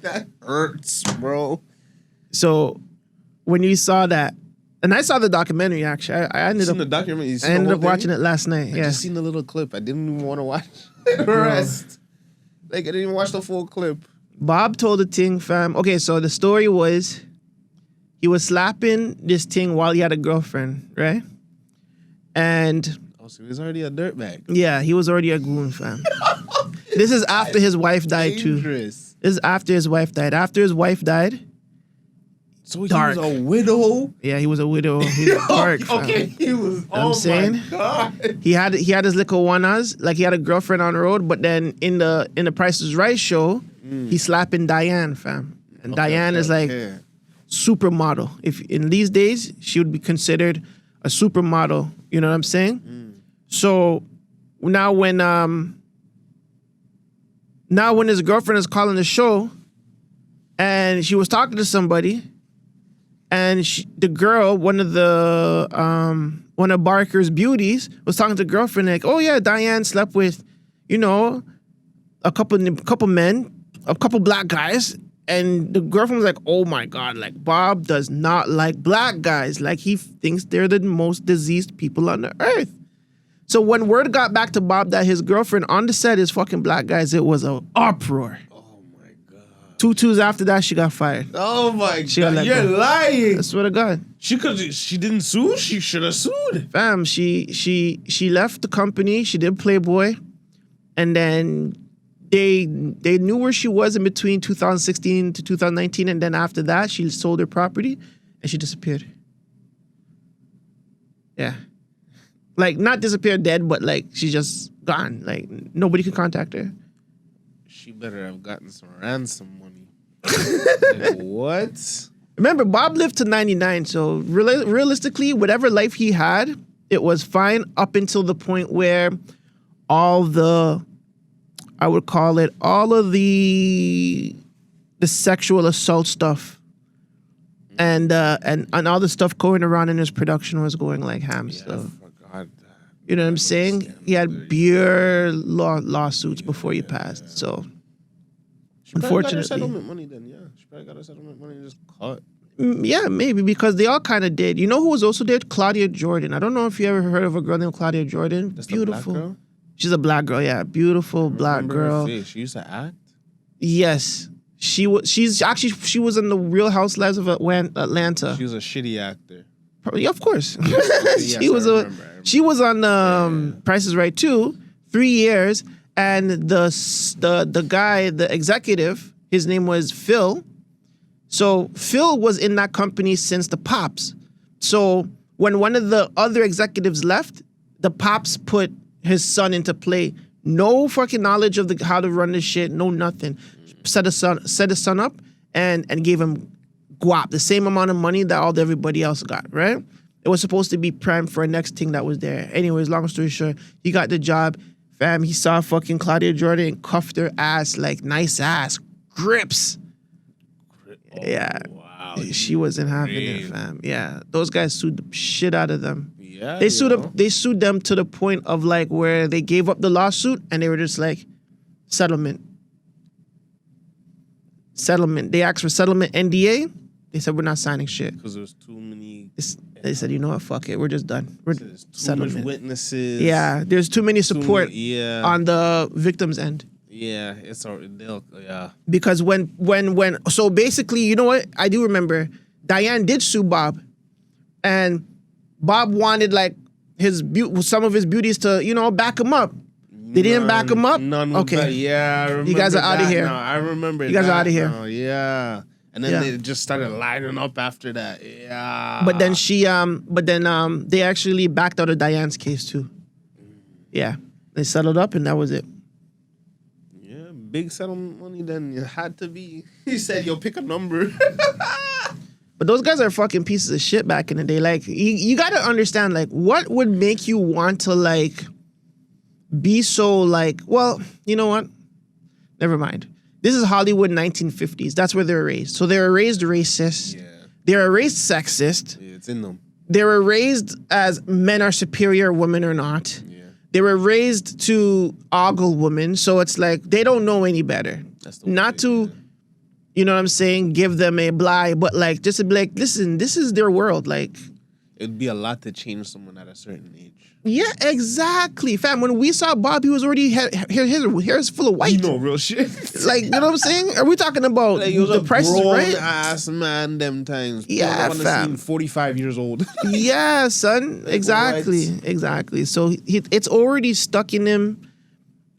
That hurts, bro. So when you saw that, and I saw the documentary actually. I ended up the documentary. I ended up watching it last night. I just seen the little clip. I didn't even want to watch the rest. Like I didn't even watch the full clip. Bob told the thing, fam. Okay, so the story was he was slapping this thing while he had a girlfriend, right? And so he was already a dirtbag. Yeah, he was already a goon, fam. This is after his wife died too. This is after his wife died. After his wife died. So he was a widow? Yeah, he was a widow. He was dark, fam. Okay, he was, you know my God. He had his little one-us, like he had a girlfriend on the road, but then in the Price is Right show, he slapping Diane, fam. And Diane is like supermodel. If in these days, she would be considered a supermodel. You know what I'm saying? So now when his girlfriend is calling the show, and she was talking to somebody, and the girl, one of Barker's beauties, was talking to the girlfriend like, "Oh yeah, Diane slept with, a couple men, a couple black guys." And the girlfriend was like, "Oh my God, like Bob does not like black guys. Like he thinks they're the most diseased people on the earth." So when word got back to Bob that his girlfriend on the set is fucking black guys, it was an uproar. Oh my God. 2 2s after that, she got fired. Oh my God, you're lying. I swear to God. She didn't sue. She should have sued. Fam, she left the company. She did Playboy, and then they knew where she was in between 2016 to 2019, and then after that, she sold her property and she disappeared. Yeah. Like, not disappeared dead, but like she's just gone. Like nobody could contact her. She better have gotten some ransom money. Like, what? Remember, Bob lived to 99, so realistically, whatever life he had, it was fine up until the point where all of the sexual assault stuff and all the stuff going around in his production was going like ham. Yeah, so. I forgot that. You know what I'm saying? He had pure lawsuits before he passed. So, unfortunately, got her settlement money then. Yeah, she probably got her settlement money and just cut. Yeah, maybe because they all kind of did. You know who was also there? Claudia Jordan. I don't know if you ever heard of a girl named Claudia Jordan. That's beautiful. The black girl? She's a black girl. Yeah, beautiful black girl. She used to act. Yes, she was. She was in the Real Housewives of Atlanta. She was a shitty actor. Yeah, of course. Yes, She was on Price is Right too, 3 years, and the guy, the executive, his name was Phil. So Phil was in that company since the Pops. So when one of the other executives left, the Pops put his son into play. No fucking knowledge of how to run this shit. No nothing. Set his son up and gave him guap, the same amount of money that everybody else got, right? It was supposed to be prime for a next thing that was there. Anyways, long story short, he got the job. Fam, he saw fucking Claudia Jordan and cuffed her ass, like nice ass, grips. Yeah. Wow. She wasn't having it, fam. Yeah. Those guys sued the shit out of them. Yeah. They sued them to the point of like where they gave up the lawsuit and they were just like, settlement. They asked for settlement NDA. They said, we're not signing shit. Because there was too many. They said, you know what, fuck it. We're just done. We're There's too settlement. much witnesses. Yeah, there's too many support on the victim's end. Yeah, it's yeah. Because so basically, you know what? I do remember Diane did sue Bob. And Bob wanted like some of his beauties to, back him up. They didn't back him up? None. Okay. Yeah, I remember you guys are out of here. Now. I remember you guys are out of here. Now. Yeah. And then they just started lining up after that. Yeah. But then they actually backed out of Diane's case too. Yeah. They settled up and that was it. Yeah, big settlement money then it had to be. He said, yo, pick a number. But those guys are fucking pieces of shit back in the day. Like, you got to understand, like, what would make you want to, like, be so, like, well, you know what? Never mind. This is Hollywood 1950s. That's where they were raised. So they were raised racist. Yeah. They were raised sexist. Yeah, it's in them. They were raised as men are superior, women are not. Yeah. They were raised to ogle women. So it's like, they don't know any better. That's the you know what I'm saying, give them a blight, but like just to be like, listen, this is their world. Like, it'd be a lot to change someone at a certain age. Yeah, exactly. Fam, when we saw Bob, he was already his hair's full of white. You know, real shit. Like, you know what I'm saying? Are we talking about like, he was the a Price is Right? ass man them times. Yeah, fam. 45 years old. Yeah, son. Like, exactly. what? Exactly. So it's already stuck in him.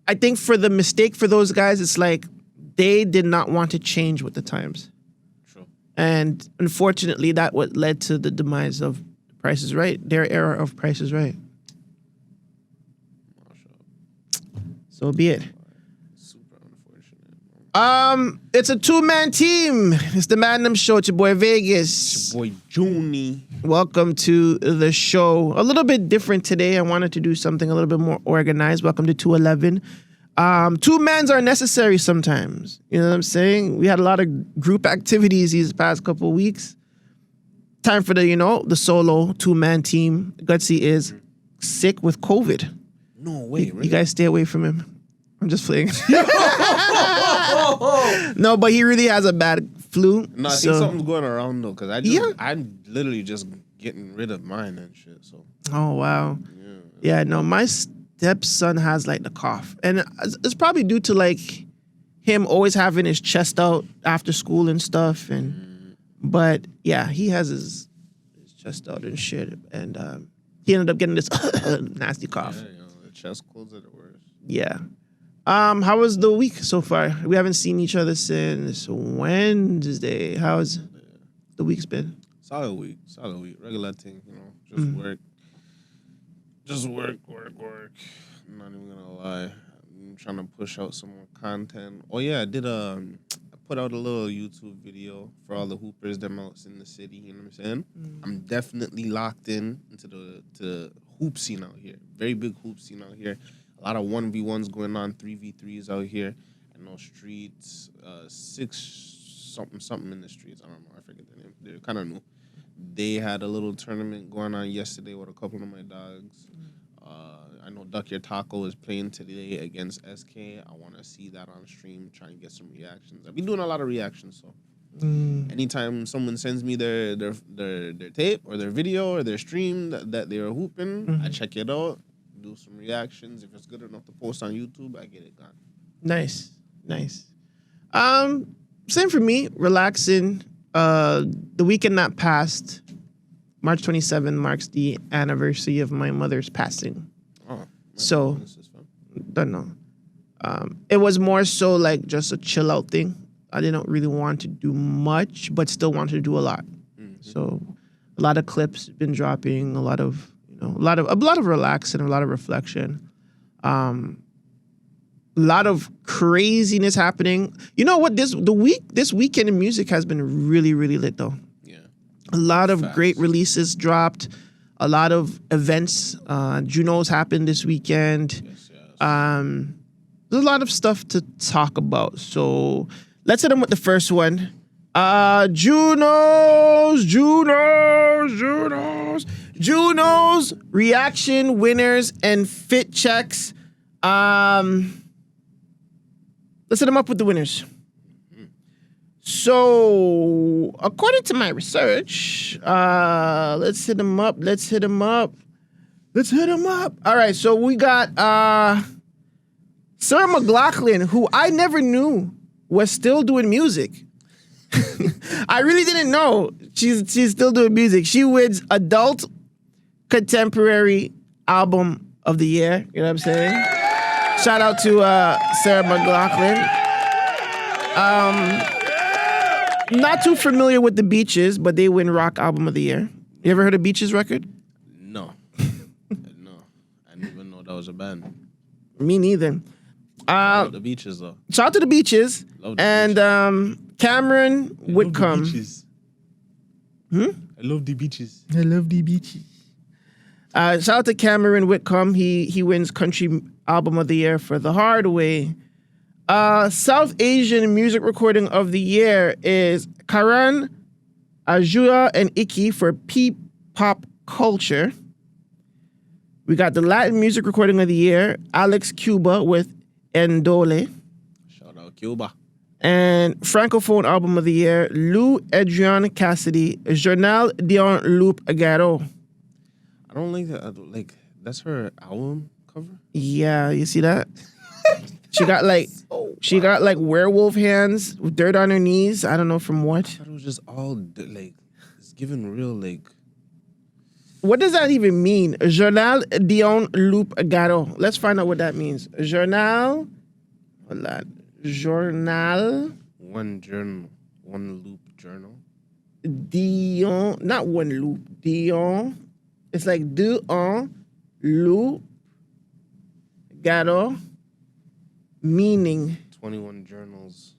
I think for the mistake for those guys, it's like they did not want to change with the times. True. And unfortunately, that what led to the demise of Price is Right, their era of Price is Right. So be it. Super unfortunate. It's a 2-man team. It's the Man Dem Show. It's your boy Vagez. It's your boy Junie. Welcome to the show. A little bit different today. I wanted to do something a little bit more organized. Welcome to 211. 2 mans are necessary sometimes. You know what I'm saying? We had a lot of group activities these past couple of weeks. Time for the solo 2-man team. Guttzy is sick with COVID. No way, really? You guys stay away from him. I'm just playing. No, but he really has a bad flu. No, I think something's going around though, because I'm literally just getting rid of mine and shit. So. Oh wow. Yeah. No, my stepson has like the cough, and it's probably due to like him always having his chest out after school and stuff. And but yeah, he has his chest out and shit, and he ended up getting this nasty cough. Yeah, the chest colds are the worst. Yeah. How was the week so far? We haven't seen each other since Wednesday. How's the week's been? Solid week. Regular thing, just work. Just work. I'm not even gonna lie. I'm trying to push out some more content. Oh yeah, I did I put out a little YouTube video for all the hoopers them out in the city, you know what I'm saying? I'm definitely locked into the hoop scene out here. Very big hoop scene out here. A lot of 1v1s going on, 3v3s out here. I know streets, 6 something in the streets. I don't know. I forget the name. They're kind of new. They had a little tournament going on yesterday with a couple of my dogs. I know Duck Your Taco is playing today against SK. I want to see that on stream, try and get some reactions. I've been doing a lot of reactions, so anytime someone sends me their tape or their video or their stream that they are hooping, I check it out. Do some reactions. If it's good enough to post on YouTube, I get it gone. Nice. Same for me. Relaxing. The weekend that passed, March 27 marks the anniversary of my mother's passing. Oh, so don't know. It was more so like just a chill out thing. I didn't really want to do much, but still wanted to do a lot. So a lot of clips been dropping. A lot of relaxing, a lot of reflection, a lot of craziness happening. You know what? This weekend in music has been really, really lit though. Yeah, a lot of great releases dropped. A lot of events. Junos happened this weekend. Yes. There's a lot of stuff to talk about. So let's hit them with the first one. Junos reaction winners and fit checks. Let's hit them up with the winners. So, according to my research, let's hit them up. All right, so we got Sarah McLachlan, who I never knew was still doing music. I really didn't know she's still doing music. She wins Adult Contemporary Album of the Year. You know what I'm saying? Shout out to Sarah McLachlan. Not too familiar with the Beaches, but they win Rock Album of the Year. You ever heard of Beaches record? No. No. I didn't even know that was a band. Me neither. Love the Beaches though. Shout out to the Beaches. Love the and Beaches. Cameron Whitcomb. I love the Beaches. I love the Beaches. Shout out to Cameron Whitcomb. He wins Country Album of the Year for The Hard Way. South Asian Music Recording of the Year is Karan Ajua and Iki for P-Pop Culture. We got the Latin Music Recording of the Year, Alex Cuba with Endole. Shout out Cuba. And Francophone Album of the Year, Lou Adrian Cassidy, Journal d'un Loup Garo. I don't like that. Like, that's her album cover? Yeah, you see that? She got like werewolf hands with dirt on her knees. I don't know from what. I thought it was just all like, it's giving real like. What does that even mean? Journal d'un Loup Garo. Let's find out what that means. Journal. Hold on. Journal. One loop journal. Dion, not one loop. Dion. It's like d'un Loup Garo. Meaning. 21 journals.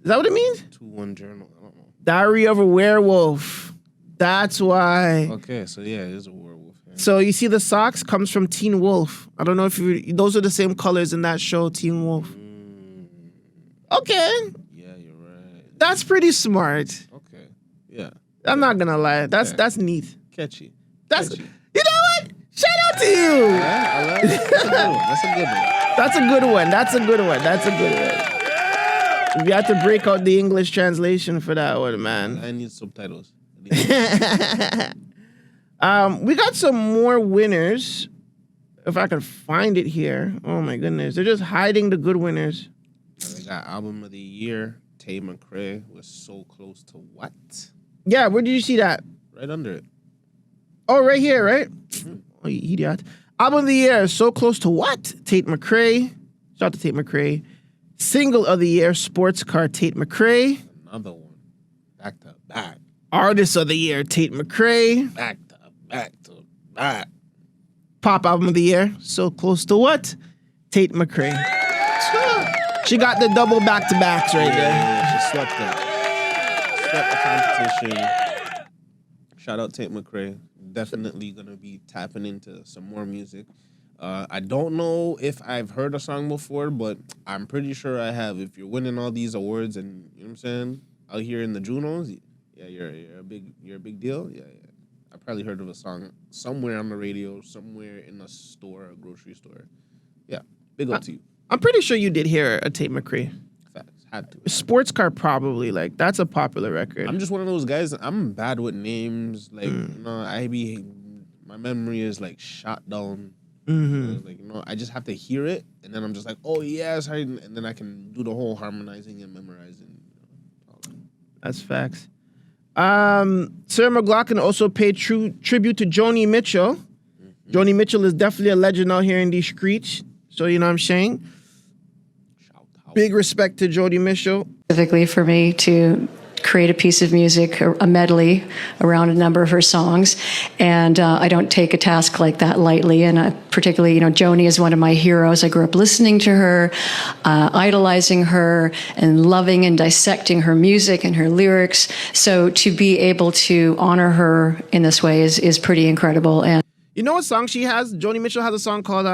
Is that what it means? 21 journal. I don't know. Diary of a Werewolf. That's why. Okay, so yeah, it is a werewolf. Yeah. So you see the socks comes from Teen Wolf. I don't know if those are the same colors in that show, Teen Wolf. Okay. Yeah, you're right. That's pretty smart. Okay. Yeah. I'm not gonna lie. That's neat. Catchy. Catchy. You know what? Shout out to you. Yeah, I love it. That's a good one. That's a good one. That's a good one. That's a good one. We have to break out the English translation for that one, man. I need subtitles. We got some more winners. If I can find it here. Oh my goodness. They're just hiding the good winners. They got album of the year. Tate McRae was So Close to What? Yeah, where did you see that? Right under it. Oh, right here, right? Oh, you idiot. Album of the year, So Close to What? Tate McRae. Shout out to Tate McRae. Single of the year, Sports Car, Tate McRae. Another one. Back to back. Artist of the year, Tate McRae. Back to back to back. Pop album of the year, So Close to What? Tate McRae. She got the double back-to-backs right there. Yeah, she swept that. Swept the competition. Shout out Tate McRae. Definitely gonna be tapping into some more music. I don't know if I've heard a song before, but I'm pretty sure I have. If you're winning all these awards and you know what I'm saying, out here in the Junos, yeah, you're a big deal. Yeah. I probably heard of a song somewhere on the radio, somewhere in a store, a grocery store. Yeah, big up to you. I'm pretty sure you did hear a Tate McRae. Facts, had to. Sports Car probably, like, that's a popular record. I'm just one of those guys, I'm bad with names. Like, you know, my memory is like shot down. Mm-hmm. Like, you know, I just have to hear it, and then I'm just like, oh, yes, and then I can do the whole harmonizing and memorizing. That's facts. Sarah McLachlan also paid tribute to Joni Mitchell. Mm-hmm. Joni Mitchell is definitely a legend out here in these streets. So, you know what I'm saying? Big respect to Joni Mitchell. Specifically for me to create a piece of music, a medley around a number of her songs. And I don't take a task like that lightly. And particularly, you know, Joni is one of my heroes. I grew up listening to her, idolizing her, and loving and dissecting her music and her lyrics. So to be able to honor her in this way is pretty incredible. And you know what song she has? Joni Mitchell has a song called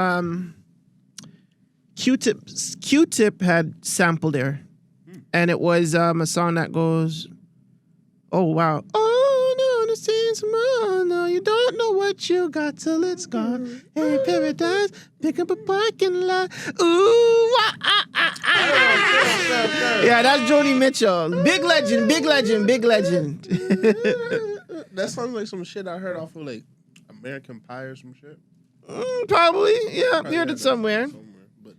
Q-Tip had sampled her. And it was a song that goes, oh, wow. Oh, no, the scene's more. No, you don't know what you got till it's gone. Hey, paradise, pick up a parking lot. Ooh, Yeah, that's Joni Mitchell. Big legend, big legend, big legend. That sounds like some shit I heard off of, like, American Pie or some shit. Probably, yeah. I heard it somewhere. But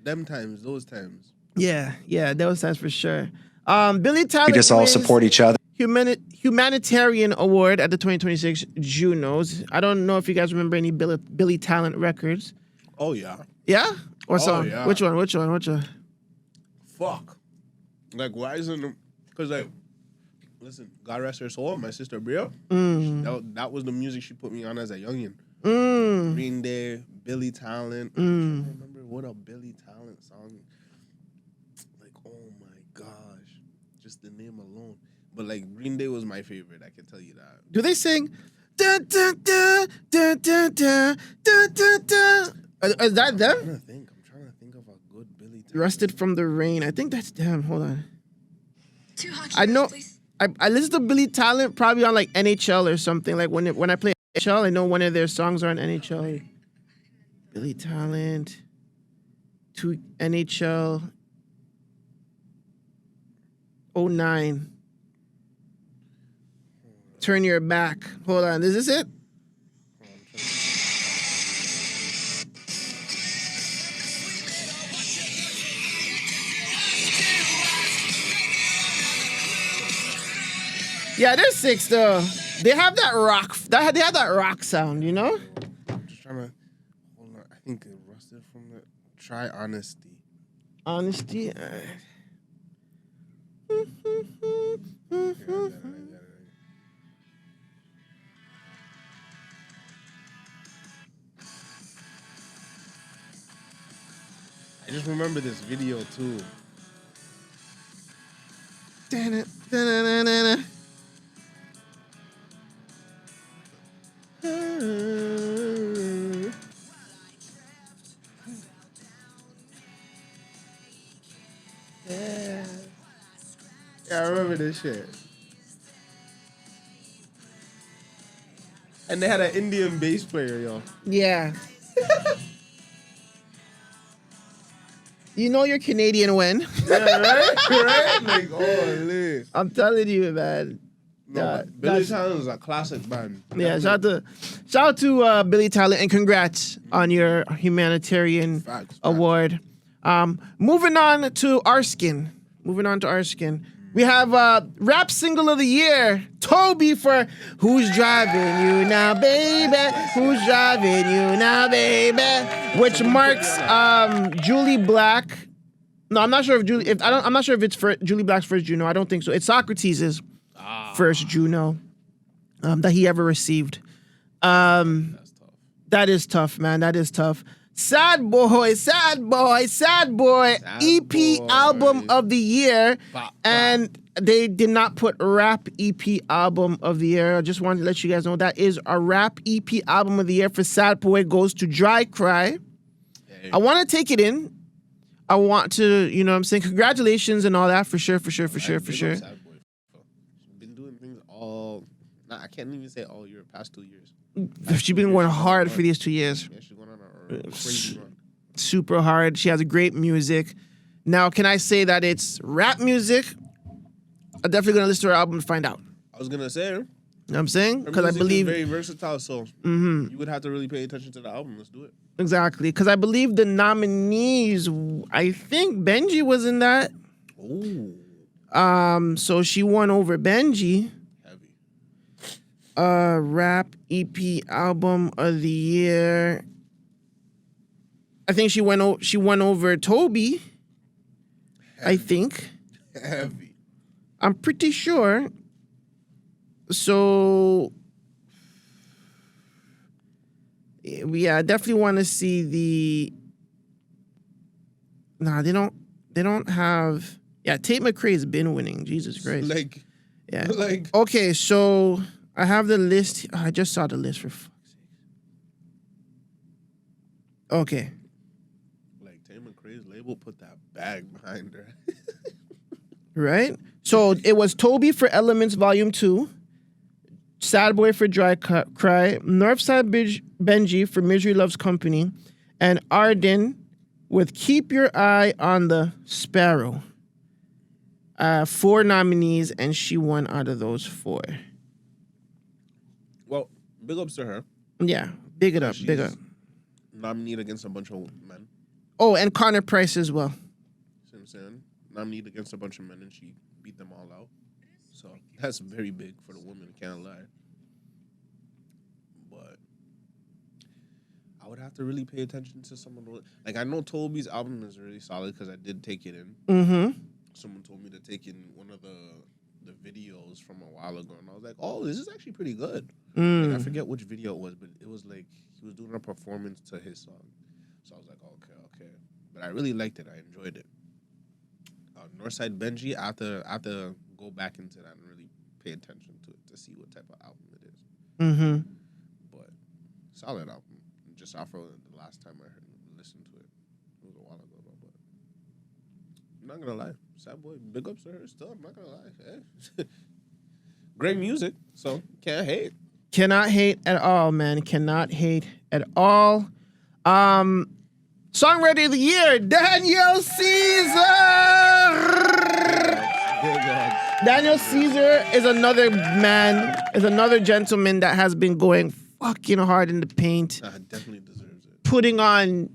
those times. Yeah, those times for sure. Billy Talent. We just all support each other. Humanitarian Award at the 2026 Junos. I don't know if you guys remember any Billy Talent records. Oh, yeah. Yeah? Or song? Yeah. Which one? Fuck. Like, why isn't it? Because, like, listen, God rest her soul, my sister Bria, that was the music she put me on as a youngin'. Green Day, Billy Talent. I don't remember what a Billy Talent song. Like, oh my gosh, just the name alone. But like, Green Day was my favorite. I can tell you that. Do they sing? Da, da, da, da, da, da, da, da, da. Is that them? I'm trying to think of a good Billy Talent. Rusted from the Rain. I think that's them. Hold on. I know. I listen to Billy Talent probably on like NHL or something. Like when I play NHL, I know one of their songs are on NHL. Billy Talent to NHL. 09. Turn your back. Hold on. Is this it? Yeah, they're sick though. They have that rock. They have that rock sound, you know. I'm just trying to hold on. I think it rusted from the Try Honesty. Honesty. I just remember this video too. Yeah, I remember this shit. And they had an Indian bass player, yo. Yeah. You know you're Canadian when? Yeah, right? Like, oh, I'm telling you, man. No, Billy Talent is a classic band. Yeah, shout out to Billy Talent and congrats on your humanitarian award. Moving on to our skin. We have rap single of the year, Tobi for Who's Driving You Now, Baby? Who's Driving You Now, Baby? Which marks Julie Black. No, I'm not sure if I'm not sure if it's for Julie Black's first Juno. I don't think so. It's Socrates' first Juno that he ever received. That's tough. That is tough, man. That is tough. SadBoi, EP album of the year. And they did not put rap EP album of the year. I just wanted to let you guys know that is a rap EP album of the year for SadBoi goes to Dry Cry. Hey. I want to take it in. I want to, you know what I'm saying? Congratulations and all that for sure. Been doing things I can't even say all year, past 2 years. She's been going hard for these 2 years. Yeah, she's going on a crazy run. Super hard. She has great music. Now, can I say that it's rap music? I'm definitely going to listen to her album to find out. I was going to say, you know what I'm saying? Because I believe very versatile, so you would have to really pay attention to the album. Let's do it. Exactly. Because I believe the nominees, I think Benji was in that. Ooh. So she won over Benji. Rap EP album of the year. I think she won over Tobi. Heavy. I think. Heavy. I'm pretty sure. So yeah, I definitely want to see the. Nah, they don't have. Yeah, Tate McRae has been winning. Jesus Christ. Okay, so. I have the list. Oh, I just saw the list for fuck's sake. Okay. Like Tate McRae's label put that bag behind her. Right? So it was Tobi for Elements Volume 2, SadBoi for Dry Cry, Northside Benji for Misery Loves Company, and Arden with Keep Your Eye on the Sparrow. 4 nominees, and she won out of those 4. Well, big ups to her. Yeah, big it up, big up. Nominated against a bunch of men. Oh, and Connor Price as well. See what I'm saying? Nominated against a bunch of men, and she beat them all out. So that's very big for the woman, can't lie. But I would have to really pay attention to some of the... Like, I know Tobi's album is really solid because I did take it in. Mm-hmm. Someone told me to take in one of the videos from a while ago, and I was like, oh, this is actually pretty good. Like, I forget which video it was, but it was like he was doing a performance to his song. So I was like, okay. But I really liked it. I enjoyed it. Northside Benji, I have to go back into that and really pay attention to it to see what type of album it is. Mm-hmm. But solid album. Just off of the last time I listened to it. It was a while ago, but I'm not gonna lie. SadBoi, big ups to her still. I'm not gonna lie. Eh. Great music, so can't hate. Cannot hate at all, man. Cannot hate at all. Songwriter of the year, Daniel Caesar. Daniel Caesar is another man, is another gentleman that has been going fucking hard in the paint. Definitely deserves it. Putting on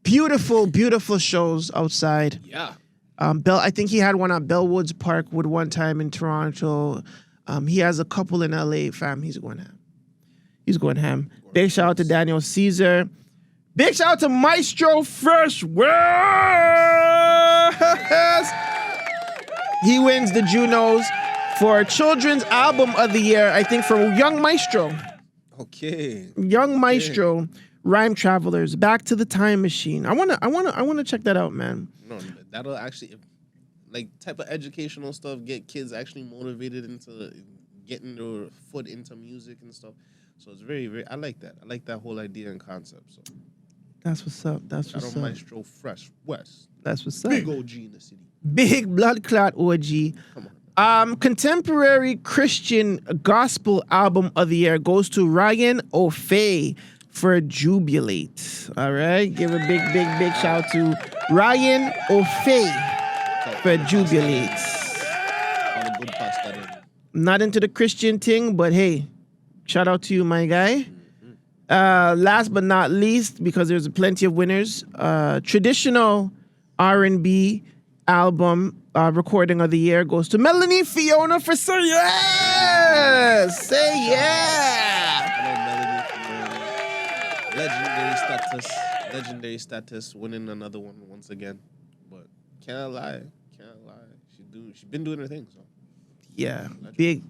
beautiful, beautiful shows outside. Yeah. I think he had one at Bellwoods Parkwood one time in Toronto. He has a couple in LA, fam. He's going ham. Big shout out to Daniel Caesar. Big shout out to Maestro Fresh West. He wins the Junos for Children's Album of the Year, I think, for Young Maestro. Okay. Young Maestro, Rhyme Travelers, Back to the Time Machine. I wanna check that out, man. No, that'll actually, like, type of educational stuff, get kids actually motivated into getting their foot into music and stuff. So it's very, very, I like that. I like that whole idea and concept. So that's what's up. That's what's up. Maestro Fresh West. That's what's up. Big OG in the city. Big blood clot OG. Come on. Contemporary Christian Gospel Album of the Year goes to Ryan O'Fay for Jubilate. All right, give a big shout out to Ryan O'Fay for Jubilate. All the good parts that in. Not into the Christian thing, but hey, shout out to you, my guy. Last but not least, because there's plenty of winners, traditional R&B album recording of the year goes to Melanie Fiona for Say Yes! Say Yeah! Legendary status, winning another one once again. But can't lie. She's been doing her thing, so. Yeah, big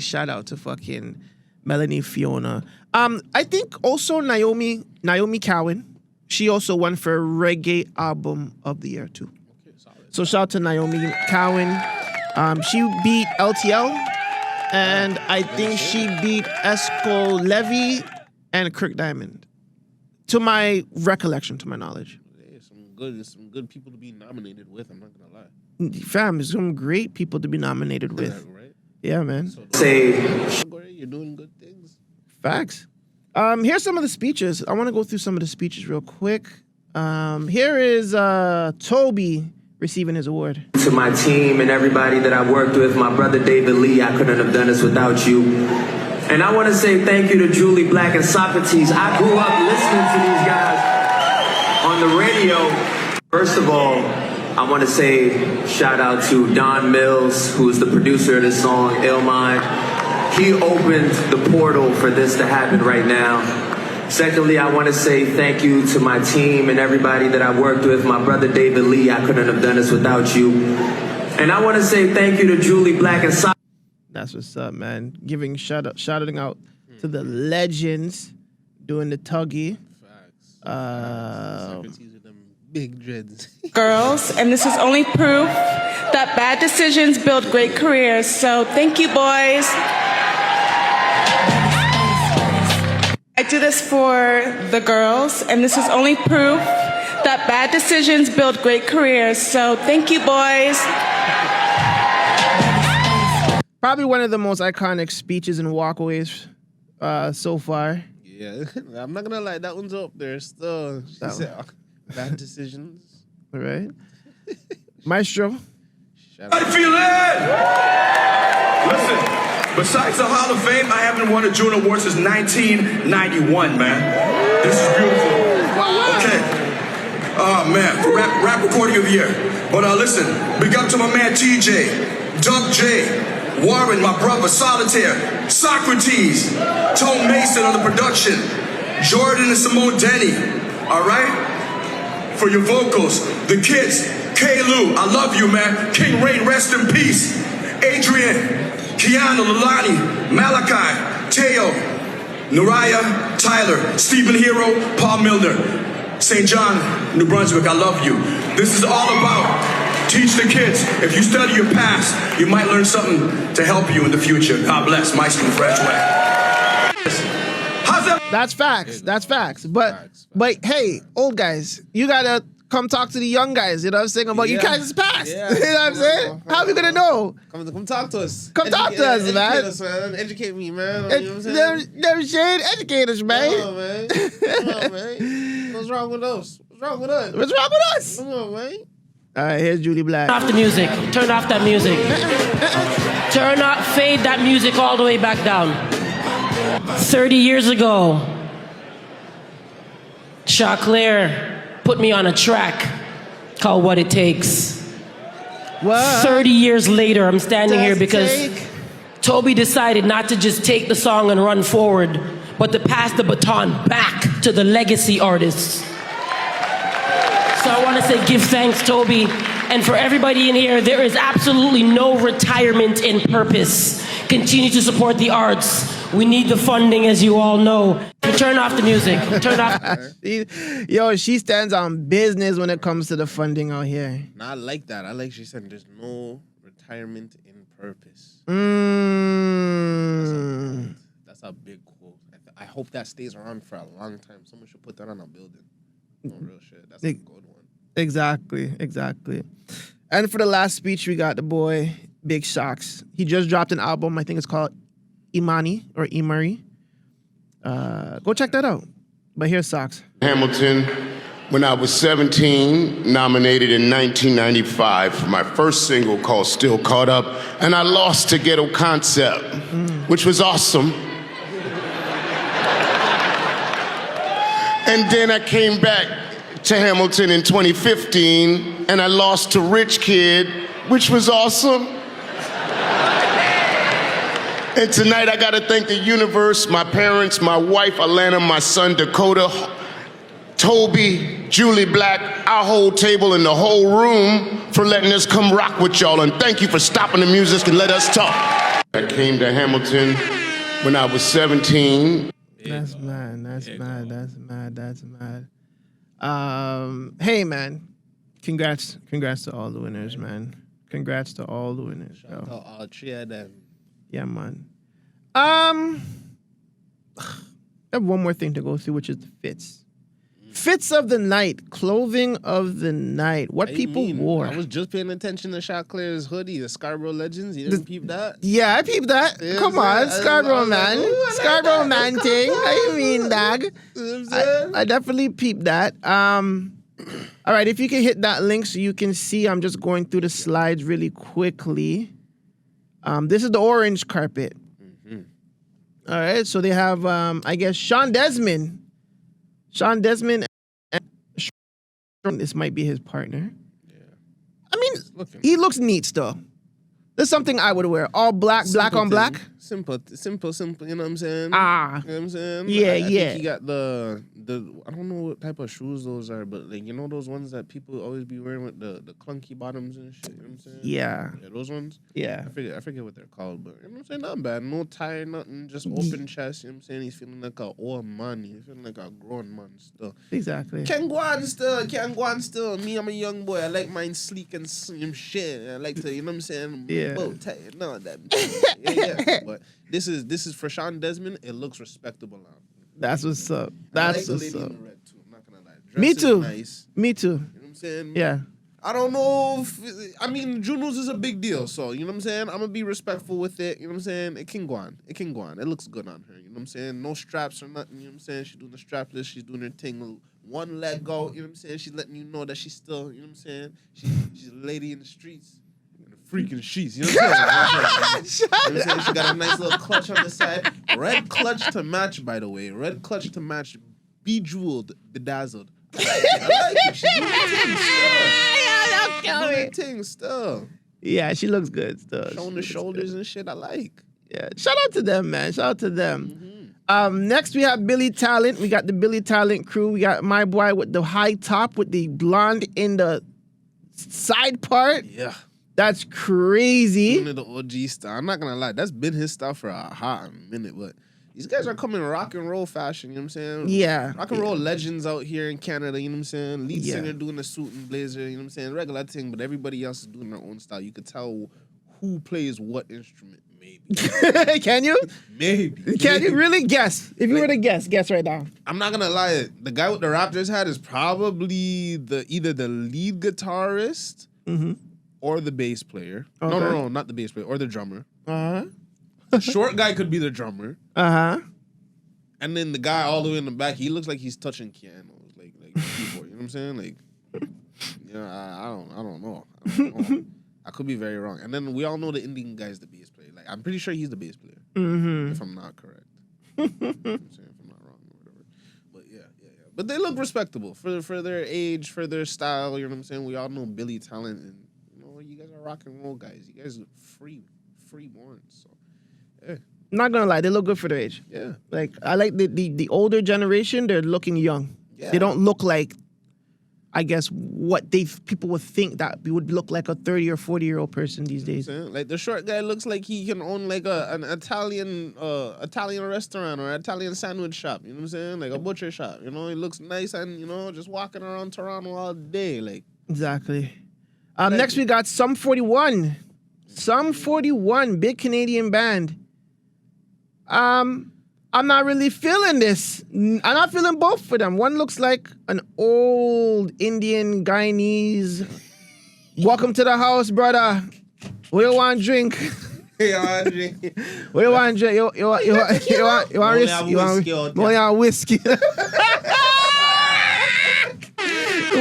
shout out to fucking Melanie Fiona. I think also Naomi Cowan. She also won for Reggae Album of the Year too. Okay, solid. So shout out to Naomi Cowan. She beat LTL, and I think she beat Esco Levy and Kirk Diamond. To my recollection, to my knowledge. Yeah, some good people to be nominated with. I'm not gonna lie. Fam, some great people to be nominated with. Yeah, right? Yeah, man. So, Say, you're doing good things. Facts. Here's some of the speeches. I want to go through some of the speeches real quick. Here is Tobi receiving his award. to my team and everybody that I worked with, my brother David Lee, I couldn't have done this without you. And I want to say thank you to Julie Black and Socrates. I grew up listening to these guys on the radio. First of all, I want to say shout out to Don Mills, who is the producer of this song, Ill Mind. He opened the portal for this to happen right now. Secondly, I want to say thank you to my team and everybody that I worked with. My brother David Lee, I couldn't have done this without you. And I want to say thank you to Julie Black and That's what's up, man. Shouting out to the legends doing the tuggy. Facts. Socrates with them big dreads. Girls, and this is only proof that bad decisions build great careers. So thank you, boys. I do this for the girls, and this is only proof that bad decisions build great careers. So thank you, boys. Probably one of the most iconic speeches and walkaways so far. Yeah, I'm not gonna lie, that one's up there still. She said, bad decisions. All right. Maestro. How you feeling? Listen, besides the Hall of Fame, I haven't won a Juno Awards since 1991, man. This is beautiful. Wow. Okay. Oh, man, for rap recording of the year. But listen, big up to my man TJ, Doug J, Warren, my brother, Solitaire, Socrates, Tone Mason on the production, Jordan and Simone Denny, all right? For your vocals, the kids, K-Lou, I love you, man. King Rain, rest in peace. Adrian, Kiana, Lilani, Malachi, Teo, Nariah, Tyler, Stephen Hero, Paul Milner, St. John, New Brunswick, I love you. This is all about teach the kids. If you study your past, you might learn something to help you in the future. God bless. Maestro Fresh Way. How's that? That's facts. That's facts. But hey, old guys, you gotta come talk to the young guys. You know what I'm saying about you guys' past. Yeah. You know what I'm saying? How are we gonna know? Come talk to us. Come talk to us, man. Educate us, man. Educate me, man. You know what I'm saying? Never shade educators, man. Come on, man. Come on, man. What's wrong with us? What's wrong with us? What's wrong with us? Come on, man. All right, here's Julie Black. Turn off the music. Turn off that music. Fade that music all the way back down. 30 years ago, Claire put me on a track called What It Takes. What? 30 years later, I'm standing here because Tobi decided not to just take the song and run forward, but to pass the baton back to the legacy artists. So I want to say give thanks, Tobi. And for everybody in here, there is absolutely no retirement in purpose. Continue to support the arts. We need the funding, as you all know. Turn off the music. Turn off. Yo, she stands on business when it comes to the funding out here. Nah, I like that. I like she said there's no retirement in purpose. That's a big quote. I hope that stays around for a long time. Someone should put that on a building. No real shit. That's a good one. Exactly. And for the last speech, we got the boy, Big Shocks. He just dropped an album. I think it's called Imani or Imari. Go check that out. But here's Socks. Hamilton, when I was 17, nominated in 1995 for my first single called Still Caught Up, and I lost to Ghetto Concept, which was awesome. And then I came back to Hamilton in 2015, and I lost to Rich Kid, which was awesome. And tonight I gotta thank the universe, my parents, my wife, Alana, my son, Dakota, Tobi, Julie Black, our whole table and the whole room for letting us come rock with y'all. And thank you for stopping the music and let us talk. I came to Hamilton when I was 17. That's mad. Hey, man. Congrats to all the winners, man. Congrats to all the winners. Shout out all three of them. Yeah, man. I have one more thing to go through, which is the fits. Fits of the night, clothing of the night. What people wore. I was just paying attention to Claire's hoodie, the Scarborough Legends. You didn't peep that? Yeah, I peeped that. Yeah, Come on, Scarborough man. Scarborough man thing. I mean, dog. I definitely peeped that. All right, if you can hit that link so you can see, I'm just going through the slides really quickly. This is the orange carpet. All right, so they have, I guess, Sean Desmond. And this might be his partner. Yeah. I mean, he looks neat still. There's something I would wear. All black, black on black. Simple, you know what I'm saying? You know what I'm saying? Yeah, I think he got the I don't know what type of shoes those are, but like, you know those ones that people always be wearing with the clunky bottoms and shit, you know what I'm saying? Yeah. Yeah, those ones? Yeah. I forget what they're called, but you know what I'm saying? Not bad. No tie, nothing, just open chest, you know what I'm saying? He's feeling like a old man. He's feeling like a grown man still. Exactly. Can go on still. Me, I'm a young boy. I like mine sleek and slim shit. I like to, you know what I'm saying? Yeah. Bow tie, no, that. yeah. But this is for Sean Desmond. It looks respectable now. That's what's up. That's what's up. In the red too. I'm not gonna lie. Me too. Nice. Me too. You know what I'm saying? Yeah. I don't know Junos is a big deal, so you know what I'm saying? I'm gonna be respectful with it, you know what I'm saying? It can go on. It looks good on her, you know what I'm saying? No straps or nothing, you know what I'm saying? She's doing the strapless, she's doing her thing. One leg out, you know what I'm saying? She's letting you know that she's still, you know what I'm saying? She's a lady in the streets. Freaking sheets, you know what I'm saying? You know what I'm saying? She got a nice little clutch on the side. Red clutch to match, by the way. Red clutch to match. Bejeweled, bedazzled. I like it. She's doing her thing still. Yeah, she looks good still. Showing the shoulders and shit, I like. Yeah, shout out to them, man. Shout out to them. Next, we have Billy Talent. We got the Billy Talent crew. We got my boy with the high top with the blonde in the side part. Yeah. That's crazy. One of the OG style. I'm not gonna lie, that's been his style for a hot minute, but these guys are coming rock and roll fashion, you know what I'm saying? Yeah. Rock and roll legends out here in Canada, you know what I'm saying? Lead singer doing the suit and blazer, you know what I'm saying? Regular thing, but everybody else is doing their own style. You could tell who plays what instrument, maybe. Can you? Maybe. Can you really guess? If you were to guess right now. I'm not gonna lie, the guy with the Raptors hat is probably either the lead guitarist or the bass player. Okay. No, not the bass player. Or the drummer. The short guy could be the drummer. And then the guy all the way in the back, he looks like he's touching pianos, like keyboard. You know what I'm saying? Like, you know what You know, I don't know. I could be very wrong. And then we all know the Indian guy's the bass player. Like, I'm pretty sure he's the bass player. If I'm not correct. I'm saying if I'm not wrong or whatever. But yeah. But they look respectable for their age, for their style. You know what I'm saying? We all know Billy Talent, and you know, you guys are rock and roll guys. You guys are freeborn. So yeah. Not gonna lie, they look good for their age. Yeah. Like I like the older generation. They're looking young. Yeah. They don't look like, I guess, what people would think that would look like a 30 or 40-year-old person these days. Like the short guy looks like he can own like an Italian restaurant or Italian sandwich shop. You know what I'm saying? Like a butcher shop. You know, he looks nice and, you know, just walking around Toronto all day. Like Exactly. Next we got Sum 41. Sum 41, big Canadian band. I'm not really feeling this. I'm not feeling both of them. One looks like an old Indian Guyanese. Welcome to the house, brother. What you want to drink? What you want to drink? You want whiskey?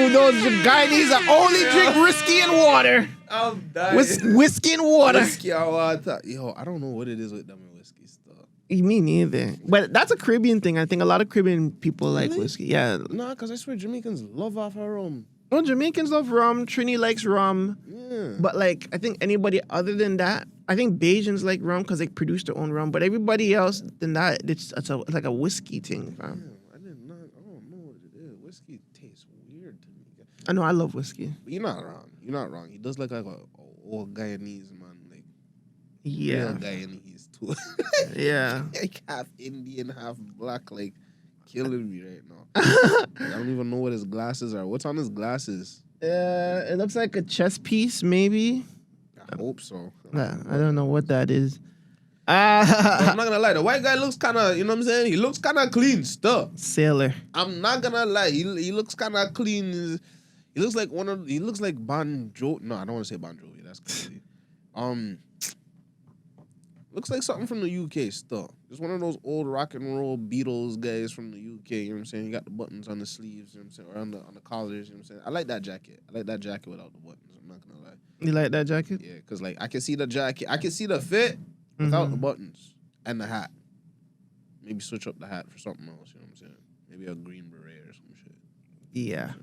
Those Guyanese that only drink whiskey and water. I'm dying. Whiskey and water. Whiskey and water. Yo, I don't know what it is with them and whiskey stuff. Me neither. But that's a Caribbean thing. I think a lot of Caribbean people like whiskey. Yeah. Nah, because I swear Jamaicans love off our rum. Well, Jamaicans love rum. Trini likes rum. Yeah. But like, I think anybody other than that, I think Bajans like rum because they produce their own rum. But everybody else than that, it's like a whiskey thing, fam. I don't know what it is. Whiskey tastes weird to me. I know I love whiskey. But you're not wrong. He does look like a old Guyanese man. Like, yeah. real Guyanese too. Yeah. Like half Indian, half black. Like, killing me right now. Like, I don't even know what his glasses are. What's on his glasses? It looks like a chess piece, maybe. I hope so. I don't know what that is. I'm not gonna lie. The white guy looks kind of, you know what I'm saying? He looks kind of clean stuff. Sailor. I'm not gonna lie. He looks kind of clean. He looks like he looks like Bon Jovi. No, I don't want to say Bon Jovi. That's crazy. Looks like something from the UK still. Just one of those old rock and roll Beatles guys from the UK, you know what I'm saying? He got the buttons on the sleeves, you know what I'm saying? Or on the collars, you know what I'm saying? I like that jacket. I like that jacket without the buttons. I'm not gonna lie. You like that jacket? Yeah, because like I can see the jacket. I can see the fit without the buttons and the hat. Maybe switch up the hat for something else, you know what I'm saying? Maybe a green beret or some shit. Yeah.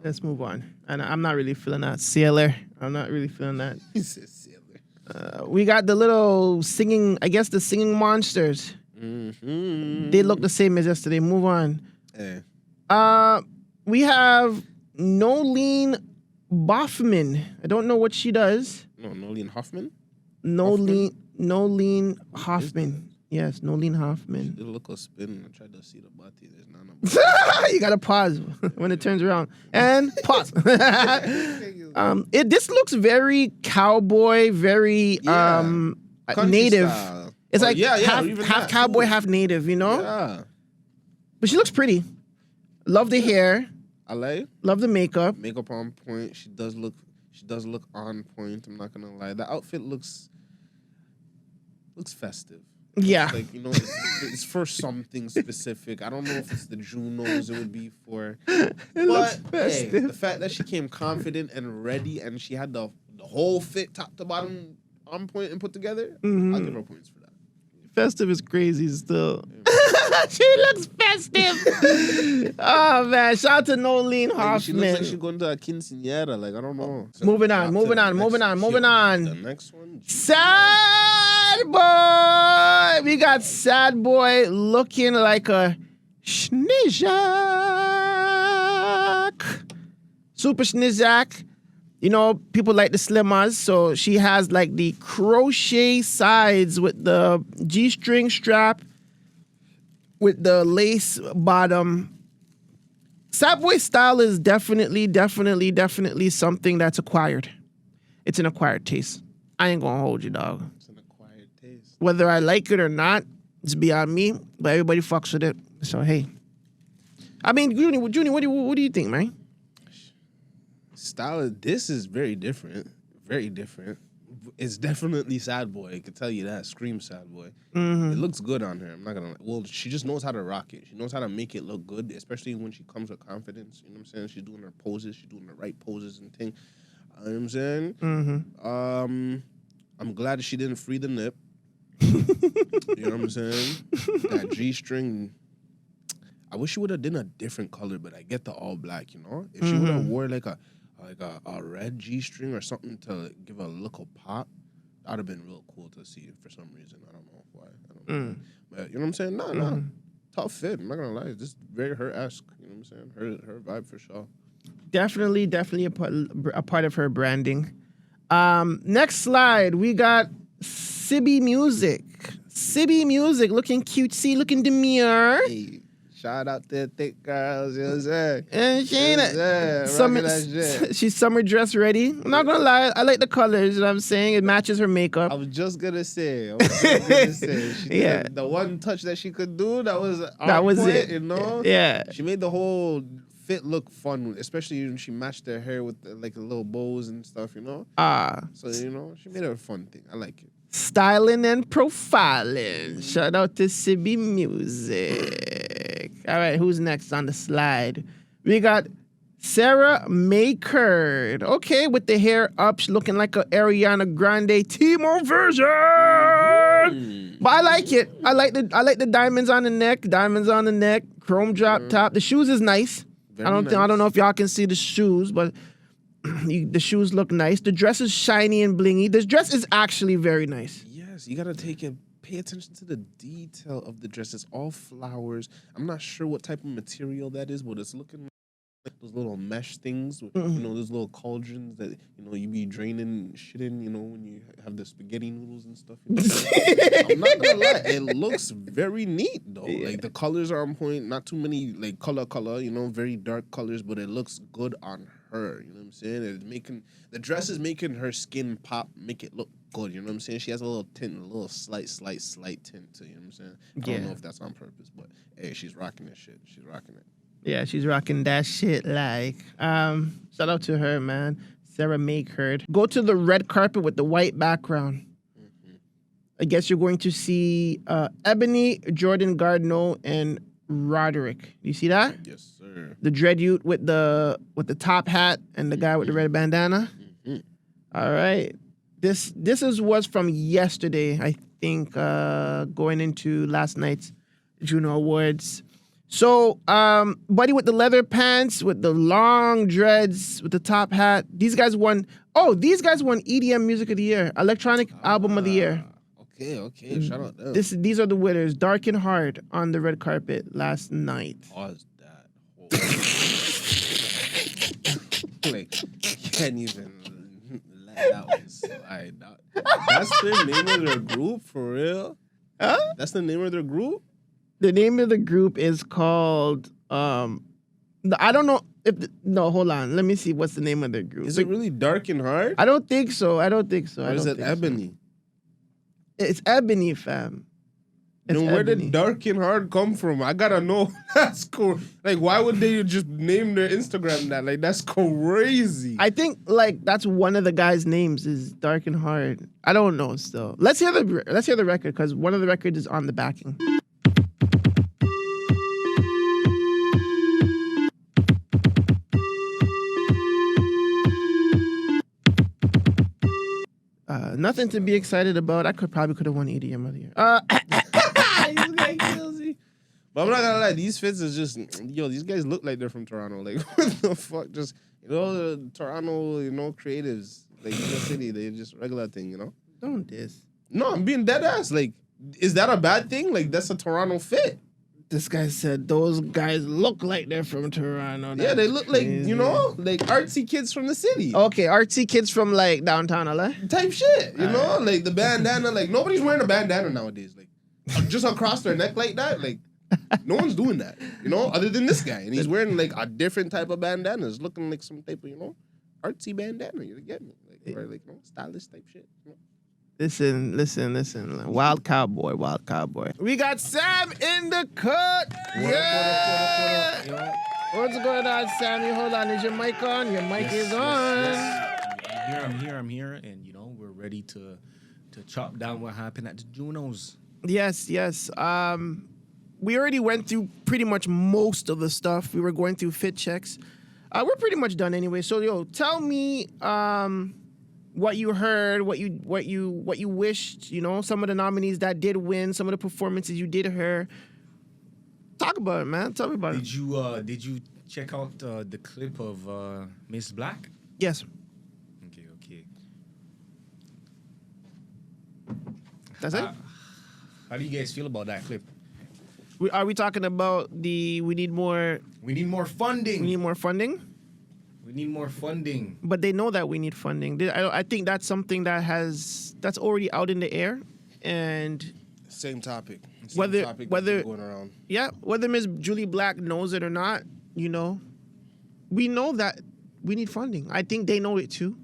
Let's move on. And I'm not really feeling that. Sailor. I'm not really feeling that. He said sailor. We got the little singing, I guess the singing monsters. They look the same as yesterday. Move on. Yeah. We have Nolene Boffman. I don't know what she does. No, Nolene Hoffman? Nolene Hoffman. Yes, Nolene Hoffman. Did a little spin and tried to see the body. There's none of You gotta pause when it turns around. And pause. This looks very cowboy, very native. Style. It's like even half that, cowboy, too. half native, you know? Yeah. But she looks pretty. Love the hair. I like Love the makeup. makeup on point. She does look on point. I'm not gonna lie. The outfit looks festive. Yeah. Like, you know, it's for something specific. I don't know if it's the Junos it would be for. looks But hey, festive. the fact that she came confident and ready and she had the whole fit top to bottom on point and put together, I'll give her points for that. Festive is crazy still. She looks festive. Oh, man. Shout out to Nolene Like, she looks like Hoffman. she's going to a quinceañera. Like, I don't know. So, Moving on, to moving the on, next moving on, one. moving on. The next one. SadBoi. We got SadBoi looking like a Snizak. Super Snizak. You know, people like the Slimmers, so she has like the crochet sides with the G-string strap with the lace bottom. SadBoi style is definitely something that's acquired. It's an acquired taste. I ain't gonna hold you, dog. It's an acquired taste. Whether I like it or not, it's beyond me, but everybody fucks with it. So, hey. I mean, Junie, what do you think, man? Style of this is very different. Very different. it's definitely SadBoi. I can tell you that. Scream SadBoi. It looks good on her. I'm not gonna. Well, she just knows how to rock it. She knows how to make it look good, especially when she comes with confidence. You know what I'm saying? She's doing her poses. She's doing the right poses and thing. You know what I'm saying? I'm glad that she didn't free the nip. You know what I'm saying? That G-string. I wish she would have done a different color, but I get the all black. You know, if she would have wore like a red G-string or something to give a look of pop, that'd have been real cool to see for some reason. I don't know why. I don't know. But you know what I'm saying? No. Tough fit. I'm not gonna lie. Just very her-esque. You know what I'm saying? Her vibe for sure. Definitely a part of her branding. Next slide, we got Sibby Music. Sibby Music looking cutesy, looking demure. Hey. Shout out to the thick girls, you know what I'm saying? And she's summer dress ready. I'm not gonna lie, I like the colors, you know what I'm saying? It matches her makeup. I was just gonna say. She did the one touch that she could do, that was it, you know? Yeah. She made the whole fit look fun, especially when she matched her hair with the little bows and stuff, you know? So, you know, she made it a fun thing. I like it. Styling and profiling. Shout out to Sibby Music. All right, who's next on the slide? We got Sarah Makerd. Okay, with the hair up, she's looking like a Ariana Grande Timo version. But I like it. I like the diamonds on the neck, chrome drop top. The shoes is nice. I don't know if y'all can see the shoes, but the shoes look nice. The dress is shiny and blingy. This dress is actually very nice. Yes, you gotta pay attention to the detail of the dress. It's all flowers. I'm not sure what type of material that is, but it's looking like those little mesh things, with, you know, those little cauldrons that, you know, you be draining shit in, you know, when you have the spaghetti noodles and stuff. You know? I'm not gonna lie, it looks very neat though. Yeah. Like the colors are on point, not too many like color, you know, very dark colors, but it looks good on her. You know what I'm saying? The dress is making her skin pop, make it look good. You know what I'm saying? She has a little tint, a little slight tint to, you know what I'm saying? I don't know if that's on purpose, but hey, she's rocking this shit. She's rocking it. Yeah, she's rocking that shit. Like, shout out to her, man. Sarah Makerd. Go to the red carpet with the white background. I guess you're going to see Ebony, Jordan Gardneau, and Roderick. You see that? Yes, sir. The dreadute with the top hat and the guy with the red bandana. All right. This was from yesterday, I think, going into last night's Juno Awards. So, buddy with the leather pants, with the long dreads, with the top hat. These guys won EDM Music of the Year, Electronic Album of the Year. Okay. Shout out them. These are the winners. Dark and Hard on the red carpet last night. Pause that. Like, you can't even let that one slide. That's the name of their group, for real? Huh? That's the name of their group? The name of the group is called, I don't know hold on. Let me see what's the name of their group. Is it really Dark and Hard? I don't think so. Or is it Ebony? It's Ebony, fam. Then where did Dark and Hard come from? I gotta know. That's cool. Like, why would they just name their Instagram that? Like, that's crazy. I think, like, that's one of the guys' names is Dark and Hard. I don't know still. Let's hear the record, because one of the records is on the backing. Nothing to be excited about. I probably could have won EDM of the Year. But I'm not gonna lie, these fits is just, these guys look like they're from Toronto. Like, what the fuck? Just, the Toronto, creatives, like, in the city, they just regular thing, Don't diss. No, I'm being dead ass. Like, is that a bad thing? Like, that's a Toronto fit. This guy said those guys look like they're from Toronto. Yeah, they look crazy. Like artsy kids from the city. Okay, artsy kids from like downtown LA? Type shit, Like the bandana, like nobody's wearing a bandana nowadays. Like just across their neck like that. Like no one's doing that, other than this guy. And he's wearing like a different type of bandanas, looking like some type of, artsy bandana. You get me? Like, or like, stylish type shit. Listen. Wild cowboy. We got Sam in the cut. Yeah. What's going on, Sammy? Hold on. Is your mic on? Your mic is on. I'm here, and you know we're ready to chop down what happened at the Junos. Yes. We already went through pretty much most of the stuff. We were going through fit checks. We're pretty much done anyway. So tell me what you heard, what you wished. You know, some of the nominees that did win, some of the performances you did hear. Talk about it, man. Tell me about it. Did you check out the clip of Miss Black? Yes. Okay. That's it. How do you guys feel about that clip? Are we talking about we need more funding? We need more funding. We need more funding. But they know that we need funding. I think that's something that's already out in the air, and Same topic. Whether Going around. Yeah, whether Ms. Julie Black knows it or not, you know, we know that we need funding. I think they know it too.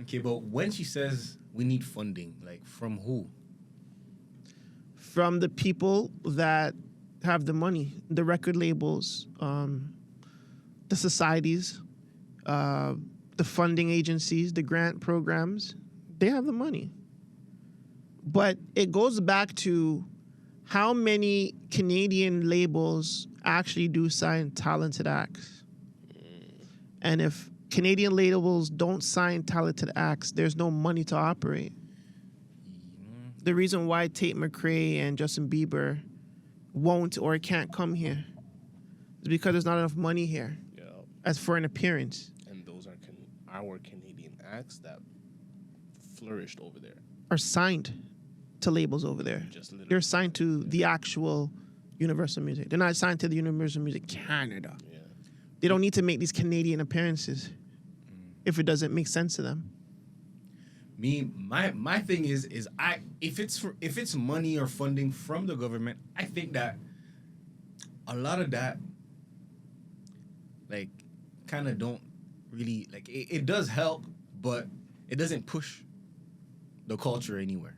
Okay, but when she says we need funding, like from who? From the people that have the money, the record labels, the societies, the funding agencies, the grant programs. They have the money. But it goes back to how many Canadian labels actually do sign talented acts. And if Canadian labels don't sign talented acts, there's no money to operate. The reason why Tate McRae and Justin Bieber won't or can't come here is because there's not enough money here as for an appearance. And those are our Canadian acts that flourished over there. Are signed to labels over there. They're signed to the actual Universal Music. They're not signed to the Universal Music Canada. Yeah. They don't need to make these Canadian appearances if it doesn't make sense to them. My thing is if it's money or funding from the government, I think that a lot of that like kind of don't really like it does help, but it doesn't push the culture anywhere.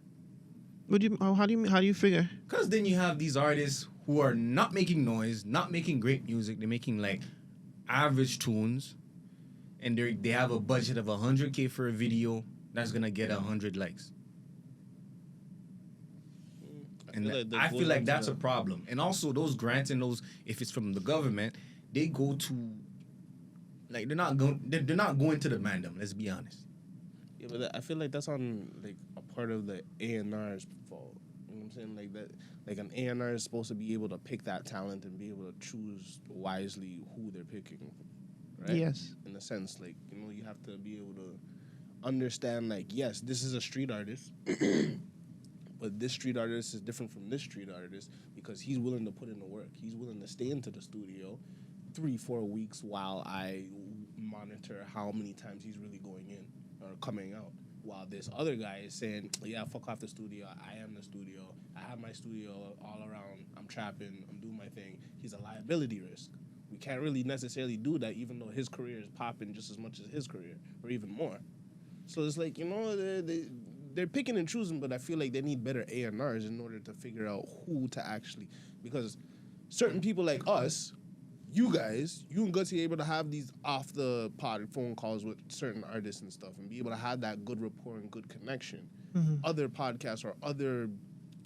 How do you figure? Because then you have these artists who are not making noise, not making great music. They're making like average tunes, and they have a budget of $100K for a video that's gonna get 100 likes. And I feel like that's a problem. And also those grants and those, if it's from the government, they go to like they're not going to the Man Dem. Let's be honest. Yeah, but I feel like that's on like a part of the A&R's fault. You know what I'm saying? Like that, like an A&R is supposed to be able to pick that talent and be able to choose wisely who they're picking, right? Yes. In a sense, like, you know, you have to be able to understand, like, yes, this is a street artist, but this street artist is different from this street artist because he's willing to put in the work. He's willing to stay into the studio 3-4 weeks while I monitor how many times he's really going in or coming out. While this other guy is saying, yeah, fuck off the studio. I am the studio. I have my studio all around. I'm trapping. I'm doing my thing. He's a liability risk. We can't really necessarily do that, even though his career is popping just as much as his career, or even more. So it's like, you know, they're picking and choosing, but I feel like they need better A&Rs in order to figure out who to actually, because certain people like us, you guys, you and Guttzy able to have these off the pod phone calls with certain artists and stuff and be able to have that good rapport and good connection. Mm-hmm. Other podcasts or other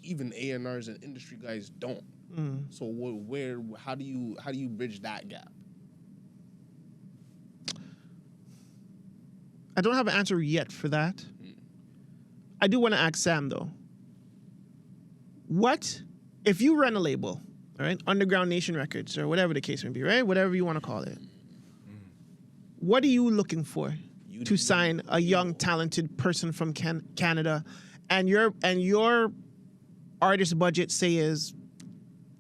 even A&Rs and industry guys don't. Mm-hmm. So how do you bridge that gap? I don't have an answer yet for that. I do want to ask Sam though. What if you run a label? All right, Underground Nation Records or whatever the case may be, right? Whatever you want to call it. What are you looking for to sign a young, talented person from Canada, and your artist budget say is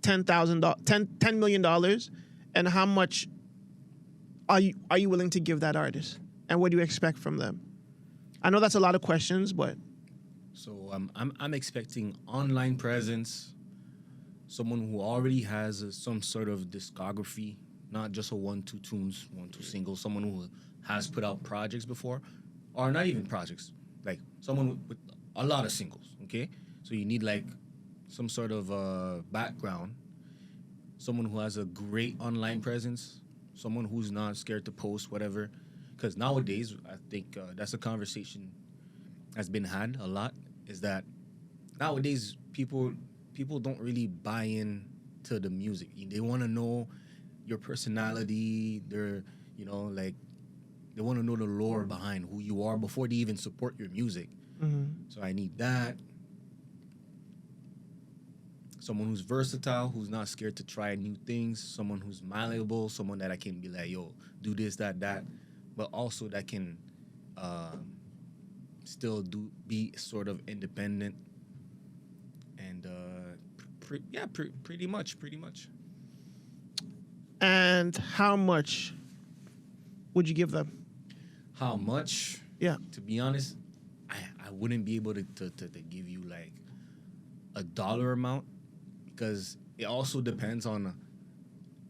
$10 million, and how much are you willing to give that artist, and what do you expect from them? I know that's a lot of questions, but so I'm expecting online presence. Someone who already has some sort of discography, not just a 1-2 tunes, 1-2 singles. Someone who has put out projects before, or not even projects, like someone with a lot of singles. Okay, so you need like some sort of background. Someone who has a great online presence. Someone who's not scared to post whatever. because nowadays I think that's a conversation that's been had a lot. Is that nowadays people don't really buy in to the music. They want to know your personality. They're like they want to know the lore behind who you are before they even support your music. So I need that. Someone who's versatile, who's not scared to try new things. Someone who's malleable. Someone that I can be like, yo, do this, that, but also that can still be sort of independent. And pretty much. And how much would you give them? How much? Yeah. To be honest, I wouldn't be able to give you like a dollar amount, because it also depends on,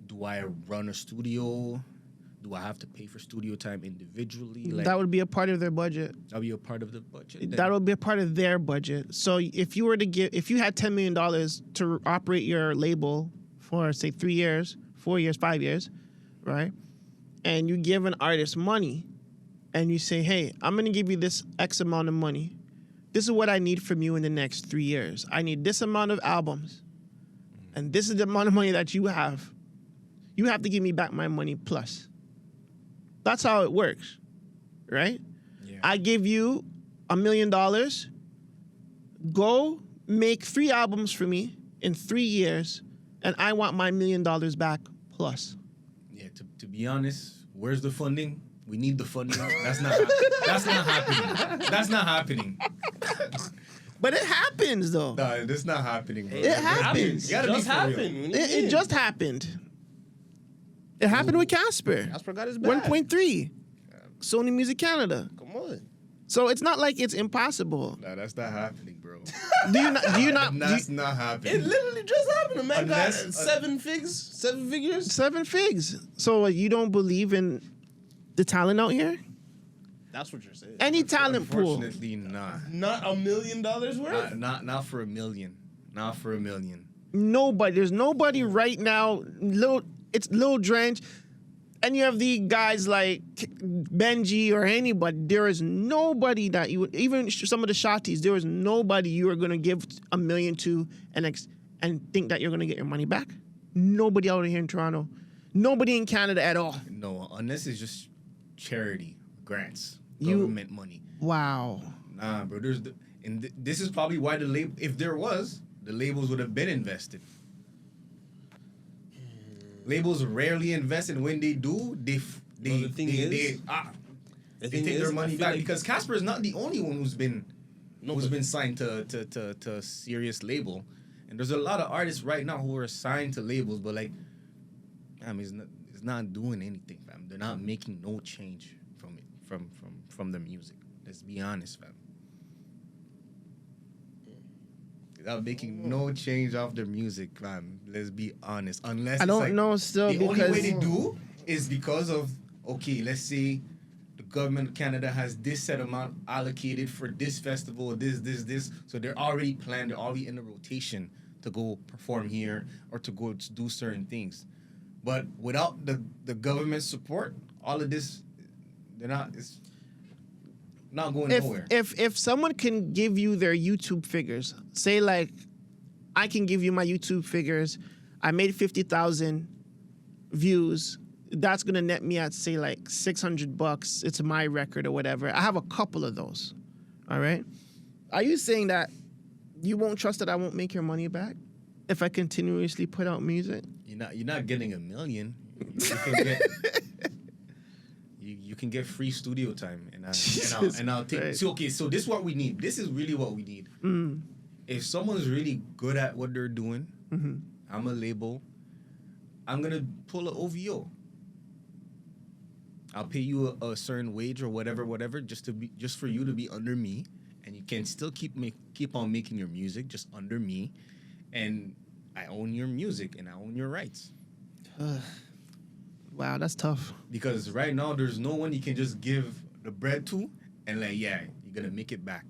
do I run a studio? Do I have to pay for studio time individually? Like, that would be a part of their budget. That would be a part of the budget. That would be a part of their budget. So if you had $10 million to operate your label for, say, 3 years, 4 years, 5 years, right? And you give an artist money and you say, hey, I'm going to give you this X amount of money. This is what I need from you in the next 3 years. I need this amount of albums. And this is the amount of money that you have. You have to give me back my money plus. That's how it works, right? Yeah. I give you $1 million. Go make 3 albums for me in 3 years, and I want my $1 million back plus. Yeah, to be honest, where's the funding? We need the funding. That's not happening. That's not happening. But it happens, though. No, that's not happening, bro. It happens. It just happened. It just happened. It happened with Casper. Casper got his back. 1.3. Sony Music Canada. Come on. So it's not like it's impossible. No, that's not happening, bro. Do you not? That's not happening. It literally just happened. The man got Unless- 7 figures. 7 figs. So you don't believe in the talent out here? That's what you're saying. Any talent pool? Unfortunately, not. Not $1 million worth. Not for $1 million. Not for $1 million. Nobody. There's nobody right now. It's Lil Drench, and you have the guys like Benji or anybody. There is nobody that you would, even some of the shotties, there is nobody you are going to give $1 million to and think that you're going to get your money back. Nobody out here in Toronto. Nobody in Canada at all. No, unless it's just charity, grants, government money. Wow. Nah, bro. This is probably why if there was, the labels would have been invested. Labels rarely invest, and when they do, they take their money back, because Casper is not the only one who's been signed to a serious label, and there's a lot of artists right now who are signed to labels, but like, it's not doing anything, fam. They're not making no change from it, from the music. Let's be honest, fam. Without making no change off their music, fam. Let's be honest. Unless I don't know still, the only way they do is because of, okay, let's say the government of Canada has this set amount allocated for this festival, this. So they're already planned, they're already in the rotation to go perform here or to go to do certain things. But without the government support, all of this, it's not going nowhere. If someone can give you their YouTube figures, say like, I can give you my YouTube figures, I made 50,000 views, that's gonna net me at say like $600. It's my record or whatever. I have a couple of those. All right. Are you saying that you won't trust that I won't make your money back if I continuously put out music? You're not getting $1 million. You can get free studio time, and I'll take. Christ. So okay, so this is what we need. This is really what we need. If someone's really good at what they're doing, I'm a label. I'm gonna pull an OVO. I'll pay you a certain wage or whatever, just for you to be under me, and you can still keep on making your music just under me, and I own your music and I own your rights. Wow, that's tough. Because right now there's no one you can just give the bread to and like, yeah, you're gonna make it back.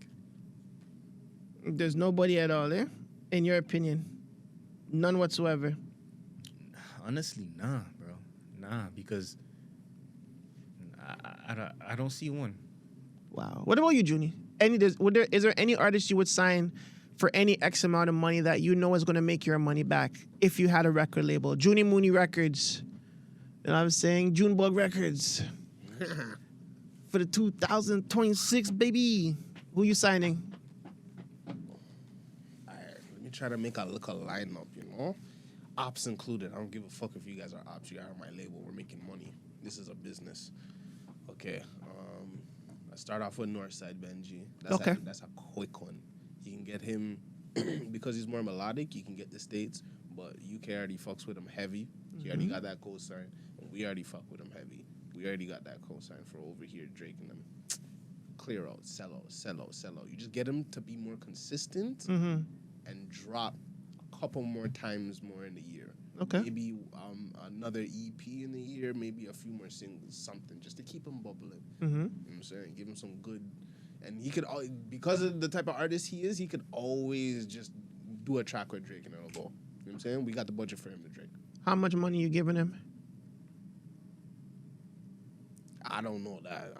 There's nobody at all, in your opinion? None whatsoever. Honestly, nah, bro. Nah, because I don't see one. Wow. What about you, Junie? Is there any artist you would sign for any X amount of money that you know is going to make your money back if you had a record label? Junie Moonie Records. You know what I'm saying? Junebug Records. For the 2026, baby. Who you signing? Let me try to make a lineup, you know? Ops included. I don't give a fuck if you guys are ops. You guys are my label. We're making money. This is a business. Okay. I start off with Northside Benji. That's a quick one. You can get him because he's more melodic. You can get the States, but UK already fucks with him heavy. He already got that cosign, and we already fuck with him heavy. We already got that cosign for over here, Drake and them. Clear out, sell out. You just get him to be more consistent and drop a couple more times more in the year. Okay. Maybe another EP in the year, maybe a few more singles, something, just to keep him bubbling. You know what I'm saying? Give him some good. And he could, because of the type of artist he is, he could always just do a track with Drake and it'll go. You know what I'm saying? We got the budget for him to Drake. How much money you giving him? I don't know that.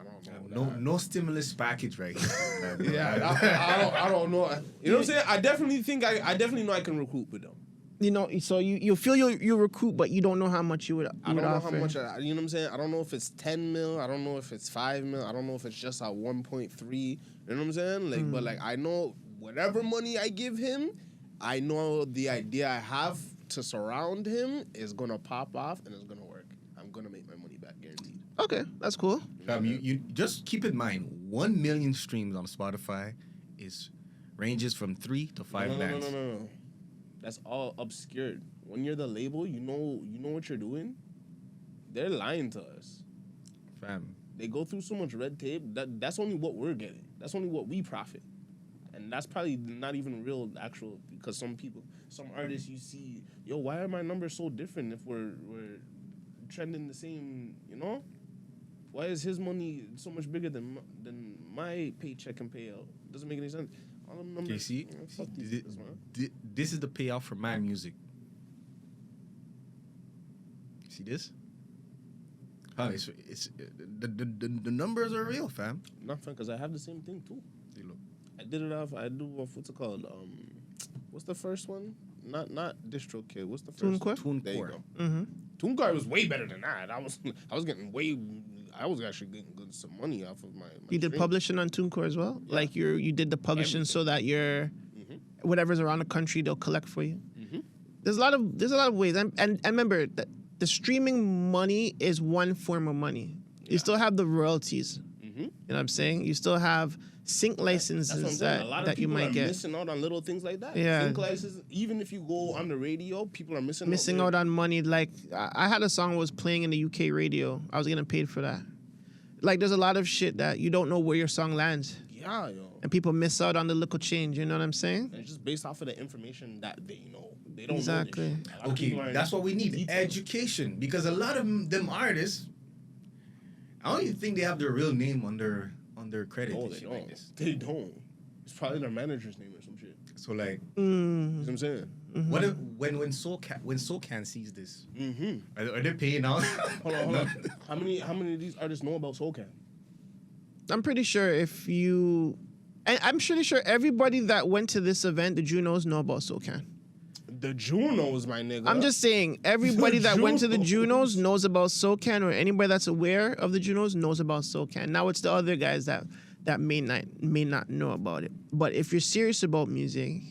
No stimulus package right here. Yeah, I don't know. You know what I'm saying? I definitely know I can recruit with them. You know, so you feel you recruit, but you don't know how much you would I don't know offer. how much, you know what I'm saying? I don't know if it's 10 mil. I don't know if it's 5 mil. I don't know if it's just at 1.3. You know what I'm saying? But I know whatever money I give him, I know the idea I have to surround him is going to pop off and it's going to work. I'm going to make my money back, guaranteed. Okay, that's cool. You just keep in mind, 1 million streams on Spotify ranges from 3 to 5 bands. No. That's all obscured. When you're the label, you know what you're doing. They're lying to us. Fam. They go through so much red tape. That's only what we're getting. That's only what we profit. And that's probably not even real actual, because some artists you see, why are my numbers so different if we're trending the same, you know? Why is his money so much bigger than my paycheck and payout? Doesn't make any sense. All them numbers. You see, this is the payoff for my music. See this? It's the numbers are real, fam. Not fun, because I have the same thing too. See, look. I do what's it called? What's the first one? Not DistroKid. What's the first one? There you go. TuneCore was way better than that. I was actually getting good some money off of my You did stream. publishing on TuneCore as well? Yeah. Like you did the publishing so that your whatever's around the country they'll collect for you. There's a lot of ways, and remember that the streaming money is one form of money. You still have the royalties. You know what I'm saying? You still have sync licenses that you might get. Missing out on little things like that. Yeah. Sync licenses, even if you go on the radio, people are missing out on money. Like I had a song that was playing in the UK radio. I was getting paid for that. Like there's a lot of shit that you don't know where your song lands. Yeah, yo. And people miss out on the little change. You know what I'm saying? And it's just based off of the information that they know. They don't exactly. know this shit. Okay, that's what we need. Education. Because a lot of them artists, I don't even think they have their real name on their credit. No, they don't. Like this. They don't. It's probably their manager's name or some shit. So like, you know what I'm saying? What if when SoCan sees this? Are they paying out? Hold on. How many of these artists know about SoCan? I'm pretty sure I'm pretty sure everybody that went to this event, the Junos, know about SoCan. The Junos, my nigga. I'm just saying, everybody that went to the Junos knows about SoCan, or anybody that's aware of the Junos knows about SoCan. Now it's the other guys that may not know about it. But if you're serious about music,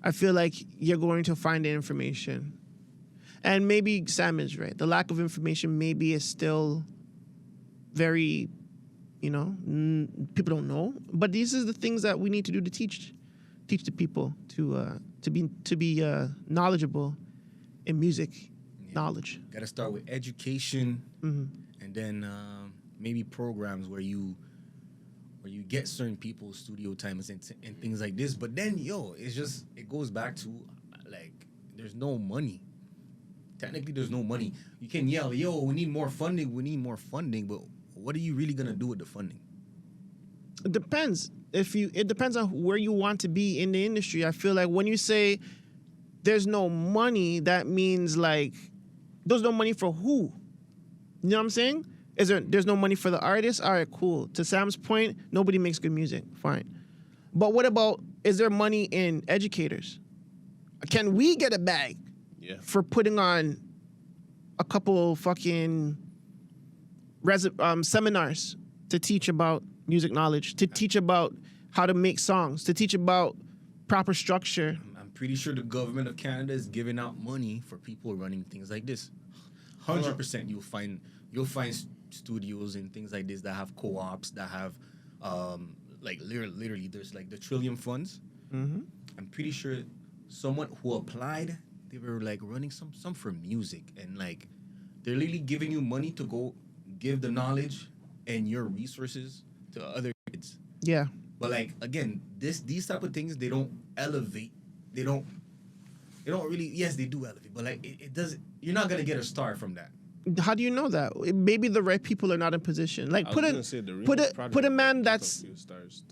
I feel like you're going to find the information. And maybe Sam is right. The lack of information maybe is still very, people don't know. But these are the things that we need to do to teach the people to be knowledgeable in music knowledge. Got to start with education, and then maybe programs where you get certain people's studio times and things like this. But then, it goes back to like there's no money. Technically, there's no money. You can yell, we need more funding. We need more funding, but what are you really gonna do with the funding? It depends. It depends on where you want to be in the industry. I feel like when you say there's no money, that means like there's no money for who? You know what I'm saying? There's no money for the artist? All right, cool. To Sam's point, nobody makes good music. Fine. But what about, is there money in educators? Can we get a bag for putting on a couple fucking seminars to teach about music knowledge, to teach about how to make songs, to teach about proper structure? I'm pretty sure the government of Canada is giving out money for people running things like this. 100%, you'll find studios and things like this that have co-ops, that have like literally there's like the Trillium funds. Mm-hmm. I'm pretty sure someone who applied, they were like running some for music, and like they're literally giving you money to go give the knowledge and your resources to other kids. Yeah. But like again, these type of things, they don't elevate. They don't really. Yes, they do elevate, but like it doesn't. You're not gonna get a star from that. How do you know that? Maybe the right people are not in position. Like put a man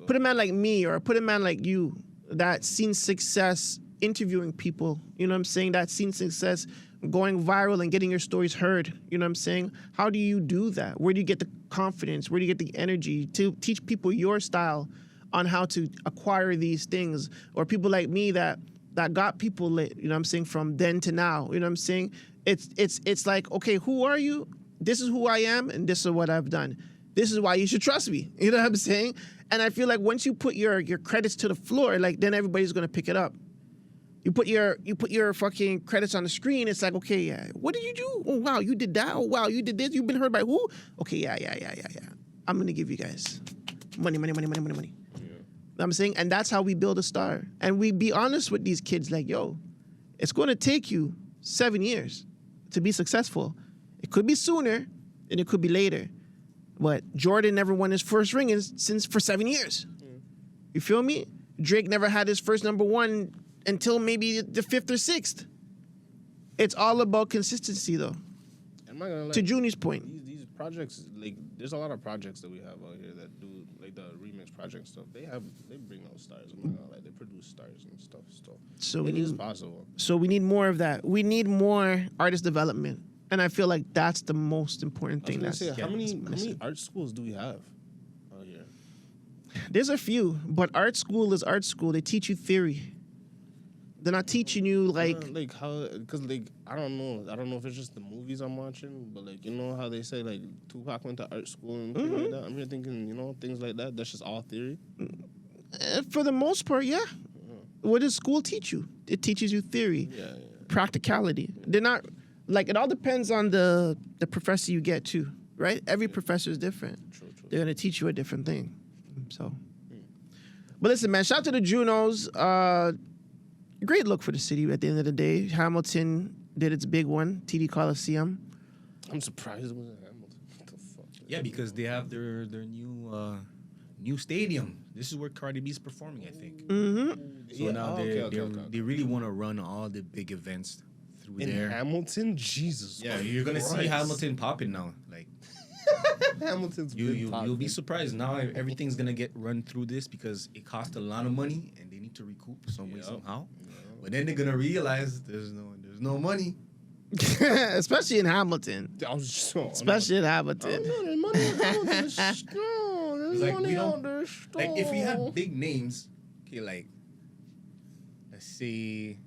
put a man like me, or put a man like you that's seen success interviewing people. You know what I'm saying? That's seen success going viral and getting your stories heard. You know what I'm saying? How do you do that? Where do you get the confidence? Where do you get the energy to teach people your style on how to acquire these things? Or people like me that got people lit, you know what I'm saying, from then to now. You know what I'm saying? It's like, okay, who are you? This is who I am, and this is what I've done. This is why you should trust me. You know what I'm saying? And I feel like once you put your credits to the floor, like then everybody's gonna pick it up. You put your fucking credits on the screen. It's like, okay, yeah. What did you do? Oh wow, you did that. Oh wow, you did this. You've been heard by who? Okay, yeah. I'm gonna give you guys money. You know what I'm saying? And that's how we build a star. And we be honest with these kids, like, yo, it's gonna take you 7 years to be successful. It could be sooner and it could be later. But Jordan never won his first ring for 7 years. You feel me? Drake never had his first #1 until maybe the 5th or 6th. It's all about consistency, though. To Junie's point. These projects, like, there's a lot of projects that we have out here that do, like, the remix project stuff. They bring out stars. I'm not gonna lie. They produce stars and stuff. So it is possible. So we need more of that. We need more artist development. And I feel like that's the most important thing. How many art schools do we have out here? There's a few, but art school is art school. They teach you theory. They're not teaching you like how, because like I don't know if it's just the movies I'm watching, but like, you know how they say like Tupac went to art school and things like that. I'm here thinking, you know, things like that. That's just all theory. For the most part, yeah. What does school teach you? It teaches you theory, practicality. They're not like, it all depends on the professor you get too, right? Every professor is different. True. They're gonna teach you a different thing. So, but listen, man, shout out to the Junos. Great look for the city at the end of the day. Hamilton did its big one, TD Coliseum. I'm surprised it was in Hamilton. What the fuck? Yeah, because they have their new stadium. This is where Cardi B's performing, I think. Mm-hmm. So now they really want to run all the big events through there. In Hamilton? Jesus. Yeah, you're gonna see Hamilton popping now. Like Hamilton's you'll be surprised. Now everything's gonna get run through this because it costs a lot of money and they need to recoup some way somehow. But then they're gonna realize there's no money. Especially in Hamilton. Especially in Hamilton. There's money in Hamilton. There's money on the store. Like if we had big names, okay, like let's say,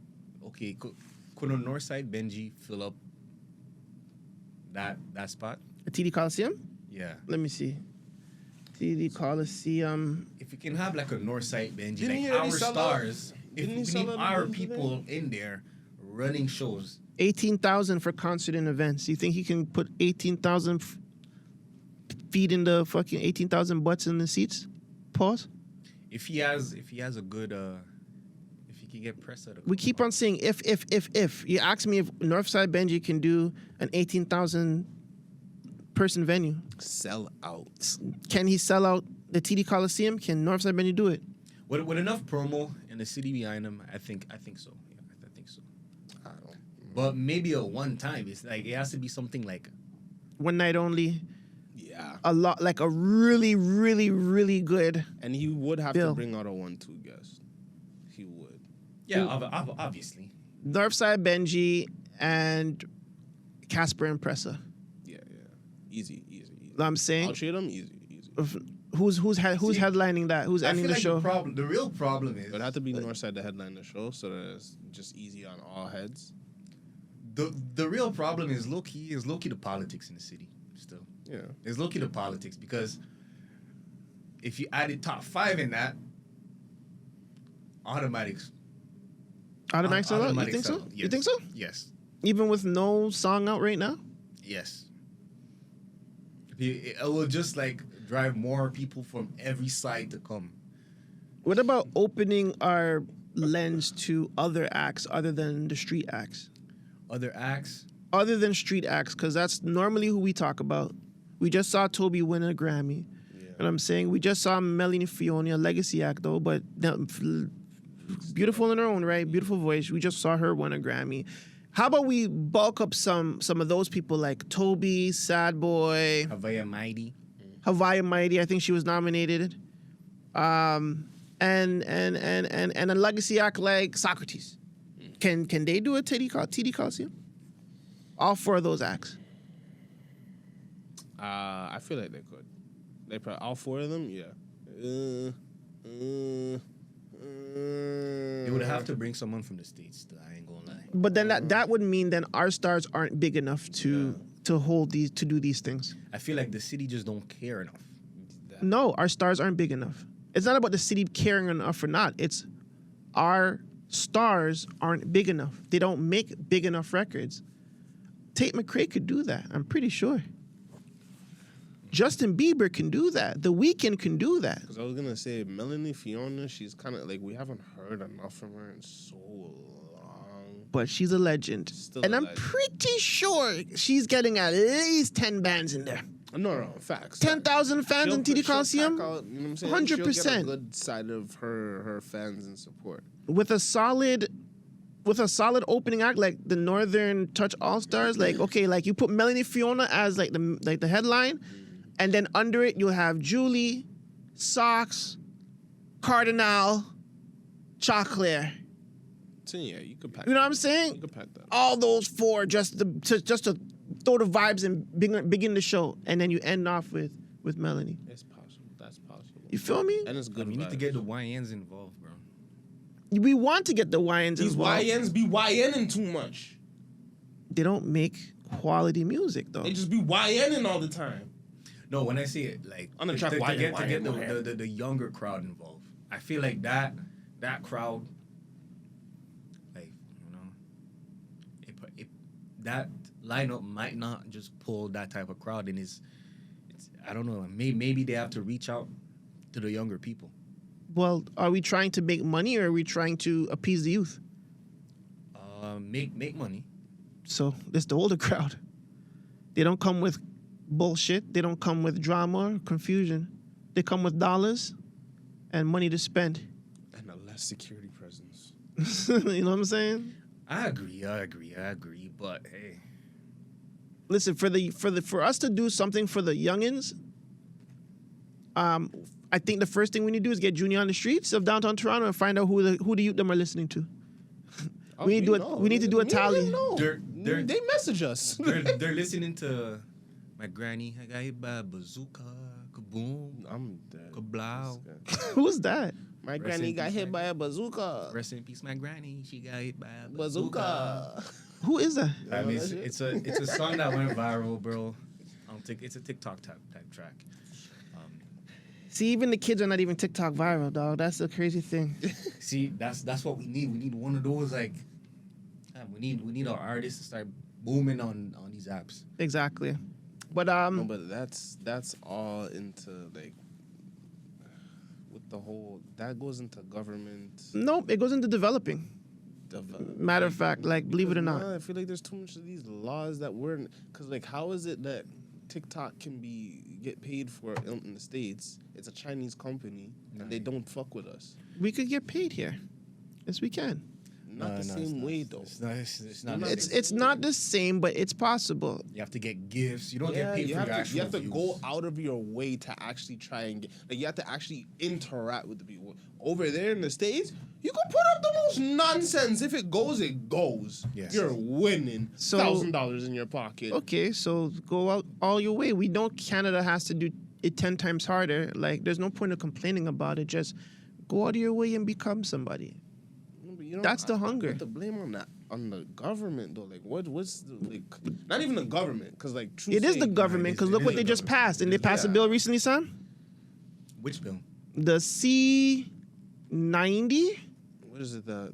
okay, could on Northside Benji fill up that spot? The TD Coliseum? Yeah. Let me see. TD Coliseum. If we can have like a Northside Benji, like our stars, if we need our people in there running shows. 18,000 for concert and events. You think he can put 18,000 feet in the fucking 18,000 butts in the seats? Pause. If he has a good if he can get press out of. We keep on saying if. You ask me if Northside Benji can do an 18,000 person venue. Sell out. Can he sell out the TD Coliseum? Can Northside Benji do it? With enough promo and the city behind him, I think so. Yeah, I think so. I don't. But maybe a one time. It's like it has to be something like one night only. Yeah. A lot, like a really, really, really good. And he would have to bring out a 1-2 guest. He would. Yeah, obviously. Northside Benji and Casper and Pressa. Yeah. Easy. I'm saying, I'll trade him easy. who's headlining that? Who's I ending feel the like show? the real problem is It'd have to be Northside to headline the show, so that it's just easy on all heads. the real problem is low key the politics in the city. Still, Yeah. it's low key the politics because if you added top 5 in that, automatics. Automatic sell out? You automatic think so? sell-out, You think so? Yes. Even with no song out right now? Yes. It will just like drive more people from every side to come. What about opening our lens to other acts other than the street acts? Other acts? Other than street acts, because that's normally who we talk about. We just saw Tobi win a Grammy. Yeah. And I'm saying we just saw Melanie Fiona, a legacy act though, but beautiful in her own right, beautiful voice. We just saw her win a Grammy. How about we bulk up some of those people like Tobi, SadBoi, Havaya Mighty. Hawaii Mighty. I think she was nominated. And a legacy act like Socrates. Can they do a TD Coliseum? All 4 of those acts. I feel like they could. They probably all 4 of them. Yeah. They would have to bring someone from the States. I ain't gonna lie. But then that would mean then our stars aren't big enough to hold these, to do these things. I feel like the city just don't care enough. No, our stars aren't big enough. It's not about the city caring enough or not. It's our stars aren't big enough. They don't make big enough records. Tate McRae could do that. I'm pretty sure. Justin Bieber can do that. The Weeknd can do that. Because I was gonna say Melanie Fiona, she's kind of like we haven't heard enough from her in so long. But she's a legend. Still and a I'm legend. pretty sure she's getting at least 10 bands in there. No, facts. 10,000 fans in TD Coliseum? You know what I'm saying? 100%. She'll get a good side of her fans and support. With a solid opening act like the Northern Touch All Stars, like okay, like you put Melanie Fiona as like the headline, and then under it you'll have Julie, Socks, Cardinal, Chocolate. So yeah, you could pack. You know what I'm saying? You could pack that. All those 4 just to throw the vibes and begin the show, and then you end off with Melanie. It's possible. That's possible. You feel me? And it's good. We need to get the YNs involved, bro. We want to get the YNs These involved. YNs be YNing too much. They don't make quality music though. They just be YNing all the time. No, when I see it, like On the to track, get YN. the younger crowd involved. I feel like that crowd, like that lineup might not just pull that type of crowd, and it's I don't know. Maybe they have to reach out to the younger people. Well, are we trying to make money or are we trying to appease the youth? Make money. So that's the older crowd. They don't come with bullshit. They don't come with drama or confusion. They come with dollars and money to spend. And a less security presence. You know what I'm saying? I agree. But hey, Listen, for us to do something for the youngins, I think the first thing we need to do is get Junie on the streets of downtown Toronto and find out who the youth them are listening to. We need to do a tally. They message us. they're listening to my granny. I got hit by a bazooka, kaboom, I'm dead. kablow. Who's that? My Rest granny in got peace, hit my- by a bazooka. Rest in peace, my granny. She got hit by a Bazooka. Who is that? I mean, it's a song that went viral, bro. It's a TikTok type track. See, even the kids are not even TikTok viral, dog. That's the crazy thing. See, that's what we need. We need one of those like. We need our artists to start booming on these apps. Exactly. But No, but that's all into like with the whole that goes into government. nope, it goes into developing. Matter of fact, like believe it or not. I feel like there's too much of these laws that we're because like how is it that TikTok can get paid for in the States? It's a Chinese company and they don't fuck with us. We could get paid here. Yes, we can. Not the same way though. It's not. It's not the same, but it's possible. You have to get gifts. You don't get paid you for have your to, actual you have to views. go out of your way to actually try and get. Like you have to actually interact with the people over there in the States. You can put up the most It's nonsense. If it goes, it goes. Yes. You're winning. So- $1,000 in your pocket. Okay, so go out all your way. We know Canada has to do it 10 times harder. Like, there's no point of complaining about it. Just go out of your way and become somebody. But you know, That's the I hunger. put the blame on the government though. Like what's the, like not even the government because like It is the government because look what they just passed. And they passed a bill recently, son? Which bill? The C90 What is it? The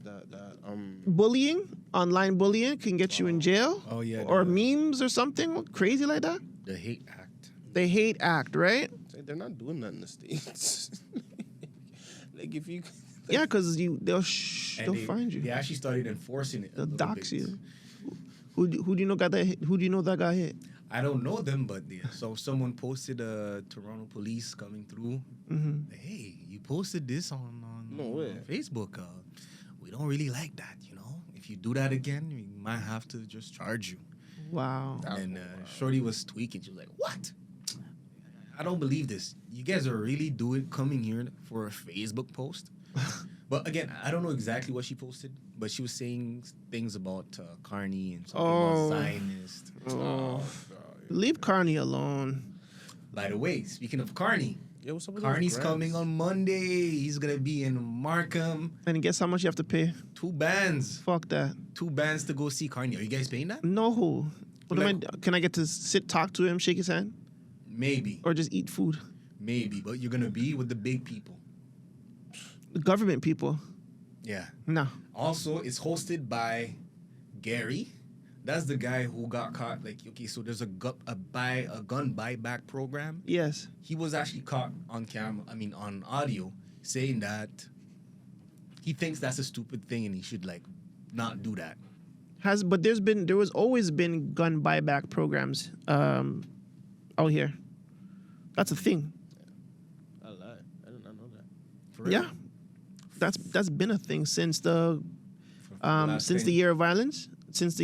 bullying, online bullying can get you in jail. Oh, yeah, Or the- memes or something crazy like that. The Hate Act. The Hate Act, right? they're not doing that in the States. Like if you Yeah, because they'll And find you. They actually started enforcing it. They'll a little dox bit. you. Who do you know got that hit? Who do you know that got hit? I don't know them, but so someone posted Toronto police coming through. Mm-hmm. Hey, you posted this on No way. Facebook. We don't really like that, you know. If you do that again, we might have to just charge you. Wow. And Shorty was tweaking. She was like, "What? I don't believe this. You guys are really coming here for a Facebook post." But again, I don't know exactly what she posted, but she was saying things about Carney and something about Zionist. Leave Carney alone. By the way, speaking of Carney, yeah, what's up with those Carney's grants? coming on Monday. He's gonna be in Markham. And guess how much you have to pay? 2 bands. Fuck that. 2 bands to go see Carney. Are you guys paying that? No. What Like- am I? Can I get to sit, talk to him, shake his hand, Maybe. or just eat food? Maybe. But you're gonna be with the big people. The government people. Yeah. No. Also, it's hosted by Gary. That's the guy who got caught. Like, okay, so there's a gun buyback program. Yes. He was actually caught on on audio, saying that he thinks that's a stupid thing and he should like not do that. But there was always been gun buyback programs out here. That's a thing. I lied. I did not know that. For real. Yeah. That's been a thing since the last since the 10 year of violence, since the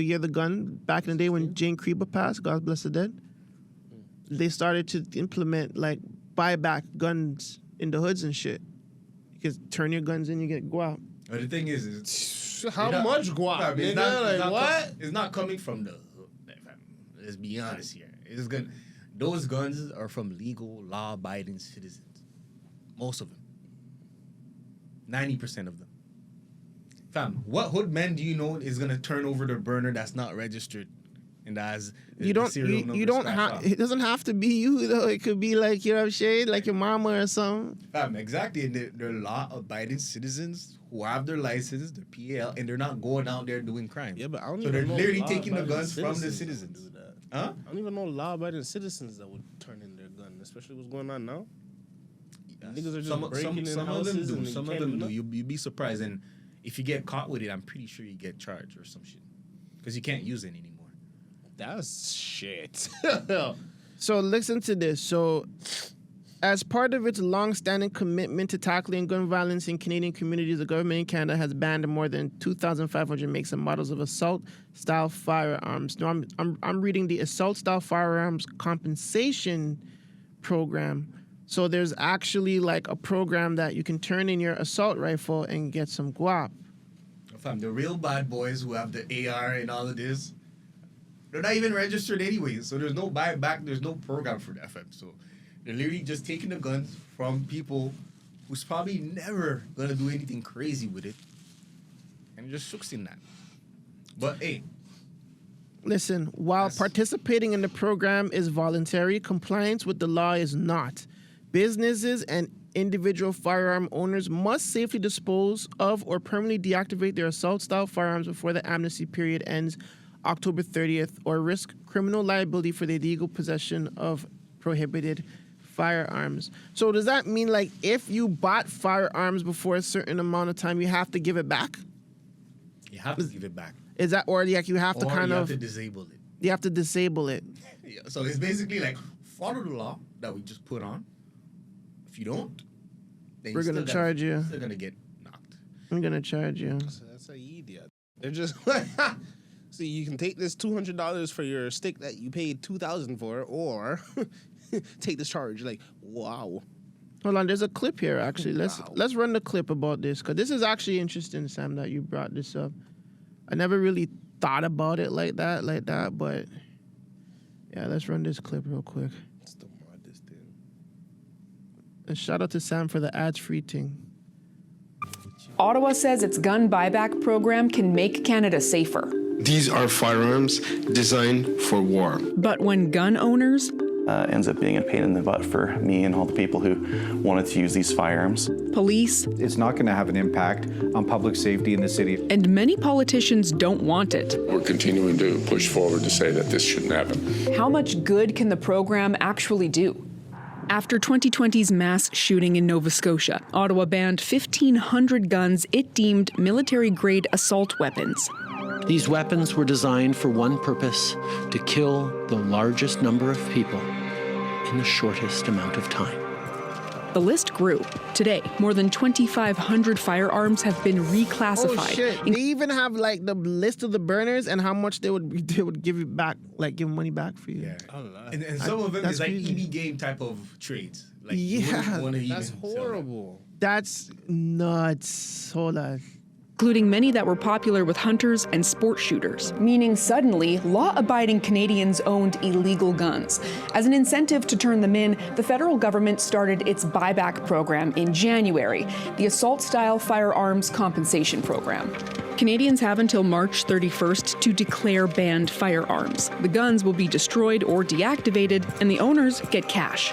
year of the gun, back in the day when Jane Krieber passed, God bless the dead. They started to implement like buyback guns in the hoods and shit. You can turn your guns in, you get go out. But the thing is How much guap? It's Nigga? not, Like it's not what? It's not coming from the hood. Let's be honest here. It's gonna. Those guns are from legal, law-abiding citizens. Most of them. 90% of them. Fam, what hood man do you know is gonna turn over the burner that's not registered and that has You don't have it doesn't have to be you though. It could be like, you know what I'm saying, like your mama or something. Fam, exactly. And they're law-abiding citizens who have their license, their PAL, and they're not going out there doing crime. Yeah, but I don't So even they're know literally taking the law-abiding guns from the citizens citizens. that would do that. Huh? I don't even know law-abiding citizens that would turn in their gun, especially what's going on now. Niggas are just breaking in some of houses them and do. you Some of can't them do do. nothing. You'd be surprised. And if you get caught with it, I'm pretty sure you get charged or some shit. Because you can't use it anymore. That's shit. So listen to this. So as part of its long-standing commitment to tackling gun violence in Canadian communities, the government in Canada has banned more than 2,500 makes and models of assault-style firearms. Now, I'm reading the assault-style firearms compensation program. So there's actually like a program that you can turn in your assault rifle and get some guap. Fam, the real bad boys who have the AR and all of this, they're not even registered anyway. So there's no buyback, there's no program for that, fam. So they're literally just taking the guns from people who's probably never gonna do anything crazy with it and just sucking that. But hey, Listen, while participating in the program is voluntary, compliance with the law is not. Businesses and individual firearm owners must safely dispose of or permanently deactivate their assault-style firearms before the amnesty period ends October 30th or risk criminal liability for the illegal possession of prohibited firearms. So does that mean like if you bought firearms before a certain amount of time, you have to give it back? you have to give it back. Is that, or like you have to Or kind you of... have to disable it. You have to disable it. Yeah, so it's basically like follow the law that we just put on. If you don't, then We're gonna charge you. Still gonna get knocked. I'm gonna charge you. That's a idiot. They're just see. You can take this $200 for your stick that you paid $2,000 for, or take this charge. Like, wow. Hold on, there's a clip here actually. Let's run the clip about this because this is actually interesting, Sam, that you brought this up. I never really thought about it like that, but yeah, let's run this clip real quick. It's the maddest thing. And shout out to Sam for the ads-free thing. Ottawa says its gun buyback program can make Canada safer. These are firearms designed for war. But when gun owners ends up being a pain in the butt for me and all the people who wanted to use these firearms. Police. It's not going to have an impact on public safety in the city. And many politicians don't want it. We're continuing to push forward to say that this shouldn't happen. How much good can the program actually do? After 2020's mass shooting in Nova Scotia, Ottawa banned 1,500 guns it deemed military-grade assault weapons. These weapons were designed for one purpose: to kill the largest number of people in the shortest amount of time. The list grew. Today, more than 2,500 firearms have been reclassified. Oh shit! They even have like the list of the burners and how much they would give you back, like give money back for you. Yeah, and some of them is like crazy. EV game type of trades. Like That's horrible. That's nuts. Hold on. Including many that were popular with hunters and sport shooters, meaning suddenly law-abiding Canadians owned illegal guns. As an incentive to turn them in, the federal government started its buyback program in January, the assault-style firearms compensation program. Canadians have until March 31st to declare banned firearms. The guns will be destroyed or deactivated, and the owners get cash.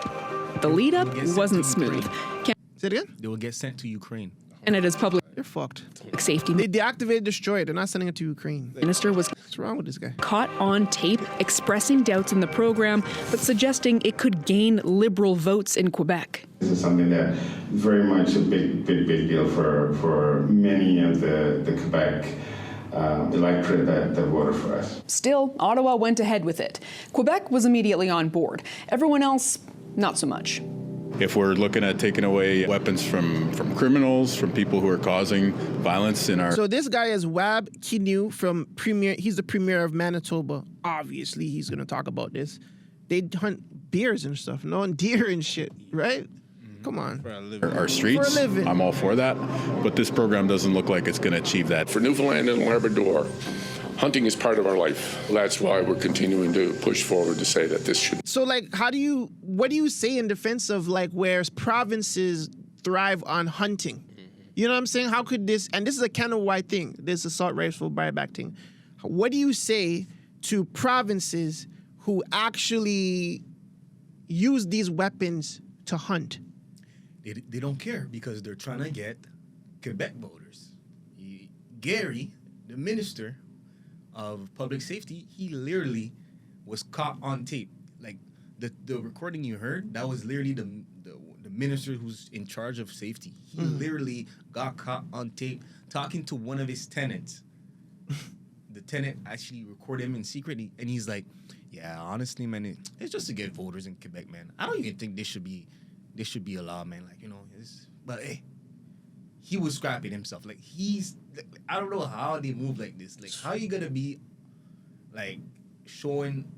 The lead-up wasn't smooth. Say it again? They will get sent to Ukraine. And it is public. You're fucked. Safety. They deactivated, destroyed. They're not sending it to Ukraine. Minister was What's wrong with this guy? Caught on tape expressing doubts in the program, but suggesting it could gain liberal votes in Quebec. This is something that very much a big deal for many of the Quebec electorate that voted for us. Still, Ottawa went ahead with it. Quebec was immediately on board. Everyone else, not so much. If we're looking at taking away weapons from criminals, from people who are causing violence in our... So this guy is Wab Kinew from Premier. He's the premier of Manitoba. Obviously, he's going to talk about this. They hunt bears and stuff, no, and deer and shit, right? Come on. Our streets, For a living. I'm all for that. But this program doesn't look like it's going to achieve that. For Newfoundland and Labrador, hunting is part of our life. That's why we're continuing to push forward to say that this should. So, like, what do you say in defense of, like, where provinces thrive on hunting? You know what I'm saying? How could this, and this is a Canada-wide thing, this assault rifle buyback thing. What do you say to provinces who actually use these weapons to hunt? They don't care because they're trying to get Quebec voters. Gary, the minister of public safety, he literally was caught on tape. Like the recording you heard, that was literally the minister who's in charge of safety. He literally got caught on tape talking to one of his tenants. The tenant actually recorded him in secret, and he's like, "Yeah, honestly, man, it's just to get voters in Quebec, man. I don't even think this should be a law, man. Like, you know, but hey." He was scrapping himself. Like, I don't know how they move like this. Like, how you gonna be, like, showing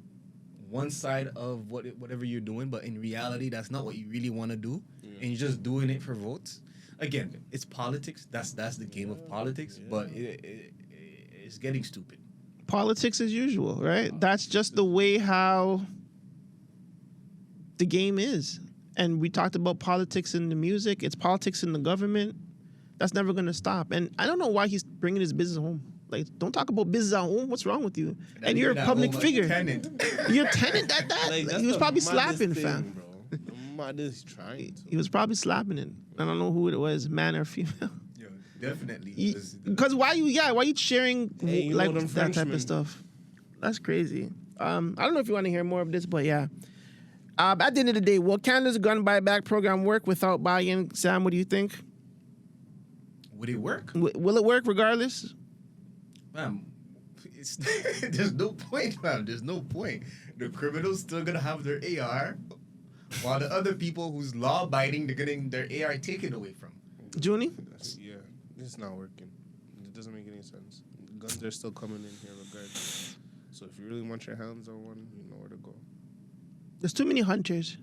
one side of whatever you're doing, but in reality, that's not what you really want to do, and you're just doing it for votes? Again, it's politics. That's the game of politics, but it's getting stupid. Politics as usual, right? That's just the way how the game is. And we talked about politics in the music. It's politics in the government. That's never going to stop. And I don't know why he's bringing his business home. Like, don't talk about business at home. What's wrong with you? And you're a public figure. You're a tenant at that. Like, he was probably slapping, fam. Bro. The maddest trying to. He was probably slapping it. I don't know who it was, man or female. Yo, definitely. Because why you sharing like that type Frenchmen. of stuff? That's crazy. I don't know if you want to hear more of this, but yeah. At the end of the day, will Canada's gun buyback program work without buy-in? Sam, what do you think? Would it work? Will it work regardless? Fam, there's no point, fam. There's no point. The criminals still gonna have their AR, while the other people who's law-abiding, they're getting their AR taken away from. Junie? Yeah, it's not working. It doesn't make any sense. Guns are still coming in here regardless. So if you really want your hands on one, you know where to go. There's too many hunters.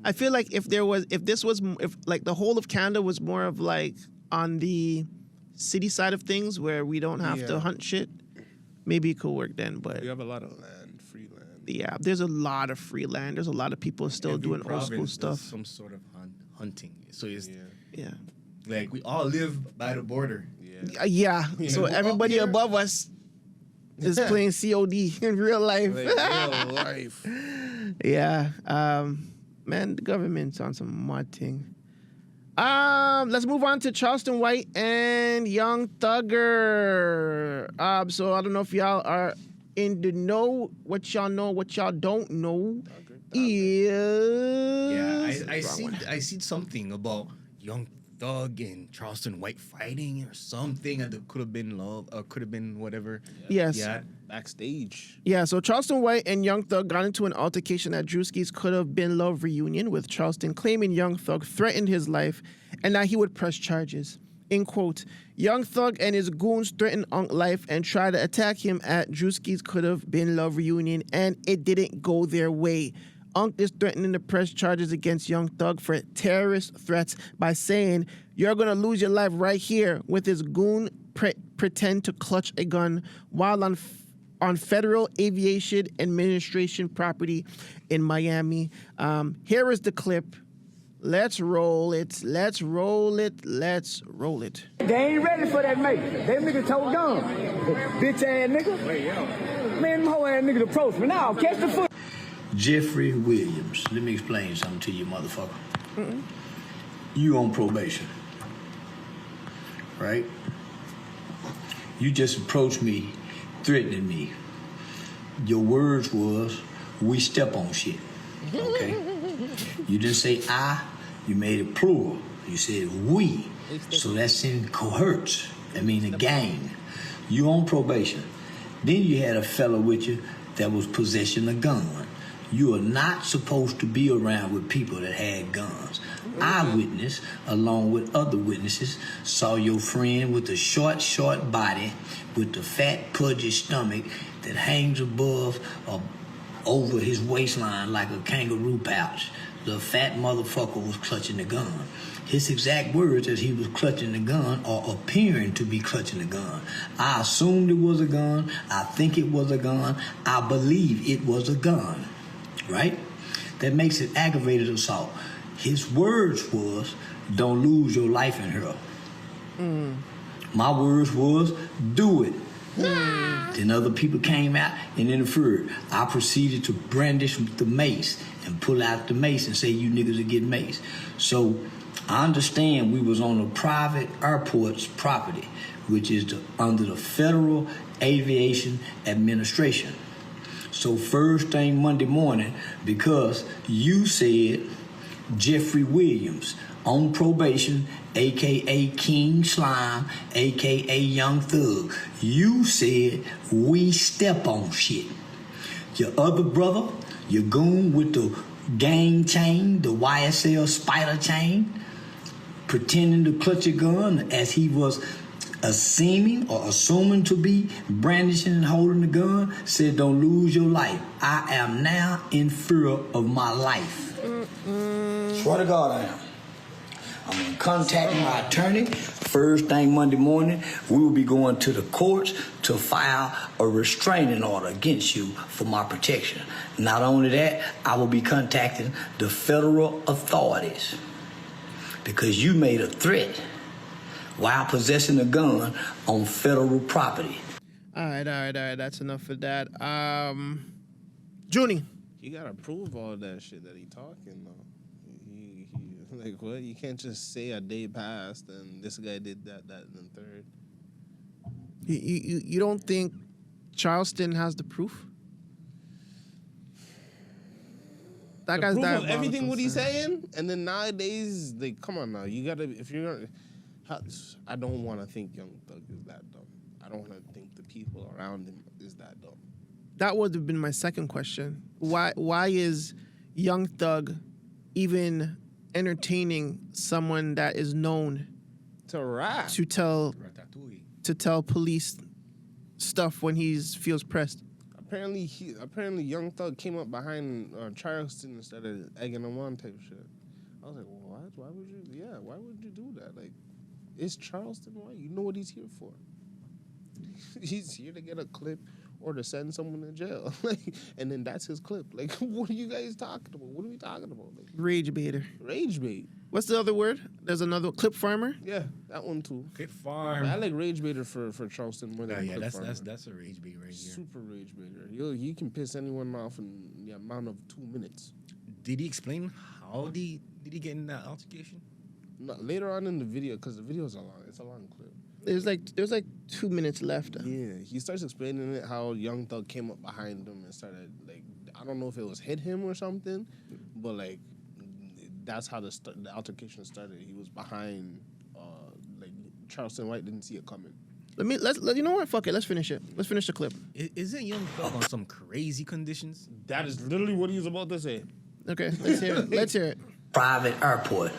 I feel like if the whole of Canada was more of like on the city side of things where we don't have to hunt shit, maybe it could work then. But you have a lot of land, free land. Yeah, there's a lot of free land. There's a lot of people still doing old school stuff. Some sort of hunting. So it's yeah. Like we all live by the border. Yeah. So everybody above us is playing COD in real life. Like real life. Yeah. Man, the government's on some mud thing. Let's move on to Charleston White and Young Thugger. So I don't know if y'all are in the know. What y'all know, what y'all don't know is... I see something about Young Thug and Charleston White fighting or something that could have been love or could have been whatever. Yes. Yeah. Backstage. Yeah, so Charleston White and Young Thug got into an altercation at Drewski's Could Have Been Love reunion, with Charleston claiming Young Thug threatened his life and that he would press charges. In quote, Young Thug and his goons threatened Unc life and tried to attack him at Drewski's Could Have Been Love reunion, and it didn't go their way. Unc is threatening to press charges against Young Thug for terrorist threats by saying, "You're going to lose your life right here," with his goon pretend to clutch a gun while on Federal Aviation Administration property in Miami. Here is the clip. Let's roll it. Let's roll it. Let's roll it. They ain't ready for that mate. Them niggas told gun. Bitch ass nigga. Man, them hoe ass niggas approach me. Now, catch the foot. Jeffrey Williams. Let me explain something to you, motherfucker. You on probation, right? You just approached me, threatening me. Your words was, we step on shit, okay? You didn't say I, you made it plural. You said we, so that's in cohorts. I mean a gang. You on probation. Then you had a fella with you that was possessing a gun. You are not supposed to be around with people that had guns. Eyewitness, along with other witnesses, saw your friend with the short body with the fat, pudgy stomach that hangs above or over his waistline like a kangaroo pouch. The fat motherfucker was clutching the gun. His exact words as he was clutching the gun or appearing to be clutching the gun. I assumed it was a gun. I think it was a gun. I believe it was a gun. Right? That makes it aggravated assault. His words was, don't lose your life in her. My words was, do it. Then other people came out and interfered. I proceeded to brandish the mace and pull out the mace and say, you niggas are getting maced. So I understand we was on a private airport's property, which is under the Federal Aviation Administration. So first thing Monday morning, because you said Jeffrey Williams on probation, a.k.a. King Slime, a.k.a. Young Thug, you said we step on shit. Your other brother, your goon with the gang chain, the YSL spider chain, pretending to clutch a gun as he was assuming to be brandishing and holding the gun, said, don't lose your life. I am now in fear of my life. Swear to God I am. I'm going to contact my attorney. First thing Monday morning, we will be going to the courts to file a restraining order against you for my protection. Not only that, I will be contacting the federal authorities because you made a threat while possessing a gun on federal property. All right. That's enough for that. Junie. You gotta prove all that shit that he talking though. He like what? You can't just say a day passed and this guy did that, and then third. You don't think Charleston has the proof? That guy's diabolical. Everything what he's saying, and then nowadays, like, come on now, you gotta if you're gonna. I don't want to think Young Thug is that dumb. I don't want to think the people around him is that dumb. That would have been my second question. Why is Young Thug even entertaining someone that is known to rap, to tell police stuff when he feels pressed? apparently Young Thug came up behind Charleston and started egging him on type shit. I was like, well, what? Why would you? Yeah, why would you do that? Like, it's Charleston White. You know what he's here for. He's here to get a clip or to send someone to jail. Like, and then that's his clip. Like, what are you guys talking about? What are we talking about? Like, rage baiter. Rage bait. What's the other word? There's another clip farmer. Yeah, that one too. Clip farm. I like rage baiter for Charleston more than clip farmer. That's a rage bait right here. Super rage baiter. He can piss anyone off in the amount of 2 minutes. Did he explain how did he get in that altercation? No, later on in the video, because the video is it's a long clip. There's like 2 minutes left. Yeah, he starts explaining it how Young Thug came up behind him and started like, I don't know if it was hit him or something, but like that's how the altercation started. He was behind, like Charleston White didn't see it coming. You know what? Fuck it. Let's finish it. Let's finish the clip. Isn't Young Thug on some crazy conditions? That is literally what he was about to say. Okay, let's hear it. Let's hear it. Private airport.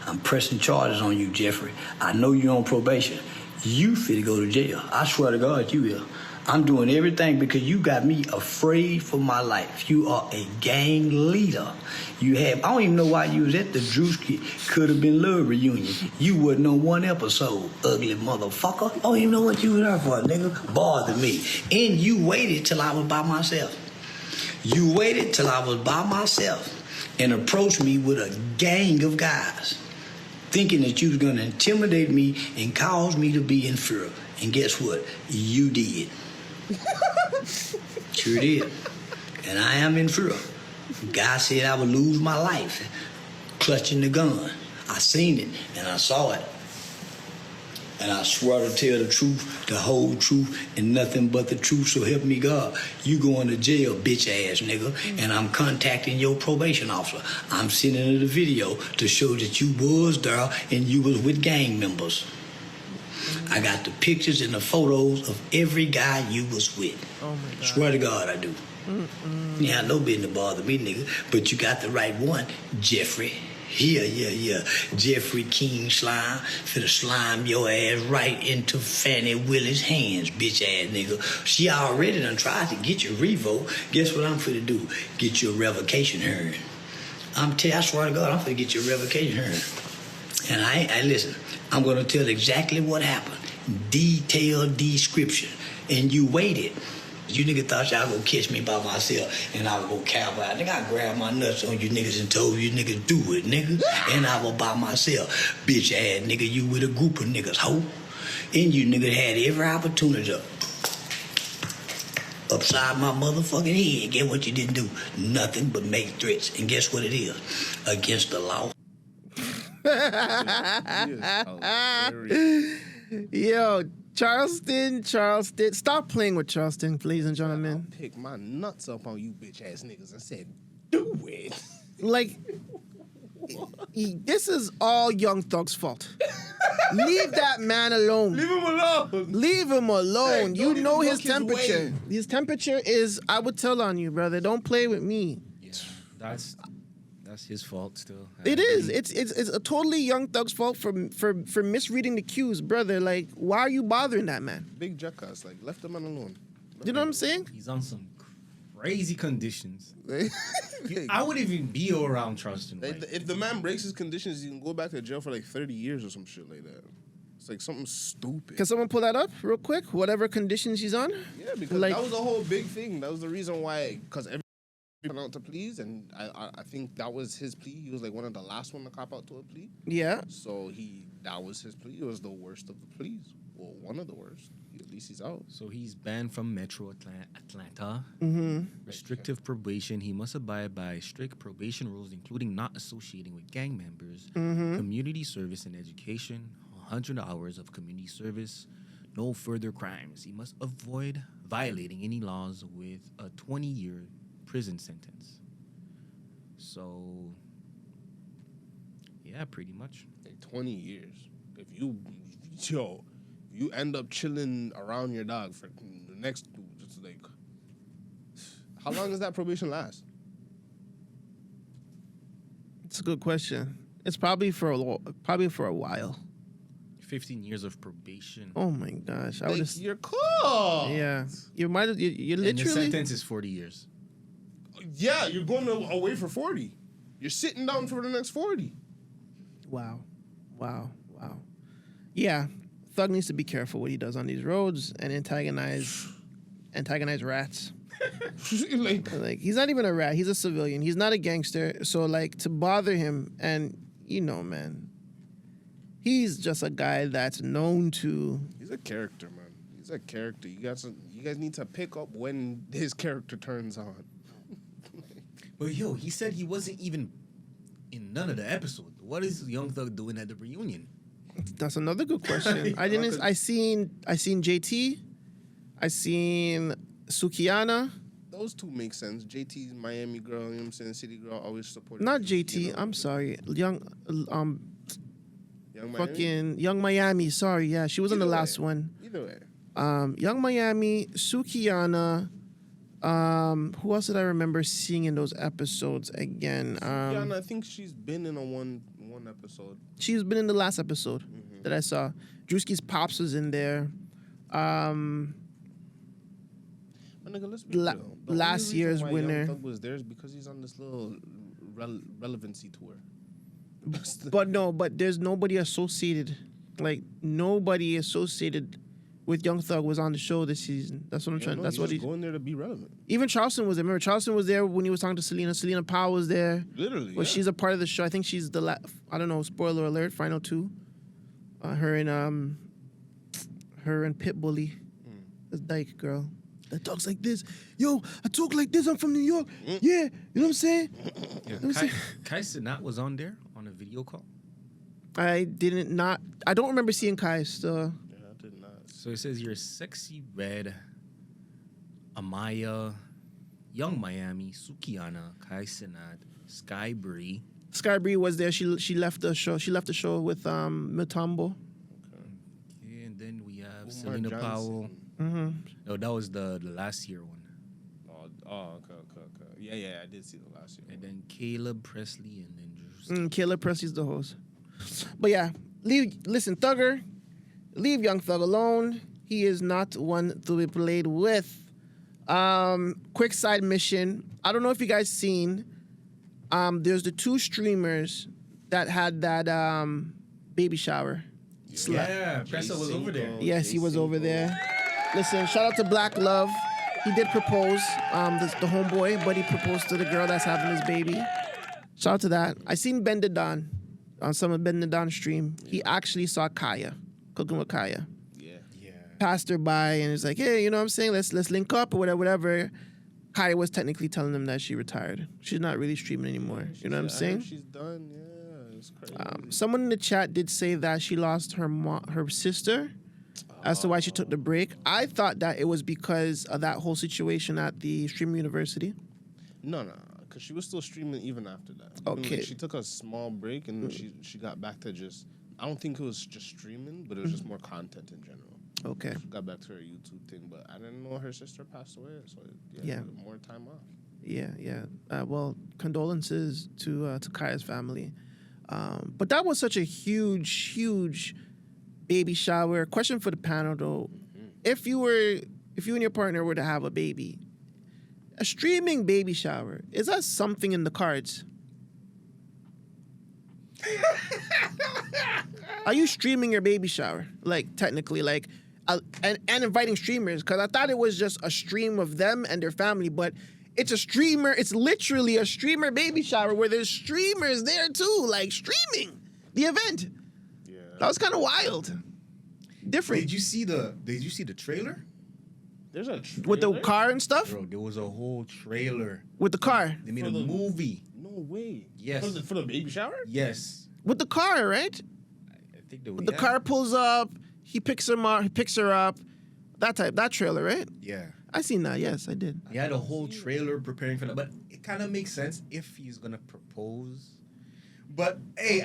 I'm pressing charges on you, Jeffrey. I know you're on probation. You fit to go to jail. I swear to God, you will. I'm doing everything because you got me afraid for my life. You are a gang leader. I don't even know why you was at the Drewski Could Have Been Love reunion. You wasn't on one episode, ugly motherfucker. I don't even know what you were there for, nigga. Bother me. And you waited till I was by myself. You waited till I was by myself and approached me with a gang of guys, thinking that you was going to intimidate me and cause me to be in fear. And guess what? You did. Sure did. And I am in fear. God said I would lose my life clutching the gun. I seen it and I saw it. And I swear to tell the truth, the whole truth, and nothing but the truth, so help me God. You going to jail, bitch ass nigga, and I'm contacting your probation officer. I'm sending her the video to show that you was there and you was with gang members. I got the pictures and the photos of every guy you was with. Oh my God. Swear to God I do. Yeah, no business bother me, nigga, but you got the right one, Jeffrey. Yeah. Jeffrey King Slime finna slime your ass right into Fannie Willie's hands, bitch ass nigga. She already done tried to get your revo. Guess what I'm finna do? Get your revocation hearing. I swear to God, I'm finna get your revocation hearing. And I listen, I'm gonna tell exactly what happened. Detailed description. And you waited. You niggas thought y'all gonna catch me by myself and I would go cowboy. I think I grabbed my nuts on you niggas and told you niggas do it, nigga. And I was by myself. Bitch ass nigga, you with a group of niggas, ho. And you niggas had every opportunity to upside my motherfucking head. Get what you didn't do? Nothing but make threats. And guess what it is? Against the law. Yo, Charleston. Stop playing with Charleston, please and gentlemen. I'll pick my nuts up on you bitch ass niggas and said, do it. Like, this is all Young Thug's fault. Leave that man alone. Leave him alone. Leave him alone. Hey, you know his his temperature. way. His temperature is, I would tell on you, brother. Don't play with me. Yeah, that's his fault still. It is. It's a totally Young Thug's fault for misreading the cues, brother. Like, why are you bothering that man? Big jackass, like left the man alone. You know what I'm saying? He's on some crazy conditions. I wouldn't even be around Charleston White. If the man breaks his conditions, he can go back to jail for like 30 years or some shit like that. It's like something stupid. Can someone pull that up real quick? Whatever conditions he's on? Yeah, because like, that was a whole big thing. That was the reason why, because everybody went out to pleas, and I think that was his plea. He was like one of the last one to cop out to a plea. Yeah. So that was his plea. It was the worst of the pleas. Well, one of the worst. At least he's out. So he's banned from Metro Atlanta. Mm-hmm. Restrictive probation. He must abide by strict probation rules, including not associating with gang members, Mm-hmm. community service and education, 100 hours of community service, no further crimes. He must avoid violating any laws with a 20-year prison sentence. So, yeah, pretty much. Like 20 years. If you end up chilling around your dog for the next, just like, how long does that probation last? It's a good question. It's probably for a while. 15 years of probation. Oh my gosh! I would Like, just. you're cool. Yeah, you might. You And the literally. sentence is 40 years. Yeah, you're going away for 40. You're sitting down for the next 40. Wow. Yeah, Thug needs to be careful what he does on these roads and antagonize rats. like he's not even a rat. He's a civilian. He's not a gangster. So like to bother him, and man, he's just a guy that's known to. He's a character, man. He's a character. You guys need to pick up when his character turns on. But yo, he said he wasn't even in none of the episodes. What is Young Thug doing at the reunion? That's another good question. I seen JT. I seen Sukiana. Those two make sense. JT's Miami girl, you know what I'm saying? City girl, always supported. Not JT. I'm sorry. Young Miami? Young Miami. Sorry, yeah, she was on the last one. Either way. Young Miami, Sukiana. Who else did I remember seeing in those episodes again? Sukiana, I think she's been in a one episode. She's been in the last episode that I saw. Drewski's Pops was in there. My nigga, let's be real. The last only year's reason why winner. Young Thug was there is because he's on this little relevancy tour. But there's nobody associated. Like nobody associated with Young Thug was on the show this season. That's what I'm trying. That's what he's going there to be relevant. Even Charleston was there. Remember, Charleston was there when he was talking to Selena. Selena Powell was there. Literally, Well, she's a part of the show. I think she's the I don't know. Spoiler alert. Final two. Her and Pitbully. This dyke girl. That talks like this. Yo, I talk like this. I'm from New York. Yeah, you know what I'm saying? Kai Cenat was on there on a video call. I don't remember seeing Kai still. Yeah, I did not. So it says you're sexy red, Amaya, Young Miami, Sukiana, Kai Cenat, Sky Bree. Sky Bree was there. She left the show. She left the show with Mutombo. Okay, and then we have Selena Powell. No, that was the last year one. Okay. Yeah, I did see the last year. And then Caleb Presley and then Caleb Presley's the host. But yeah, listen, Thugger, leave Young Thug alone. He is not one to be played with. Quick side mission. I don't know if you guys seen. There's the two streamers that had that baby shower. Yeah, Pressa was over there. Yes, he was over there. Listen, shout out to Black Love. He did propose, the homeboy, but he proposed to the girl that's having his baby. Shout out to that. I seen Ben Don on some of Ben Don stream. He actually saw Kaya, cooking with Kaya. Yeah. Passed her by and was like, hey, you know what I'm saying? Let's link up or whatever. Kaya was technically telling him that she retired. She's not really streaming anymore. You know what I'm saying? She's done. Yeah, it's crazy. Someone in the chat did say that she lost her sister as to why she took the break. I thought that it was because of that whole situation at the Stream University. No, because she was still streaming even after that. Okay. She took a small break and she got back to just, I don't think it was just streaming, but it was just more content in general. Okay. She got back to her YouTube thing, but I didn't know her sister passed away, so Yeah. more time off. Yeah. Well, condolences to Kaya's family. But that was such a huge baby shower. Question for the panel though: if you and your partner were to have a baby, a streaming baby shower, is that something in the cards? Are you streaming your baby shower? Like technically, like and inviting streamers? Because I thought it was just a stream of them and their family, but it's a streamer. It's literally a streamer baby shower where there's streamers there too, like streaming the event. Yeah, that was kind of wild. Different. Did you see the trailer? There's a trailer? With the car and stuff? Bro, there was a whole trailer. With the car? They made a movie. No way. Yes. For the baby shower? Yes. With the car, right? I think they were. The car pulls up, he picks her up. That trailer, right? Yeah. I seen that, yes, I did. He had a whole trailer preparing for that, but it kind of makes sense if he's gonna propose. But hey,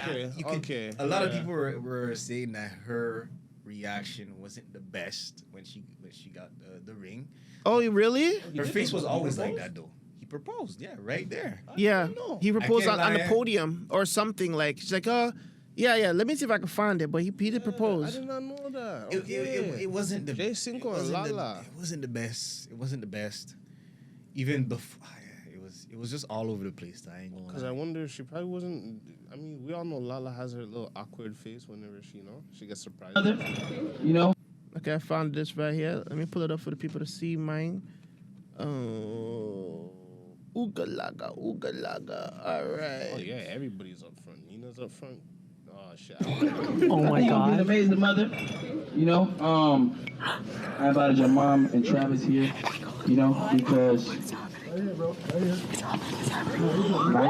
a lot of people were saying that her reaction wasn't the best when she got the ring. Oh, really? Her face was always like that though. He proposed, yeah, right there. Yeah, he proposed on the podium or something. Like she's like, oh, Yeah. Let me see if I can find it. But he did propose. I did not know that. It wasn't the J Cinco and Lala. It wasn't the best. It wasn't the best. Even before, it was just all over the place. I ain't gonna lie. Because I wonder if she probably wasn't. I mean, we all know Lala has her little awkward face whenever she gets surprised. You know. Okay, I found this right here. Let me pull it up for the people to see mine. Ooga laga. All right. Oh yeah, everybody's up front. Nina's up front. Oh shit. Oh my God. Be amazing mother. You know, I invited your mom and Travis here. You know, because. Right here, bro. Right here. It's happening.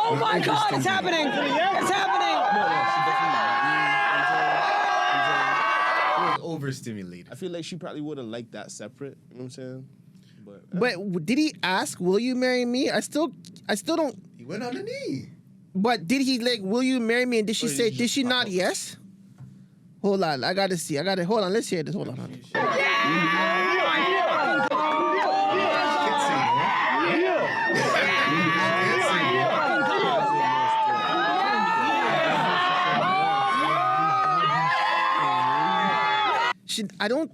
Oh my God, it's happening! It's happening! She was overstimulated. I feel like she probably would have liked that separate. You know what I'm saying? But did he ask, "Will you marry me?" I still don't. He went on the knee. But did he like, "Will you marry me?" And did she say? Did she nod yes? Hold on, I gotta see. Hold on. Let's hear this. Hold on. I don't.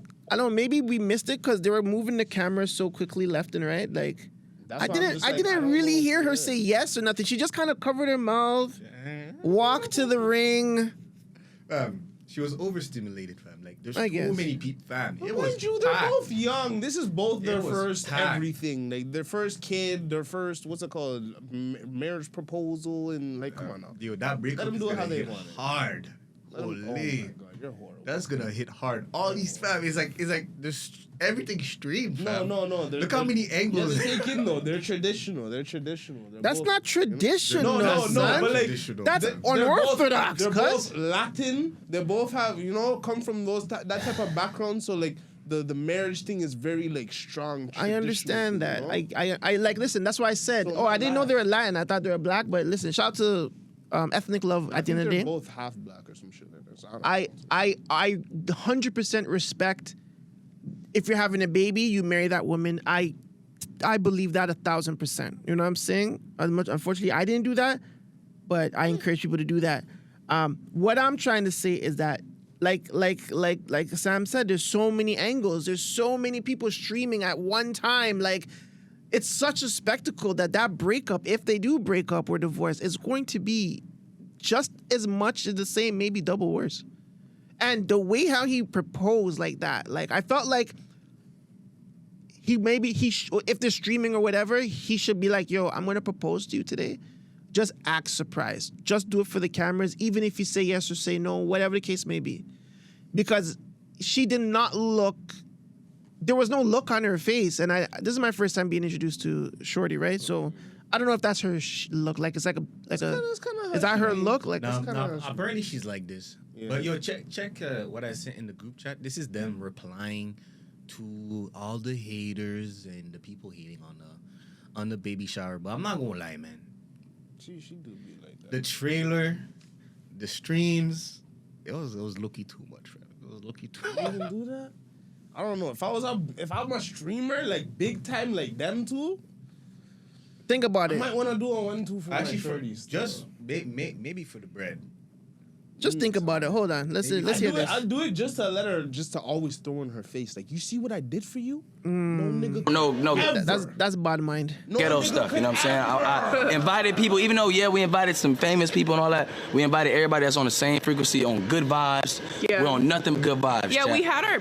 Maybe we missed it because they were moving the camera so quickly left and right. Like, I didn't really hear her say yes or nothing. She just kind of covered her mouth, walked to the ring. She was overstimulated, fam. Like, there's I so guess. many people, fam. But It was mind you, they're packed. both young. This is both their It was first packed. everything. Like their first kid, their first what's it called, marriage proposal, and like come on now. Yo, that breakup Let them is do it gonna how they hit want it. hard. Let 'em- Holy. oh my God, you're horrible. That's gonna hit hard. All these fam, it's like there's everything streamed. Fam. No. Look how many angles. Yeah, take in though. They're traditional. They're That's both- not traditional. No, son. but like That's they're unorthodox. They're cuz. both Latin. They both have come from that type of background. So like the marriage thing is very like strong. I understand that. You know? I like listen. That's why I said. I didn't know they were Latin. I thought they were black. But listen, shout out to ethnic love. At the end of the day, they're both half black or some shit like that. So I 100% respect. If you're having a baby, you marry that woman. I believe that 1,000%. You know what I'm saying? Unfortunately, I didn't do that, but I encourage people to do that. What I'm trying to say is that, like Sam said, there's so many angles. There's so many people streaming at one time. Like, it's such a spectacle that breakup, if they do break up or divorce, is going to be just as much as the same, maybe double worse. And the way how he proposed like that, like I felt like if they're streaming or whatever, he should be like, yo, I'm going to propose to you today. Just act surprised. Just do it for the cameras, even if you say yes or say no, whatever the case may be. Because she did not look, there was no look on her face. And this is my first time being introduced to Shorty, right? So I don't know if that's her look. Like, is that her look? Like, No, apparently she's like this. Yeah. But yo, check what I sent in the group chat. This is them replying to all the haters and the people hating on the baby shower. But I'm not gonna lie, man. She do be like that. The trailer, the streams, it was looky too much, fam. It was looky too You even do that? I don't know. If I'm a streamer, like big time, like them two. Think about it. I might want to do a 1-2 for Actually, my 30s. just maybe for the bread. Just think about it. Hold on. Let's hear this. I'll do it just to let her, just to always throw in her face. Like, you see what I did for you? No nigga. No. That's bad mind. Ghetto stuff, you know what I'm saying? I invited people, even though, we invited some famous people and all that, we invited everybody that's on the same frequency, on good vibes. Yeah. We're on nothing but good vibes. Yeah, chat. we had our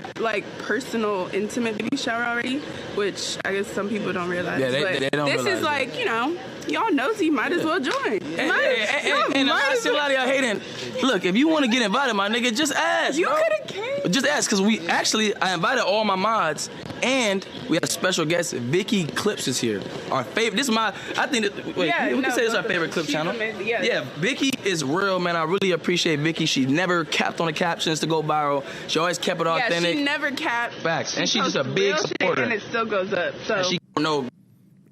personal intimate baby shower already, which I guess some people don't realize. Yeah, they but don't this realize is like, Y'all nosy, might as well join. And I see a lot of y'all hating. Look, if you want to get invited, my nigga, just ask. You bro. could have came. Just ask, because I invited all my mods, and we have a special guest. Vicky Clips is here. Our favorite. This is my. I think that. Wait, we can say this is our favorite clip channel. Amazing, yeah. Yeah, Vicky is real, man. I really appreciate Vicky. She never capped on the captions to go viral. She always kept it authentic. Yeah, she never capped. Facts, and She she's just a posts big real shit supporter. and it still goes up. So And she don't know.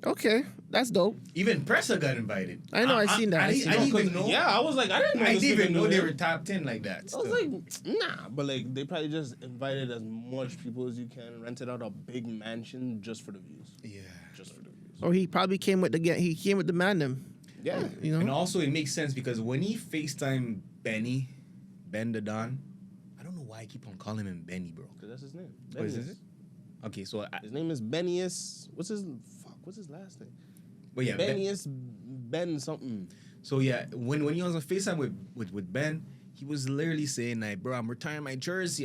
Okay, that's dope. Even Pressa got invited. I know, I seen that. I didn't even know. Yeah, I was like, I didn't know. I this didn't even nigga know knew they him. were top 10 like that. I was like, nah, but like they probably just invited as much people as you can, rented out a big mansion just for the views. Yeah, just for the views. Or he probably came with the Man Dem. Yeah, you know. And also it makes sense because when he FaceTime Ben the Don, I don't know why I keep on calling him Benny, bro. Because that's his name. What is it? Okay, so his name is Benius. What's his last name? Well, yeah, Benius Ben something. So yeah, when he was on FaceTime with Ben, he was literally saying like, bro, I'm retiring my jersey,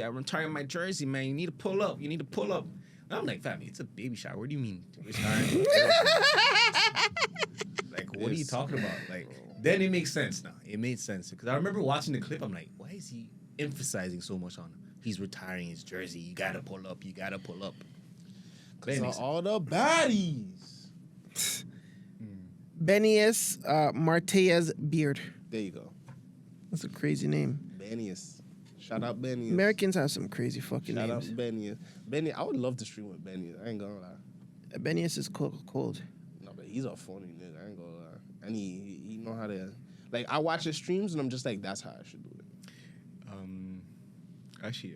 man. You need to pull up. And I'm like, fam, it's a baby shower. What do you mean? Retiring? Like, what are you talking about? Like, then it makes sense now. It made sense. Because I remember watching the clip, I'm like, why is he emphasizing so much on he's retiring his jersey? You gotta pull up. Because all the baddies. Benius Martez Beard. There you go. That's a crazy name. Benius. Shout out Benius. Americans have some crazy fucking Shout names. out Benius. I would love to stream with Benius. I ain't gonna lie. Benius is cold. No, but he's a funny nigga. I ain't gonna lie. And he know how to. Like, I watch his streams and I'm just like, that's how I should do it. Actually,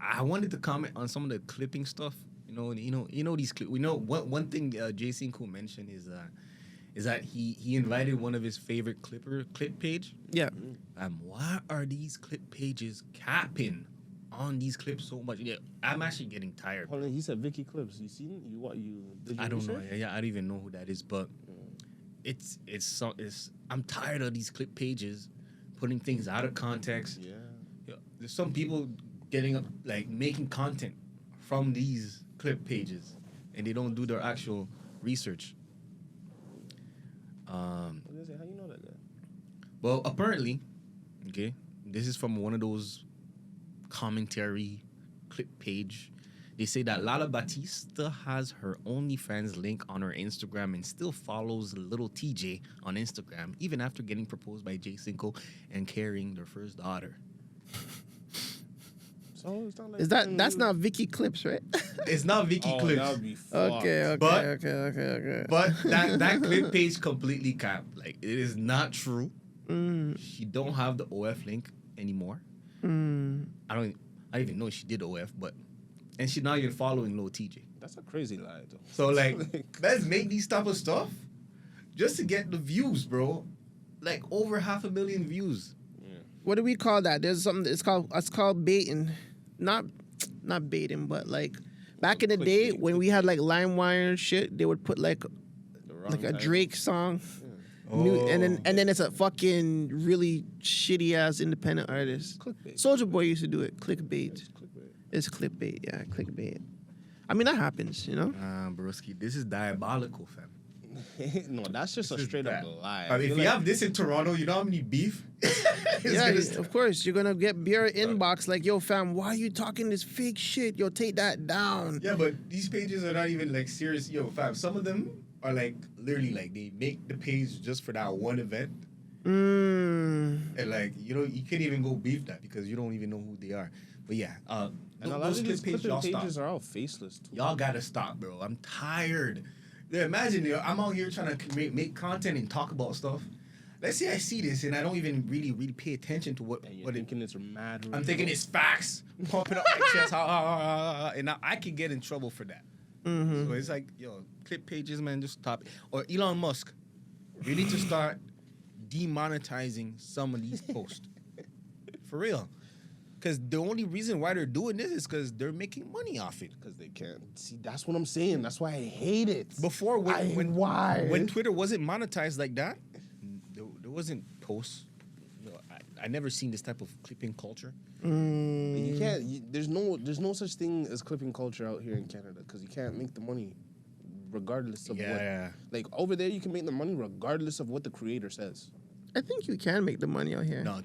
I wanted to comment on some of the clipping stuff. You know these clips. We know one thing Jason Cool mentioned is that he invited one of his favorite clip page. Yeah. Why are these clip pages capping on these clips so much? Yeah, I'm actually getting tired. Hold on, he said Vicky Clips. You seen did you I don't research? know. Yeah, I don't even know who that is, but it's I'm tired of these clip pages putting things out of context. Yeah. There's some people getting up like making content from these clip pages and they don't do their actual research. How you know that guy? Well, apparently, okay, this is from one of those commentary clip page. They say that Lala Batista has her OnlyFans link on her Instagram and still follows little TJ on Instagram, even after getting proposed by Jay Cinco and carrying their first daughter. So it's not like Is that's not Vicky Clips, right? It's not Vicky Clips. That would be Okay. But that clip page completely capped. Like, it is not true. She don't have the OF link anymore. I don't even know she did OF, and she's not even following Lil TJ. That's a crazy lie, though. So like, let's make these type of stuff just to get the views, bro. Like over 500,000 views. What do we call that? There's something. It's called baiting, not baiting, but like back in the day when we had like LimeWire and shit, they would put like a Drake song, and then it's a fucking really shitty ass independent artist. Clickbait. Soulja Boy used to do it. Clickbait. It's clickbait. Yeah, clickbait. I mean that happens, you know. Broski, this is diabolical, fam. No, that's just a straight up lie. I mean, if you have this in Toronto, you know how many beef? Yeah, of course. You're going to get beer inbox like, yo, fam, why are you talking this fake shit? Yo, take that down. Yeah, but these pages are not even like serious. Yo, fam, some of them are like literally like they make the page just for that one event. And like, you can't even go beef that because you don't even know who they are. But yeah, and a lot of these pages are all faceless too. Y'all gotta stop, bro. I'm tired. Yeah, imagine I'm out here trying to make content and talk about stuff. Let's say I see this and I don't even really pay attention to what thinking it's mad. I'm thinking it's facts, pumping up my chest, and now I can get in trouble for that. So it's like, yo, clip pages, man, just stop. Or Elon Musk, you need to start demonetizing some of these posts. For real. Because the only reason why they're doing this is because they're making money off it. Because they can't. See, that's what I'm saying. That's why I hate it. Before, when Twitter wasn't monetized like that, there wasn't posts. I never seen this type of clipping culture. You can't. There's no such thing as clipping culture out here in Canada because you can't make the money regardless of Yeah. what. Like over there, you can make the money regardless of what the creator says. I think you can make the money out here. No,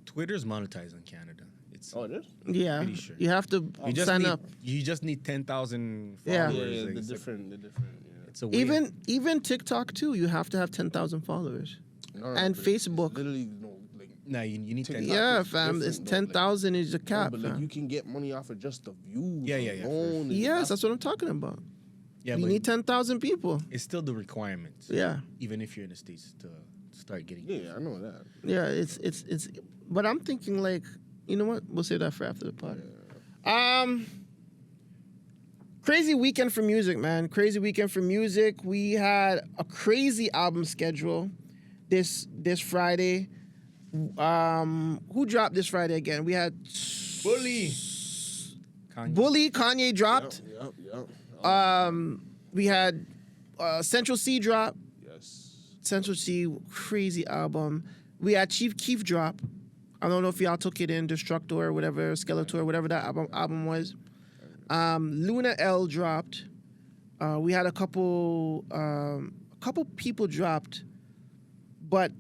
Twitter's monetized in Canada. It's it is? Yeah, pretty sure. you have to sign up. You just need 10,000 Yeah. followers. Yeah, Like, the it's different. like- It's a way. Even TikTok too. You have to have 10,000 followers, and Facebook. Literally, no, like Nah, you need 10,000. Yeah, fam. It's different, though, 10,000 is the cap. but like fam. you can get money off of just the views. Yeah. alone. Yes, that's what I'm talking about. Yeah, you but need 10,000 people. it's still the requirement. Yeah. Even if you're in the States to start getting. Yeah, I know that. Yeah, it's. But I'm thinking like, you know what? We'll save that for after the pod. Crazy weekend for music, man. Crazy weekend for music. We had a crazy album schedule this Friday. Who dropped this Friday again? We had Bully. Kanye dropped. Yep. We had Central C drop. Yes. Central C, crazy album. We had Chief Keef drop. I don't know if y'all took it in, Destructor or whatever, Skeletor, whatever that album was. Luna L dropped. We had a couple people dropped, but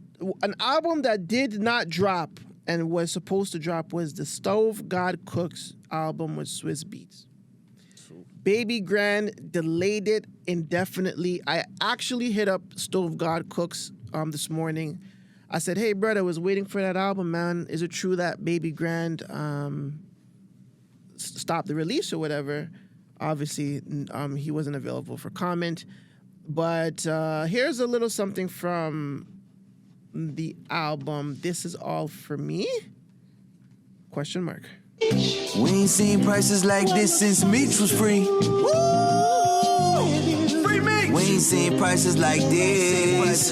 an album that did not drop and was supposed to drop was the Stove God Cooks album with Swiss Beats. Baby Grand delayed it indefinitely. I actually hit up Stove God Cooks this morning. I said, hey, brother, I was waiting for that album, man. Is it true that Baby Grand stopped the release or whatever? Obviously, he wasn't available for comment. But here's a little something from the album. This is all for me? Question mark. We ain't seen prices like this since meat was free. Free meat. We ain't seen prices like this.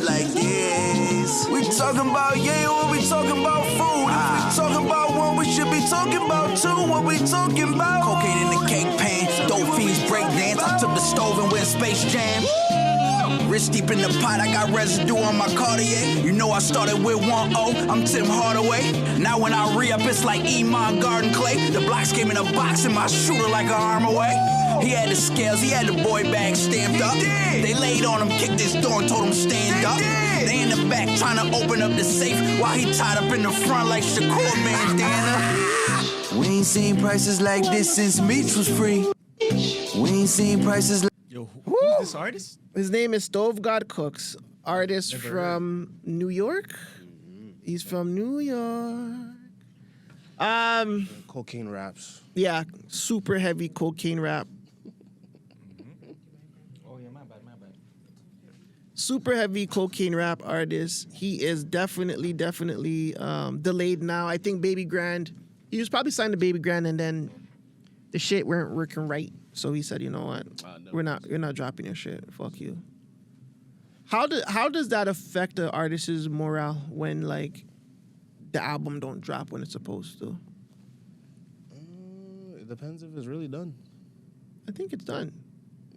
We talking about or we talking about food? If we talking about one, we should be talking about two. What we talking about? Cocaine in the cake pan, dope fiends break dance. I took the stove and went Space Jam. Wrist deep in the pot, I got residue on my Cartier. You know I started with 1-0, I'm Tim Hardaway. Now when I re-up, it's like Iman Garden Clay. The blocks came in a box and my shooter like an arm away. He had the scales, he had the boy bag stamped up. They laid on him, kicked his door and told him stand up. They in the back trying to open up the safe while he tied up in the front like Shakur bandana. We ain't seen prices like this since meat was free. We ain't seen prices like... Yo, who's this artist? His name is Stove God Cooks, artist from New York. He's from New York. Cocaine raps. Yeah, super heavy cocaine rap. Oh yeah, my bad. Super heavy cocaine rap artist. He is definitely delayed now. I think Baby Grand, he was probably signed to Baby Grand and then the shit weren't working right. So he said, you know what? You're not dropping your shit. Fuck you. How does that affect the artist's morale when like the album don't drop when it's supposed to? It depends if it's really done. I think it's done.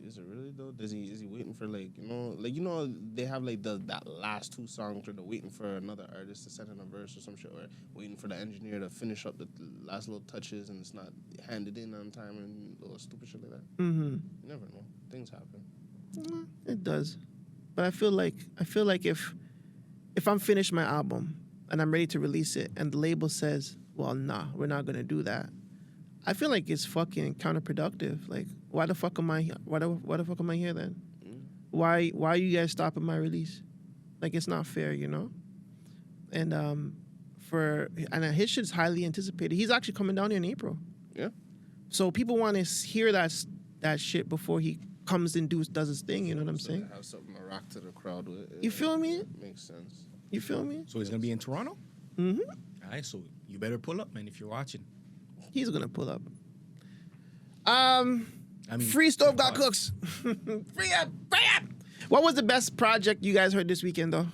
Is it really though? Is he waiting for like they have like that last two songs where they're waiting for another artist to send in a verse or some shit, or waiting for the engineer to finish up the last little touches and it's not handed in on time and little stupid shit like that. Mm-hmm. You never know. Things happen. It does, but I feel like if I'm finished my album and I'm ready to release it and the label says, well, nah, we're not gonna do that, I feel like it's fucking counterproductive. Like, why the fuck am I here? Why the fuck am I here then? Why are you guys stopping my release? Like, it's not fair, you know? And his shit's highly anticipated. He's actually coming down here in April. Yeah. So people want to hear that shit before he comes and does his thing, you know what I'm saying? Have something to rock to the crowd with. You feel me? Makes sense. You feel me? So he's gonna be in Toronto? Mm-hmm. All right, so you better pull up, man, if you're watching. He's gonna pull up. Free Stove God Cooks. Free up. What was the best project you guys heard this weekend, though?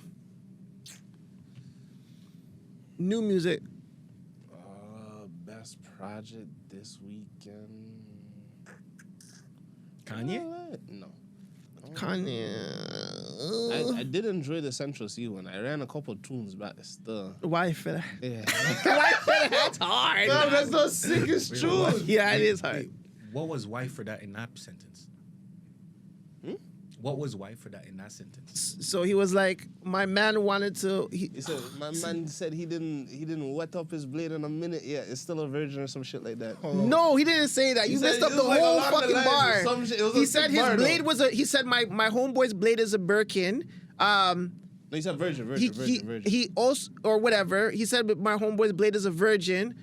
New music. Best project this weekend. Kanye? No. Kanye. I did enjoy the Central C one. I ran a couple tunes back still. Why for that? Yeah. Why for that? That's hard. No, that's the sickest tune. Yeah, it is hard. What was why for that in that sentence? What was why for that in that sentence? So he was like, my man wanted to. He said, my man said he didn't wet up his blade in a minute yet. It's still a virgin or some shit like that. No, he didn't say that. You messed up the whole fucking bar. He said his blade was a. He said my homeboy's blade is a Birkin. No, he said virgin. He also or whatever. He said my homeboy's blade is a virgin.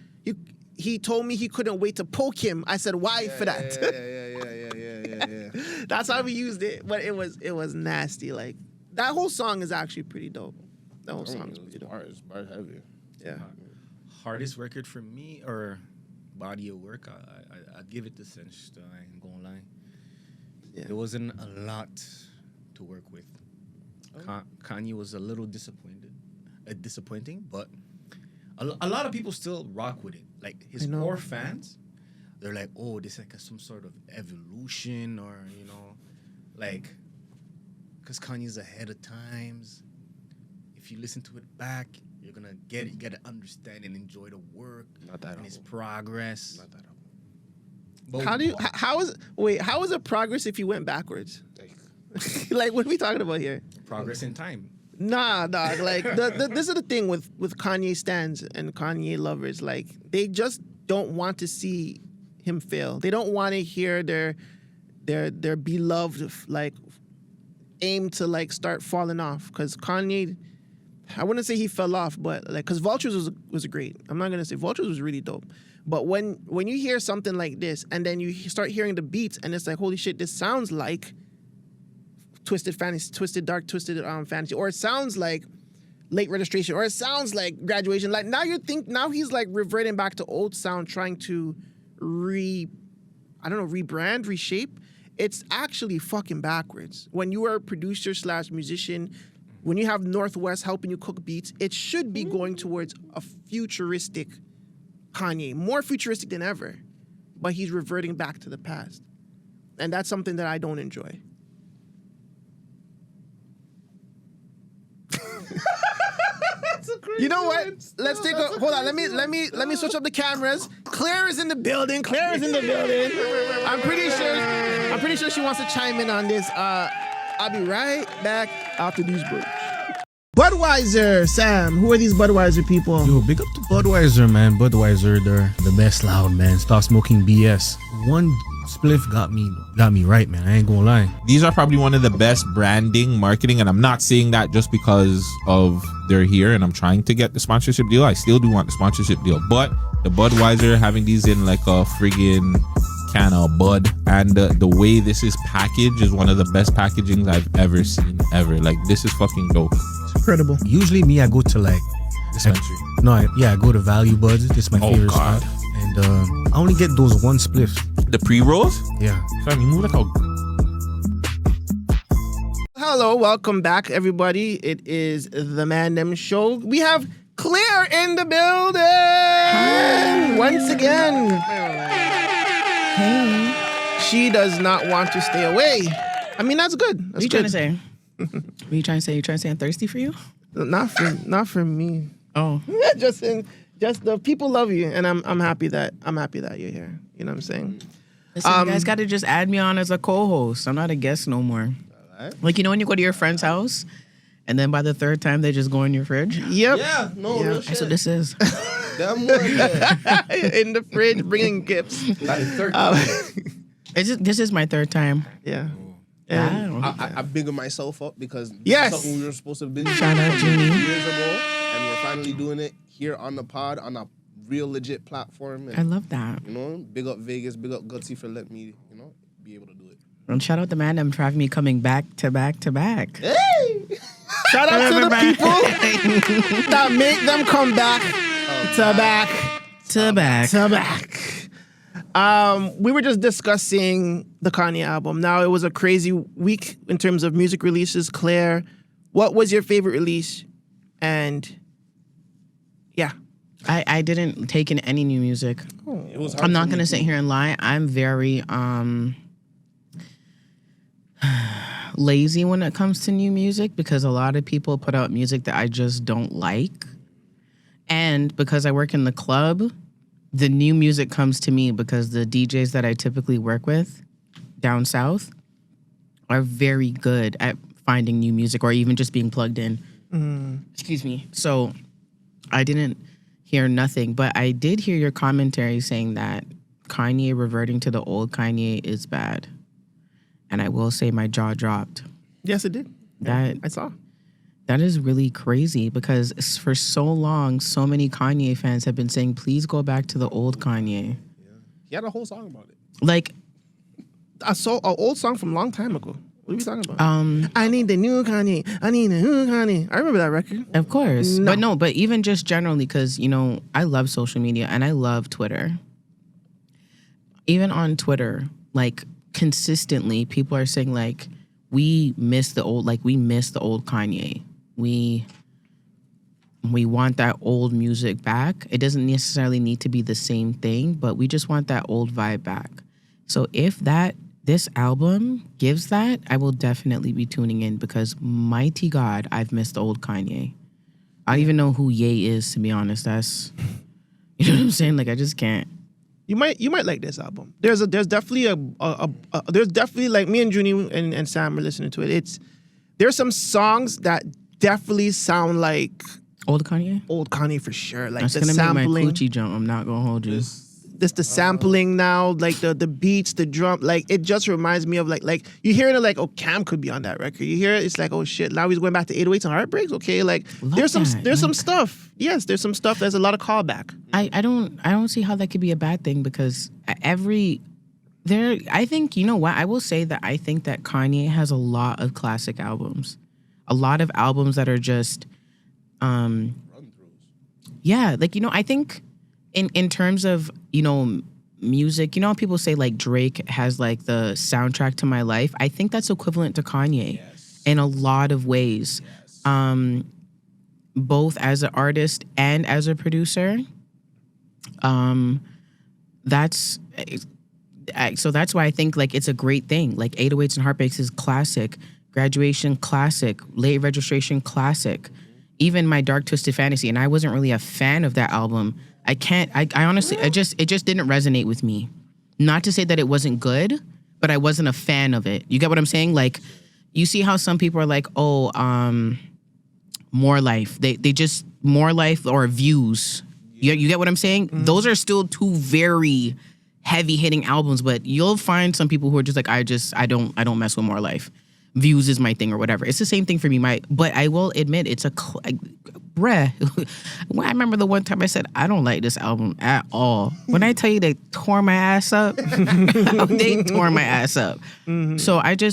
He told me he couldn't wait to poke him. I said, why for that? Yeah. That's how we used it, but it was nasty. Like that whole song is actually pretty dope. That whole song is pretty dope. It's bar heavy. Yeah. Hardest record for me or body of work? I'd give it to Cinch. I ain't gonna lie. Yeah. There wasn't a lot to work with. Kanye was a little disappointing, but a lot of people still rock with it. Like his core fans, they're like, oh, this is like some sort of evolution, or like, because Kanye's ahead of times. If you listen to it back, you're gonna get it. You gotta understand and enjoy the work and his progress. Not that album. But how is it progress if you went backwards? Like, what are we talking about here? Progress in time. Nah, dog. Like, this is the thing with Kanye stans and Kanye lovers. Like, they just don't want to see him fail. They don't want to hear their beloved like aim to like start falling off. Because Kanye, I wouldn't say he fell off, but like, because Vultures was great. I'm not gonna say Vultures was really dope. But when you hear something like this and then you start hearing the beats and it's like, holy shit, this sounds like Twisted Fantasy, Twisted Dark, Twisted Fantasy, or it sounds like Late Registration, or it sounds like Graduation. Like now he's like reverting back to old sound, trying to rebrand, reshape. It's actually fucking backwards. When you are a producer / musician, when you have Northwest helping you cook beats, it should be going towards a futuristic Kanye, more futuristic than ever. But he's reverting back to the past. And that's something that I don't enjoy. You know what? Let's take a hold on. Let me switch up the cameras. Claire is in the building. I'm pretty sure she wants to chime in on this. I'll be right back after these breaks. Budweiser, Sam. Who are these Budweiser people? Yo, big up to Budweiser, man. Budweiser, they're the best loud, man. Stop smoking BS. One spliff got me right, man. I ain't gonna lie. These are probably one of the best branding, marketing, and I'm not saying that just because of they're here and I'm trying to get the sponsorship deal. I still do want the sponsorship deal, but the Budweiser having these in like a friggin' can of Bud, and the way this is packaged is one of the best packagings I've ever seen ever. Like, this is fucking dope. It's incredible. Usually me, I go to like dispensary. I go to Value Buds. This is my favorite spot. And I only get those one spliffs. The pre-rolls? Yeah. Fam, you move like a... Hello, welcome back, everybody. It is the Man Dem Show. We have Claire in the building. Hi. Once again. Hey. She does not want to stay away. I mean, that's good. What are you trying to say? What are you trying to say? You trying to say I'm thirsty for you? Not for me. Oh. just the people love you, and I'm happy that you're here. You know what I'm saying? Listen, you guys got to just add me on as a co-host. I'm not a guest no more. Right. Like, you know when you go to your friend's house, and then by the third time they just go in your fridge? Yep. Yeah, no, real shit. That's what this is. Damn right, yeah. In the fridge, bringing gifts. This is my third time. Yeah. And I bigger myself up because yes, this is something we were supposed to have been Shout out, Junie. years ago, and we're finally doing it here on the pod on a real legit platform. And, I love that. You know, big up Vegas, big up Guttzy for letting me, be able to do it. And shout out the Man Dem for me coming back to back to back. Hey! Shout out to the people that make them come back to back. We were just discussing the Kanye album. Now, it was a crazy week in terms of music releases. Claire, what was your favorite release? And yeah. I didn't take in any new music. I'm not going to sit here and lie. I'm very lazy when it comes to new music because a lot of people put out music that I just don't like. And because I work in the club, the new music comes to me because the DJs that I typically work with down south are very good at finding new music or even just being plugged in. Excuse me. So I didn't hear nothing, but I did hear your commentary saying that Kanye reverting to the old Kanye is bad. And I will say my jaw dropped. Yes, it did. That I saw. That is really crazy because for so long, so many Kanye fans have been saying, please go back to the old Kanye. He had a whole song about it. Like, I saw an old song from a long time ago. What are we talking about? I need the new Kanye. I need the new Kanye. I remember that record. Of course. But even just generally, because, you know, I love social media and I love Twitter. Even on Twitter, like, consistently, people are saying, like, we miss the old Kanye. We want that old music back. It doesn't necessarily need to be the same thing, but we just want that old vibe back. So if this album gives that, I will definitely be tuning in because mighty God, I've missed the old Kanye. I don't even know who Ye is, to be honest. That's, you know what I'm saying? Like, I just can't. You might like this album. There's definitely there's definitely, like, me and Junie and Sam are listening to it. There's some songs that definitely sound like old Kanye. Old Kanye for sure. Like, that's the gonna sampling, make my coochie jump. I'm not gonna hold you. This the sampling now, like the beats, the drum, like it just reminds me of like you hear it like, oh, Cam could be on that record. You hear it, it's like, oh shit, now he's going back to 808s and Heartbreaks. Okay, like there's some stuff. Yes, there's some stuff. There's a lot of callback. I don't see how that could be a bad thing because I think, you know what, I will say that I think that Kanye has a lot of classic albums, a lot of albums that are just, yeah, like, you know, I think. In terms of, you know, music, you know how people say like Drake has like the soundtrack to my life? I think that's equivalent to Kanye in a lot of ways, both as an artist and as a producer. So that's why I think like it's a great thing. Like 808s and Heartbreaks is classic, Graduation classic, Late Registration classic, even My Dark Twisted Fantasy. And I wasn't really a fan of that album. I honestly, it just didn't resonate with me. Not to say that it wasn't good, but I wasn't a fan of it. You get what I'm saying? Like, you see how some people are like, oh, More Life. They just, More Life or Views. You get what I'm saying? Mm-hmm. Those are still two very heavy hitting albums, but you'll find some people who are just like, I don't mess with More Life. Views is my thing or whatever. It's the same thing for me. But I will admit, it's bruh. I remember the one time I said, I don't like this album at all. When I tell you they tore my ass up, they tore my ass up. Mm-hmm. So I'm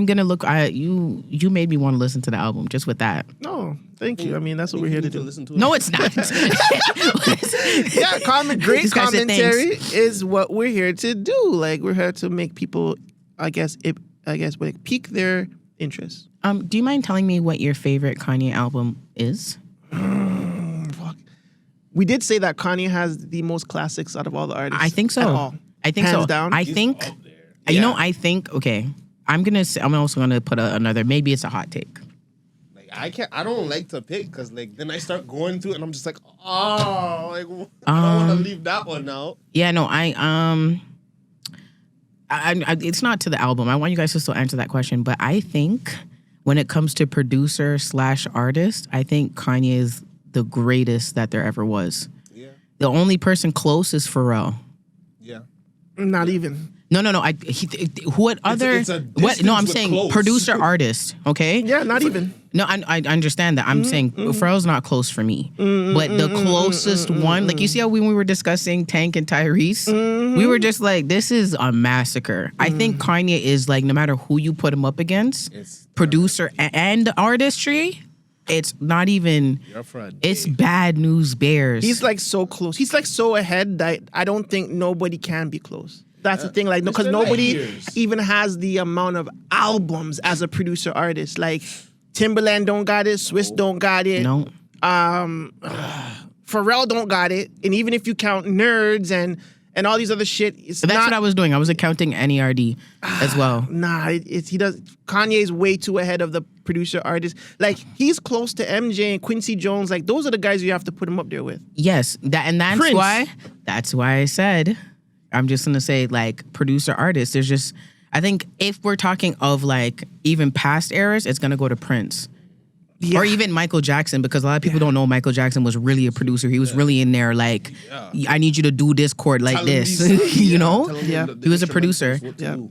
gonna look. You made me want to listen to the album just with that. No, thank you. I mean, that's what we're here to do. No, it's not. Yeah, great commentary is what we're here to do. Like, we're here to make people, I guess, pique their interest. Do you mind telling me what your favorite Kanye album is? Fuck. We did say that Kanye has the most classics out of all the artists. I think so. I think Hands so. down. I think, you know, okay. I'm also gonna put another. Maybe it's a hot take. Like, I don't like to pick because like then I start going through it and I'm just like, oh, like I don't want to leave that one out. Yeah, no, I it's not to the album. I want you guys to still answer that question, but I think when it comes to producer / artist, I think Kanye is the greatest that there ever was. Yeah. The only person close is Pharrell. Yeah. Not even. No. What other? What? No, I'm saying close. Producer artist. Okay. Yeah, not even. No, I understand that. I'm saying Pharrell's not close for me. But the closest one, like you see how when we were discussing Tank and Tyrese, we were just like, this is a massacre. I think Kanye is like, no matter who you put him up against, producer and artistry, it's not even. It's bad news bears. He's like so close. He's like so ahead that I don't think nobody can be close. That's the thing, like, no, because nobody even has the amount of albums as a producer artist. Like, Timbaland don't got it, Swiss don't got it. No. Pharrell don't got it, and even if you count Nerds and all these other shit, that's what I was doing. I was accounting NERD as well. Nah, he does. Kanye's way too ahead of the producer artist. Like, he's close to MJ and Quincy Jones. Like, those are the guys you have to put him up there with. Yes, that's Prince. why I said. I'm just gonna say, like, producer artist. There's just I think if we're talking of like even past eras, it's gonna go to Prince. Or even Michael Jackson, because a lot of people don't know Michael Jackson was really a producer. He was really in there like, I need you to do this chord like this. You know? Yeah. He was a producer.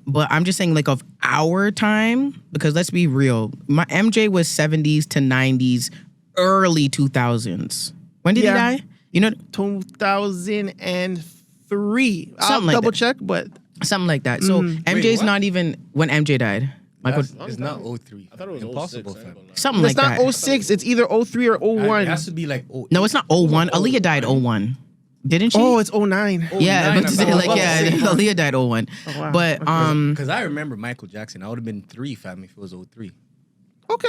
But I'm just saying like of our time, because let's be real, my MJ was 70s to 90s, early 2000s. When did he die? You know, 2003. Something I'll like double that. check, but something like that. So MJ's not even when MJ died. Michael, It's not 03. I thought it was Impossible, fam. something it's like not that. 06. It's either 03 or 01. It has to be like. No, it's not 01. Aaliyah died 01. Didn't she? Oh, it's 09. Yeah, but to say, like, yeah, Aaliyah died 01. wow. But Because I remember Michael Jackson. I would have been 3, fam, if it was 03. Okay,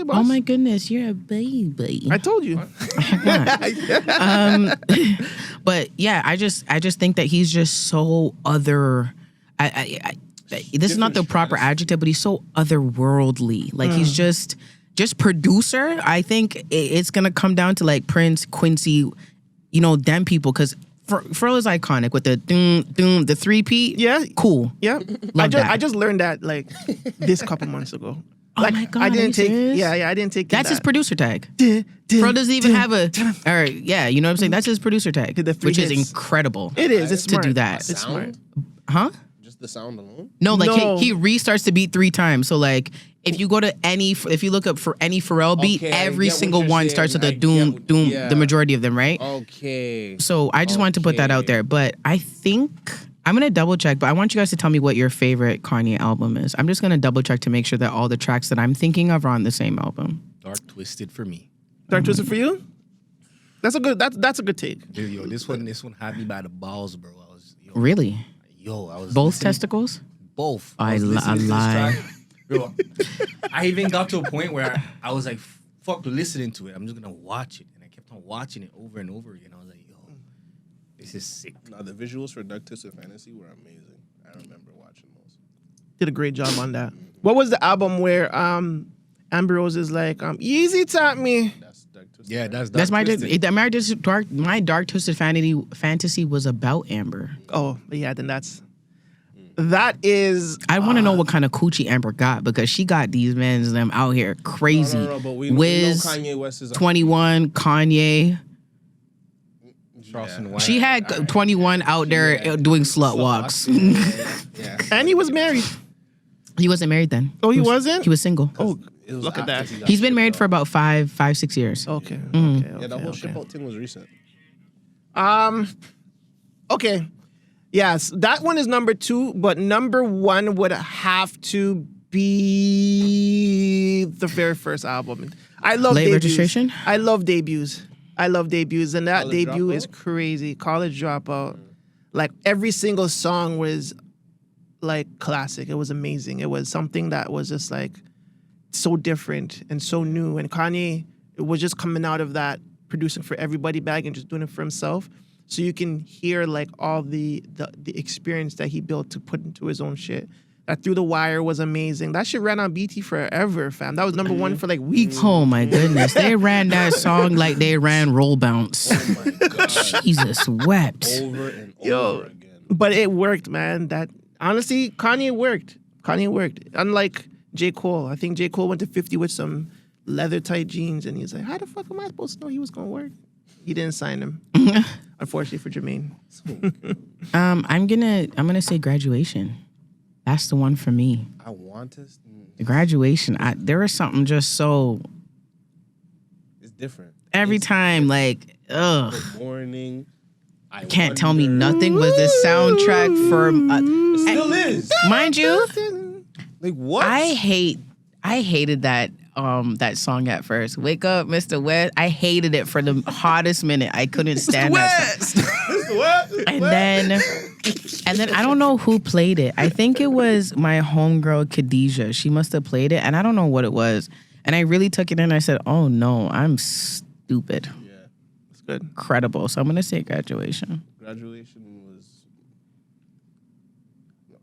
boss. Oh my goodness, you're a baby. I told you. But yeah, I just think that he's just so other. This is not the proper adjective, but he's so otherworldly. Like he's just producer. I think it's gonna come down to like Prince, Quincy, you know, them people, because Pharrell is iconic with the doom, the 3-peat. Yeah, cool. Yeah, I just learned that like this couple months ago. Like, oh my god! I didn't take. serious? Yeah, I didn't take. That's his producer tag. Pharrell doesn't even have a. Or yeah, you know what I'm saying. That's his producer tag, which is incredible. It is. It's to smart. do that. It's smart. Huh? Just the sound alone? No, like he restarts the beat 3 times. So like if you go to if you look up for any Pharrell beat, every single one starts with a doom, the majority of them, right? Okay. So I just wanted to put that out there. But I think I'm gonna double check, but I want you guys to tell me what your favorite Kanye album is. I'm just gonna double check to make sure that all the tracks that I'm thinking of are on the same album. Dark Twisted for me. Dark Twisted for you? That's a good take. Dude, yo, this one had me by the balls, bro. Really? I was both listening- testicles? Both. I was listening to this lie. track. Bro, I even got to a point where I was like, fuck listening to it. I'm just gonna watch it. And I kept on watching it over and over again. I was like, yo, this is sick. Now the visuals for Dark Twisted Fantasy were amazing. I remember watching those. Did a great job on that. What was the album where Amber Rose is like, Yeezy taught me? Yeah, that's my Dark Twisted Fantasy was about Amber. Oh, yeah, then that is. I want to know what kind of coochie Amber got, because she got these men them out here crazy. No, but we Wiz, know Kanye West is 21, Kanye. Yeah. She had 21 out there doing slut walks. Yeah. And he was married. He wasn't married then. Oh, he wasn't? He was single. Oh, look at that. He's been married for about 5-6 years. Okay. Yeah, the whole ship out thing was recent. Okay. Yes, that one is number 2, but number 1 would have to be the very first album. I love Late debuts. Registration? I love debuts. And that College debut Dropout? is crazy. College Dropout. Like every single song was like classic. It was amazing. It was something that was just like so different and so new. And Kanye was just coming out of that, producing for everybody bag and just doing it for himself. So you can hear like all the experience that he built to put into his own shit. That Through the Wire was amazing. That shit ran on BT forever, fam. That was number 1 for like weeks. Oh my goodness. They ran that song like they ran Roll Bounce. Oh my God. Jesus wept. Over and over again. But it worked, man. That honestly, Kanye worked. Unlike J. Cole. I think J. Cole went to 50 with some leather tight jeans, and he's like, how the fuck am I supposed to know he was gonna work? He didn't sign him. Unfortunately for Jermaine. I'm gonna say Graduation. That's the one for me. I want to. The Graduation. There was something just so. It's different. Every time, like, ugh. Good morning. I Can't tell me nothing was the soundtrack for. It still is. Mind you, like what? I hated that song at first. Wake up, Mr. West. I hated it for the hottest minute. I couldn't stand that song. Mr. West. And then I don't know who played it. I think it was my homegirl Khadijah. She must have played it, and I don't know what it was. And I really took it in. And I said, "Oh no, I'm stupid." Yeah, it's good. Incredible. So I'm gonna say Graduation. Graduation was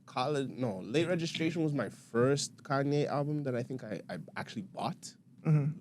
college. No, Late Registration was my first Kanye album that I think I actually bought. Mm-hmm.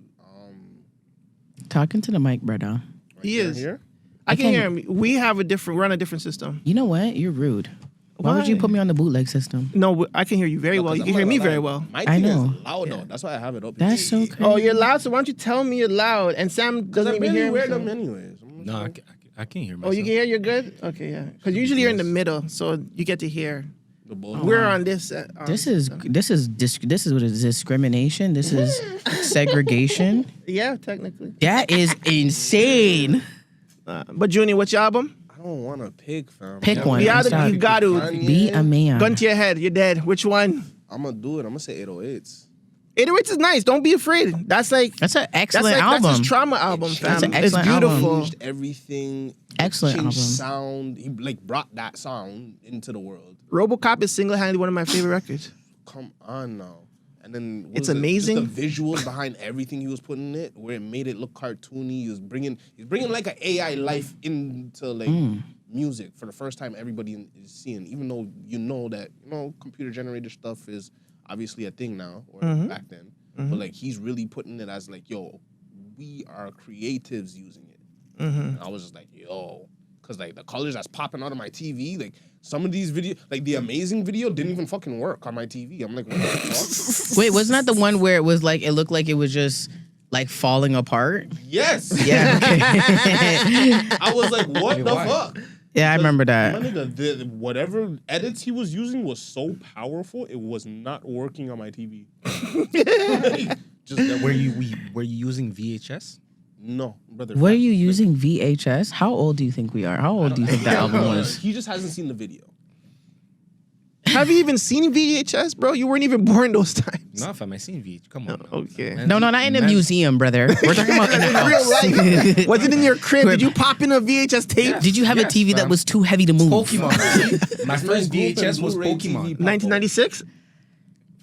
Talking to the mic, brother. He is. Here? I can hear him. We're on a different system. You know what? You're rude. Why would you put me on the bootleg system? No, I can hear you very well. You can hear me very well. My I thing know. is loud though. That's why I have it up. That's so crazy. Oh, you're loud. So why don't you tell me you're loud? And Sam doesn't even hear wear himself. them anyways. No, I can't hear myself. Oh, you can hear. You're good. Okay, yeah. Because usually you're in the middle, so you get to hear. We're on this. This is what it is, discrimination. This is segregation. Yeah, technically. That is insane. But Junie, what's your album? I don't want to pick, fam. Pick one. You got to be a man. Gun to your head. You're dead. Which one? I'm gonna do it. I'm gonna say 808s. 808s is nice. Don't be afraid. That's an excellent album. That's his trauma album, fam. That's an excellent it's beautiful. Changed everything. Excellent changed album. Sound. He brought that sound into the world. RoboCop is single-handedly one of my favorite records. Come on now. And then It's amazing. Just the visuals behind everything he was putting in it, where it made it look cartoony. He's bringing like an AI life into music for the first time. Everybody is seeing, even though you know that computer generated stuff is obviously a thing now or back then, but like he's really putting it as like, yo, we are creatives using it. And I was just like, yo, because like the colors that's popping out of my TV, like. Some of these videos, like the Amazing video, didn't even fucking work on my TV. I'm like, what the fuck? Wait, wasn't that the one where it was like it looked like it was just like falling apart? Yes. Yeah. Okay. I was like, what the fuck? Yeah, I remember that. The whatever edits he was using was so powerful, it was not working on my TV. Were you using VHS? No, brother. Were you using VHS? How old do you think we are? How old do you think that album was? He just hasn't seen the video. Have you even seen VHS, bro? You weren't even born those times. No, fam, I seen VHS. Come on. Okay. No, not in a museum, brother. We're talking about in the house. Real life. Was it in your crib? Did you pop in a VHS tape? Did you have a TV that was too heavy to move? Pokemon. My first VHS was Pokemon. 1996?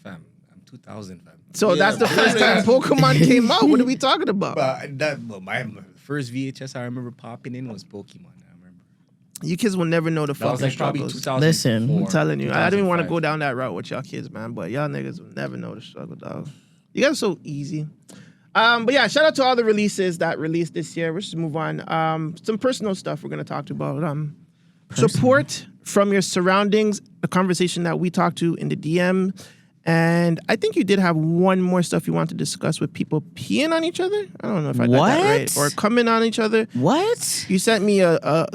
Fam, I'm 2000, fam. So that's the first time Pokemon came out. What are we talking about? But my first VHS I remember popping in was Pokemon. I remember. You kids will never know the That was fucking like probably struggles. 2004. Listen, I'm telling you. I don't even want to 2005. go down that route with y'all kids, man. But y'all niggas will never know the struggle, dog. You guys are so easy. But yeah, shout out to all the releases that released this year. Let's just move on. Some personal stuff we're gonna talk about. Support from your surroundings, the conversation that we talked to in the DM. And I think you did have one more stuff you want to discuss with people peeing on each other. I don't know if I got that right. Or coming on each other. What? You sent me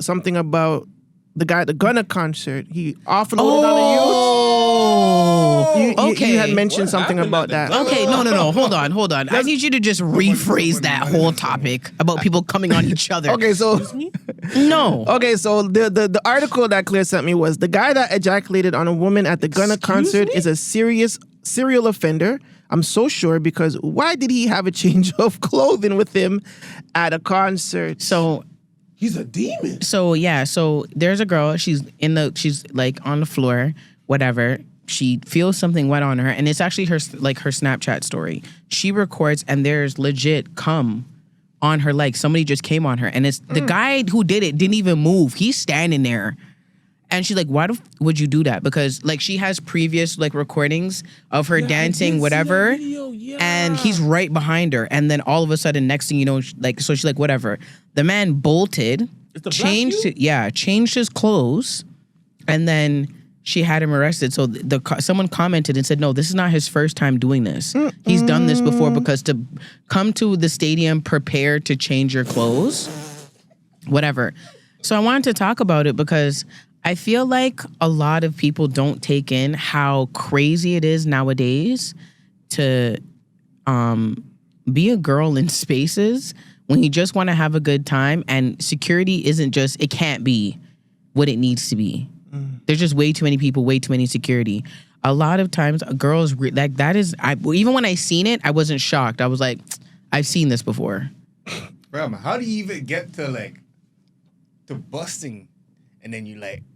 something about the guy at the Gunna concert. He offloaded on the youth. Okay. You had mentioned something about that. Okay, no. Hold on. I need you to just rephrase that whole topic about people coming on each other. Okay, so no. Okay, so the article that Claire sent me was the guy that ejaculated on a woman at the Gunna concert is a serial offender. I'm so sure because why did he have a change of clothing with him at a concert? So he's a demon. So yeah, so there's a girl. She's like on the floor, whatever. She feels something wet on her, and it's actually her Snapchat story. She records, and there's legit cum on her leg. Somebody just came on her, and it's the guy who did it didn't even move. He's standing there, and she's like, "Why would you do that?" Because like she has previous like recordings of her dancing, whatever, and he's right behind her, and then all of a sudden, next thing you know, so she's like, "Whatever." The man bolted, changed his clothes, and then she had him arrested. So someone commented and said, no, this is not his first time doing this. He's done this before, because to come to the stadium prepared to change your clothes, whatever. So I wanted to talk about it because I feel like a lot of people don't take in how crazy it is nowadays to be a girl in spaces when you just want to have a good time, and security isn't just, it can't be what it needs to be. There's just way too many people, way too many security. A lot of times, girls like that is. Even when I seen it, I wasn't shocked. I was like, I've seen this before. Bro, how do you even get to busting, and then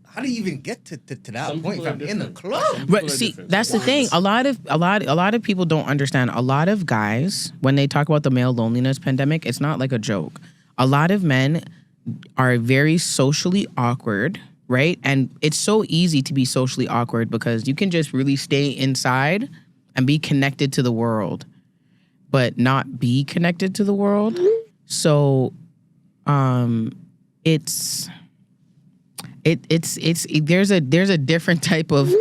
how do you even get to that point? If I'm in the club, Right. See, that's the thing. A lot of people don't understand. A lot of guys, when they talk about the male loneliness pandemic, it's not like a joke. A lot of men are very socially awkward. Right? And it's so easy to be socially awkward because you can just really stay inside and be connected to the world, but not be connected to the world. So it's there's a different type of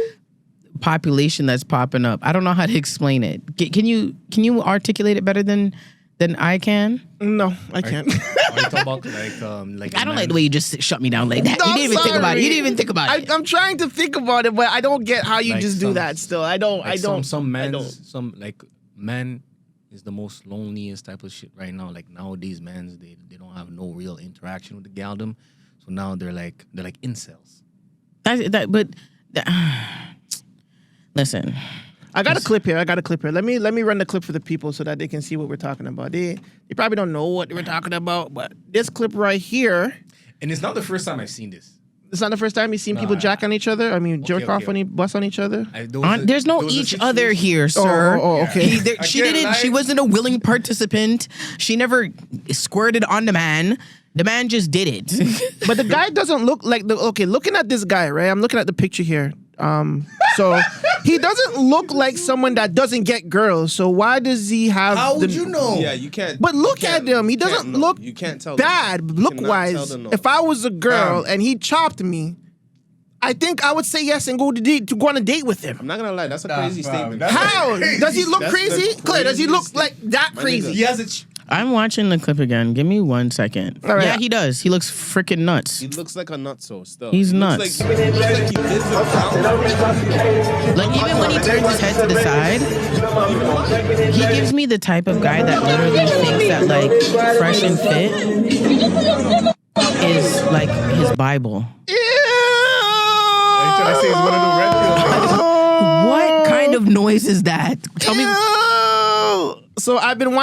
population that's popping up. I don't know how to explain it. Can you articulate it better than I can? No, I can't. Are you talking about like I don't like the way you just shut me down like that. No, you didn't even think about it. You didn't even sorry. think about it. I'm trying to think about it, but I don't get how you Like just do that. Still, I don't. Some men is the most loneliest type of shit right now. Like nowadays, men they don't have no real interaction with the galdom, so now they're like incels. Listen. I got a clip here. Let me run the clip for the people so that they can see what we're talking about. They probably don't know what we're talking about, but this clip right here. And it's not the first time I've seen this. It's not the first time you've seen people jack on each other. I mean, jerk off bust on each other. There's no each other here, sir. Oh, okay. She didn't. She wasn't a willing participant. She never squirted on the man. The man just did it. But the guy doesn't look like looking at this guy, right? I'm looking at the picture here. So he doesn't look like someone that doesn't get girls. So why does he have? How would you know? Yeah, you can't. But look at him. He doesn't look. You can't tell. Bad look wise. If I was a girl and he chopped me, I think I would say yes and go on a date with him. I'm not gonna lie, that's a crazy statement. How does he look crazy? Claire, does he look like that crazy? He has a. I'm watching the clip again. Give me 1 second. All right. Yeah, he does. He looks freaking nuts. He looks like a nutso still. He's He looks nuts. Like he lives Like even when he turns his head to the side, he gives me the type of guy that literally thinks that like Fresh and Fit is like his Bible. What kind of noise is that? Tell me. So I've been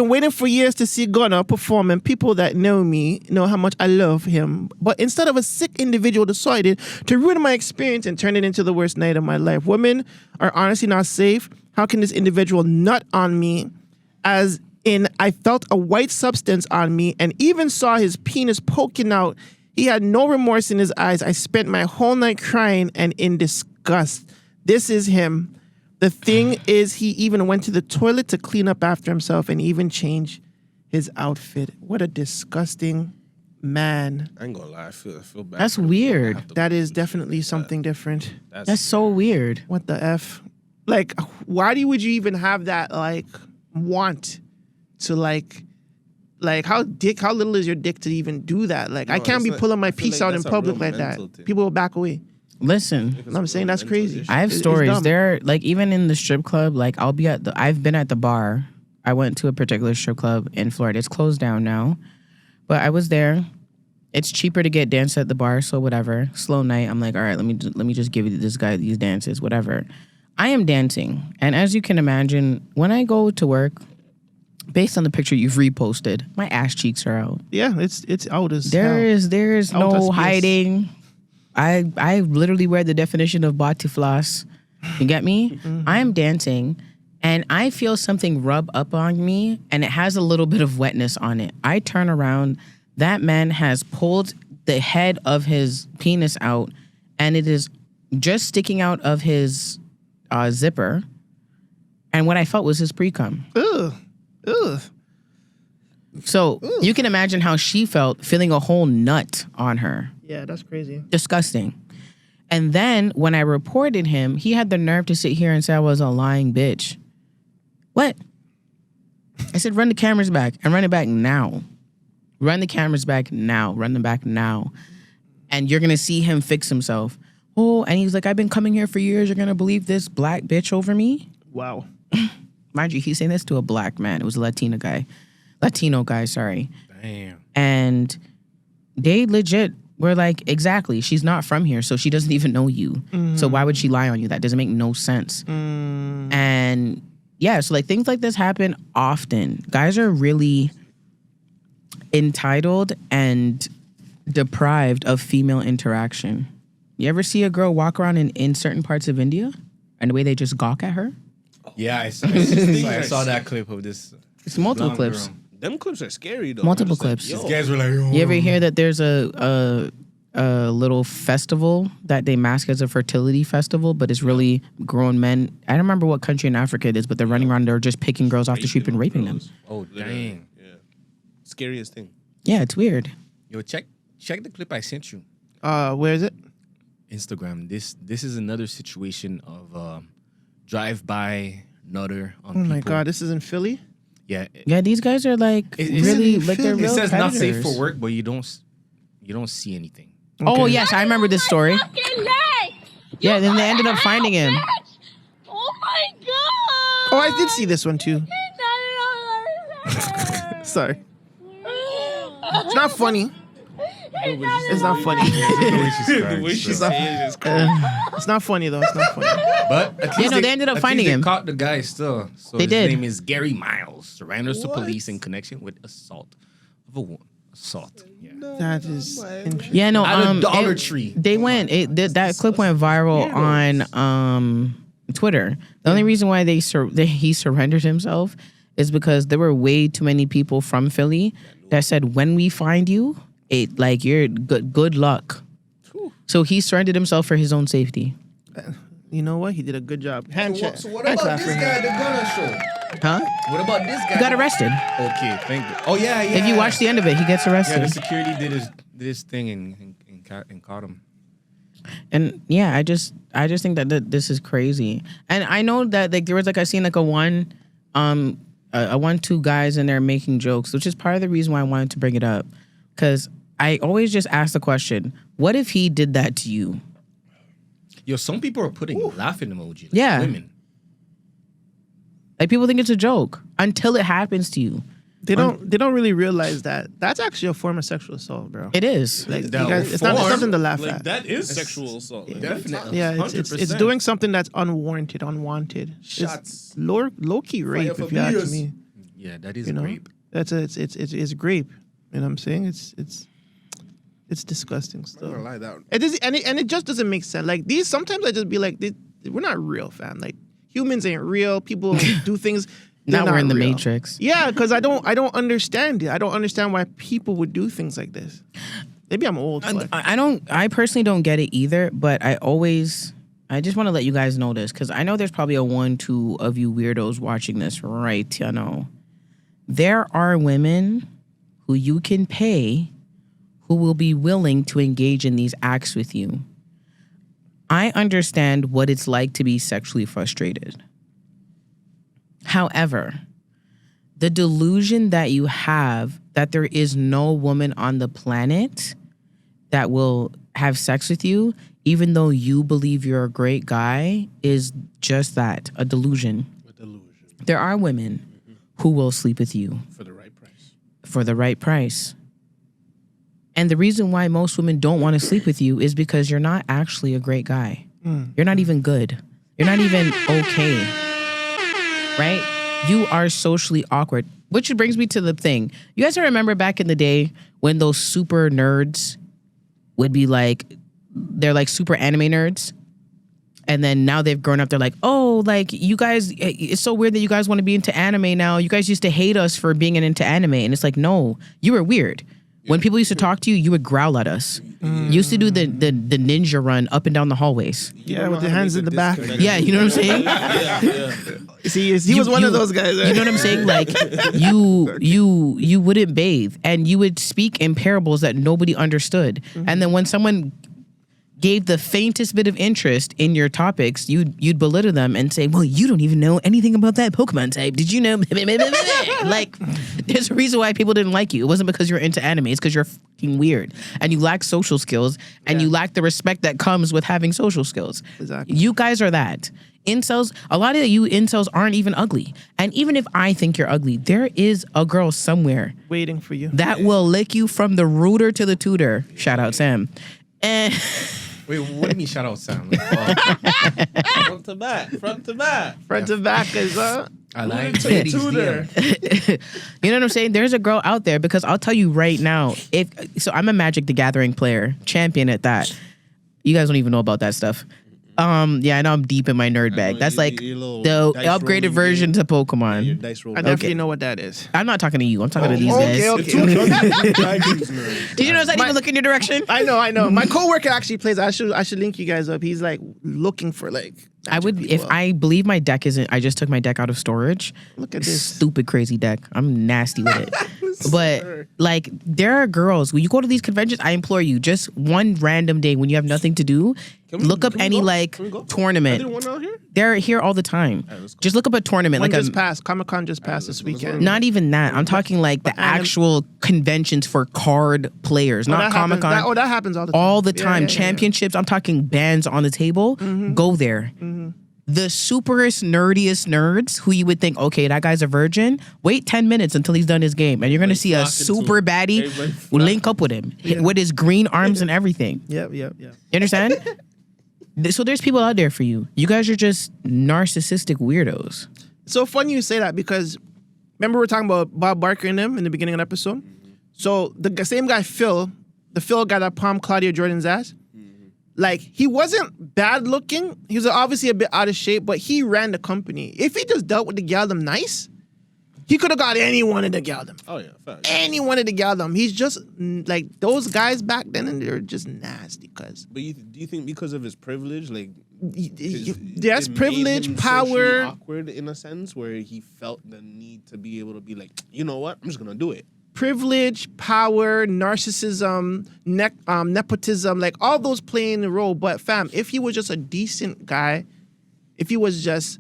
waiting for years to see Gunna perform, and people that know me know how much I love him. But instead of a sick individual decided to ruin my experience and turn it into the worst night of my life. Women are honestly not safe. How can this individual nut on me? As in, I felt a white substance on me and even saw his penis poking out. He had no remorse in his eyes. I spent my whole night crying and in disgust. This is him. The thing is, he even went to the toilet to clean up after himself and even change his outfit. What a disgusting man. I ain't gonna lie, I feel bad. That's weird. That is definitely something different. That's so weird. What the F? Like, why would you even have that, like, want to, like how little is your dick to even do that? Like, I can't be pulling my piece out in public like that. People will back away. Listen, you know what I'm saying? That's crazy. I have stories. There, like even in the strip club, like I've been at the bar. I went to a particular strip club in Florida. It's closed down now, but I was there. It's cheaper to get dance at the bar, so whatever. Slow night. I'm like, all right, let me just give this guy these dances, whatever. I am dancing, and as you can imagine, when I go to work, based on the picture you've reposted, my ass cheeks are out. Yeah, it's out as there hell. is no hiding. I literally wear the definition of body floss. You get me? Mm-hmm. I am dancing and I feel something rub up on me and it has a little bit of wetness on it. I turn around. That man has pulled the head of his penis out and it is just sticking out of his zipper. And what I felt was his pre-cum. Ugh. So you can imagine how she felt feeling a whole nut on her. Yeah, that's crazy. Disgusting. And then when I reported him, he had the nerve to sit here and say I was a lying bitch. What? I said, run the cameras back and run it back now. Run the cameras back now. Run them back now. And you're going to see him fix himself. Oh, and he's like, I've been coming here for years. You're going to believe this black bitch over me? Wow. Mind you, he's saying this to a black man. It was a Latino guy, sorry. Damn. And they legit were like, exactly, she's not from here, so she doesn't even know you. Mm. So why would she lie on you? That doesn't make no sense. Mm. And yeah, so like things like this happen often. Guys are really entitled and deprived of female interaction. You ever see a girl walk around in certain parts of India and the way they just gawk at her? Yeah, I saw that clip of this. It's multiple clips. Girl. Them clips are scary though. Multiple clips. These guys were like, oh. You ever hear that there's a little festival that they mask as a fertility festival, but it's really grown men. I don't remember what country in Africa it is, but they're running around there just picking girls off the street and raping them. Oh, dang. Yeah. Scariest thing. Yeah, it's weird. Yo, check the clip I sent you. Where is it? Instagram. This is another situation of drive-by nutter on Oh people. my God, this is in Philly? Yeah. Yeah, these guys are like really like they're real It says not predators. safe for work, but you don't see anything. Oh yes, I remember this story. Yeah, then they ended up finding him. Oh my God! Oh, I did see this one too. Sorry. It's not funny. It's not funny. The way she's saying it is crazy. It's not funny though. It's not funny. But at least they ended up at finding least him. They caught the guy still. So They his did. name is Gary Miles. Surrenders to police in connection with assault of a woman. Assault. Yeah. That is interesting. Yeah, no. At a Dollar Tree. They went. That clip went viral on Twitter. The only reason why he surrendered himself is because there were way too many people from Philly that said, "When we find you, you're good luck." So he surrendered himself for his own safety. You know what? He did a good job. Handshake. So what about this guy, the gunner show? Huh? What about this guy? He got arrested. Okay, thank you. Oh yeah. If you watch the end of it, he gets arrested. Yeah, the security did his thing and caught him. And yeah, I just think that this is crazy. And I know that there was I seen a 1-2 guys in there making jokes, which is part of the reason why I wanted to bring it up. Because I always just ask the question, what if he did that to you? Yo, some people are putting laughing emojis. Yeah. Women. Like people think it's a joke until it happens to you. They don't really realize that that's actually a form of sexual assault, bro. It is. Like, you guys, it's not something to laugh at. That is sexual assault. Definitely. Yeah, it's doing something that's unwanted. Shots. It's low key rape, if you ask me. Yeah, that is You know? rape. It's grape. You know what I'm saying? It's disgusting stuff. I'm not gonna lie, that It is, and it just doesn't make sense. Like these, sometimes I just be like, we're not real, fam. Like humans ain't real. People do things. Now they're we're in not the real. Matrix. Yeah, because I don't understand it. I don't understand why people would do things like this. Maybe I'm old. But I personally don't get it either, but I just want to let you guys know this because I know there's probably a 1-2 of you weirdos watching this right, you know. There are women who you can pay who will be willing to engage in these acts with you. I understand what it's like to be sexually frustrated. However, the delusion that you have that there is no woman on the planet that will have sex with you, even though you believe you're a great guy, is just that, a delusion. There are women who will sleep with you. for the right price. For the right price. And the reason why most women don't want to sleep with you is because you're not actually a great guy. You're not even good. You're not even okay. Right? You are socially awkward. Which brings me to the thing. You guys remember back in the day when those super nerds would be like, they're like super anime nerds. And then now they've grown up. They're like, oh, like you guys, it's so weird that you guys want to be into anime now. You guys used to hate us for being into anime. And it's like, no, you were weird. When people used to talk to you, you would growl at us. You used to do the ninja run up and down the hallways. Yeah, with your hands in the back. Yeah, you know what I'm saying? See, he was one of those guys. You know what I'm saying? Like you wouldn't bathe and you would speak in parables that nobody understood. And then when someone gave the faintest bit of interest in your topics, you'd belittle them and say, well, you don't even know anything about that Pokemon type. Did you know? Like, there's a reason why people didn't like you. It wasn't because you're into anime. It's because you're fucking weird. And you lack social skills. And you lack the respect that comes with having social skills. Exactly. You guys are that. Incels, a lot of you incels aren't even ugly. And even if I think you're ugly, there is a girl somewhere waiting for you that will lick you from the rooter to the tutor. Shout out Sam. And wait, what do you mean shout out Sam? Front to back. Front to back is I like tutor. You know what I'm saying? There's a girl out there because I'll tell you right now, so I'm a Magic the Gathering player, champion at that. You guys don't even know about that stuff. Yeah, I know I'm deep in my nerd bag. That's like the upgraded version to Pokemon. I definitely know what that is. I'm not talking to you. I'm talking to these guys. Did you know that even look in your direction? I know. My coworker actually plays. I should link you guys up. He's like looking for like. I would if I believe my deck isn't. I just took my deck out of storage. Look at this stupid crazy deck. I'm nasty with it. But like, there are girls when you go to these conventions. I implore you, just one random day when you have nothing to do, look up any tournament. I did one out here? They're here all the time. Just look up a tournament. One like just passed. Comic-Con just passed this weekend. Not even that. I'm talking like the actual conventions for card players, not Comic-Con. That happens all the time. All the time. Yeah. Championships. I'm talking bands on the table. Go there. The superest, nerdiest nerds who you would think, okay, that guy's a virgin. Wait 10 minutes until he's done his game. And you're going to see a super baddie link up with him with his green arms and everything. Yep. You understand? So there's people out there for you. You guys are just narcissistic weirdos. So funny you say that because remember we were talking about Bob Barker and them in the beginning of the episode? So the same guy, Phil, the Phil guy that palmed Claudia Jordan's ass, like, he wasn't bad looking. He was obviously a bit out of shape, but he ran the company. If he just dealt with the galdom nice, he could have got any one of the galdom. Oh, yeah. Fact. Any one of the galdom. He's just, like, those guys back then, and they're just nasty, cuz. But do you think because of his privilege, like... Yes, privilege, power... awkward in a sense, where he felt the need to be able to be like, you know what? I'm just going to do it. Privilege, power, narcissism, nepotism, like all those playing a role. But fam, if he was just a decent guy, if he was just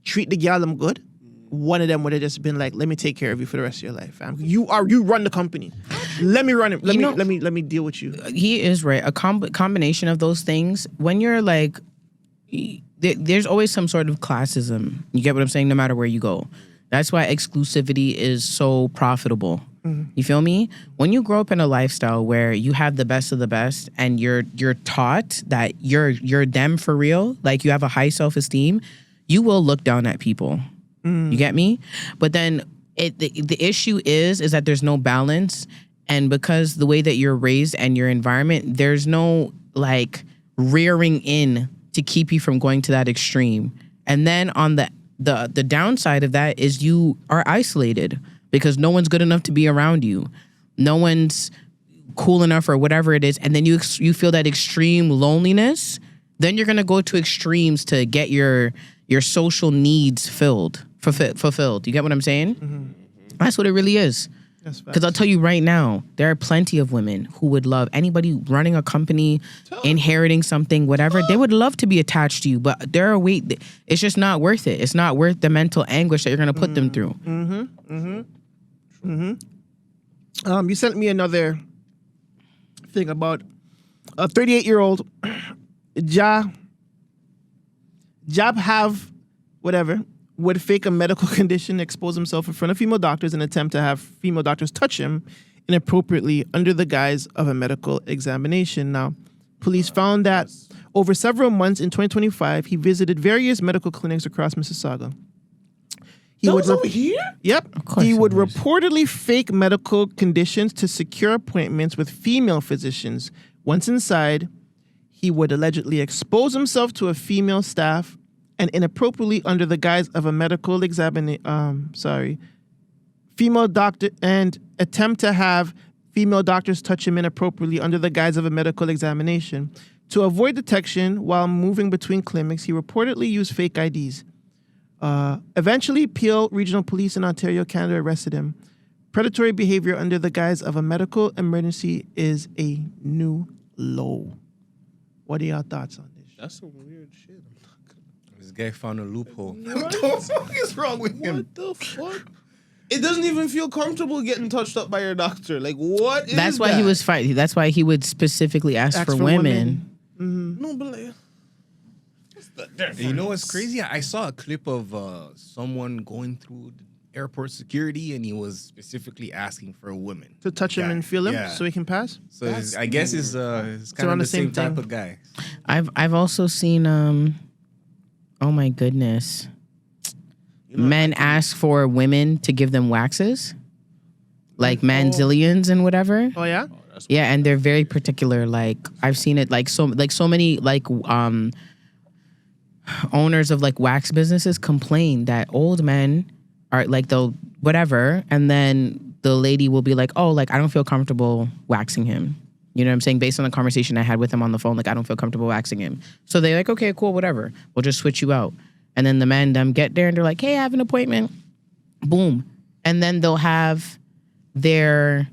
treat the galdom good, one of them would have just been like, "Let me take care of you for the rest of your life, fam. You run the company. Let me run it. Let me deal with you." He is right. A combination of those things. When you're like, there's always some sort of classism. You get what I'm saying? No matter where you go. That's why exclusivity is so profitable. You feel me? When you grow up in a lifestyle where you have the best of the best and you're taught that you're them for real, like you have a high self-esteem, you will look down at people. You get me? But then the issue is that there's no balance, and because the way that you're raised and your environment, there's no like rearing in to keep you from going to that extreme. And then on the downside of that is you are isolated. Because no one's good enough to be around you. No one's cool enough or whatever it is. And then you feel that extreme loneliness. Then you're going to go to extremes to get your social needs fulfilled. You get what I'm saying? That's what it really is. Because I'll tell you right now, there are plenty of women who would love anybody running a company, inheriting something, whatever. They would love to be attached to you, but it's just not worth it. It's not worth the mental anguish that you're going to put them through. You sent me another thing about a 38-year-old Jab have whatever would fake a medical condition, expose himself in front of female doctors, and attempt to have female doctors touch him inappropriately under the guise of a medical examination. Now, police found that over several months in 2025, he visited various medical clinics across Mississauga. Over here? Yep. He would reportedly fake medical conditions to secure appointments with female physicians. Once inside, he would allegedly expose himself to a female staff and inappropriately under the guise of a medical female doctor, and attempt to have female doctors touch him inappropriately under the guise of a medical examination. To avoid detection while moving between clinics, he reportedly used fake IDs. Eventually, Peel Regional Police in Ontario, Canada arrested him. Predatory behavior under the guise of a medical emergency is a new low. What are your thoughts on this? That's some weird shit. This guy found a loophole. What the fuck is wrong with him? What the fuck? It doesn't even feel comfortable getting touched up by your doctor. Like, what is That's why that? he was fighting. That's why he would specifically ask for women. No, but like... You know what's crazy? I saw a clip of someone going through the airport security, and he was specifically asking for a woman to touch him and feel him so he can pass. So I guess it's kind of the same type of guy. I've also seen oh my goodness, men ask for women to give them waxes, like manzillions and whatever. Oh yeah. Yeah, and they're very particular. Like I've seen it so many owners of like wax businesses complain that old men are like they'll whatever, and then the lady will be like, oh, like I don't feel comfortable waxing him. You know what I'm saying? Based on the conversation I had with him on the phone, like I don't feel comfortable waxing him. So they're like, okay, cool, whatever. We'll just switch you out. And then the men them get there and they're like, hey, I have an appointment. Boom. And then they'll have their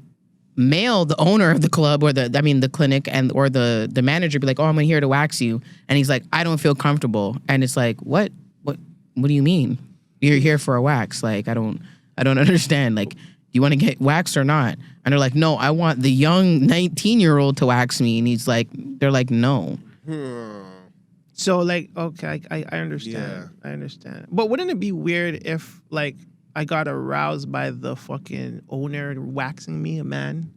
male, the owner of the club or the clinic or the manager be like, oh, I'm here to wax you. And he's like, I don't feel comfortable. And it's like, what do you mean? You're here for a wax. Like, I don't understand. Like, you want to get waxed or not? And they're like, no, I want the young 19-year-old to wax me. And they're like, no. So like, okay, I understand. Yeah. I understand. But wouldn't it be weird if like I got aroused by the fucking owner waxing me, a man?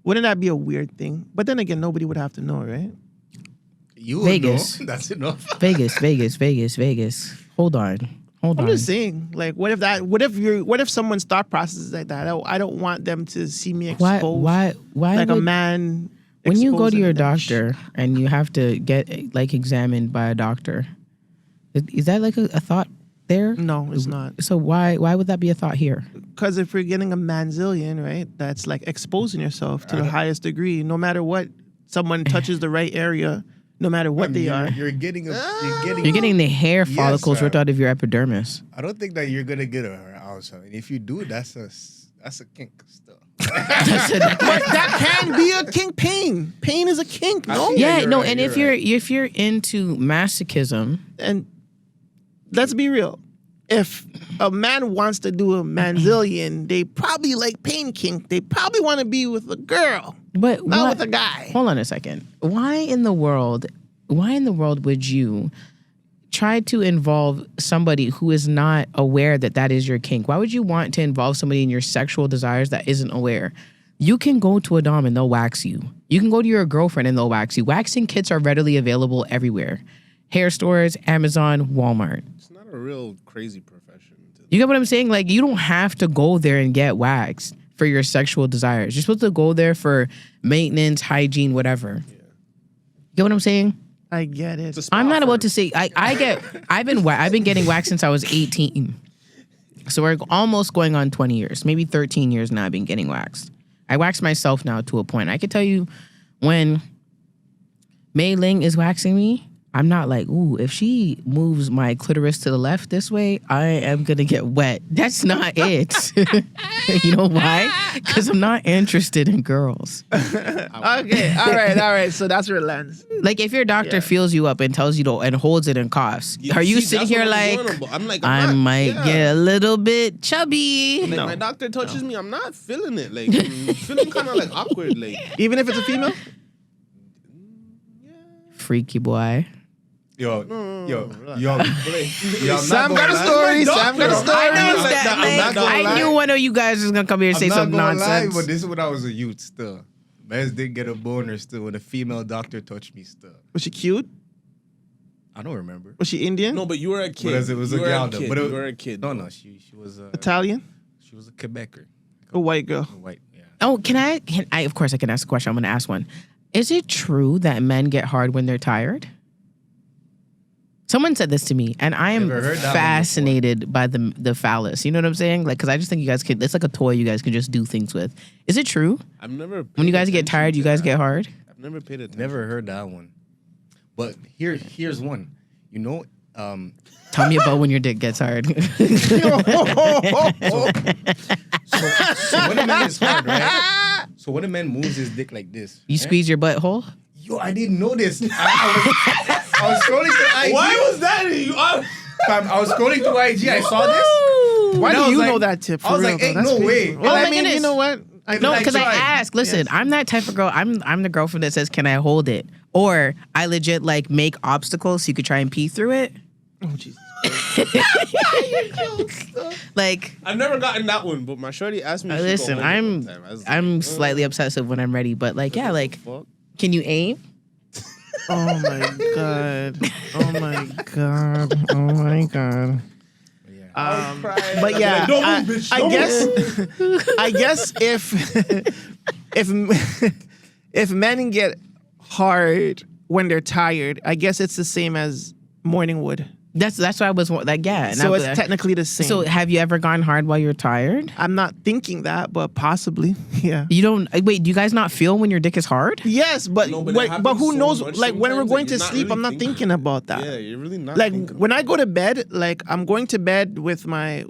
Wouldn't that be a weird thing? But then again, nobody would have to know, right? You Vegas. know. That's enough. Vegas. Hold on. I'm just saying, like, what if someone's thought process is like that? I don't want them to see me exposed. Why like would, a man? When you go to exposing your their doctor and you have to get like examined by a doctor, is that like a thought there? No, it's not. So why would that be a thought here? Because if you're getting a manzillion, right, that's like exposing yourself to the highest degree. No matter what, someone touches the right area. No matter what they are, you're getting the hair follicles ripped out of your epidermis. I don't think that you're gonna get a arousal. And if you do, that's a kink still. But that can be a kink. Pain is a kink. No. Yeah, no. And if you're into masochism, and let's be real, if a man wants to do a manzillion, they probably like pain kink. They probably want to be with a girl, but not with a guy. Hold on a second. Why in the world would you try to involve somebody who is not aware that is your kink? Why would you want to involve somebody in your sexual desires that isn't aware? You can go to a dom and they'll wax you. You can go to your girlfriend and they'll wax you. Waxing kits are readily available everywhere. Hair stores, Amazon, Walmart. It's not a real crazy profession. You get what I'm saying? Like, you don't have to go there and get waxed for your sexual desires. You're supposed to go there for maintenance, hygiene, whatever. Yeah. You get what I'm saying? I get it. I'm not about to say I've been getting waxed since I was 18. So we're almost going on 20 years, maybe 13 years now I've been getting waxed. I wax myself now to a point. I can tell you when Mei Ling is waxing me, I'm not like, ooh, if she moves my clitoris to the left this way, I am going to get wet. That's not it. You know why? Because I'm not interested in girls. Okay, all right. So that's your lens. Like, if your doctor feels you up and tells you to, and holds it in coughs, are you sitting here like, I might get a little bit chubby? Like, my doctor touches me, I'm not feeling it. Like, I'm feeling kind of like awkward. Like, even if it's a female? Freaky boy. Yo. Sam got a story. I knew one of you guys was gonna come here and say some nonsense. But this is when I was a youth still. Man didn't get a boner still when a female doctor touched me still. Was she cute? I don't remember. Was she Indian? No, but you were a kid. But it was a gal though. But you were a kid. No, she was Italian? She was a Quebecer. A white girl. White, yeah. Oh, can I? Of course, I can ask a question. I'm gonna ask one. Is it true that men get hard when they're tired? Someone said this to me, and I am fascinated by the phallus. You know what I'm saying? Like, because I just think you guys could. It's like a toy you guys can just do things with. Is it true? I've never. When you guys get tired, you guys get hard. I've never paid attention. Never heard that one. But here's one. You know, tell me about when your dick gets hard. So when a man is hard, right? So when a man moves his dick like this, you squeeze your butthole. Yo, I didn't know this. I was scrolling through IG. Why was that? I was scrolling through IG. I saw this. Why do you know that tip? I was like, ain't no way. Well, I mean, you know what? No, because I asked. Listen, I'm that type of girl. I'm the girlfriend that says, "Can I hold it?" Or I legit like make obstacles so you could try and pee through it. Oh Jesus. Like, I've never gotten that one, but my shorty asked me. Listen, I'm slightly obsessive when I'm ready, but like, yeah, like, can you aim? Oh my god! Oh my god! Oh my god! But yeah, I guess if men get hard when they're tired, I guess it's the same as morning wood. That's why I was like, yeah. So it's technically the same. So have you ever gone hard while you're tired? I'm not thinking that, but possibly, yeah. You don't wait. Do you guys not feel when your dick is hard? Yes, but who knows? Like when we're going to sleep, I'm not thinking about that. Yeah, you're really not. Like when I go to bed, like I'm going to bed with my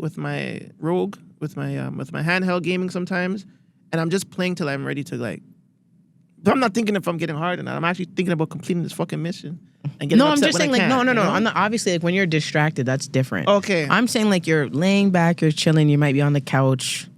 Rogue, with my handheld gaming sometimes, and I'm just playing till I'm ready to like. But I'm not thinking if I'm getting hard or not. I'm actually thinking about completing this fucking mission. And getting No, I'm upset just when saying I like can't, no. you know? I'm not, obviously like when you're distracted, that's different. Okay. I'm saying like you're laying back, you're chilling, you might be on the couch.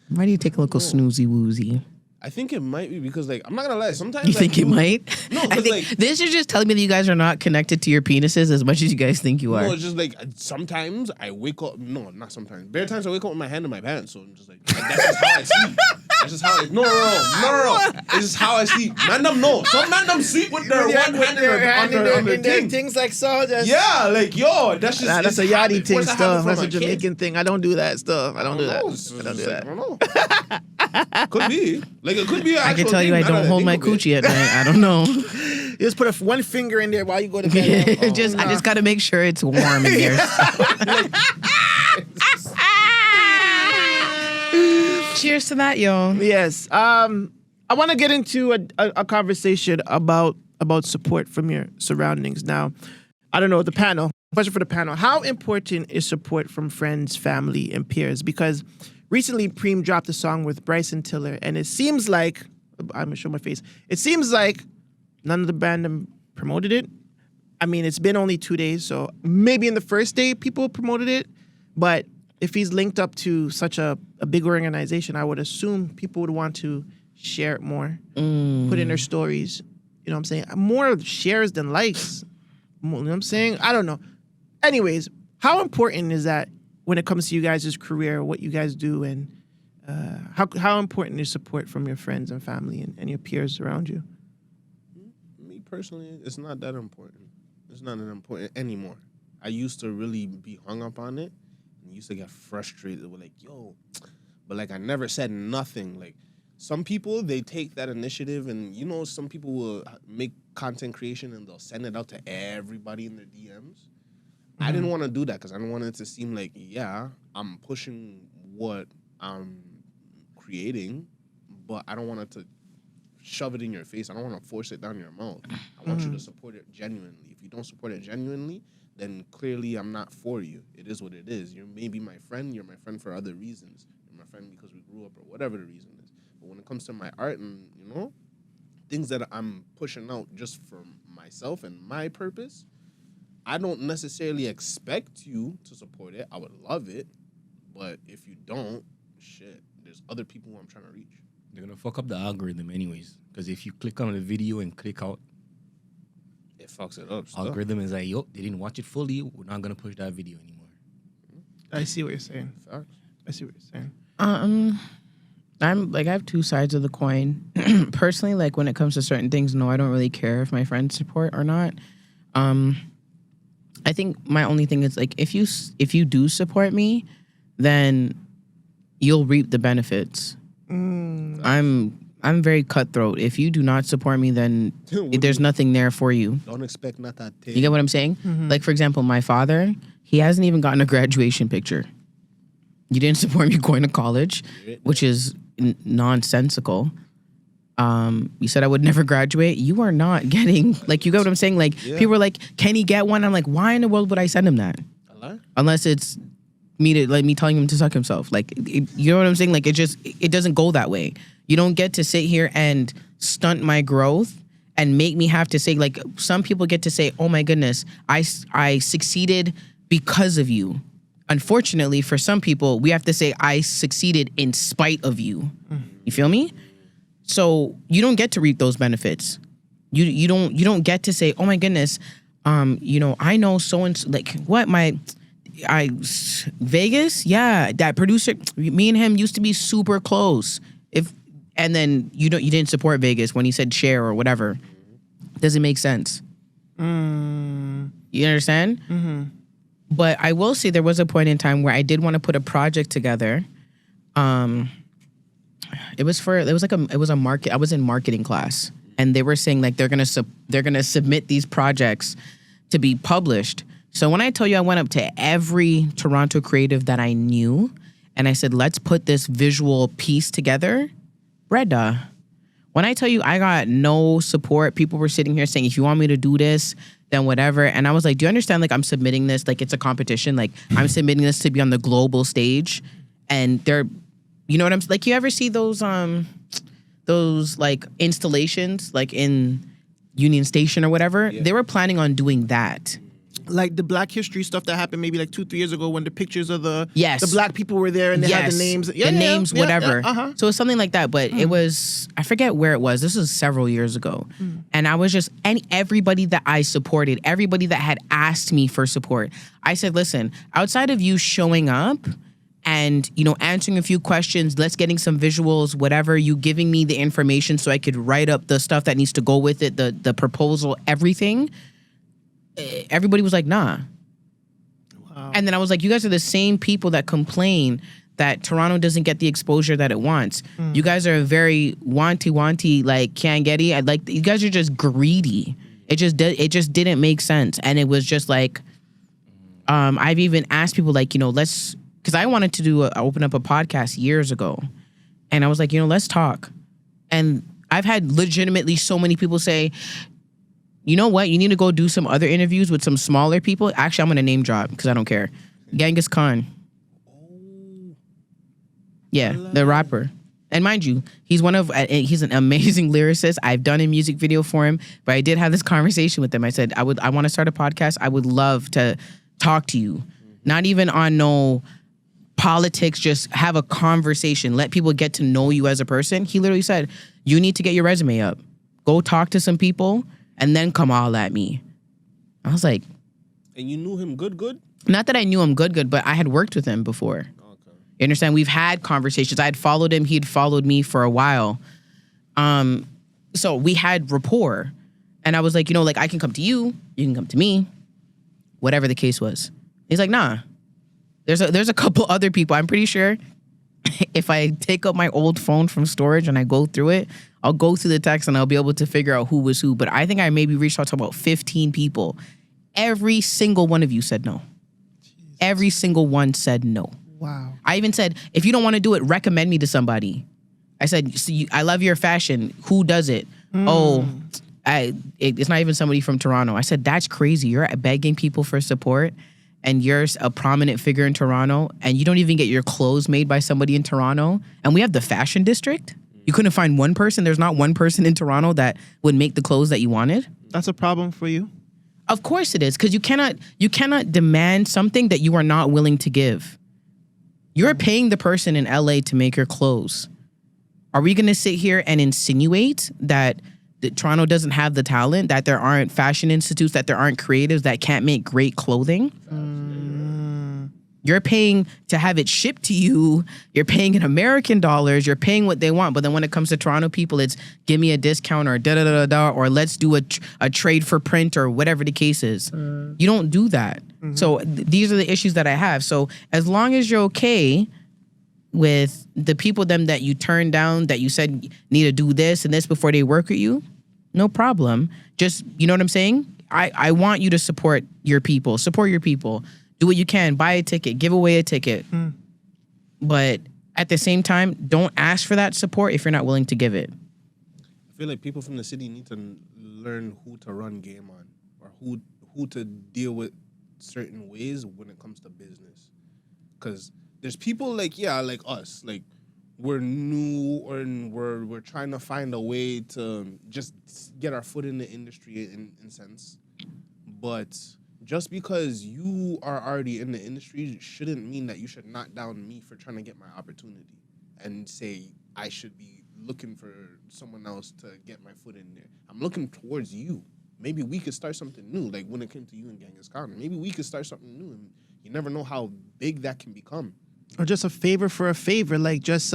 I'm ready to take a little snoozy woozy. I think it might be because, like, I'm not gonna lie. Sometimes You think it might? No, I because think like this is just telling me that you guys are not connected to your penises as much as you guys think you are. no, it's just like sometimes I wake up. No, not sometimes. Bare times I wake up with my hand in my pants. So I'm just like that's just how I sleep. That's just how. No. It's just how I sleep. Man, them no. Some man them sleep with their one hand on their thing. Things like soldiers. Yeah, like yo, that's just That's a yachty thing Where's that habit stuff. That's from a Jamaican thing. I don't do that stuff. I don't do that. I don't do that. I don't know. Could be. Like it could be. I can tell you I don't hold my coochie at night. I don't know. You just put one finger in there while you go to bed. I just got to make sure it's warm in there. Cheers to that, yo. Yes. I want to get into a conversation about support from your surroundings. Now, I don't know, the panel. Question for the panel. How important is support from friends, family, and peers? Because recently, Preem dropped a song with Bryson Tiller, and it seems like, I'm going to show my face, it seems like none of the band promoted it. I mean, it's been only 2 days, so maybe in the first day people promoted it, but if he's linked up to such a big organization, I would assume people would want to share it more, put in their stories. You know what I'm saying? More shares than likes. You know what I'm saying? I don't know. Anyways, how important is that when it comes to you guys' career, what you guys do, and how important is support from your friends and family and your peers around you? Me personally, it's not that important. It's not that important anymore. I used to really be hung up on it. And used to get frustrated with like, yo, but like I never said nothing. Like some people, they take that initiative and you know, some people will make content creation and they'll send it out to everybody in their DMs. I didn't want to do that because I didn't want it to seem like, yeah, I'm pushing what I'm creating, but I don't want it to shove it in your face. I don't want to force it down your mouth. I want you to support it genuinely. If you don't support it genuinely, then clearly I'm not for you. It is what it is. You may be my friend. You're my friend for other reasons. You're my friend because we grew up or whatever the reason is. But when it comes to my art and, you know, things that I'm pushing out just for myself and my purpose, I don't necessarily expect you to support it. I would love it. But if you don't, shit, there's other people who I'm trying to reach. They're going to fuck up the algorithm anyways. Because if you click on the video and click out, it fucks it up. Algorithm is like, yo, they didn't watch it fully. We're not going to push that video anymore. I see what you're saying. Facts. I see what you're saying. I'm like, I have two sides of the coin. Personally, like when it comes to certain things, no, I don't really care if my friends support or not. I think my only thing is like, if you do support me, then you'll reap the benefits. I'm very cutthroat. If you do not support me, then there's nothing there for you. Don't expect not that thing. You get what I'm saying? Mm-hmm. Like, for example, my father, he hasn't even gotten a graduation picture. You didn't support me going to college, which is nonsensical. You said I would never graduate. You are not getting, like, you get what I'm saying? Like, people are like, can he get one? I'm like, why in the world would I send him that? Unless it's me telling him to suck himself. Like, you know what I'm saying? Like, it doesn't go that way. You don't get to sit here and stunt my growth and make me have to say, like, some people get to say, oh my goodness, I succeeded because of you. Unfortunately, for some people, we have to say, I succeeded in spite of you. You feel me? So you don't get to reap those benefits. You don't get to say, oh my goodness, you know, I know so and so, like, what Vegas, yeah, that producer, me and him used to be super close. And then you didn't support Vegas when he said share or whatever. Doesn't make sense. You understand? Mm-hmm. But I will say there was a point in time where I did want to put a project together. It was a market. I was in marketing class, and they were saying like they're gonna submit these projects to be published. So when I tell you I went up to every Toronto creative that I knew, and I said, let's put this visual piece together. Breda, when I tell you I got no support, people were sitting here saying, if you want me to do this, then whatever. And I was like, do you understand? Like, I'm submitting this, like it's a competition. Like, I'm submitting this to be on the global stage. And they're You know what I'm like? You ever see those like installations like in Union Station or whatever? Yeah. They were planning on doing that. Like the Black History stuff that happened maybe like 2-3 years ago when the pictures of the black people were there and they had the names. Whatever. Uh-huh. So it's something like that. But it was, I forget where it was. This was several years ago. And I was just, everybody that I supported, everybody that had asked me for support, I said, listen, outside of you showing up and, you know, answering a few questions, let's getting some visuals, whatever, you giving me the information so I could write up the stuff that needs to go with it, the proposal, everything. Everybody was like, nah. Wow. And then I was like, you guys are the same people that complain that Toronto doesn't get the exposure that it wants. You guys are very wanty, like can't get it. Like you guys are just greedy. It just didn't make sense. And it was just like, I've even asked people like, you know, because I wanted to open up a podcast years ago. And I was like, you know, let's talk. And I've had legitimately so many people say, you know what? You need to go do some other interviews with some smaller people. Actually, I'm going to name drop because I don't care. Gangis Khan. Yeah, the rapper. And mind you, he's an amazing lyricist. I've done a music video for him, but I did have this conversation with him. I said, I want to start a podcast. I would love to talk to you. Not even on no politics, just have a conversation. Let people get to know you as a person. He literally said, you need to get your resume up. Go talk to some people. And then come all at me. I was like... And you knew him good? Not that I knew him good, but I had worked with him before. Okay. You understand? We've had conversations. I had followed him. He'd followed me for a while. So we had rapport. And I was like, you know, like, I can come to you. You can come to me. Whatever the case was. He's like, nah. There's a couple other people. I'm pretty sure if I take up my old phone from storage and I go through it, I'll go through the text and I'll be able to figure out who was who. But I think I maybe reached out to about 15 people. Every single one of you said no. Jesus. Every single one said no. Wow. I even said, if you don't want to do it, recommend me to somebody. I said, I love your fashion. Who does it? Oh, it's not even somebody from Toronto. I said, that's crazy. You're begging people for support and you're a prominent figure in Toronto and you don't even get your clothes made by somebody in Toronto. And we have the fashion district. You couldn't find one person. There's not one person in Toronto that would make the clothes that you wanted. That's a problem for you. Of course it is, because you cannot demand something that you are not willing to give. You're paying the person in LA to make your clothes. Are we going to sit here and insinuate that Toronto doesn't have the talent, that there aren't fashion institutes, that there aren't creatives that can't make great clothing? You're paying to have it shipped to you. You're paying in American dollars. You're paying what they want. But then when it comes to Toronto people, it's give me a discount or da-da-da-da, or let's do a trade for print or whatever the case is. You don't do that. Mm-hmm. So these are the issues that I have. So as long as you're okay with the people that you turned down, that you said need to do this and this before they work with you, no problem. Just, you know what I'm saying? I want you to support your people. Support your people. Do what you can. Buy a ticket. Give away a ticket. But at the same time, don't ask for that support if you're not willing to give it. I feel like people from the city need to learn who to run game on or who to deal with certain ways when it comes to business. Because there's people like us. Like, we're new and we're trying to find a way to just get our foot in the industry in sense. But just because you are already in the industry shouldn't mean that you should knock down me for trying to get my opportunity and say I should be looking for someone else to get my foot in there. I'm looking towards you. Maybe we could start something new, like when it came to you and Gangis Khan. Maybe we could start something new, and you never know how big that can become. Or just a favor for a favor, like just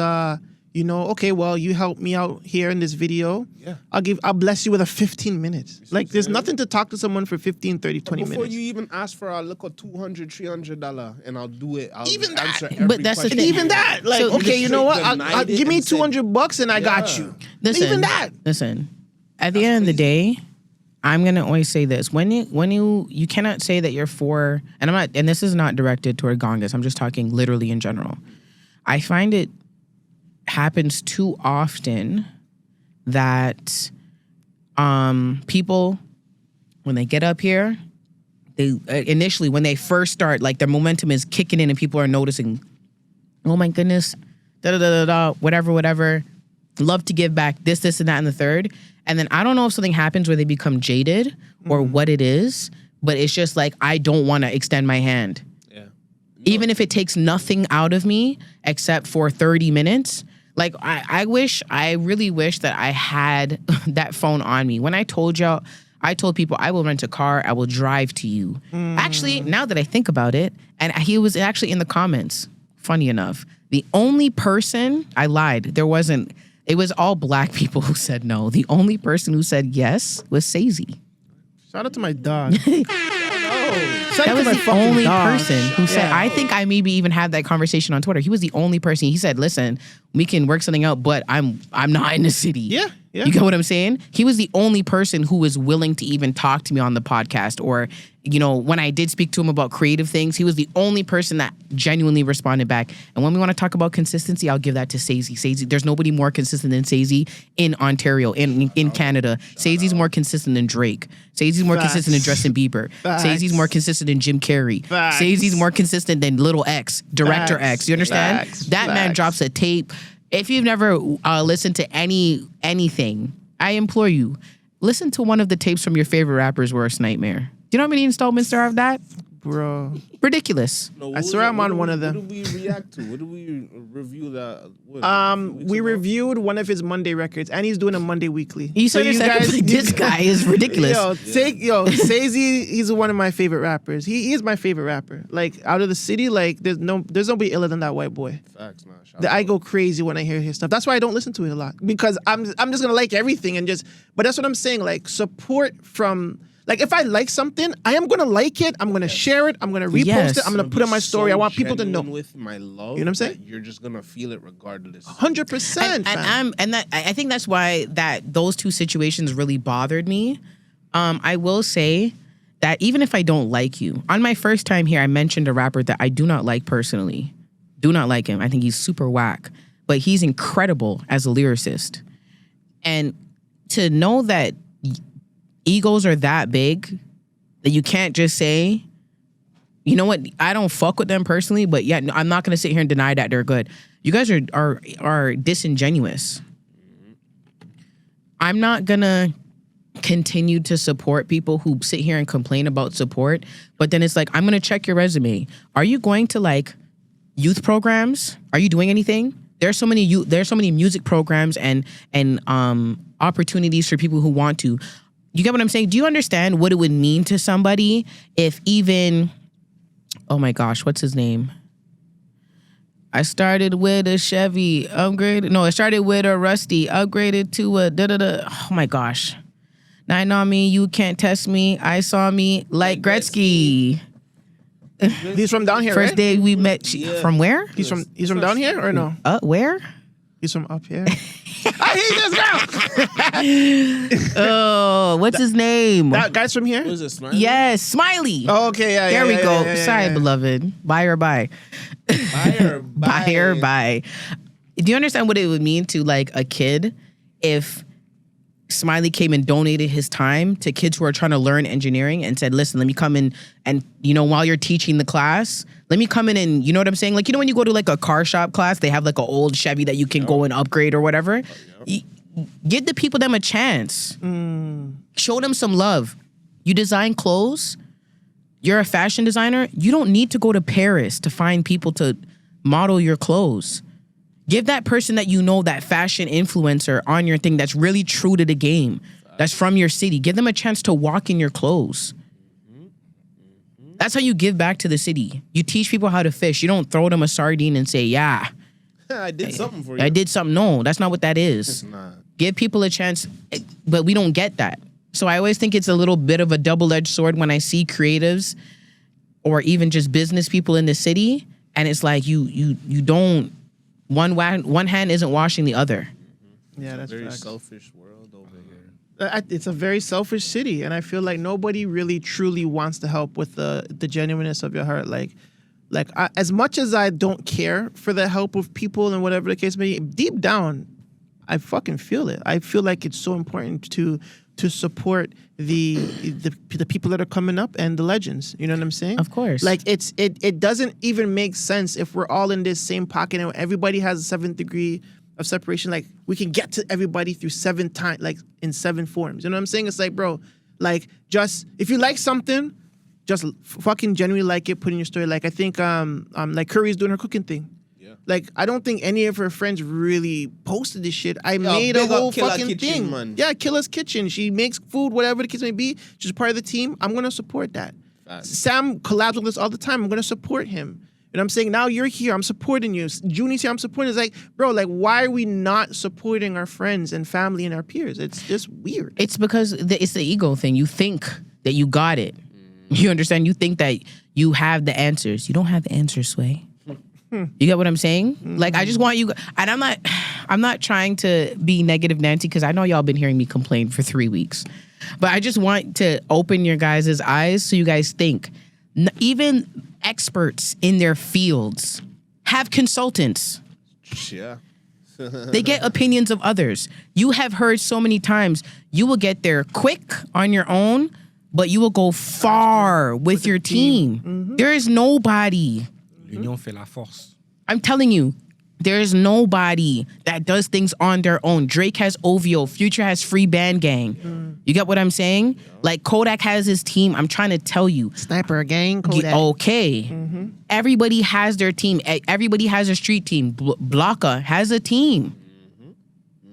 okay, well, you helped me out here in this video. Yeah. I'll bless you with a 15 minutes. Like, there's nothing to talk to someone for 15, 30, 20 minutes. Before you even ask for a little $200, $300, and I'll do it. I'll even answer that. every But that's question. even that. Like, so, okay, you know what? I'll give me $200 and I got you. Listen, even that. Listen, at the end of the day, I'm gonna always say this: when you cannot say that you're for, and I'm not, and this is not directed toward Gangis. I'm just talking literally in general. I find it happens too often that people, when they get up here, they initially when they first start, like their momentum is kicking in and people are noticing, oh my goodness, whatever. Love to give back this, and that, and the third. And then I don't know if something happens where they become jaded or what it is, but it's just like, I don't want to extend my hand. Yeah. Even if it takes nothing out of me except for 30 minutes. Like, I really wish that I had that phone on me. When I told people I will rent a car, I will drive to you. Actually, now that I think about it, and he was actually in the comments, funny enough, the only person, I lied, it was all black people who said no. The only person who said yes was Sazy. Shout out to my dog. That was the only person who said, I think I maybe even had that conversation on Twitter. He was the only person. He said, listen, we can work something out, but I'm not in the city. Yeah. You get what I'm saying? He was the only person who was willing to even talk to me on the podcast, or, when I did speak to him about creative things, he was the only person that genuinely responded back. And when we want to talk about consistency, I'll give that to Sazy. Sazy, there's nobody more consistent than Sazy in Ontario, in Canada. Sazy's more consistent than Drake. Sazy's more consistent than Justin Bieber. Sazy's more consistent than Jim Carrey. Sazy's more consistent than Little X, Director X. You understand? That man drops a tape. If you've never listened to anything, I implore you, listen to one of the tapes from your favorite rapper's worst nightmare. Do you know how many installments there are of that? Bro. Ridiculous. No, I swear I'm on one of them. What did we react to? What did we review that? We reviewed one of his Monday records, and he's doing a Monday weekly. You guys, this guy is ridiculous. Sazy, he's one of my favorite rappers. He is my favorite rapper. Like, out of the city, like, there's nobody iller than that white boy. Facts, man. I go crazy when I hear his stuff. That's why I don't listen to it a lot, because I'm just gonna like everything but that's what I'm saying. Like, support from. Like, if I like something, I am going to like it. I'm going to share it. I'm going to repost it. I'm going to put it on my story. I want people to know. With my love, you know what I'm saying? You're just going to feel it regardless. 100%. I think that's why those two situations really bothered me. I will say that even if I don't like you, on my first time here, I mentioned a rapper that I do not like personally. Do not like him. I think he's super whack. But he's incredible as a lyricist. And to know that egos are that big that you can't just say, you know what, I don't fuck with them personally, but yeah, I'm not gonna sit here and deny that they're good. You guys are disingenuous. I'm not gonna continue to support people who sit here and complain about support, but then it's like, I'm gonna check your resume. Are you going to like youth programs? Are you doing anything? There's so many music programs and opportunities for people who want to. You get what I'm saying? Do you understand what it would mean to somebody if even, oh my gosh, what's his name? I started with a Chevy, I started with a Rusty, upgraded to a da-da-da. Oh my gosh. Now I know me, you can't test me. I saw me like Gretzky. He's from down here, First right? day we met. From where? He's from down here or no? Where? He's from up here. I hate this girl. Oh, what's his name? That guy's from here? Is it Smiley? Yes, Smiley. Oh, okay, yeah. There we go. Yeah, Sorry, beloved. Buy or buy. Buy or buy. Do you understand what it would mean to like a kid if Smiley came and donated his time to kids who are trying to learn engineering and said, listen, let me come in and, while you're teaching the class, let me come in and, you know what I'm saying? Like, when you go to like a car shop class, they have like an old Chevy that you can go and upgrade or whatever. Give the people them a chance. Show them some love. You design clothes. You're a fashion designer. You don't need to go to Paris to find people to model your clothes. Give that person that fashion influencer on your thing that's really true to the game, that's from your city. Give them a chance to walk in your clothes. That's how you give back to the city. You teach people how to fish. You don't throw them a sardine and say, yeah. I did something for you. I did something. No, that's not what that is. It's not. Give people a chance, but we don't get that. So I always think it's a little bit of a double-edged sword when I see creatives or even just business people in the city, and it's like you don't. One hand isn't washing the other. Yeah, that's very facts. Selfish world over here. It's a very selfish city, and I feel like nobody really truly wants to help with the genuineness of your heart. As much as I don't care for the help of people and whatever the case may be, deep down, I fucking feel it. I feel like it's so important to to support the people that are coming up and the legends. You know what I'm saying? Of course. Like it doesn't even make sense if we're all in this same pocket and everybody has a 7th degree of separation. Like we can get to everybody through 7 times, like in 7 forms. You know what I'm saying? It's like, bro, like just if you like something, just fucking genuinely like it, put in your story. Like I think like Curry's doing her cooking thing. Like, I don't think any of her friends really posted this shit. I made a whole fucking thing. Man. Yeah, Killer's Kitchen. She makes food, whatever the case may be. She's part of the team. I'm going to support that. Sam collabs with us all the time. I'm going to support him. And I'm saying, now you're here. I'm supporting you. Junie's here. I'm supporting. It's like, bro, like, why are we not supporting our friends and family and our peers? It's just weird. It's because it's the ego thing. You think that you got it. You understand? You think that you have the answers. You don't have the answers, Sway. You get what I'm saying? Mm-hmm. Like, I just want you, and I'm not trying to be negative Nancy, because I know y'all been hearing me complain for 3 weeks, but I just want to open your guys' eyes so you guys think. Even experts in their fields have consultants. Yeah. They get opinions of others. You have heard so many times, you will get there quick on your own, but you will go far with your team. Mm-hmm. There is nobody. L'union fait la force. I'm telling you, there's nobody that does things on their own. Drake has OVO. Future has Free Band Gang. You get what I'm saying? Yeah. Like, Kodak has his team. I'm trying to tell you. Sniper Gang, Kodak. Okay. Mm-hmm. Everybody has their team. Everybody has a street team. Blocka has a team.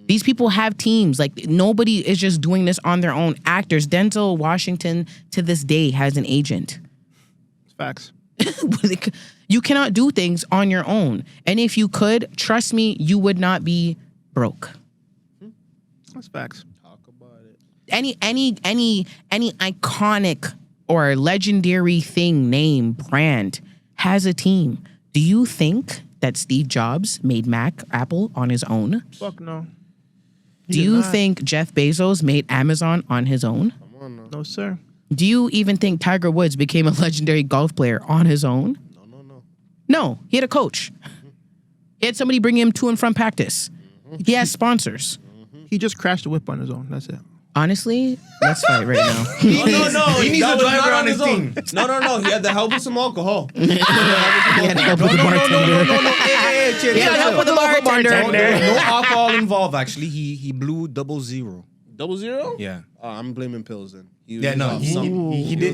These people have teams. Like, nobody is just doing this on their own. Actors. Denzel Washington, to this day, has an agent. Facts. You cannot do things on your own. And if you could, trust me, you would not be broke. That's facts. Talk about it. Any iconic or legendary thing, name, brand has a team. Do you think that Steve Jobs made Apple on his own? Fuck no. Do you think Jeff Bezos made Amazon on his own? Come on now. No, sir. Do you even think Tiger Woods became a legendary golf player on his own? No, he had a coach. He had somebody bring him to and from practice. He has sponsors. He just crashed a whip on his own. That's it. Honestly, let's fight right now. No. He needs a driver on his team. No. He had the help with some alcohol. He had help with the bartender. He had help with the bartender. No alcohol involved, actually. He blew 00. 00? Yeah. I'm blaming pills then. He did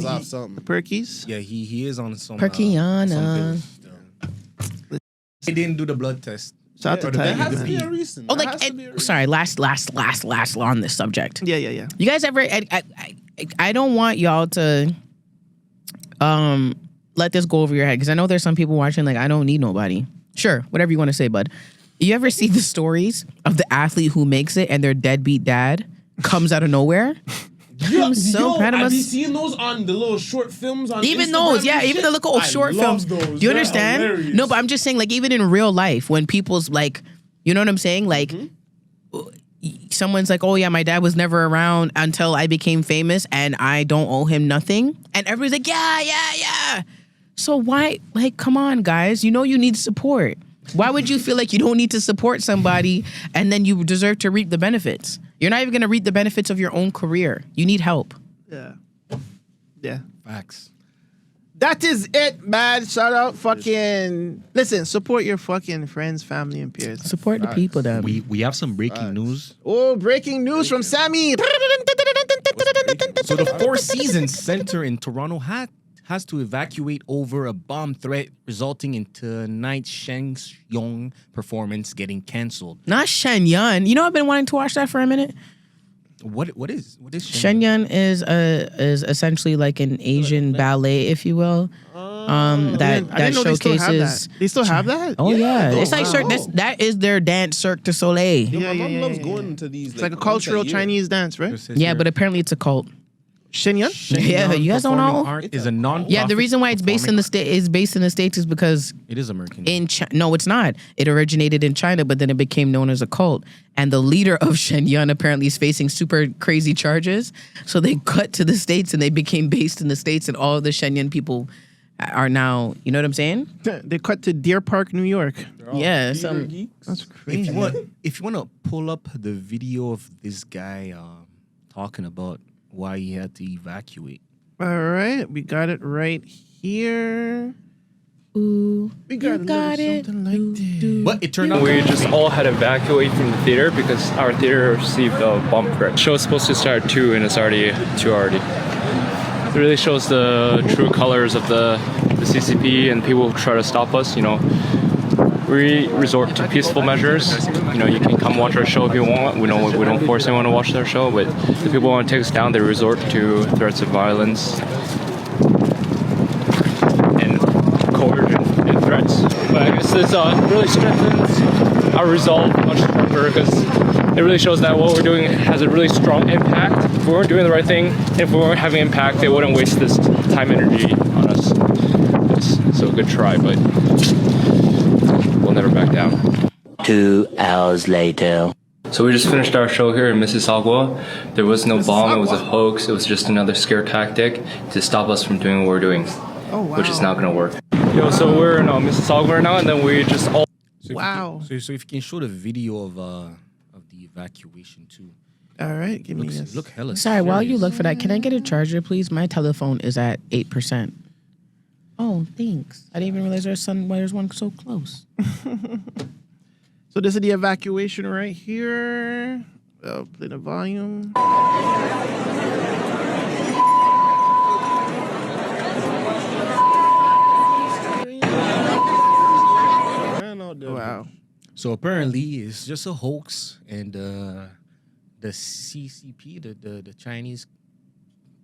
off something. Perkies? Yeah, he is on some Perkiana. He didn't do the blood test. Shout out to There has to be a reason. Oh, sorry, last on this subject. Yeah. You guys ever? I don't want y'all to let this go over your head, because I know there's some people watching like, I don't need nobody. Sure, whatever you want to say, bud. You ever see the stories of the athlete who makes it and their deadbeat dad comes out of nowhere? I'm so proud of us. Have you seen those on the little short films on even Instagram those, yeah, even the little short films. Those. Do you understand? Hilarious. No, but I'm just saying, like, even in real life, when people's like, you know what I'm saying? Like, someone's like, oh yeah, my dad was never around until I became famous and I don't owe him nothing. And everybody's like, yeah. So why, like, come on, guys. You know you need support. Why would you feel like you don't need to support somebody and then you deserve to reap the benefits? You're not even going to reap the benefits of your own career. You need help. Yeah. Facts. That is it, man. Shout out fucking... Listen, support your fucking friends, family, and peers. Support the people, that we have some breaking news. Oh, breaking news from Sammy. So the Four Seasons Center in Toronto has to evacuate over a bomb threat, resulting in tonight's Shenyang performance getting canceled. Not Shenyang. You know, I've been wanting to watch that for a minute. What is Shenyang? Shenyang is essentially like an Asian ballet, if you will. That showcases. They still have that? Oh yeah, it's like that is their dance, Cirque du Soleil. My mom loves going to these. It's like a cultural Chinese dance, right? Yeah, but apparently it's a cult. Shenyang? Yeah, you guys don't know. Art is a non. Yeah, the reason why it's based in the States is because it is American. No, it's not. It originated in China, but then it became known as a cult. And the leader of Shenyang apparently is facing super crazy charges. So they cut to the States and they became based in the States, and all of the Shenyang people are now, you know what I'm saying? They cut to Deer Park, New York. Yeah, that's crazy. If you want to pull up the video of this guy talking about why he had to evacuate. All right, we got it right here. Ooh, we got it. Something like this. But it turned out we just all had to evacuate from the theater because our theater received a bomb threat. The show is supposed to start at 2 and it's already 2 already. It really shows the true colors of the CCP and people who try to stop us. You know, we resort to peaceful measures. You know, you can come watch our show if you want. We don't force anyone to watch their show, but if people want to take us down, they resort to threats of violence and coercion and threats. But I guess this really strengthens our resolve much stronger because it really shows that what we're doing has a really strong impact. If we weren't doing the right thing, if we weren't having impact, they wouldn't waste this time and energy on us. So a good try, but we'll never back down. 2 hours later. So we just finished our show here in Mississauga. There was no bomb, it was a hoax. It was just another scare tactic to stop us from doing what we're doing, which is not going to work. So we're in Mississauga right now, and then we just all... Wow. So if you can show the video of the evacuation too. All right, give me this. Look hella Sorry, serious. while you look for that, can I get a charger, please? My telephone is at 8%. Oh, thanks. I didn't even realize there's one so close. So this is the evacuation right here. I'll play the volume. Wow. So apparently it's just a hoax, and the CCP, the Chinese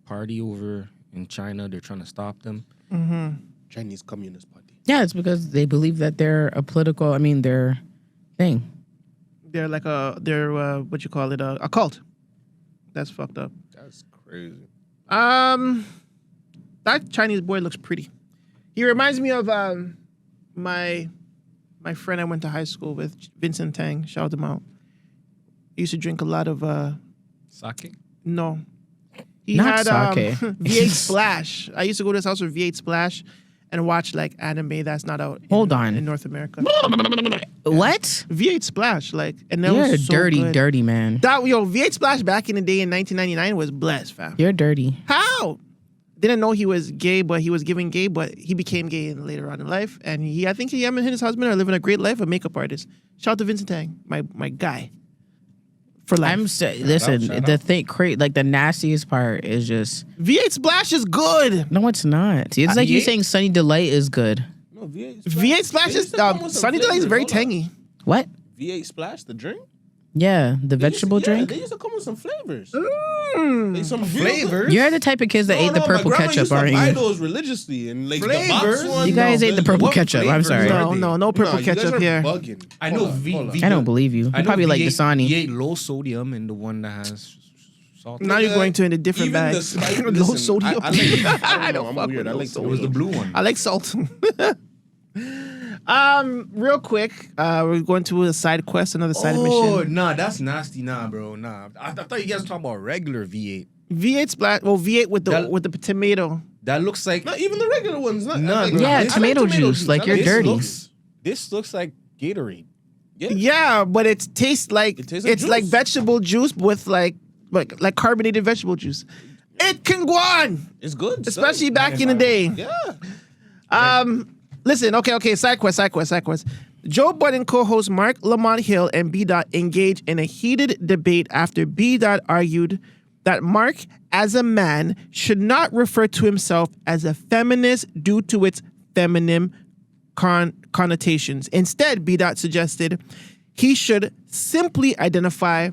party over in China, they're trying to stop them. Mm-hmm. Chinese Communist Party. Yeah, it's because they believe that they're their thing. They're like what you call it, a cult. That's fucked up. That's crazy. That Chinese boy looks pretty. He reminds me of my friend I went to high school with, Vincent Tang. Shout him out. He used to drink a lot of sake. No, he Not had sake. V8 Splash. I used to go to his house with V8 Splash and watch like anime that's not out. Hold on. In North America. What? V8 Splash, and that You're was a so dirty, good. dirty man. V8 Splash back in the day in 1999 was blessed, fam. You're dirty. How? Didn't know he was gay, but he was giving gay, but he became gay later on in life. And I think him and his husband are living a great life, a makeup artist. Shout out to Vincent Tang, my guy. For life. Listen, the nastiest part is just V8 Splash is good. No, it's not. It's like you saying Sunny Delight is good. No, V8 Splash is Sunny Delight is very tangy. What? V8 Splash, the drink? Yeah, the vegetable drink. They used to come with some flavors. Some flavors? You're the type of kids that ate the purple ketchup, aren't I you? those religiously and like Flavors? the box one. You guys ate the purple ketchup. I'm sorry. No purple ketchup here. I know I don't believe you. You probably like Dasani. V8 low sodium and the one that has salt. Now you're going to in a different bag. Low sodium. I don't know. I'm weird. I like it was the blue one. I like salt. Real quick, we're going to a side quest, another side mission. Oh, nah, that's nasty. Nah, bro. Nah. I thought you guys were talking about regular V8. V8 Splash. Well, V8 with the tomato. That looks like not even the regular ones. Tomato juice. Like you're dirty. This looks like Gatorade. Yeah, but it tastes like it's like vegetable juice with like carbonated vegetable juice. It can go on. It's good, especially back in the day. Yeah. Listen, okay, side quest. Joe Budden co-host Mark Lamont Hill and B. engaged in a heated debate after B. argued that Mark, as a man, should not refer to himself as a feminist due to its feminine connotations. Instead, B. suggested he should simply identify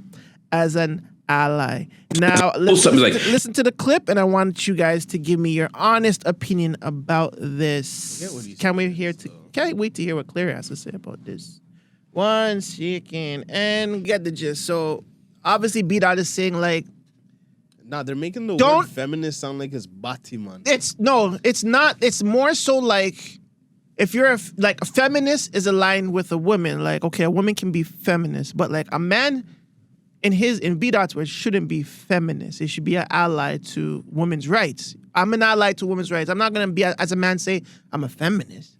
as an ally. Now, listen to the clip, and I want you guys to give me your honest opinion about this. Can't wait to hear what Claire has to say about this. 1 second, and get the gist. So, obviously, B. is saying like, nah, they're making the word feminist sound like it's Batiman. It's not. It's more so like if you're a feminist is aligned with a woman. Like, okay, a woman can be feminist, but like a man. In B.'s words, shouldn't be feminist. It should be an ally to women's rights. I'm an ally to women's rights. I'm not going to be, as a man, say I'm a feminist.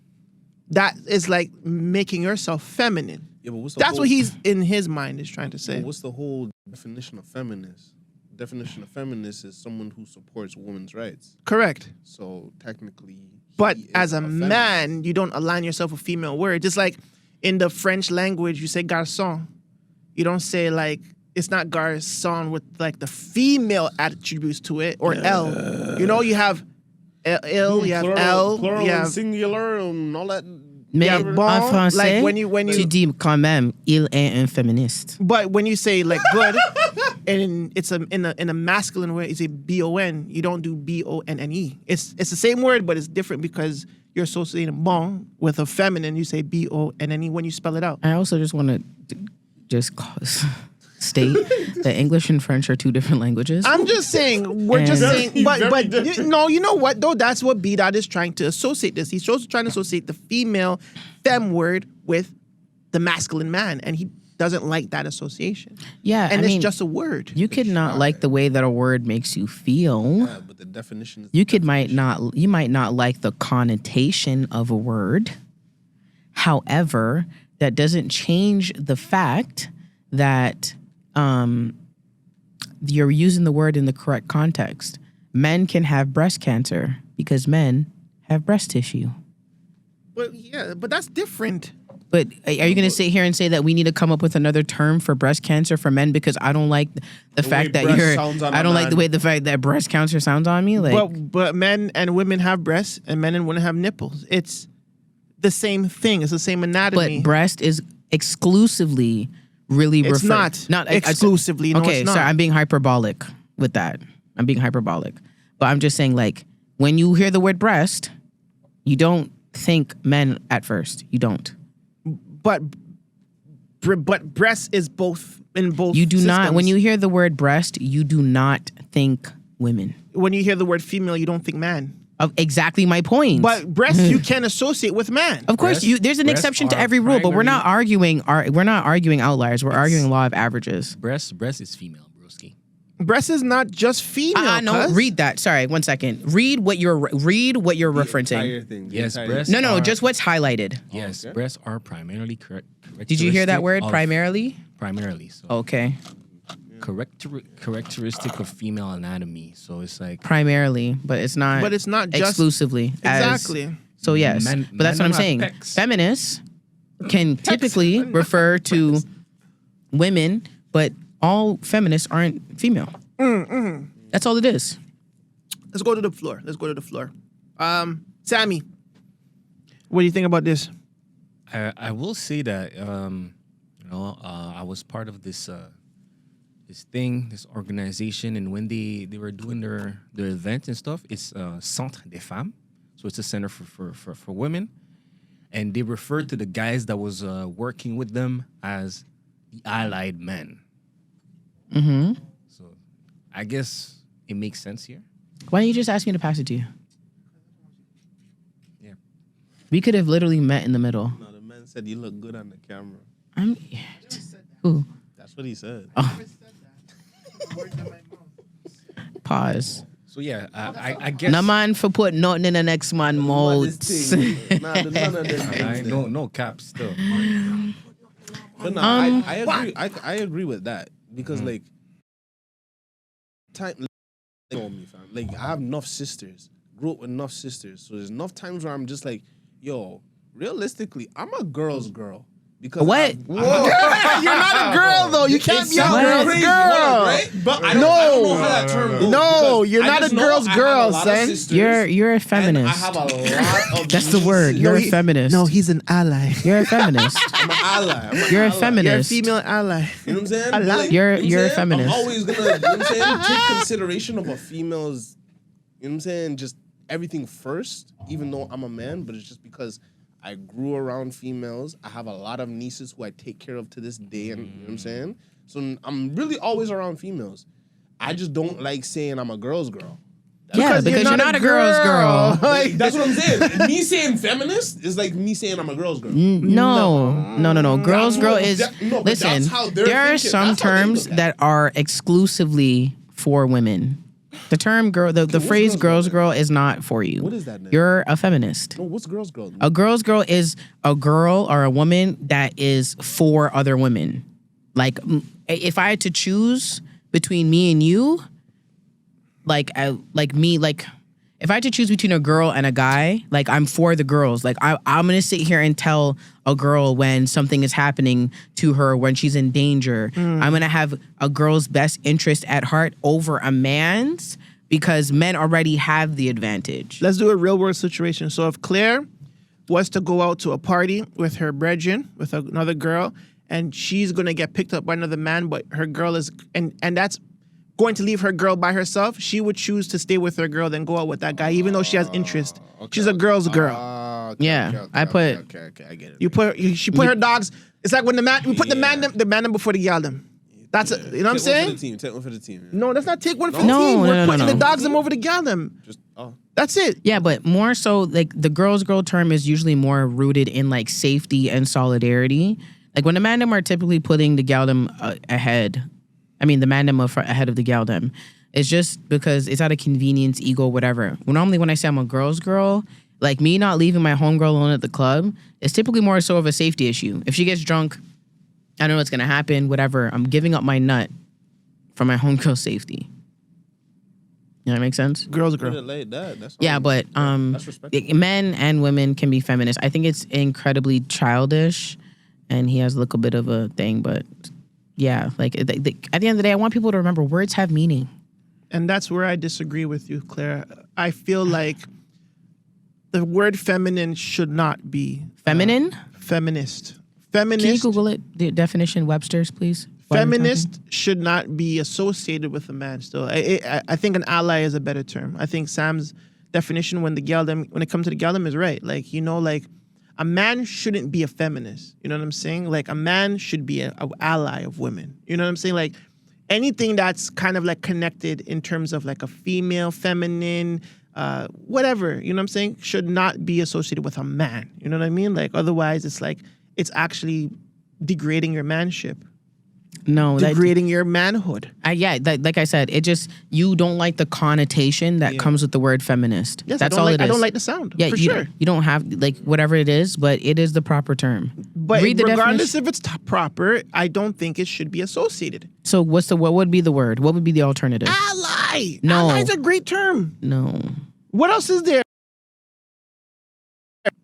That is like making yourself feminine. Yeah, but what he's, in his mind, is trying to say. What's the whole definition of feminist? definition of feminist is someone who supports women's rights. Correct. So technically, But he is as a feminist. man, you don't align yourself with female word. Just like in the French language, you say garçon. You don't say like, it's not garçon with like the female attributes to it or L. You know, you have L, you have L, plural you and have singular and all that. Mais Yeah, en bon, français, like when you tu dis quand même, il est un féministe. But when you say like good, and it's in a masculine way, you say B-O-N. You don't do B-O-N-N-E. It's the same word, but it's different because you're associating bon with a feminine. You say B-O-N-N-E when you spell it out. I also just want to state that English and French are two different languages. I'm just saying, we're just And- saying, but you know what though? That's what B-Dot is trying to associate this. He's also trying to associate the female femme word with the masculine man, and he doesn't like that association. Yeah, and I it's mean, just a word. You could not like the way that a word makes you feel. Yeah, but the definition is You might not like the connotation of a word. However, that doesn't change the fact that you're using the word in the correct context. Men can have breast cancer because men have breast tissue. But that's different. But are you going to sit here and say that we need to come up with another term for breast cancer for men because I don't like the fact that I don't like the fact that breast cancer sounds on me? Like, But men and women have breasts, and men and women have nipples. It's the same thing. It's the same anatomy. But breast is exclusively really It's referred. not exclusively. No, okay, it's not. sorry, I'm being hyperbolic with that. I'm being hyperbolic. But I'm just saying, like, when you hear the word breast, you don't think men at first. You don't. But breast is both in both. You do not. systems. When you hear the word breast, you do not think women. When you hear the word female, you don't think man. Exactly my point. But breast you can associate with man. Of course, there's an exception to every rule, but we're not arguing. We're not arguing outliers. We're arguing law of averages. Breast is female, broski. Breast is not just female. No, read that. Sorry, one second. Read what you're referencing. Yes, breasts. No, just what's highlighted. Yes, breasts are primarily correct. Did you hear that word? Primarily. Primarily. So Okay. characteristic of female anatomy. So it's like Primarily, but it's not. But it's not just- exclusively. Exactly. So yes, Men- but that's men what I'm don't have saying. pecs. Feminists can typically refer to women, but all feminists aren't female. That's all it is. Let's go to the floor. Sammy, what do you think about this? I will say that I was part of this this organization, and when they were doing their event and stuff, it's Centre des Femmes, so it's a center for women, and they referred to the guys that was working with them as the allied men. Mm-hmm. So I guess it makes sense here. Why don't you just ask me to pass it to you? Yeah. We could have literally met in the middle. No, the man said you look good on the camera. Who? That's what he said. Oh. Pause. So yeah, I guess. No man for put nothing in the next man mouth. No cap still. But no, I agree. I agree with that because like time on me, fam. Like I have enough sisters, grew up with enough sisters, so there's enough times where I'm just like, yo, realistically, I'm a girl's girl. Because what? You're not a girl though. You can't be a girl's crazy, girl. right? But I don't know how that term goes. No, because you're I not just a know girl's I have a girl, lot of son. sisters, You're a feminist. and I have a lot of That's the word. You're a feminist. No, he's an ally. You're a feminist. I'm an ally. You're a You're a feminist. female ally. You know what I'm saying? Ally. Like, You're you know what a I'm saying? feminist. I'm always gonna, you know what I'm saying, take consideration of a female's, you know what I'm saying, just everything first, even though I'm a man, but it's just because I grew around females. I have a lot of nieces who I take care of to this day, and you know what I'm saying? So I'm really always around females. I just don't like saying I'm a girl's girl. Because you're not a girl's girl. Like, that's what I'm saying. Me saying feminist is like me saying I'm a girl's girl. No. Girls, girl is. but Listen, that's how they're there are thinking. some That's how they terms look at that are exclusively for women. The term girl, the phrase girl's girl is not for you. What is that then? You're a feminist. No, what's girl's girl? A girl's girl is a girl or a woman that is for other women. Like, if I had to choose between me and you, if I had to choose between a girl and a guy, like I'm for the girls. Like I'm gonna sit here and tell a girl when something is happening to her, when she's in danger. I'm gonna have a girl's best interest at heart over a man's, because men already have the advantage. Let's do a real world situation. So if Claire was to go out to a party with her brethren, with another girl, and she's gonna get picked up by another man, but her girl is, and that's going to leave her girl by herself, she would choose to stay with her girl than go out with that guy, even though she has interest. She's a girl's girl. I get it. She put her dogs. It's like when we put the man them before the gal them. That's you know what I'm saying? Take one for the team. No, that's not take one for the team. We're putting the dogs them over the gal them. That's it. Yeah, but more so, like the girl term is usually more rooted in like safety and solidarity. Like when the man them are typically putting the gal them ahead. I mean, the man them ahead of the gal them. It's just because it's out of convenience, ego, whatever. Normally when I say I'm a girl's girl, like me not leaving my homegirl alone at the club, it's typically more so of a safety issue. If she gets drunk, I don't know what's going to happen, whatever. I'm giving up my nut for my homegirl's safety. You know, that makes sense? Girl's girl. Yeah, but men and women can be feminist. I think it's incredibly childish, and he has a little bit of a thing, but yeah, like at the end of the day, I want people to remember words have meaning. And that's where I disagree with you, Claire. I feel like the word feminine should not be... Feminine? Feminist. Can you Google it? The definition, Webster's, please. Feminist should not be associated with a man still. I think an ally is a better term. I think Sam's definition when it comes to the galdem is right. Like, you know, like a man shouldn't be a feminist. You know what I'm saying? Like a man should be an ally of women. You know what I'm saying? Like anything that's kind of like connected in terms of like a female, feminine, whatever, you know what I'm saying, should not be associated with a man. You know what I mean? Like otherwise it's like, it's actually degrading your manship. No, degrading your manhood. Like I said, it just, you don't like the connotation that comes with the word feminist. Yes, that's all it is. I don't like the sound. Yeah, for sure. You don't have like whatever it is, but it is the proper term. But regardless if it's proper, I don't think it should be associated. So what would be the word? What would be the alternative? Ally. No, ally is a great term. No. What else is there?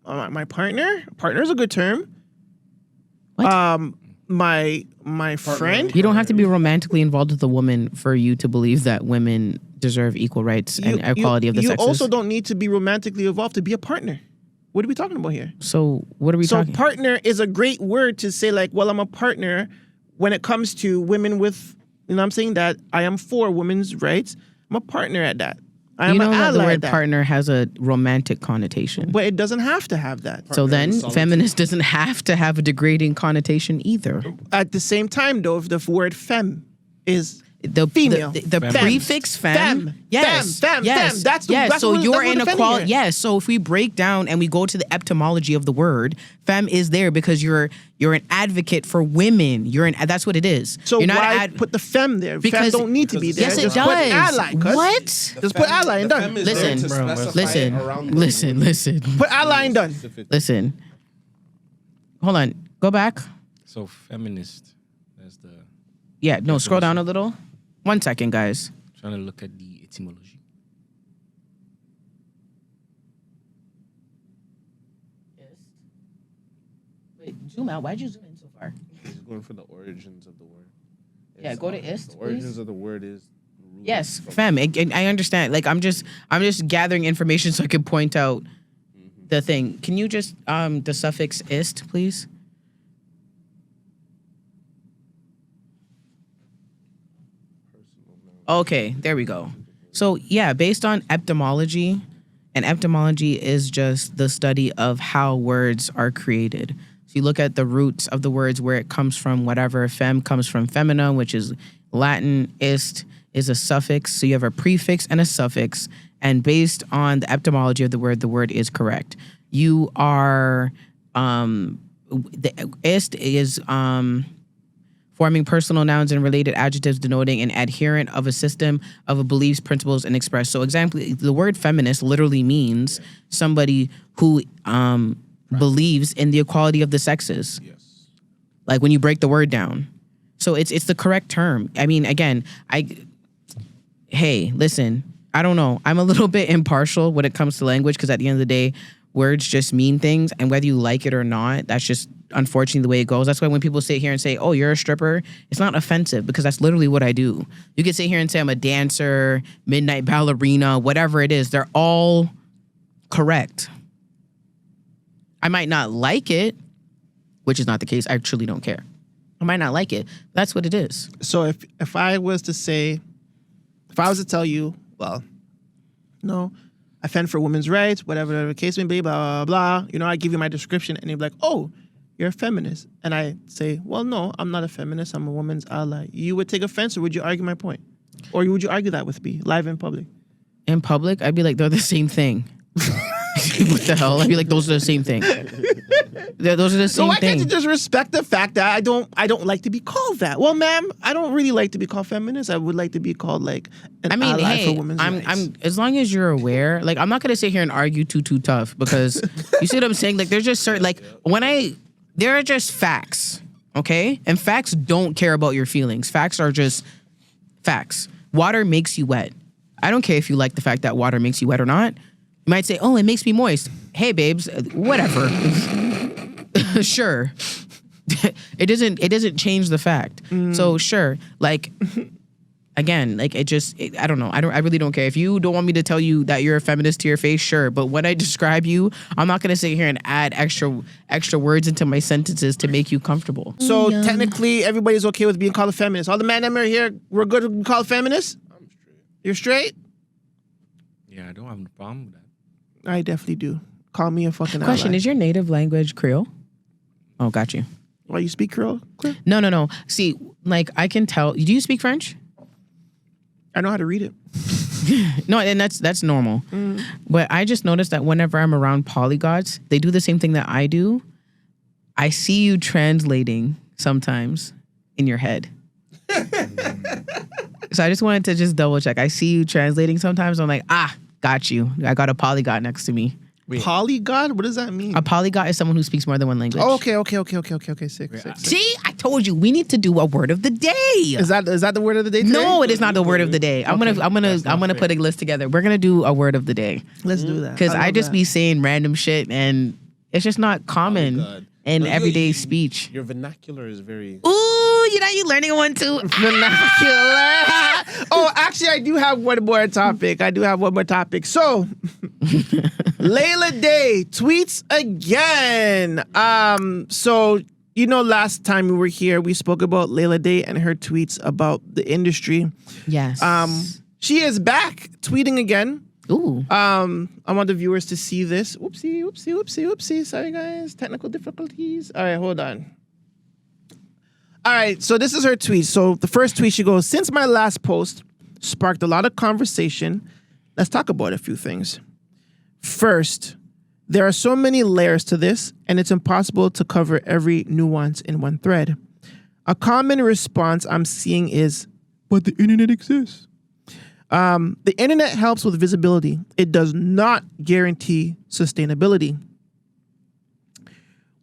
My partner. Partner is a good term. What? My friend. You don't have to be romantically involved with a woman for you to believe that women deserve equal rights and equality of the sexes. You also don't need to be romantically involved to be a partner. What are we talking about here? So what are we talking? So partner is a great word to say like, well, I'm a partner when it comes to women with, you know what I'm saying, that I am for women's rights. I'm a partner at that. You know that the word partner has a romantic connotation. But it doesn't have to have that. So then feminist doesn't have to have a degrading connotation either. At the same time, though, if the word femme is female. The prefix femme. Yes. Femme. That's so you're in equality. Yes. Yes. So if we break down and we go to the etymology of the word, femme is there because you're an advocate for women. That's what it is. So you're not why put the femme there? Because femme don't need to be there. Yes, it just does. Put ally. What? Just put ally and done. Listen. Put ally and done. Listen. Hold on. Go back. So feminist. That's the. Yeah. No. Scroll down a little. 1 second, guys. Trying to look at the etymology. Wait, zoom out. Why'd you zoom in so far? He's going for the origins of the word. Yeah, go to ist. The origins of the word is. Yes, femme. I understand. Like I'm just gathering information so I can point out the thing. Can you just the suffix ist, please? Okay, there we go. So yeah, based on etymology, and etymology is just the study of how words are created. So you look at the roots of the words, where it comes from, whatever. Femme comes from femina, which is Latin. Ist is a suffix. So you have a prefix and a suffix. And based on the etymology of the word is correct. You are, the ist is forming personal nouns and related adjectives denoting an adherent of a system of beliefs, principles, and express. So example, the word feminist literally means somebody who believes in the equality of the sexes. Yes. Like when you break the word down. So it's the correct term. I mean, again, hey, listen, I don't know. I'm a little bit impartial when it comes to language because at the end of the day, words just mean things. And whether you like it or not, that's just unfortunately the way it goes. That's why when people sit here and say, oh, you're a stripper, it's not offensive because that's literally what I do. You can sit here and say I'm a dancer, midnight ballerina, whatever it is. They're all correct. I might not like it, which is not the case. I truly don't care. I might not like it. That's what it is. So if I was to tell you, well, no, I fend for women's rights, whatever the case may be, blah, blah, blah. I give you my description and you're like, oh, you're a feminist. And I say, well, no, I'm not a feminist. I'm a woman's ally. You would take offense or would you argue my point? Or would you argue that with me live in public? In public, I'd be like, they're the same thing. What the hell? I'd be like, those are the same thing. Those are the same thing. So why can't you just respect the fact that I don't like to be called that? Well, ma'am, I don't really like to be called feminist. I would like to be called like an ally for women's rights. I'm as long as you're aware. Like, I'm not gonna sit here and argue too tough because you see what I'm saying. Like, there's just certain there are just facts, okay? And facts don't care about your feelings. Facts are just facts. Water makes you wet. I don't care if you like the fact that water makes you wet or not. You might say, oh, it makes me moist. Hey, babes, whatever. Sure. It doesn't change the fact. So sure, like, again, like I don't know. I really don't care. If you don't want me to tell you that you're a feminist to your face, sure. But when I describe you, I'm not gonna sit here and add extra words into my sentences to make you comfortable. So technically, everybody's okay with being called a feminist. All the man that are here, we're good to be called feminists? I'm straight. You're straight? Yeah, I don't have a problem with that. I definitely do. Call me a fucking Question, ally. is your native language Creole? Oh, got you. Why, you speak Creole, Claire? No. See, like, I can tell. Do you speak French? I know how to read it. No, and that's normal. But I just noticed that whenever I'm around polyglots, they do the same thing that I do. I see you translating sometimes in your head. So I just wanted to just double check. I see you translating sometimes. I'm like, got you. I got a polyglot next to me. Polyglot? What does that mean? A polyglot is someone who speaks more than one language. Oh, okay. Sick. See, I told you we need to do a word of the day. Is that the word of the day today? No, it is not the word of the day. I'm gonna put a list together. We're gonna do a word of the day. Let's do that. Because I just be saying random shit and it's just not common in everyday speech. Your vernacular is very. Ooh, you learning one too. Vernacular. Oh, actually, I do have one more topic. So, Layla Day tweets again. So, last time we were here, we spoke about Layla Day and her tweets about the industry. Yes. She is back tweeting again. Ooh. I want the viewers to see this. Oopsie. Sorry, guys. Technical difficulties. All right, hold on. All right, so this is her tweet. So the first tweet, she goes, since my last post sparked a lot of conversation, let's talk about a few things. First, there are so many layers to this, and it's impossible to cover every nuance in one thread. A common response I'm seeing is, but the internet exists. The internet helps with visibility. It does not guarantee sustainability.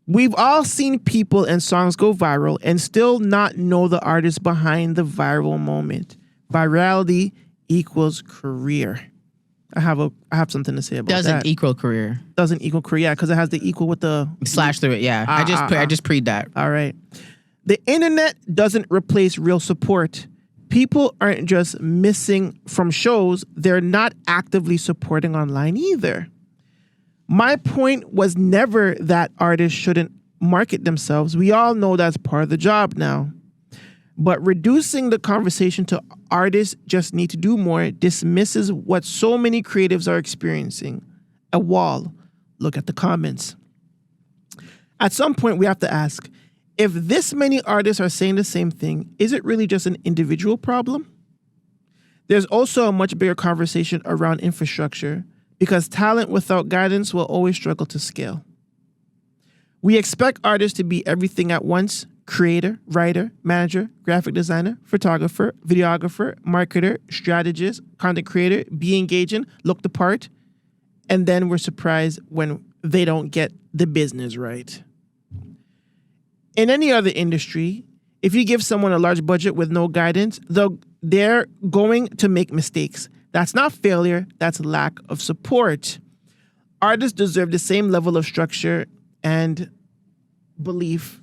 We've all seen people and songs go viral and still not know the artist behind the viral moment. Virality equals career. I have something to say about that. Doesn't equal career. Doesn't equal career, yeah, because it has the equal with the slash through it. Yeah, I just preed that. All right. The internet doesn't replace real support. People aren't just missing from shows; they're not actively supporting online either. My point was never that artists shouldn't market themselves. We all know that's part of the job now. But reducing the conversation to artists just need to do more dismisses what so many creatives are experiencing. A wall. Look at the comments. At some point, we have to ask, if this many artists are saying the same thing, is it really just an individual problem? There's also a much bigger conversation around infrastructure, because talent without guidance will always struggle to scale. We expect artists to be everything at once: creator, writer, manager, graphic designer, photographer, videographer, marketer, strategist, content creator, be engaging, look the part, and then we're surprised when they don't get the business right. In any other industry, If you give someone a large budget with no guidance, they're going to make mistakes. That's not failure, that's lack of support. Artists deserve the same level of structure and belief,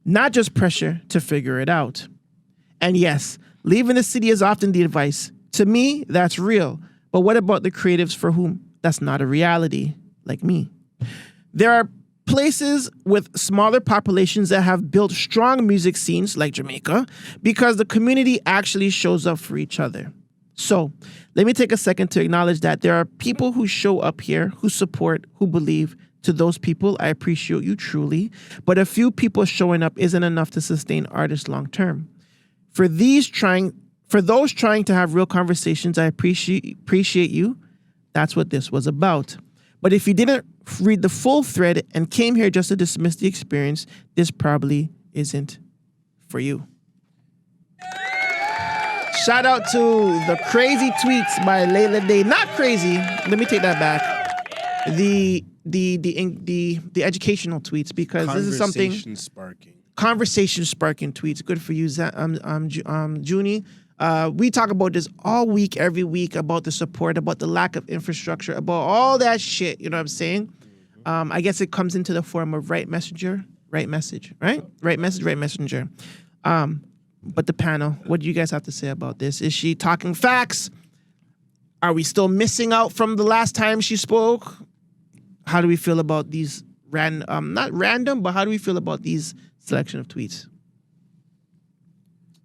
not just pressure to figure it out. And yes, leaving the city is often the advice. To me, that's real. But what about the creatives for whom that's not a reality, like me? There are places with smaller populations that have built strong music scenes, like Jamaica, because the community actually shows up for each other. So let me take a second to acknowledge that there are people who show up here, who support, who believe. To those people, I appreciate you truly, but a few people showing up isn't enough to sustain artists long term. For those trying to have real conversations, I appreciate you. That's what this was about. But if you didn't read the full thread and came here just to dismiss the experience, this probably isn't for you. Shout out to the crazy tweets by Layla Day. Not crazy. Let me take that back. The educational tweets, because this is something conversation sparking tweets. Good for you, Junie. We talk about this all week, every week, about the support, about the lack of infrastructure, about all that shit. You know what I'm saying? I guess it comes into the form of right messenger, right message, right? Right message, right messenger. But the panel, what do you guys have to say about this? Is she talking facts? Are we still missing out from the last time she spoke? How do we feel about these not random, but how do we feel about these selection of tweets?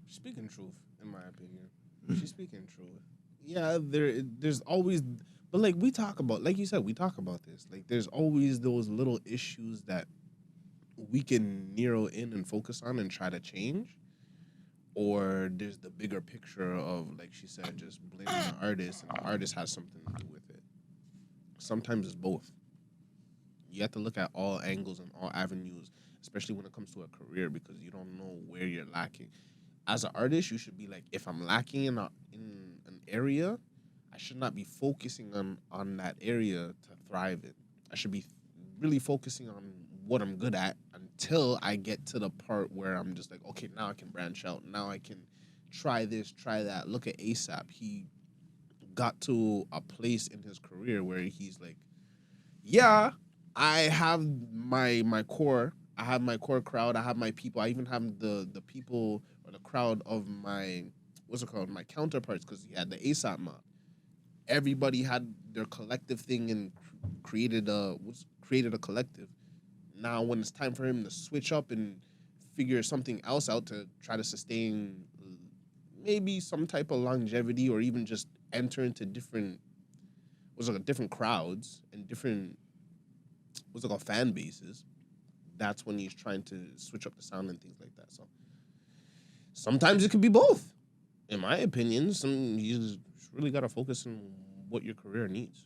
Speaking truth, in my opinion. She's speaking truth. Yeah, there's always, but like we talk about, like you said, we talk about this. Like there's always those little issues that we can narrow in and focus on and try to change. Or there's the bigger picture of, like she said, just blaming the artist, and the artist has something to do with it. Sometimes it's both. You have to look at all angles and all avenues, especially when it comes to a career, because you don't know where you're lacking. As an artist, you should be like, if I'm lacking in an area, I should not be focusing on that area to thrive in. I should be really focusing on what I'm good at until I get to the part where I'm just like, okay, now I can branch out. Now I can try this, try that. Look at A$AP. He got to a place in his career where he's like, yeah, I have my core. I have my core crowd. I have my people. I even have the people or the crowd of my, my counterparts, because he had the A$AP mob. Everybody had their collective thing and created a collective. Now, when it's time for him to switch up and figure something else out to try to sustain maybe some type of longevity, or even just enter into different crowds and different fan bases, that's when he's trying to switch up the sound and things like that. So sometimes it could be both, in my opinion. You just really got to focus on what your career needs.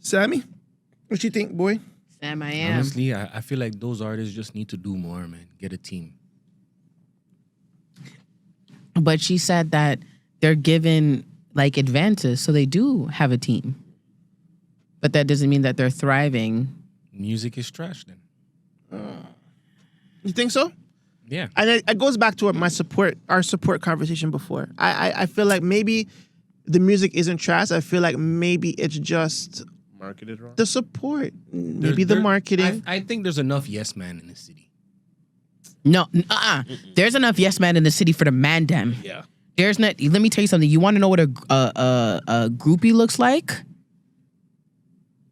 Sammy, what you think, boy? Sam, I am. Honestly, I feel like those artists just need to do more, man. Get a team. But she said that they're given like advances, so they do have a team. But that doesn't mean that they're thriving. Music is trash then. You think so? Yeah. And it goes back to our support conversation before. I feel like maybe the music isn't trash. I feel like maybe it's just marketed wrong. The support, maybe the marketing. I think there's enough yes man in the city. No, there's enough yes man in the city for the Man Dem. Yeah. There's not. Let me tell you something. You want to know what a groupie looks like?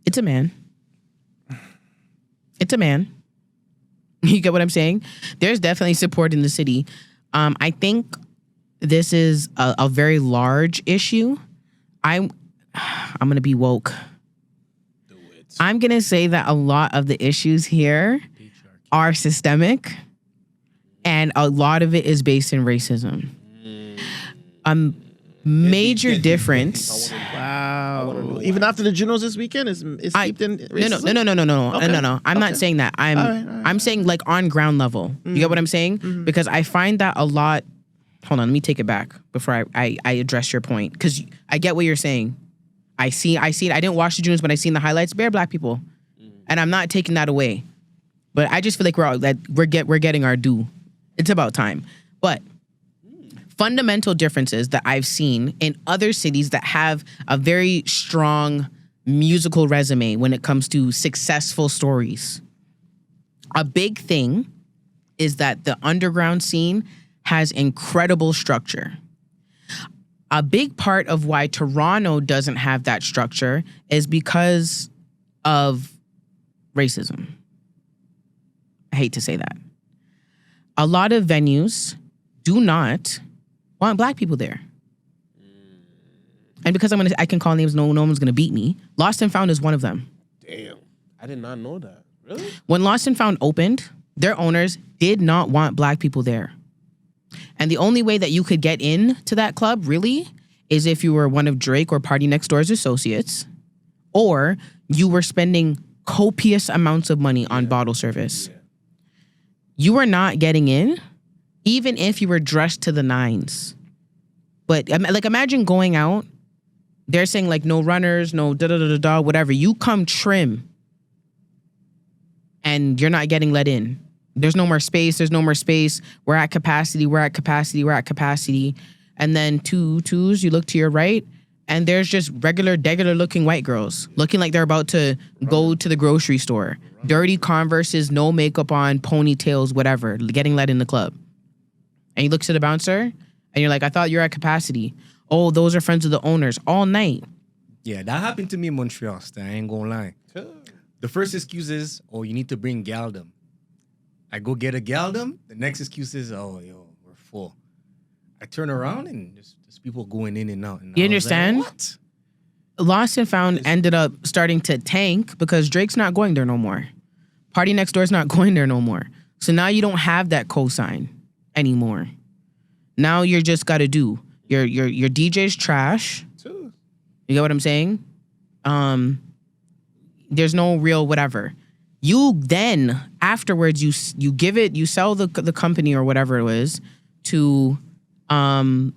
It's a man. It's a man. You get what I'm saying? There's definitely support in the city. I think this is a very large issue. I'm gonna be woke. Do it. I'm gonna say that a lot of the issues here are systemic, and a lot of it is based in racism. Major difference. Wow. Even after the Junos this weekend is steeped in racism? No. I'm not saying that. I'm saying like on ground level. You get what I'm saying? Mm-hmm. Because I find that a lot. Hold on, let me take it back before I address your point. Because I get what you're saying. I see it. I didn't watch the Junos, but I seen the highlights. Bare black people. And I'm not taking that away. But I just feel like we're getting our due. It's about time. But fundamental differences that I've seen in other cities that have a very strong musical resume when it comes to successful stories. A big thing is that the underground scene has incredible structure. A big part of why Toronto doesn't have that structure is because of racism. I hate to say that. A lot of venues do not want black people there. And because I can call names, no one's gonna beat me. Lost and Found is one of them. Damn, I did not know that. Really? When Lost and Found opened, their owners did not want black people there. And the only way that you could get in to that club, really, is if you were one of Drake or Party Next Door's associates, or you were spending copious amounts of money on bottle service. Yeah. You were not getting in, even if you were dressed to the nines. But like, imagine going out, they're saying like no runners, no da-da-da-da-da, whatever. You come trim and you're not getting let in. There's no more space. We're at capacity. And then twos, you look to your right, and there's just regular looking white girls looking like they're about to go to the grocery store. Dirty Converses, no makeup on, ponytails, whatever, getting let in the club. And you look to the bouncer, and you're like, I thought you were at capacity. Oh, those are friends of the owners all night. Yeah, that happened to me in Montreal. I ain't gonna lie. The first excuse is, oh, you need to bring galdom. I go get a galdom. The next excuse is, oh, yo, we're full. I turn around and there's people going in and out. And you understand? Like, what? Lost and Found ended up starting to tank because Drake's not going there no more. Party Next Door's not going there no more. So now you don't have that cosign anymore. Now you're just got to do. Your DJ's trash. You get what I'm saying? There's no real whatever. You then afterwards you sell the company or whatever it was to some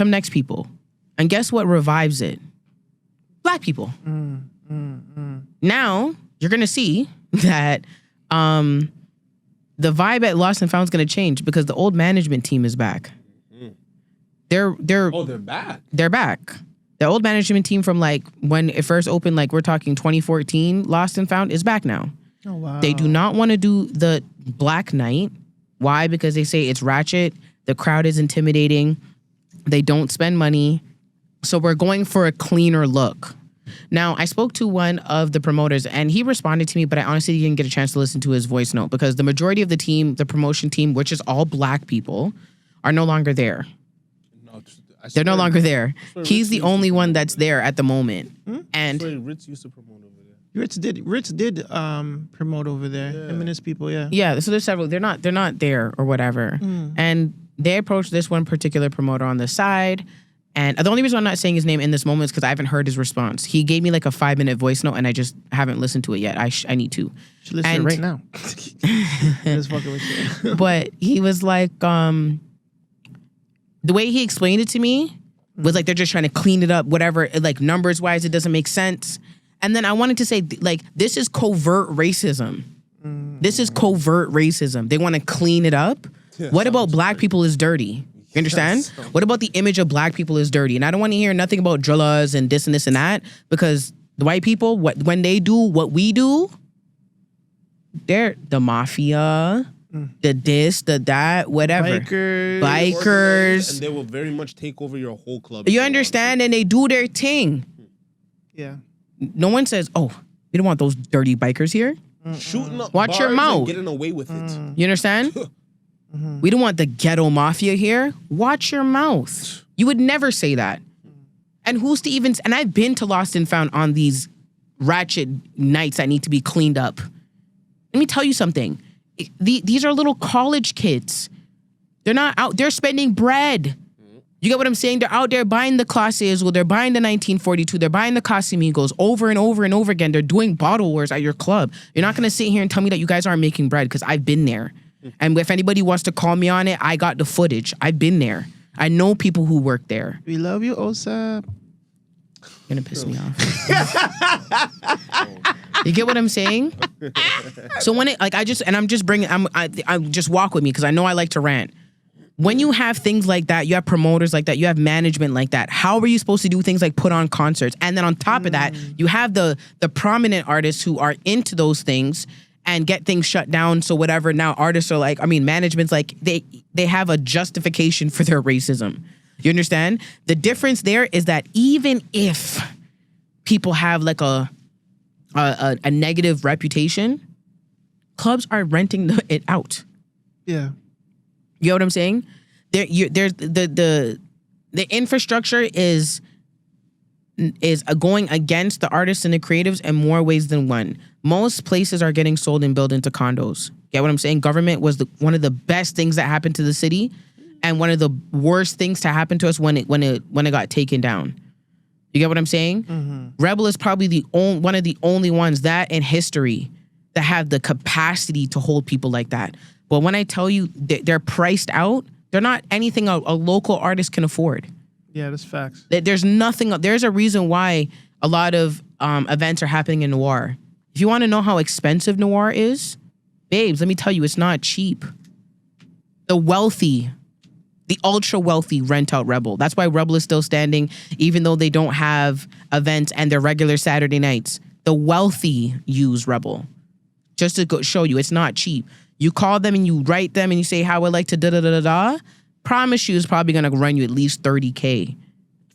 next people, and guess what revives it? Black people. Now you're gonna see that the vibe at Lost and Found is gonna change because the old management team is back. They're back. They're back. The old management team from like when it first opened, like we're talking 2014, Lost and Found is back now. Oh wow. They do not want to do the Black Night. Why? Because they say it's ratchet. The crowd is intimidating. They don't spend money. So we're going for a cleaner look. Now, I spoke to one of the promoters and he responded to me, but I honestly didn't get a chance to listen to his voice note because the majority of the team, the promotion team, which is all black people, are no longer there. They're no longer there. He's the only one that's there at the moment. And Ritz used to promote over there. Ritz did promote over there. Him and his people, yeah. Yeah, so there's several. They're not there or whatever. And they approached this one particular promoter on the side. And the only reason I'm not saying his name in this moment is because I haven't heard his response. He gave me like a 5-minute voice note and I just haven't listened to it yet. I need to. You should listen right now. Just fucking with you. But he was like, the way he explained it to me was like they're just trying to clean it up, whatever, like numbers wise, it doesn't make sense. And then I wanted to say, like, this is covert racism. This is covert racism. They want to clean it up. What about black people is dirty? You understand? What about the image of black people is dirty? And I don't want to hear nothing about drillers and this and this and that because the white people, when they do what we do, they're the mafia, the this, the that, whatever. Bikers. And they will very much take over your whole club. You understand? And they do their thing. Yeah. No one says, oh, we don't want those dirty bikers here. Shooting up Watch your bars mouth. and getting away with it. You understand? We don't want the ghetto mafia here. Watch your mouth. You would never say that. And who's to even... And I've been to Lost and Found on these ratchet nights that need to be cleaned up. Let me tell you something. These are little college kids. They're not out there spending bread. You get what I'm saying? They're out there buying the Classes, they're buying the 1942, they're buying the Casamigos over and over and over again. They're doing bottle wars at your club. You're not gonna sit here and tell me that you guys aren't making bread because I've been there. And if anybody wants to call me on it, I got the footage. I've been there. I know people who work there. We love you, OSAP. You're gonna piss me off. You get what I'm saying? So when it like I just walk with me because I know I like to rant. When you have things like that, you have promoters like that, you have management like that. How are you supposed to do things like put on concerts? And then on top of that, you have the prominent artists who are into those things and get things shut down. So whatever, now artists are like, I mean, management's like, they have a justification for their racism. You understand? The difference there is that even if people have like a negative reputation, clubs are renting it out. Yeah. You know what I'm saying? There's the infrastructure is going against the artists and the creatives in more ways than one. Most places are getting sold and built into condos. Get what I'm saying? Government was one of the best things that happened to the city, and one of the worst things to happen to us when it got taken down. You get what I'm saying? Mm-hmm. Rebel is probably one of the only ones that in history that have the capacity to hold people like that. But when I tell you they're priced out, they're not anything a local artist can afford. Yeah, that's facts. There's nothing. There's a reason why a lot of events are happening in Noir. If you want to know how expensive Noir is, babes, let me tell you, it's not cheap. The wealthy, the ultra wealthy rent out Rebel. That's why Rebel is still standing, even though they don't have events and their regular Saturday nights. The wealthy use Rebel. Just to show you, it's not cheap. You call them and you write them and you say how I like to da-da-da-da-da. Promise you it's probably going to run you at least $30K.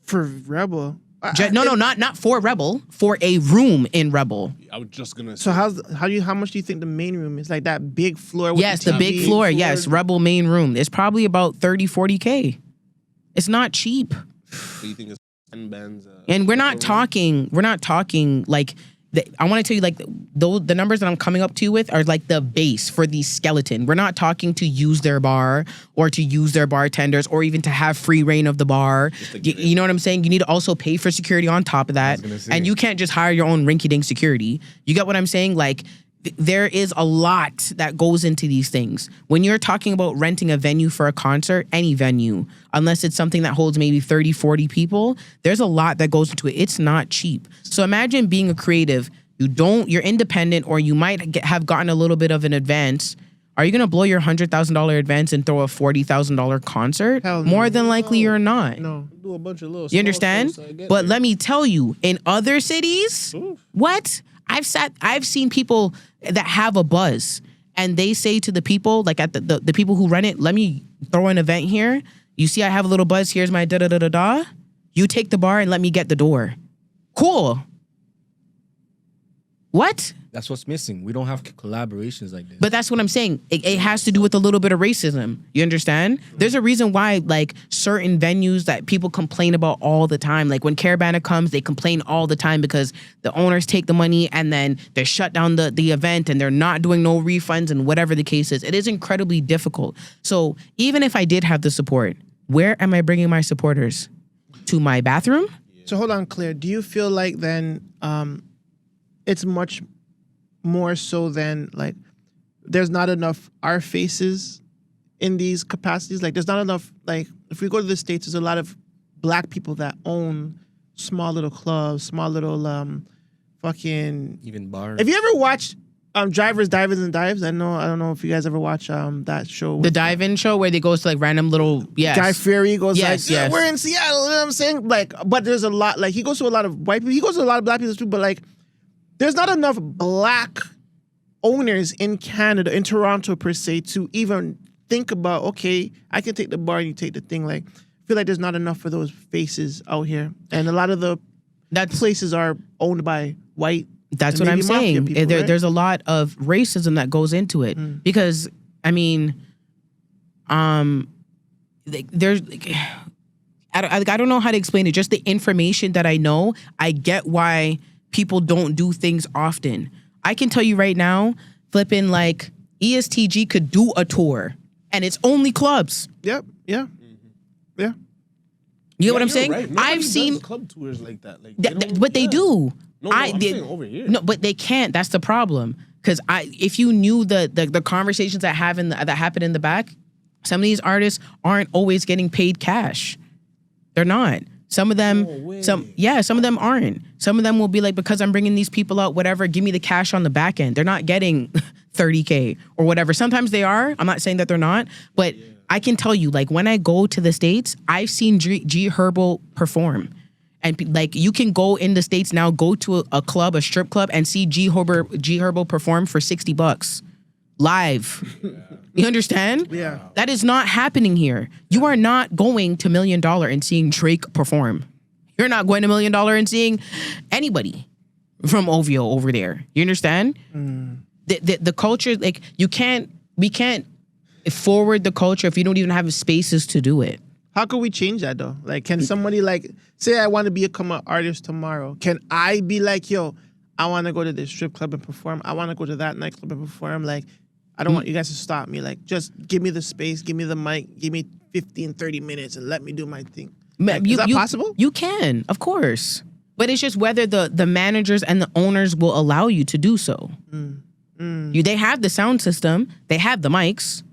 For Rebel? Not for Rebel. For a room in Rebel. I was just going to say. So how much do you think the main room is? Like that big floor? Yes, the big floor. Yes, Rebel main room. It's probably about 30, 40K. It's not cheap. So you think it's 10 bands? And we're not talking like... I want to tell you, like, the numbers that I'm coming up to you with are like the base for the skeleton. We're not talking to use their bar or to use their bartenders or even to have free reign of the bar. You know what I'm saying? You need to also pay for security on top of that. And you can't just hire your own rinky-dink security. You get what I'm saying? Like, there is a lot that goes into these things. When you're talking about renting a venue for a concert, any venue, unless it's something that holds maybe 30, 40 people, there's a lot that goes into it. It's not cheap. So imagine being a creative. You're independent, or you might have gotten a little bit of an advance. Are you going to blow your $100,000 advance and throw a $40,000 concert? More than likely you're not. No. Do a bunch of little. You understand? But let me tell you, in other cities, what? I've seen people that have a buzz, and they say to the people, like at the people who run it, let me throw an event here. You see, I have a little buzz. Here's my da-da-da-da-da. You take the bar and let me get the door. Cool. What? That's what's missing. We don't have collaborations like this. But that's what I'm saying. It has to do with a little bit of racism. You understand? There's a reason why, like, certain venues that people complain about all the time. Like, when Caravana comes, they complain all the time because the owners take the money and then they shut down the event and they're not doing no refunds and whatever the case is. It is incredibly difficult. So even if I did have the support, where am I bringing my supporters? To my bathroom? So hold on, Claire. Do you feel like then it's much more so than like there's not enough our faces in these capacities? Like there's not enough, like if we go to the States, there's a lot of black people that own small little clubs, small little fucking even bars. Have you ever watched Drivers, Divers, and Dives? I don't know if you guys ever watch that show. The dive-in show where they go to like random little Guy Fieri goes yes. We're in Seattle, you know what I'm saying? Like, but there's a lot, like he goes to a lot of white people, he goes to a lot of black people too, but like there's not enough black owners in Canada, in Toronto per se, to even think about, okay, I can take the bar and you take the thing. Like, I feel like there's not enough for those faces out here. And a lot of the places are owned by white. That's what I'm saying. People, right? There's a lot of racism that goes into it. Because, I mean, there's... I don't know how to explain it. Just the information that I know, I get why people don't do things often. I can tell you right now, flipping like ESTG could do a tour and it's only clubs. Yep. Yeah. Yeah. You know what I'm saying? Right. I've seen club tours like that. Like, but they do. No, I'm saying over here. No, but they can't. That's the problem. Because if you knew the conversations that happen in the back, some of these artists aren't always getting paid cash. They're not. Some of them, some of them aren't. Some of them will be like, because I'm bringing these people out, whatever, give me the cash on the back end. They're not getting $30K or whatever. Sometimes they are. I'm not saying that they're not, but I can tell you, like, when I go to the States, I've seen G Herbo perform. And like, you can go in the States now, go to a club, a strip club, and see G Herbo perform for $60 live. You understand? Yeah. That is not happening here. You are not going to $1 Million and seeing Drake perform. You're not going to $1 Million and seeing anybody from OVO over there. You understand? The culture, like, we can't forward the culture if you don't even have spaces to do it. How can we change that though? Like, can somebody, like, say I want to become an artist tomorrow? Can I be like, yo, I want to go to this strip club and perform. I want to go to that nightclub and perform. Like, I don't want you guys to stop me. Like, just give me the space, give me the mic, give me 15, 30 minutes and let me do my thing. Like, is that possible? You can, of course. But it's just whether the managers and the owners will allow you to do so. They have the sound system. They have the mics.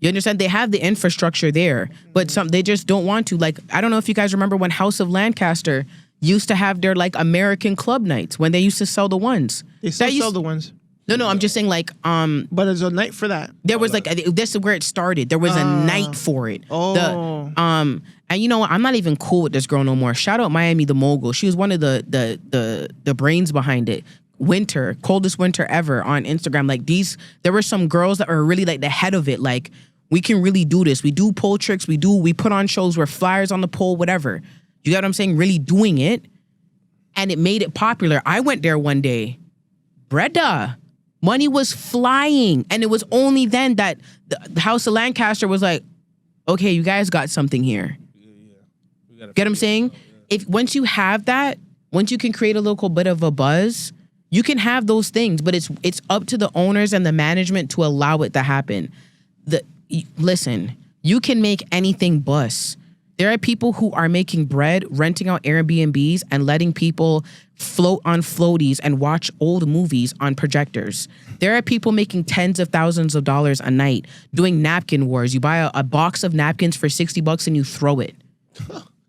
You understand? They have the infrastructure there. But they just don't want to. Like, I don't know if you guys remember when House of Lancaster used to have their, like, American club nights when they used to sell the ones. They still sell the ones. No, I'm just saying, like, but there's a night for that. There was like, this is where it started. There was a night for it. And you know what? I'm not even cool with this girl no more. Shout out Miami the Mogul. She was one of the brains behind it. Winter, coldest winter ever on Instagram. Like, there were some girls that were really like the head of it. Like, we can really do this. We do pole tricks. We put on shows. We're flyers on the pole, whatever. You get what I'm saying? Really doing it. And it made it popular. I went there one day. Breda. Money was flying. And it was only then that the House of Lancaster was like, okay, you guys got something here. Get what I'm saying? Once you have that, once you can create a little bit of a buzz, you can have those things, but it's up to the owners and the management to allow it to happen. Listen, you can make anything bust. There are people who are making bread, renting out Airbnbs and letting people float on floaties and watch old movies on projectors. There are people making tens of thousands of dollars a night doing napkin wars. You buy a box of napkins for $60 and you throw it.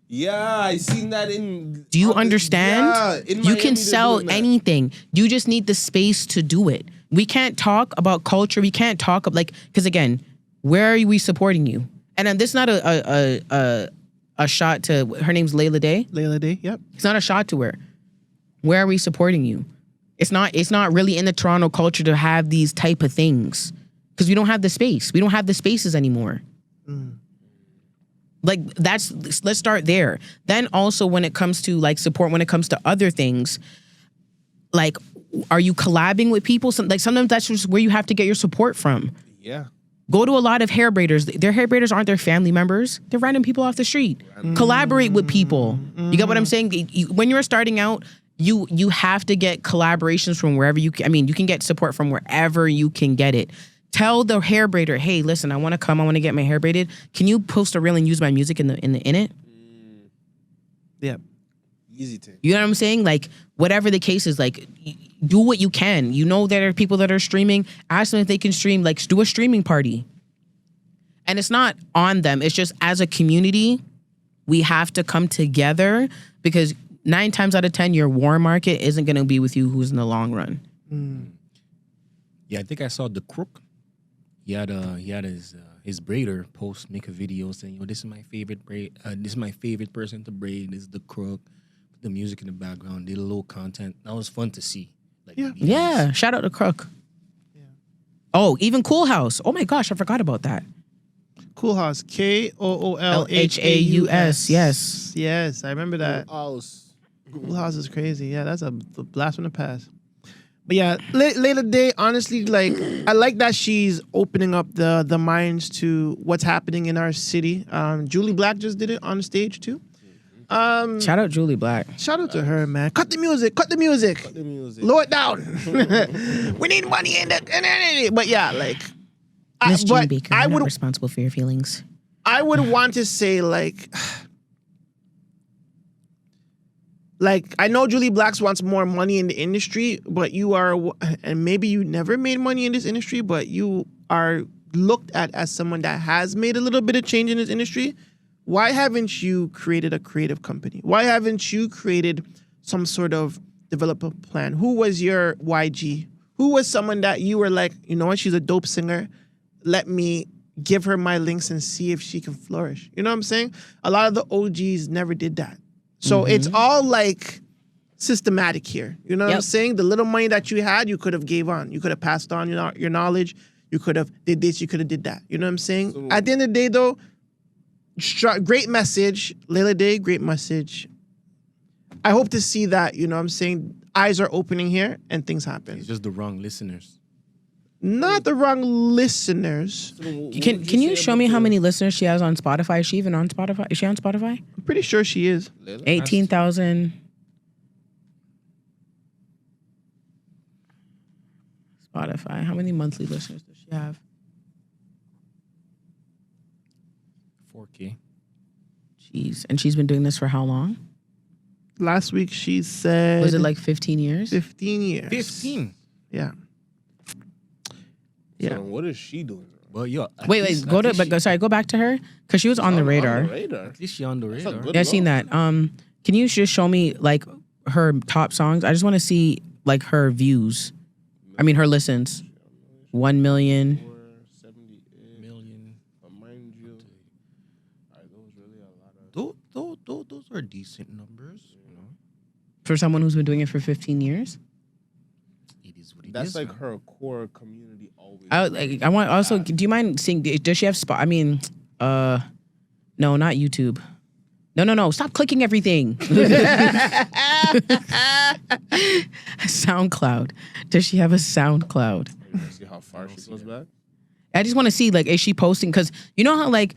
Yeah, I seen that in... Do you understand? Yeah, in you can sell anything. You just need the space to do it. We can't talk about culture. We can't talk like, because again, where are we supporting you? And this is not a shot to, her name's Layla Day. Layla Day, yep. It's not a shot to her. Where are we supporting you? It's not really in the Toronto culture to have these type of things because we don't have the space. We don't have the spaces anymore. Like, let's start there. Then also when it comes to like support, when it comes to other things, like, are you collabing with people? Sometimes that's just where you have to get your support from. Yeah. Go to a lot of hair braiders. Their hair braiders aren't their family members. They're random people off the street. Collaborate with people. You get what I'm saying? When you're starting out, you have to get collaborations from wherever you can. I mean, you can get support from wherever you can get it. Tell the hair braider, hey, listen, I want to come. I want to get my hair braided. Can you post a reel and use my music in it? Yeah. Easy to. You know what I'm saying? Like, whatever the case is, like, do what you can. You know there are people that are streaming. Ask them if they can stream. Like, do a streaming party. And it's not on them. It's just as a community, we have to come together because 9 times out of 10, your war market isn't going to be with you who's in the long run. Yeah, I think I saw The Crook. He had his braider make a video saying, "Yo, this is my favorite braid. This is my favorite person to braid. This is The Crook." Put the music in the background. Did a little content. That was fun to see. Like, yeah. Shout out to Crook. Yeah. Oh, even Cool House. Oh my gosh, I forgot about that. Cool House. KOOLHAUS. Yes, I remember that. Cool House is crazy. Yeah, that's a blast from the past. But yeah, Layla Day, honestly, like, I like that she's opening up the minds to what's happening in our city. Julie Black just did it on stage too. Shout out Julie Black. Shout out to her, man. Cut the music. Lower it down. We need money in it. But yeah, like, Miss Jean Baker, I'm not responsible for your feelings. I would want to say, like, I know Julie Blacks wants more money in the industry, but you are, and maybe you never made money in this industry, but you are looked at as someone that has made a little bit of change in this industry. why haven't you created a creative company? Why haven't you created some sort of development plan? Who was your YG? Who was someone that you were like, you know what, she's a dope singer. Let me give her my links and see if she can flourish. You know what I'm saying? A lot of the OGs never did that. So it's all like systematic here. You know what I'm saying? The little money that you had, you could have gave on. You could have passed on your knowledge. You could have did this. You could have did that. You know what I'm saying? So, at the end of the day, though, great message. Layla Day, great message. I hope to see that, you know what I'm saying, eyes are opening here and things happen. It's just the wrong listeners. Not the wrong listeners. Can you show me how many listeners she has on Spotify? Is she even on Spotify? Is she on Spotify? I'm pretty sure she is. 18,000. Spotify. How many monthly listeners does she have? 4K. Jeez. And she's been doing this for how long? Last week she said... Was it like 15 years? 15 years. 15? Yeah. So what is she doing? Well, yo, wait, go back to her because she was on the radar. On the radar. At least she on the radar. Yeah, I've seen that. Can you just show me like her top songs? I just want to see like her views. I mean her listens. 1 million. 78 million. But mind you, are those really a lot of? Those are decent numbers. You know, For someone who's been doing it for 15 years. That's like her core community always. I want also. Do you mind seeing? Does she have spot? I mean, no, not YouTube. No. Stop clicking everything. SoundCloud. Does she have a SoundCloud? See how far she goes back. I just want to see like, is she posting? Because you know how like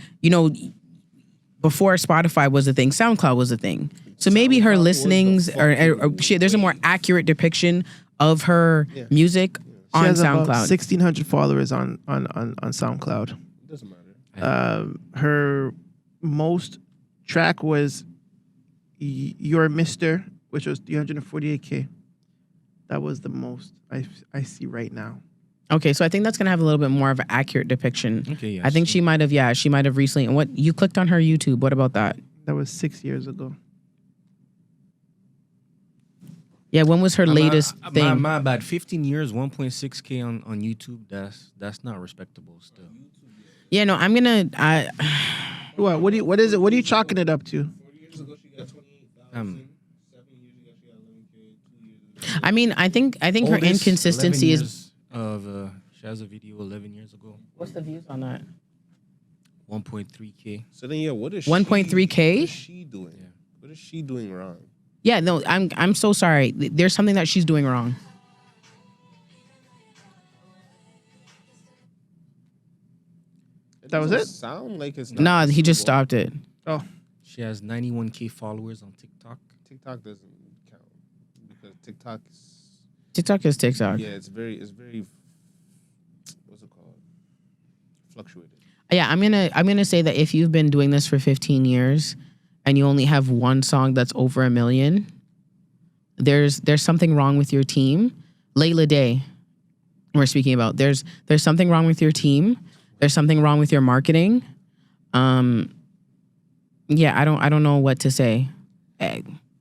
before Spotify was a thing, SoundCloud was a thing. So maybe her listenings or there's a more accurate depiction of her music on she has SoundCloud. About 1,600 followers on SoundCloud. It doesn't matter. Her most track was Your Mister, which was 348K. That was the most I see right now. Okay, so I think that's gonna have a little bit more of an accurate depiction. Okay, yeah. I think she might have recently. And what you clicked on her YouTube? What about that? That was 6 years ago. Yeah, when was her latest thing? My bad. 15 years, 1.6K on YouTube. That's not respectable still. Yeah, no, I'm gonna. What is it? What are you chalking it up to? I mean, I think her inconsistency is. She has a video 11 years ago. What's the views on that? 1.3K. So then, what is 1.3K? What is she doing? Yeah. What is she doing wrong? Yeah, no, I'm so sorry. There's something that she's doing wrong. That was it? Sound like it's No, he just stopped it. Oh, she has 91K followers on TikTok. TikTok doesn't count because TikTok is TikTok. Yeah, it's very what's it called? Fluctuated. Yeah, I'm gonna say that if you've been doing this for 15 years and you only have one song that's over 1 million, there's something wrong with your team. Layla Day, we're speaking about. There's something wrong with your team. There's something wrong with your marketing. Yeah, I don't know what to say.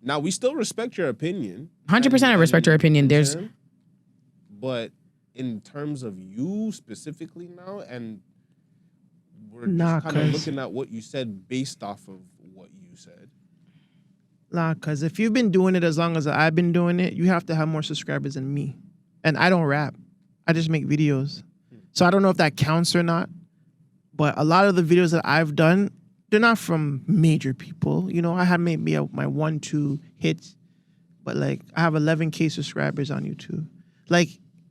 Now we still respect your opinion. 100% I respect your opinion. But in terms of you specifically now, and we're Nah, just kind of 'cause- looking at what you said based off of what you said. Nah, because if you've been doing it as long as I've been doing it, you have to have more subscribers than me. And I don't rap. I just make videos. So I don't know if that counts or not. But a lot of the videos that I've done, they're not from major people. You know, I had maybe my 1-2 hits. But like, I have 11K subscribers on YouTube. Like,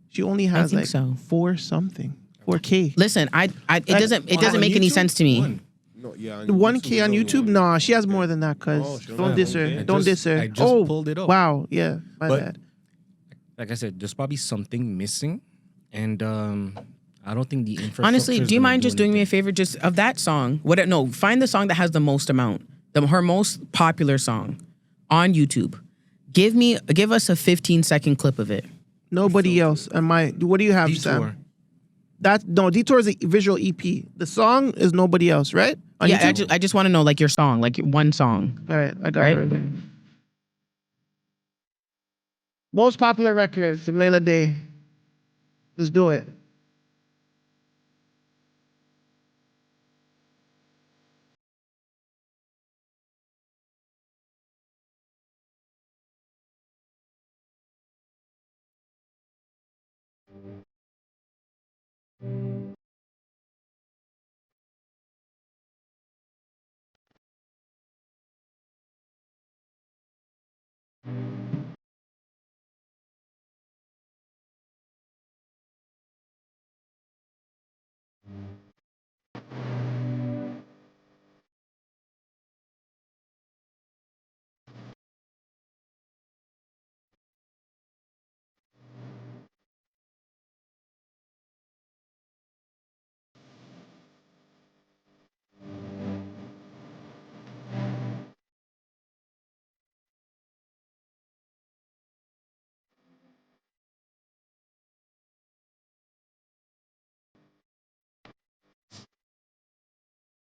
she only has think like so. 4K. Listen, it doesn't make any sense to me. No, yeah, 1K on YouTube? No, she has more than that, cuz. Don't diss her. Okay. Don't diss her. I just pulled it up. Wow. Yeah, my bad. Like I said, there's probably something missing. And I don't think the infrastructure. Honestly, do you mind just doing me a favor, just of that song? Find the song that has the most amount, her most popular song on YouTube. Give us a 15-second clip of it. Nobody else. What do you have, Sam? Detour is a visual EP. The song is nobody else, right? On Yeah, YouTube? I just want to know like your song, like one song. All right, I got Right? her. Most popular records of Layla Day. Let's do it.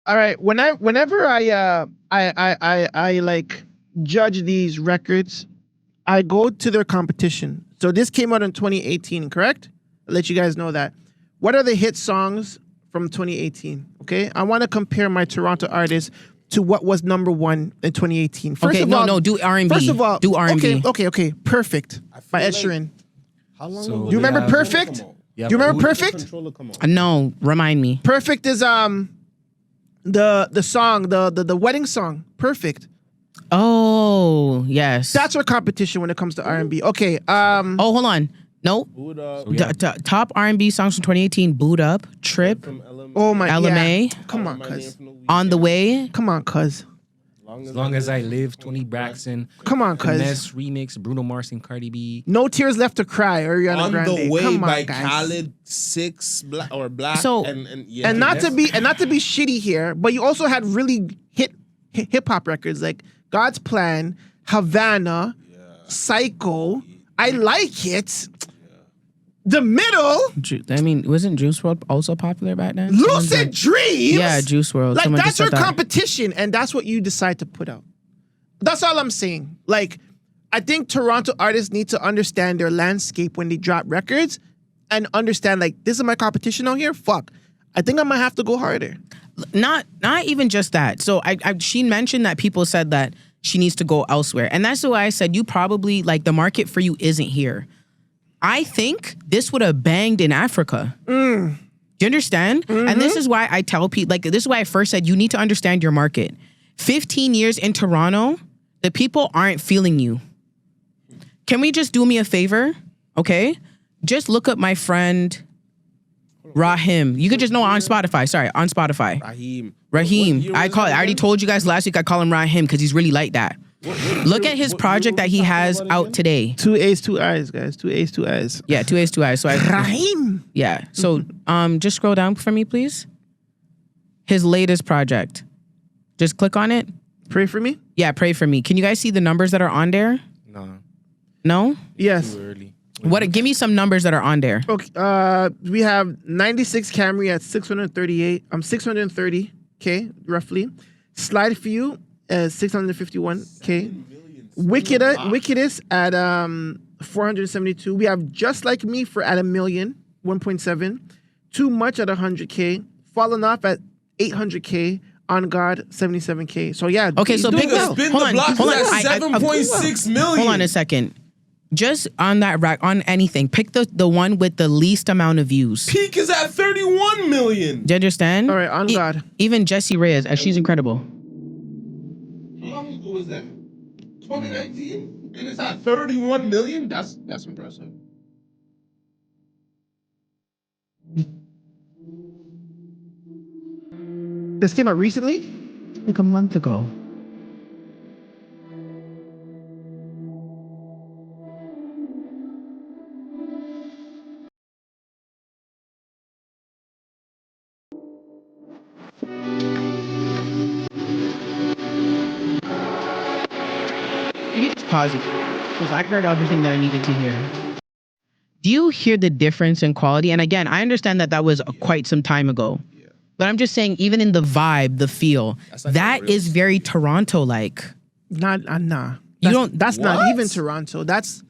All right. Whenever I like judge these records, I go to their competition. So this came out in 2018, correct? I'll let you guys know that. What are the hit songs from 2018? Okay. I want to compare my Toronto artists to what was number one in 2018. First Okay, of no, all, no, do R&B. First of all, Do R&B. Okay. Perfect by Ed Sheeran. How long So- ago Do you did remember that Perfect? come out? Do you remember Perfect? Controller come out? No, remind me. Perfect is the song, the wedding song. Perfect. Oh, yes. That's our competition when it comes to R&B. Okay. Oh, hold on. No. Boot Up. Top R&B songs from 2018: Boot Up, Trip, Oh my LMA, yeah. Come on, cuz. On the Way. Come on, cuz. As long as I live, Tony Braxton. Come on, cuz. Finesse remix, Bruno Mars and Cardi B. No Tears Left to Cry, Ariana On Grande. the Way Come on, by guys. Khaled, Black So- and yeah. And not to be shitty here, but you also had really hip hop records like God's Plan, Havana, Psycho. I Like It. The Middle, I mean, wasn't Juice WRLD also popular back then? Lucid Dreams. Yeah, Juice WRLD. Like Someone that's just your said that. competition, and that's what you decide to put out. That's all I'm saying. Like, I think Toronto artists need to understand their landscape when they drop records, and understand like this is my competition out here. Fuck, I think I might have to go harder. Not even just that. So she mentioned that people said that she needs to go elsewhere, and that's why I said you probably like the market for you isn't here. I think this would have banged in Africa. Do you understand? And this is why I tell people, like, this is why I first said you need to understand your market. 15 years in Toronto, the people aren't feeling you. Can we just do me a favor? Okay? Just look up my friend Rahim. You could just know on Spotify. Sorry, on Spotify. Raheem. I already told you guys last week I call him Rahim because he's really like that. Look at his project that he has out today. 2 A's, 2 I's, guys. 2 A's, 2 I's. Yeah, 2 A's, 2 I's. So Rahim. Yeah. So just scroll down for me, please. His latest project. Just click on it. Pray for me? Yeah, pray for me. Can you guys see the numbers that are on there? No. No? Yes. What? Give me some numbers that are on there. Okay. We have 96 Camry at 630K roughly. Slide for you. 651K. Wickedest at 472. We have Just Like Me for at 1.7. Too Much at 100K. Fallen Off at 800K. On God 77K. So yeah. Okay, so pick Hold on. 7.6 million. Hold on a second. Just on that rack, on anything, pick the one with the least amount of views. Peak is at 31 million. Do you understand? All right, on God. Even Jessie Reyes, she's incredible. How long ago was that? 2019? And it's at 31 million? That's impressive. This came out recently? Like a month ago. You can just pause it. Because I heard everything that I needed to hear. Do you hear the difference in quality? And again, I understand that was quite some time ago. Yeah. But I'm just saying, even in the vibe, the feel, like that is very Toronto-like. Nah. That's not even Toronto. That's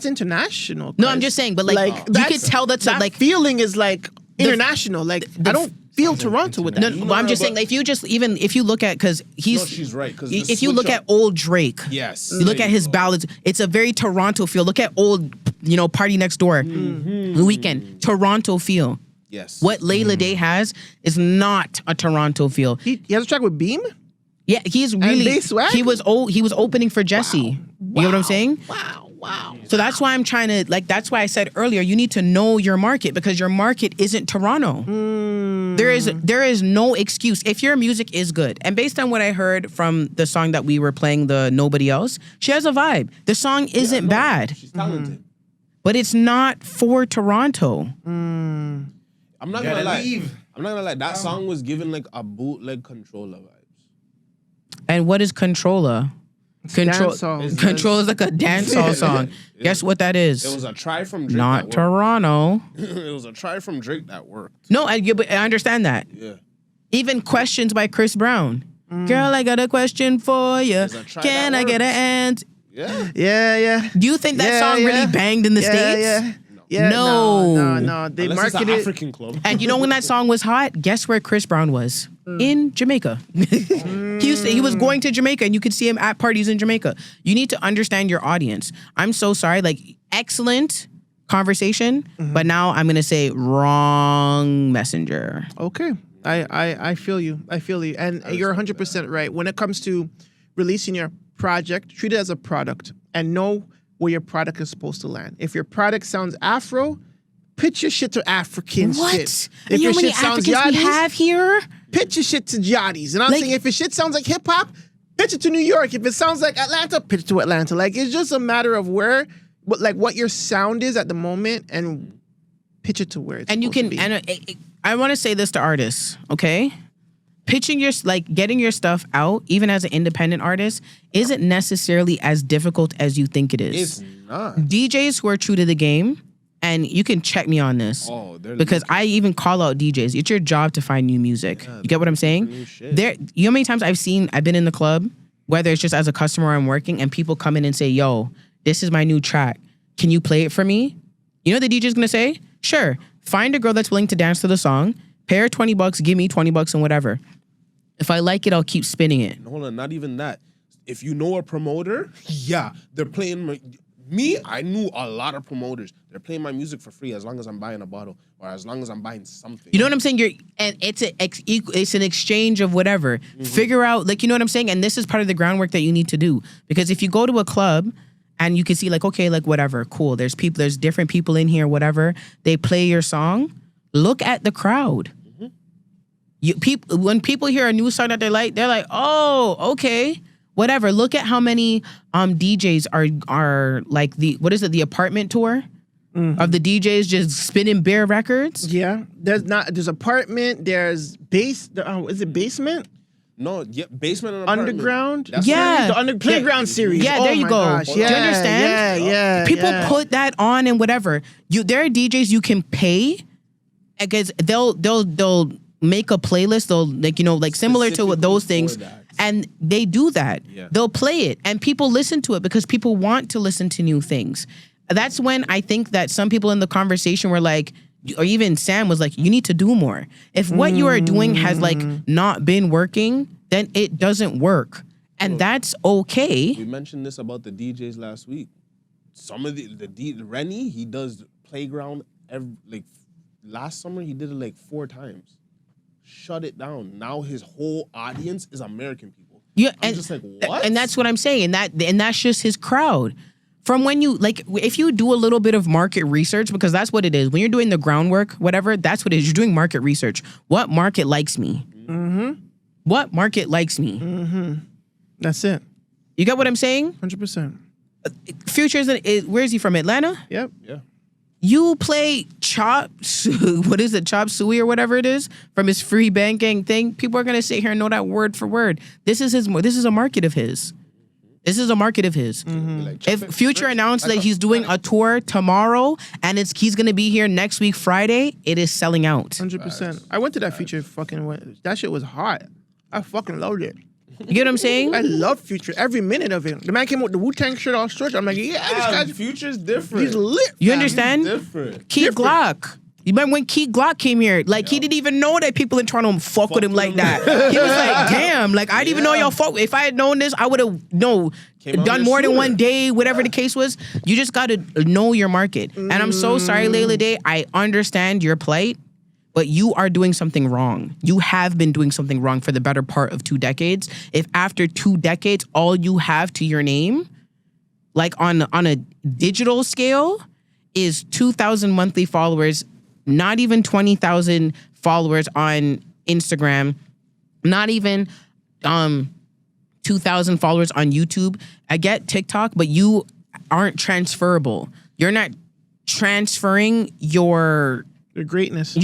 international. No, I'm just saying, but like you could tell that feeling is like international. Like I don't feel Toronto with that. No, but I'm just saying, like, if you look at, because she's right. If you look at old Drake, yes, you look at his ballads, it's a very Toronto feel. Look at old, Party Next Door, The Weeknd, Toronto feel. Yes. What Layla Day has is not a Toronto feel. He has a track with Beam. Yeah, he's really. He was opening for Jesse. Wow. You know what I'm saying? Wow. So that's why I'm trying to that's why I said earlier, you need to know your market, because your market isn't Toronto. There is no excuse if your music is good. And based on what I heard from the song that we were playing, the Nobody Else, she has a vibe. The song isn't bad. She's talented. But it's not for Toronto. I'm not gonna lie. That song was given like a bootleg Controller vibes. And what is Controller? Control is like a dancehall song. Guess what that is? It was a try from Drake. Not Toronto. It was a try from Drake that worked. No, but I understand that. Yeah. Even Questions by Chris Brown. Girl, I got a question for you. Can I get an answer? Yeah. Do you think that song really banged in the States? Yeah. No. They Unless marketed it's an African club. And you know when that song was hot? Guess where Chris Brown was? In Jamaica. He was going to Jamaica, and you could see him at parties in Jamaica. You need to understand your audience. I'm so sorry. Like, excellent conversation, but now I'm gonna say wrong messenger. Okay. I feel you. And you're 100% right. When it comes to releasing your project, treat it as a product and know where your product is supposed to land. If your product sounds Afro, pitch your shit to African shit. If you know how many Africans we have here? Pitch your shit to Yachties. And I'm saying, if your shit sounds like hip hop, pitch it to New York. If it sounds like Atlanta, pitch it to Atlanta. Like, it's just a matter of what your sound is at the moment, and pitch it to where it's supposed to be. And I want to say this to artists, okay? Pitching getting your stuff out, even as an independent artist, isn't necessarily as difficult as you think it is. It's not. DJs who are true to the game, and you can check me on this, because I even call out DJs. It's your job to find new music. You get what I'm saying? You know how many times I've been in the club, whether it's just as a customer or I'm working, and people come in and say, yo, this is my new track. Can you play it for me? You know what the DJ's gonna say? Sure. Find a girl that's willing to dance to the song, pay her $20, give me $20 and whatever. If I like it, I'll keep spinning it. Hold on, not even that. If you know a promoter, they're playing I knew a lot of promoters. They're playing my music for free as long as I'm buying a bottle or as long as I'm buying something. You know what I'm saying? It's an exchange of whatever. Figure out, you know what I'm saying? And this is part of the groundwork that you need to do. Because if you go to a club and you can see whatever, cool. There's different people in here, whatever. They play your song. Look at the crowd. When people hear a new song that they like, they're like, oh, okay. Whatever. Look at how many DJs are like the apartment tour of the DJs just spinning bare records. Yeah, there's apartment. There's is it basement? No, basement and apartment. Underground. That's the Playground series. Yeah, there you go. Gosh. Do you understand? Yeah. People put that on and whatever. There are DJs you can pay because they'll make a playlist. They'll similar to those things. And they do that. Yeah. They'll play it and people listen to it because people want to listen to new things. That's when I think that some people in the conversation were like, or even Sam was like, you need to do more. If what you are doing has not been working, then it doesn't work. And that's okay. We mentioned this about the DJs last week. Some of Rennie, he does Playground last summer he did it 4 times. Shut it down. Now his whole audience is American people. Yeah, I'm just like, what? And that's what I'm saying. And that's just his crowd. From when you if you do a little bit of market research, because that's what it is. When you're doing the groundwork, whatever, that's what it is. You're doing market research. What market likes me? Mm-hmm. What market likes me? Mm-hmm. That's it. You got what I'm saying? 100%. Future where is he from? Atlanta? Yep. Yeah. You play Chop Suey or whatever it is from his free banking thing. People are gonna sit here and know that word for word. This is a market of his. This is a market of his. Like, If Future announced that he's doing a tour tomorrow and he's gonna be here next week Friday, it is selling out. 100%. I went to that Future that shit was hot. I fucking loved it. You get what I'm saying? I love Future, every minute of it. The man came with the Wu-Tang shirt all stretched. I'm like, yeah, this guy's Future's different. He's lit. You fam. understand? He's different. Keith Glock. You remember when Keith Glock came here? Like, he didn't even know that people in Toronto fuck with him like that. He was like, damn, like, I didn't even know y'all fuck. If I had known this, I would have, done more than one day, whatever the case was. You just got to know your market. And I'm so sorry, Layla Day. I understand your plight, but you are doing something wrong. You have been doing something wrong for the better part of 2 decades. If after 2 decades, all you have to your name, like on a digital scale, is 2,000 monthly followers, not even 20,000 followers on Instagram, not even 2,000 followers on YouTube. I get TikTok, but you aren't transferable. You're not transferring your greatness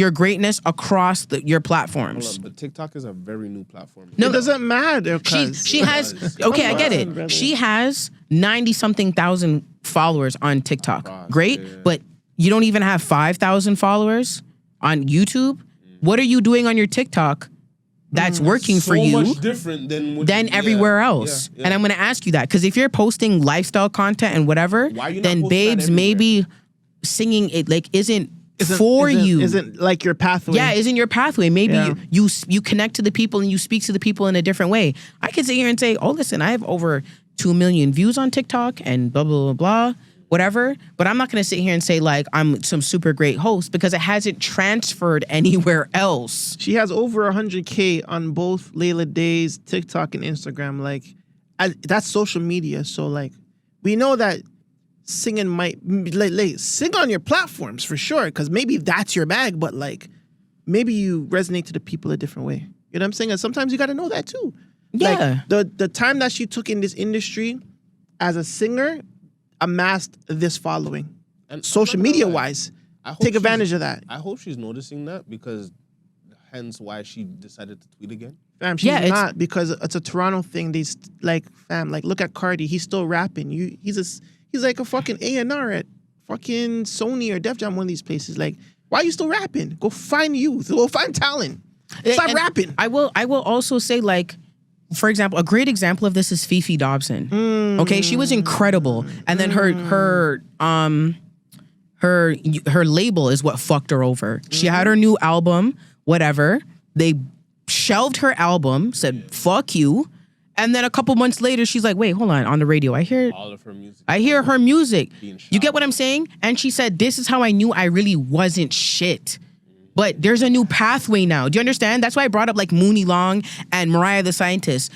across your platforms. But TikTok is a very new platform. No, it doesn't matter. She has okay, I get it. She has 90-something thousand followers on TikTok. Great, but you don't even have 5,000 followers on YouTube. What are you doing on your TikTok that's working for you? So much different than everywhere else. And I'm going to ask you that because if you're posting lifestyle content and whatever, then babes maybe singing it like isn't like your pathway. Yeah, isn't your pathway. Maybe you connect to the people and you speak to the people in a different way. I could sit here and say, oh, listen, I have over 2 million views on TikTok and blah, blah, blah, blah, whatever. But I'm not going to sit here and say like I'm some super great host because it hasn't transferred anywhere else. She has over 100K on both Layla Day's TikTok and Instagram. Like, that's social media. So like, we know that singing might sing on your platforms for sure, because maybe that's your bag, but like maybe you resonate to the people a different way. You know what I'm saying? And sometimes you got to know that too. Yeah. Like the time that she took in this industry as a singer amassed this following. And social media wise, take advantage of that. I hope she's noticing that, because hence why she decided to tweet again. Fam, she's not, because it's a Toronto thing. These look at Cardi. He's still rapping. He's like a fucking A&R at fucking Sony or Def Jam, one of these places. Like, why are you still rapping? Go find youth. Go find talent. Stop rapping. I will also say, like, for example, a great example of this is Fifi Dobson. Okay, she was incredible, and then her label is what fucked her over. She had her new album, whatever. They shelved her album, said fuck you, and then a couple months later, she's like, wait, hold on the radio, I hear all of her music. I hear her music. You get what I'm saying? And she said, this is how I knew I really wasn't shit. But there's a new pathway now. Do you understand? That's why I brought up like Mooney Long and Mariah the Scientist.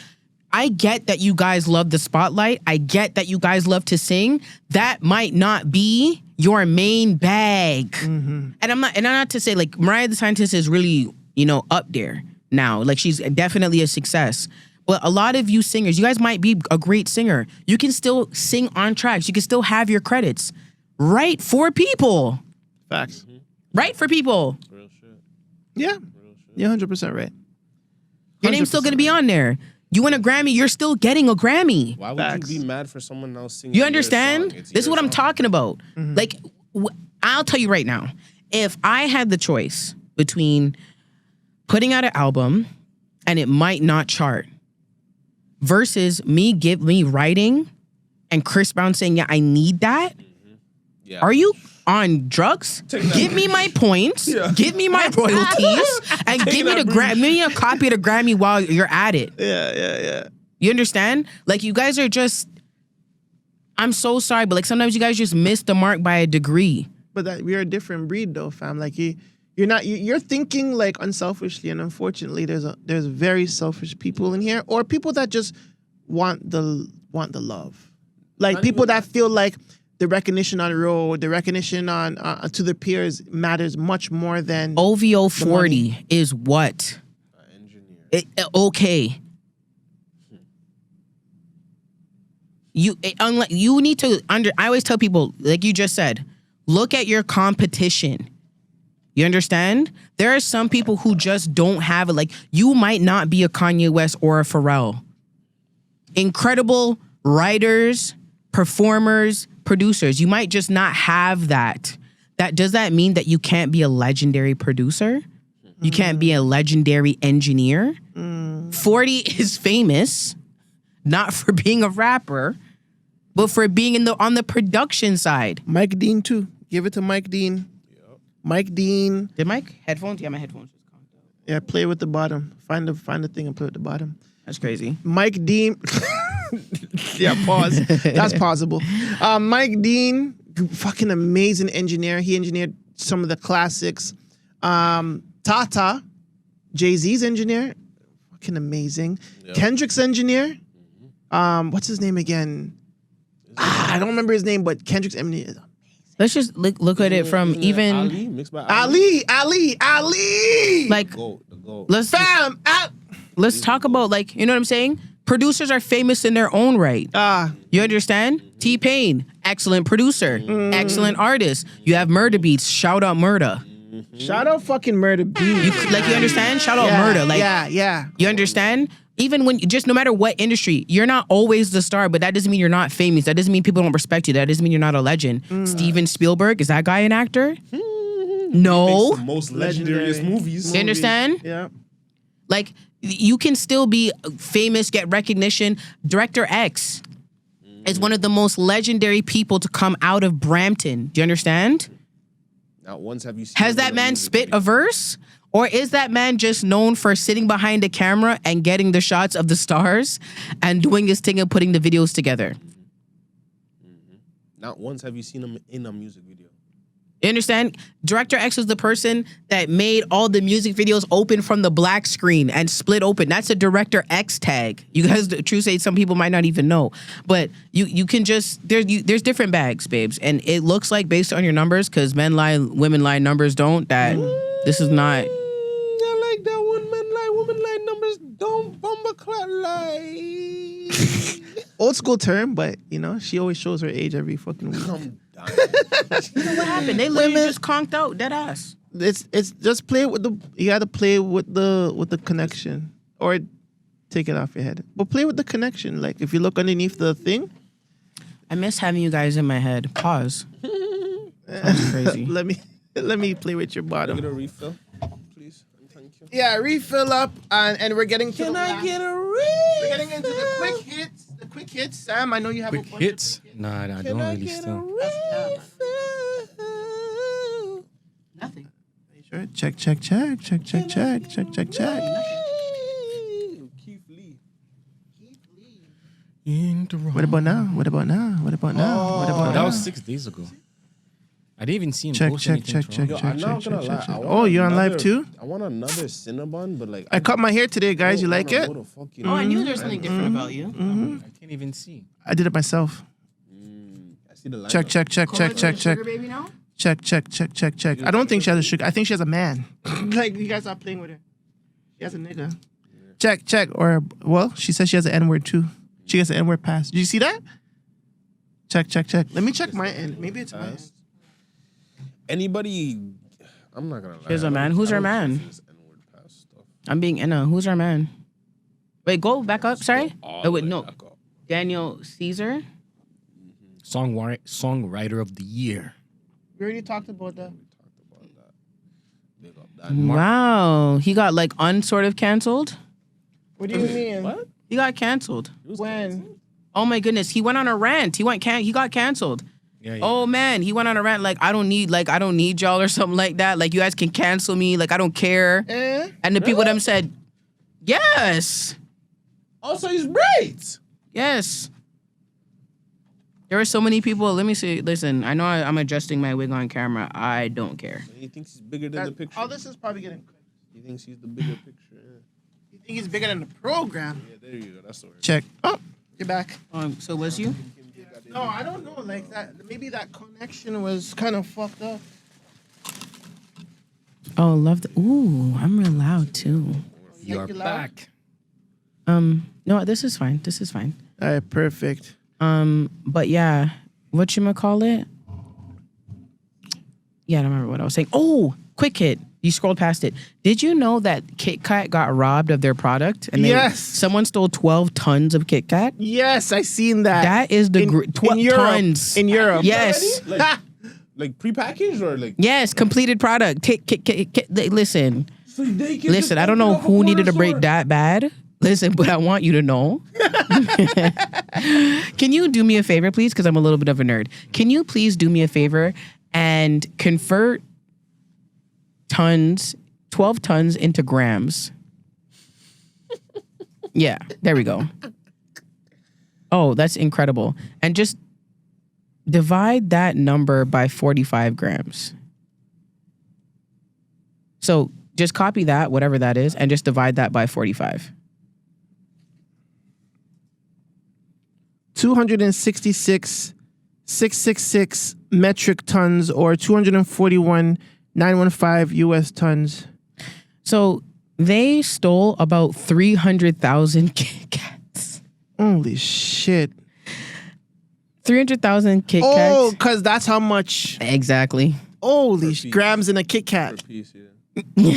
I get that you guys love the spotlight. I get that you guys love to sing. That might not be your main bag. And I'm not to say like Mariah the Scientist is really, up there now. Like she's definitely a success. But a lot of you singers, you guys might be a great singer. You can still sing on tracks. You can still have your credits. Write for people. Facts. Write for people. Yeah. You're 100% right. Your name's still going to be on there. You win a Grammy, you're still getting a Grammy. Why would you be mad for someone else singing? You understand? This is what I'm talking about. Like, I'll tell you right now. If I had the choice between putting out an album and it might not chart versus me writing and Chris Brown saying, yeah, I need that. Yeah. Are you on drugs? Give me my points, give me my royalties, and give me a copy of the Grammy while you're at it. Yeah. You understand? Like, you guys are just, I'm so sorry, but like sometimes you guys just miss the mark by a degree. But we're a different breed though, fam. Like you're thinking like unselfishly, and unfortunately there's very selfish people in here, or people that just want the love. Like people that feel like the recognition on the road, the recognition on to their peers matters much more than OVO 40 is what? Okay. You need to I always tell people, like you just said, look at your competition. You understand? There are some people who just don't have it. Like, you might not be a Kanye West or a Pharrell. Incredible writers, performers, producers. You might just not have that. Does that mean that you can't be a legendary producer? You can't be a legendary engineer? 40 is famous, not for being a rapper, but for being on the production side. Mike Dean too. Give it to Mike Dean. Yep. Mike Dean. Did Mike headphones? Yeah, my headphones. Yeah, play with the bottom. Find the thing and play with the bottom. That's crazy. Mike Dean. Yeah, pause. That's possible. Mike Dean, fucking amazing engineer. He engineered some of the classics. Tata, Jay-Z's engineer, fucking amazing. Yep. Kendrick's engineer. What's his name again? I don't remember his name, but Kendrick's engineer. Let's just look at it from even Ali, mixed by Ali. Like, let's talk about, like, you know what I'm saying? Producers are famous in their own right. You understand? T-Pain, excellent producer, excellent artist. You have Murda Beats, shout out Murda. Shout out fucking Murda Beats. You understand? Shout out Murda. Like, yeah. You understand? Even when, just no matter what industry, you're not always the star, but that doesn't mean you're not famous. That doesn't mean people don't respect you. That doesn't mean you're not a legend. Steven Spielberg, is that guy an actor? No. The most legendary movies. You understand? Yeah. Like, you can still be famous, get recognition. Director X is one of the most legendary people to come out of Brampton. Do you understand? Not once have you seen. Has that man spit a verse? Or is that man just known for sitting behind the camera and getting the shots of the stars and doing his thing and putting the videos together? Not once have you seen him in a music video. You understand? Director X was the person that made all the music videos open from the black screen and split open. That's a Director X tag. You guys, true say, some people might not even know. But you can just, there's different bags, babes. And it looks like, based on your numbers, because men lie, women lie, numbers don't, that this is not... I like that one, men lie, women lie, numbers don't, bomber clot lie. Old school term, but, you know, she always shows her age every fucking week. You know what happened? They literally just conked out, dead ass. It's just play with you gotta play with the connection, or take it off your head. But play with the connection. Like, if you look underneath the thing. I miss having you guys in my head. Pause. Sounds crazy. Let me play with your bottom. Get a refill, please. Thank you. Yeah, refill up, and we're getting to Can the I last. get a refill? We're getting into the quick hits. The quick hits, Sam. I know you have Quick a bunch hits? Nah, I don't really still. Nothing. Are you sure? Check. What about now? That was 6 days ago. I didn't even see him Check. post anything. I'm not gonna lie. Oh, you're on live too? I want another Cinnabon, but like I cut my hair today, guys. You like it? Oh, I knew there was something different about you. I can't even see. I did it myself. I see the light. Check. Sugar baby now? Check. I don't think she has a sugar. I think she has a man. Like, you guys are playing with her. She has a nigga. Check. Or, well, she says she has an N-word too. She gets an N-word pass. Did you see that? Check. Let me check my end. Maybe it's my end. Anybody, I'm not gonna lie. Here's a man. Who's our man? I'm being Enna. Who's our man? Wait, go back up. Sorry. Oh, wait, no. Daniel Caesar. Songwriter of the year. We already talked about that. Wow. He got like unsort of canceled. What do you mean? What? He got canceled. When? Oh my goodness. He went on a rant. He got canceled. Yeah. Oh man, he went on a rant like I don't need y'all or something like that. Like, you guys can cancel me. Like, I don't care. And the people them said, yes. Also, he's right. Yes. There were so many people. Let me see. Listen, I know I'm adjusting my wig on camera. I don't care. He thinks he's bigger than the picture. All this is probably getting. He thinks he's the bigger picture. Yeah. You think he's bigger than the program? Yeah, there you go. That's the word. Check. Oh, you're back. So was you? No, I don't know. Like that. Maybe that connection was kind of fucked up. Oh, love the. Ooh, I'm real loud too. You're back. No, this is fine. All right, perfect. But yeah, whatchamacallit? Yeah, I don't remember what I was saying. Oh, quick hit. You scrolled past it. Did you know that Kit Kat got robbed of their product? And someone stole 12 tons of Kit Kat? Yes, I seen that. That is the 12 tons. In Europe. Yes. Like prepackaged or like? Yes, completed product. Listen. Listen, I don't know who needed a break that bad. Listen, but I want you to know. Can you do me a favor, please? Because I'm a little bit of a nerd. Can you please do me a favor and convert 12 tons into grams? Yeah, there we go. Oh, that's incredible. And just divide that number by 45 grams. So just copy that, whatever that is, and just divide that by 45. 266,666 metric tons, or 241,915 U.S. tons. So they stole about 300,000 Kit Kats. Holy shit. 300,000 Kit Kats. Oh, because that's how much. Exactly. Holy grams in a Kit Kat. you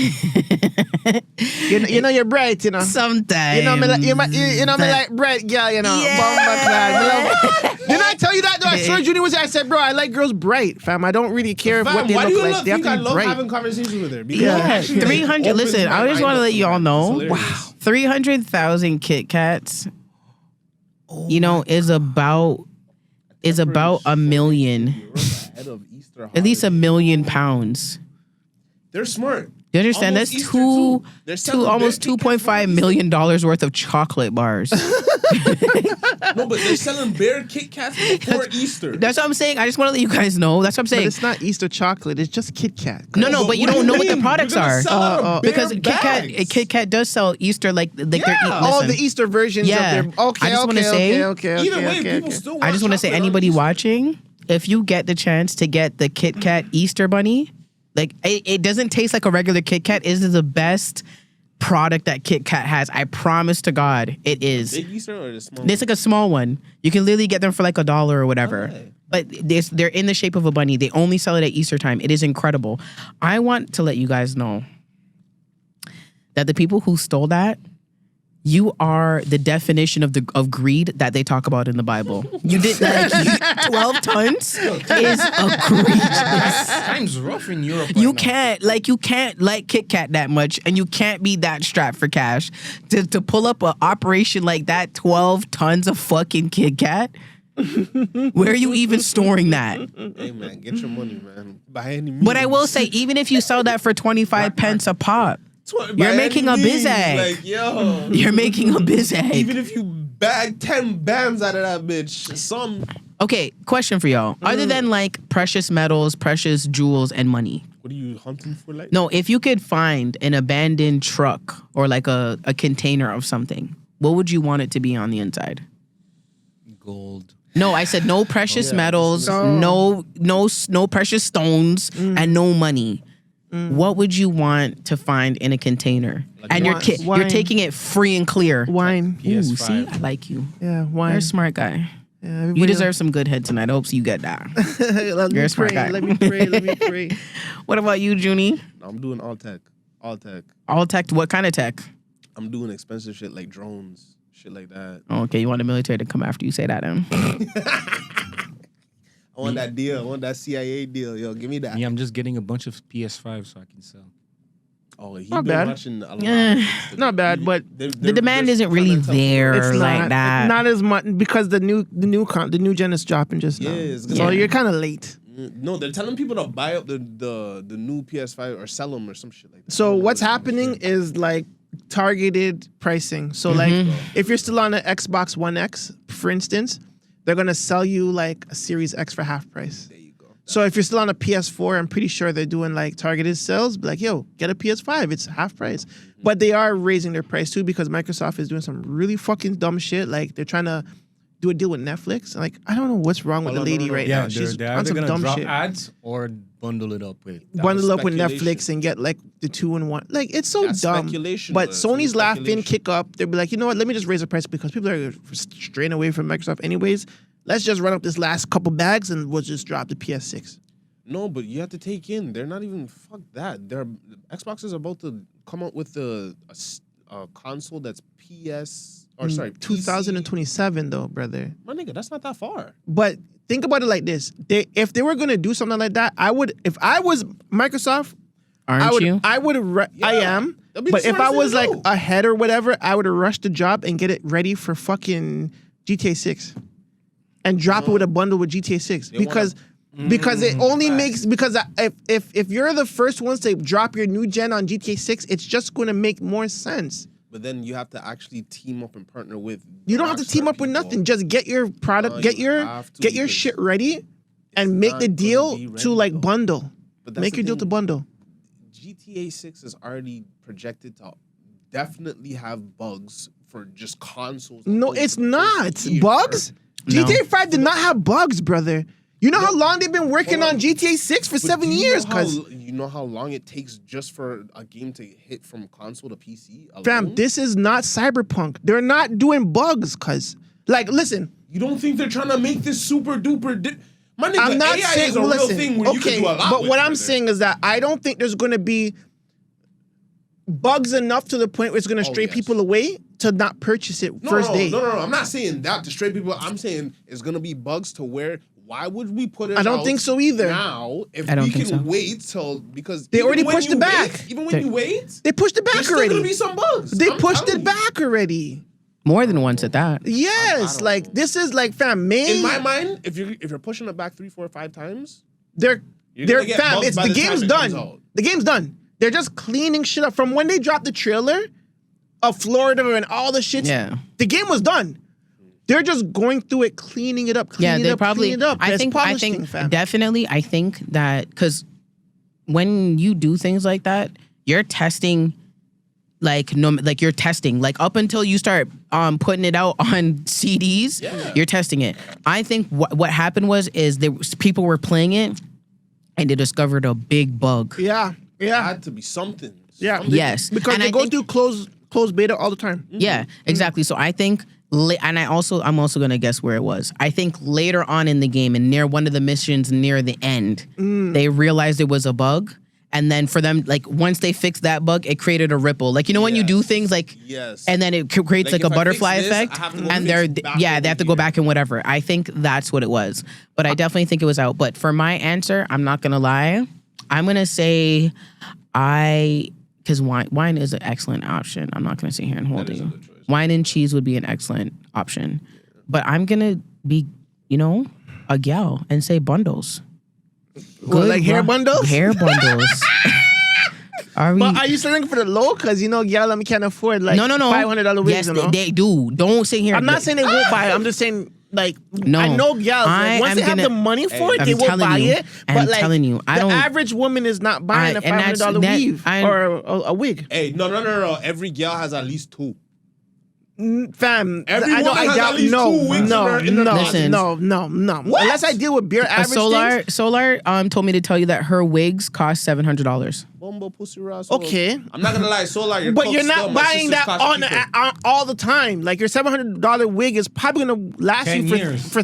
know you're bright, you know. Sometimes. You know me like me like bright girl, you know. Yeah. Didn't I tell you that though? I saw Junie was there. I said, bro, I like girls bright, fam. I don't really care what they look like. They have to be bright. Having conversations with her? Yeah. 300. Listen, I just want to let you all know. Wow. 300,000 Kit Kats. You know, is about a million. At least $1 million. They're smart. You understand? Almost That's Easter almost $2.5 million worth of chocolate bars. No, but they're selling bare Kit Kats before Easter. That's what I'm saying. I just want to let you guys know. That's what I'm saying. But it's not Easter chocolate. It's just Kit Kat. No, but you don't know what the products are. Because Kit Kit Kat does sell Easter like they're eating. Oh, the Easter versions of their. Okay, I just want to say. Either way, people still want I just want to say, anybody watching, if you get the chance to get the Kit Kat Easter bunny, like it doesn't taste like a regular Kit Kat. It is the best product that Kit Kat has. I promise to God, it is. Big Easter or the small? It's like a small one. You can literally get them for like $1 or whatever. Okay. But they're in the shape of a bunny. They only sell it at Easter time. It is incredible. I want to let you guys know that the people who stole that, you are the definition of greed that they talk about in the Bible. You did 12 tons is egregious. Time's rough in Europe. You can't like Kit Kat that much, and you can't be that strapped for cash to pull up an operation like that. 12 tons of fucking Kit Kat. Where are you even storing that? Hey man, get your money, man. By any means. But I will say, even if you sell that for 25 pence a pop, you're making a biz egg. Like, yo. You're making a biz egg. Even if you bag 10 bands out of that bitch, some. Okay, question for y'all. Other than like precious metals, precious jewels, and money. What are you hunting for? Like? No, if you could find an abandoned truck or like a container of something, what would you want it to be on the inside? Gold. No, I said no precious metals, no precious stones, and no money. What would you want to find in a container? Like and you're taking it free and clear. Wine. Ooh, see, I like you. Yeah, wine. You're a smart guy. Yeah, you deserve some good head tonight. I hope you get that. You're a smart guy. Let me pray. What about you, Junie? I'm doing all tech. All tech. All tech? What kind of tech? I'm doing expensive shit like drones, shit like that. Okay, you want the military to come after you say that, then? I want that deal. I want that CIA deal. Yo, give me that. Yeah, I'm just getting a bunch of PS5 so I can sell. Oh, he's not been bad. watching a lot. Not bad, but the demand isn't really there like that. It's not as much because the new gen is dropping just now. So you're kind of late. No, they're telling people to buy up the new PS5 or sell them or some shit like that. So what's happening is like targeted pricing. So like if you're still on an Xbox One X, for instance, they're gonna sell you like a Series X for half price. There you go. So if you're still on a PS4, I'm pretty sure they're doing like targeted sales. Be like, yo, get a PS5. It's half price. But they are raising their price too because Microsoft is doing some really fucking dumb shit. Like they're trying to do a deal with Netflix. Like I don't know what's wrong with the lady right now. She's on some dumb drop shit. Ads or bundle it up with with Netflix and get like the 2-in-1. Like it's so dumb. But Sony's laughing, kick up. They'll be like, you know what? Let me just raise the price because people are straying away from Microsoft anyways. Let's just run up this last couple bags and we'll just drop the PS6. No, but you have to take in. They're not even fuck that. Xbox is about to come out with a console that's PS or sorry, 2027 though, brother. My nigga, that's not that far. But think about it like this: if they were gonna do something like that, I would. If I was Microsoft, Aren't you? I would. I am. That'd be the But if I smartest was thing like to do. ahead or whatever, I would have rushed the job and get it ready for fucking GTA 6, and drop it with a bundle with GTA 6 because it only makes if you're the first ones to drop your new gen on GTA 6, it's just going to make more sense. But then you have to actually team up and partner with. You don't have to team up with nothing. Just get your product, get your shit ready, and make the deal to like bundle. But that's Make the your deal thing. to bundle. GTA 6 is already projected to definitely have bugs for just consoles. No, it's not. year. Bugs? No. GTA 5 did not have bugs, brother. You know how long they've been working on GTA 6 for 7 years, cuz. You know how long it takes just for a game to hit from console to PC alone? Fam, this is not Cyberpunk. They're not doing bugs, cuz. Like, listen. You don't think they're trying to make this super duper... My nigga, I'm not AI saying, is a real thing where you can do a lot but with what it, I'm brother. saying is that I don't think there's going to be bugs enough to the point where it's going to stray people away to not purchase it first day. No. I'm not saying that to straight people. I'm saying it's going to be bugs to where... Why would we put it I don't out think so either. now if I don't we think can so. wait till... Because They even already when pushed you it back. wait, even when you wait... They pushed it back there's still already. going to be some bugs. They I'm pushed telling it back already. More than once at that. Yes, like this is like fam. May In my mind, if you're pushing it back 3, 4, 5 times... They're You're gonna get fam. bugs It's by the the time game's it comes done. out. The game's done. They're just cleaning shit up from when they dropped the trailer of Florida and all the shit. Yeah. The game was done. They're just going through it, cleaning it up, cleaning it up, cleaning it up. I It's think polishing, fam. definitely. I think that because when you do things like that, you're testing. Like you're testing. Like up until you start putting it out on CDs, you're testing it. I think what happened was people were playing it, and they discovered a big bug. Yeah. It had to be something. Yeah. Yes. Because And they I go think- through closed beta all the time. Yeah, exactly. So I think, and I'm also gonna guess where it was. I think later on in the game, and near one of the missions near the end, they realized it was a bug. And then for them, like once they fixed that bug, it created a ripple. Like, you know, when you do things like, and then it creates like a if I butterfly fix this, effect, I have to go and fix back they over have to go back and whatever. I think that's what it was. But I definitely think it was out. But for my answer, I'm not gonna lie. I'm gonna say because wine is an excellent option. I'm not gonna sit here and hold you. Wine and cheese would be an excellent option. But I'm gonna be, a gal and say bundles. What, like hair bundles? Hair bundles. But are you selling for the low? Because y'all can't afford like no. $500 wigs. Yes, they do. Don't sit here. I'm not saying they won't buy it. I'm just saying like I know y'all. Once they have the money for it, they will buy it. But like the average woman is not buying a $500 weave or a wig. Hey, no. Every gal has at least 2. Fam, Every I know woman I has doubt at least 2 wigs in her closet. no. Unless I deal with beer average things. Solar told me to tell you that her wigs cost $700. Bumbo pussy Ross. Okay, I'm not gonna lie, Solar. But you're not buying that on all the time. Like your $700 wig is probably gonna last 10 you years. for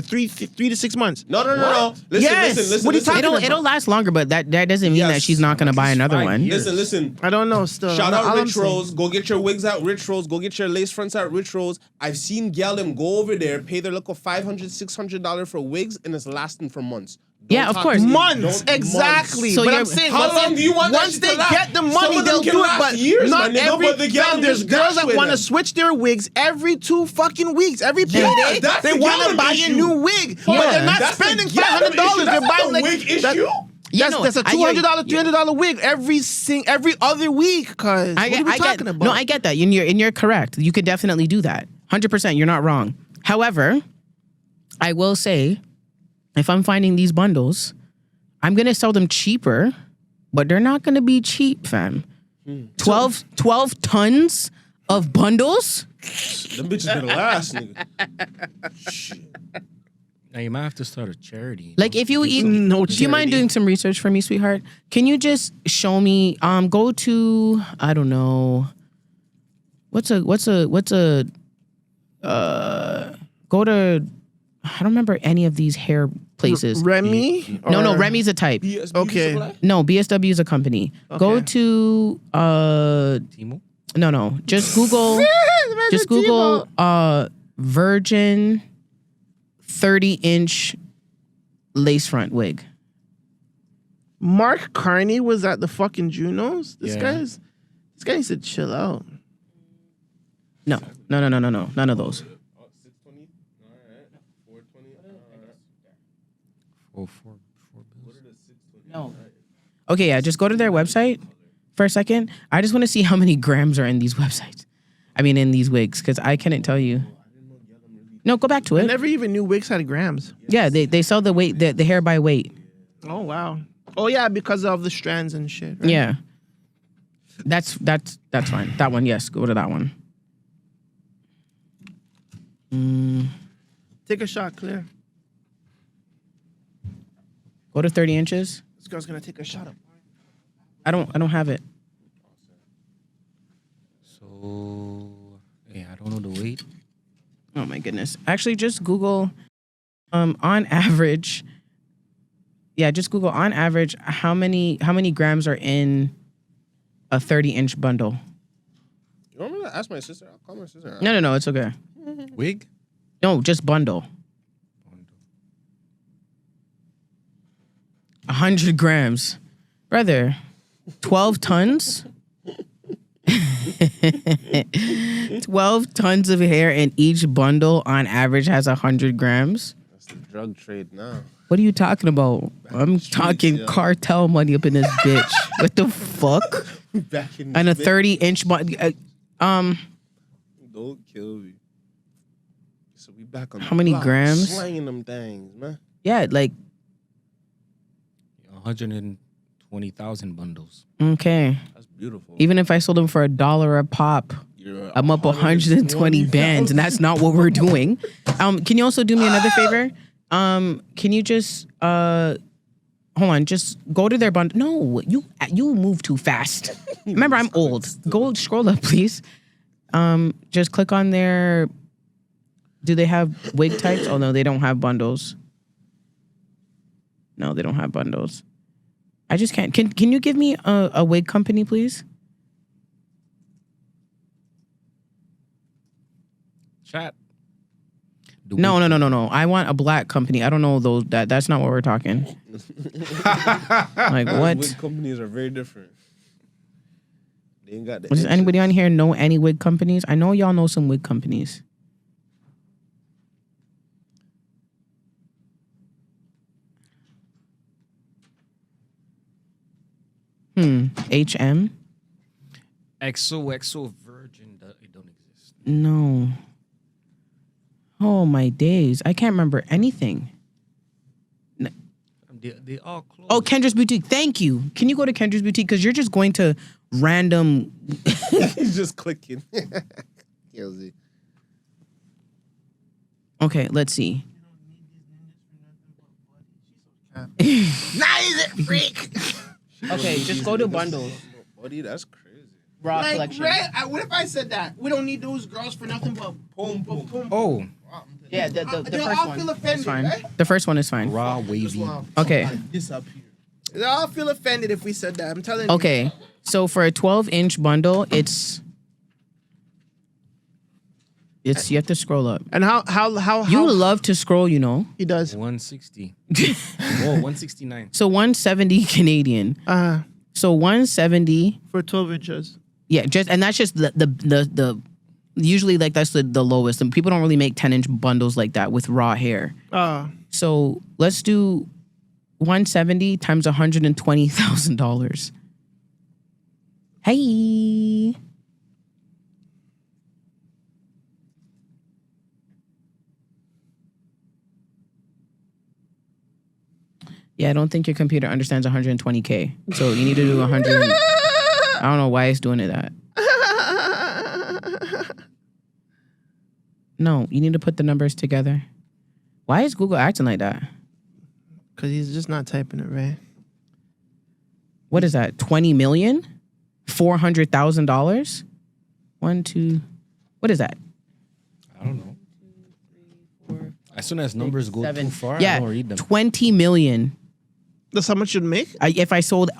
3 to 6 months. No. Listen. What are you talking about? It'll last longer, but that doesn't mean that she's not gonna buy another one. Listen. I don't know. Still, Shout out Rich Rose. Go get your wigs at Rich Rose. Go get your lace fronts at Rich Rose. I've seen gal them go over there, pay their local $500, $600 for wigs, and it's lasting for months. Yeah, of course. Months, exactly. So but I'm saying, how long do you want that once shit they to last? get the Some money, of them they'll can do it. last But years, not my nigga, every. but the gal There's just girls that graduated want to them. switch their wigs every 2 fucking weeks. Every payday, that's they the want to gal buy a issue. new wig, but they're not That's the spending gal $500. issue. They're That's buying not a like wig issue. That's a $200, $300 wig every other week. Cause what are we talking about? No, I get that. And you're correct. You could definitely do that. 100%. You're not wrong. However, I will say, if I'm finding these bundles, I'm gonna sell them cheaper, but they're not gonna be cheap, fam. 12 tons of bundles. Them bitches gonna last, nigga. Shit. Now you might have to start a charity. Like if you eat, do you mind doing some research for me, sweetheart? Can you just show me? Go to I don't know. Go to. I don't remember any of these hair places. Remy? No, Remy's a type. Okay. No, BSW is a company. Go to Timo? No. Just Google Virgin 30-inch lace front wig. Mark Carney was at the fucking Junos. This Yeah. guy needs to chill out. No. None of those. No. Okay, yeah, just go to their website for a second. I just want to see how many grams are in these websites. I mean, in these wigs, because I couldn't tell you. No, go back to I it. never even knew wigs had grams. Yeah, they sell the weight, the hair by weight. Oh wow. Oh yeah, because of the strands and shit. Right? Yeah. That's fine. That one, yes. Go to that one. Take a shot, Claire. Go to 30 inches. This girl's gonna take a shot up. I don't have it. So, yeah, I don't know the weight. Oh my goodness. Actually, just Google on average. Yeah, just Google on average how many grams are in a 30-inch bundle. You want me to ask my sister? I'll call my sister. No, it's okay. Wig? No, just bundle. 100 grams. Brother, 12 tons? 12 tons of hair in each bundle on average has 100 grams. That's the drug trade now. What are you talking about? I'm talking cartel money up in this bitch. What the fuck? Back in And a 30-inch bundle. Don't kill me. So we back on How many block, grams? Slanging them things, man. Yeah, like 120,000 bundles. okay. That's beautiful. Even if I sold them for $1 a pop, I'm up 120 bands, and that's not what we're doing. Can you also do me another favor? Can you just hold on, just go to their bundle. No, you move too fast. Remember, I'm old. Go scroll up, please. Just click on their. Do they have wig types? Oh no, they don't have bundles. No, they don't have bundles. I just can't. Can you give me a wig company, please? Chat. No. I want a black company. I don't know those. That's not what we're talking. Like what? Wig companies are very different. They ain't got the. Does anybody on here know any wig companies? I know y'all know some wig companies. HM? XOXO Virgin. It don't exist. No. Oh my days. I can't remember anything. They all close. Oh, Kendra's Boutique. Thank you. Can you go to Kendra's Boutique? Because you're just going to random. He's just clicking. Kills it. Okay, let's see. Nah, he's a freak. Okay, just go to bundles. Buddy, that's crazy. Raw Like, collection. what if I said that? We don't need those girls for nothing but boom, boom, boom. Oh. Yeah, the They'll first all one feel is offended, fine. right? The first one is fine. Raw wavy. Okay. This up here. They'll all feel offended if we said that. I'm telling you. Okay, so for a 12-inch bundle, it's you have to scroll up. And how You love to scroll, you know. He does. 160. Oh, 169. So 170 Canadian. So 170 for 12 inches. Yeah, and that's just the usually like that's the lowest, and people don't really make 10-inch bundles like that with raw hair. So let's do 170 times $120,000. Hey. Yeah, I don't think your computer understands 120K. So you need to do 100. I don't know why it's doing it that. No, you need to put the numbers together. Why is Google acting like that? Because he's just not typing it right. What is that? 20 million? $400,000? 1, 2. What is that? I don't know. As soon as numbers go too far, I Yeah, don't read them. 20 million. That's how much you'd make? If I sold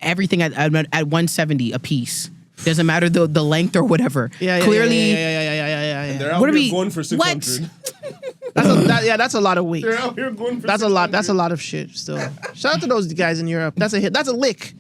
everything at 170 a piece. Doesn't matter the length or whatever. Clearly, And they're out What are here we- going for 600. That's a lot of weight. They're out here going for That's a lot. 600. That's a lot of shit. Still, shout out to those guys in Europe. That's a hit. That's a lick.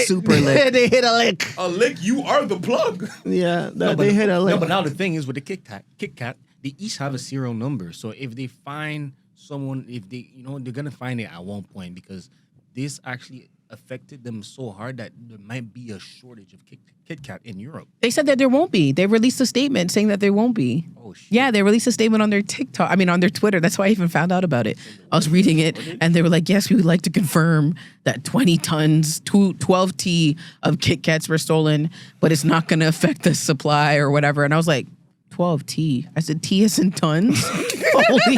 super lick. They hit a lick. A lick, you are the plug. Yeah, No, they hit a lick. No, but now the thing is with the Kit Kat, they each have a serial number. So if they find someone, if they, they're gonna find it at one point because this actually affected them so hard that there might be a shortage of Kit Kat in Europe. they said that there won't be. They released a statement saying that there won't be. Oh shit. Yeah, they released a statement on their TikTok. I mean, on their Twitter. That's why I even found out about it. I was reading it, and they were like, "Yes, we would like to confirm that 20 tons, 12 T of Kit Kats were stolen, but it's not going to affect the supply or whatever." And I was like, 12 T. I said, T is in tons. Holy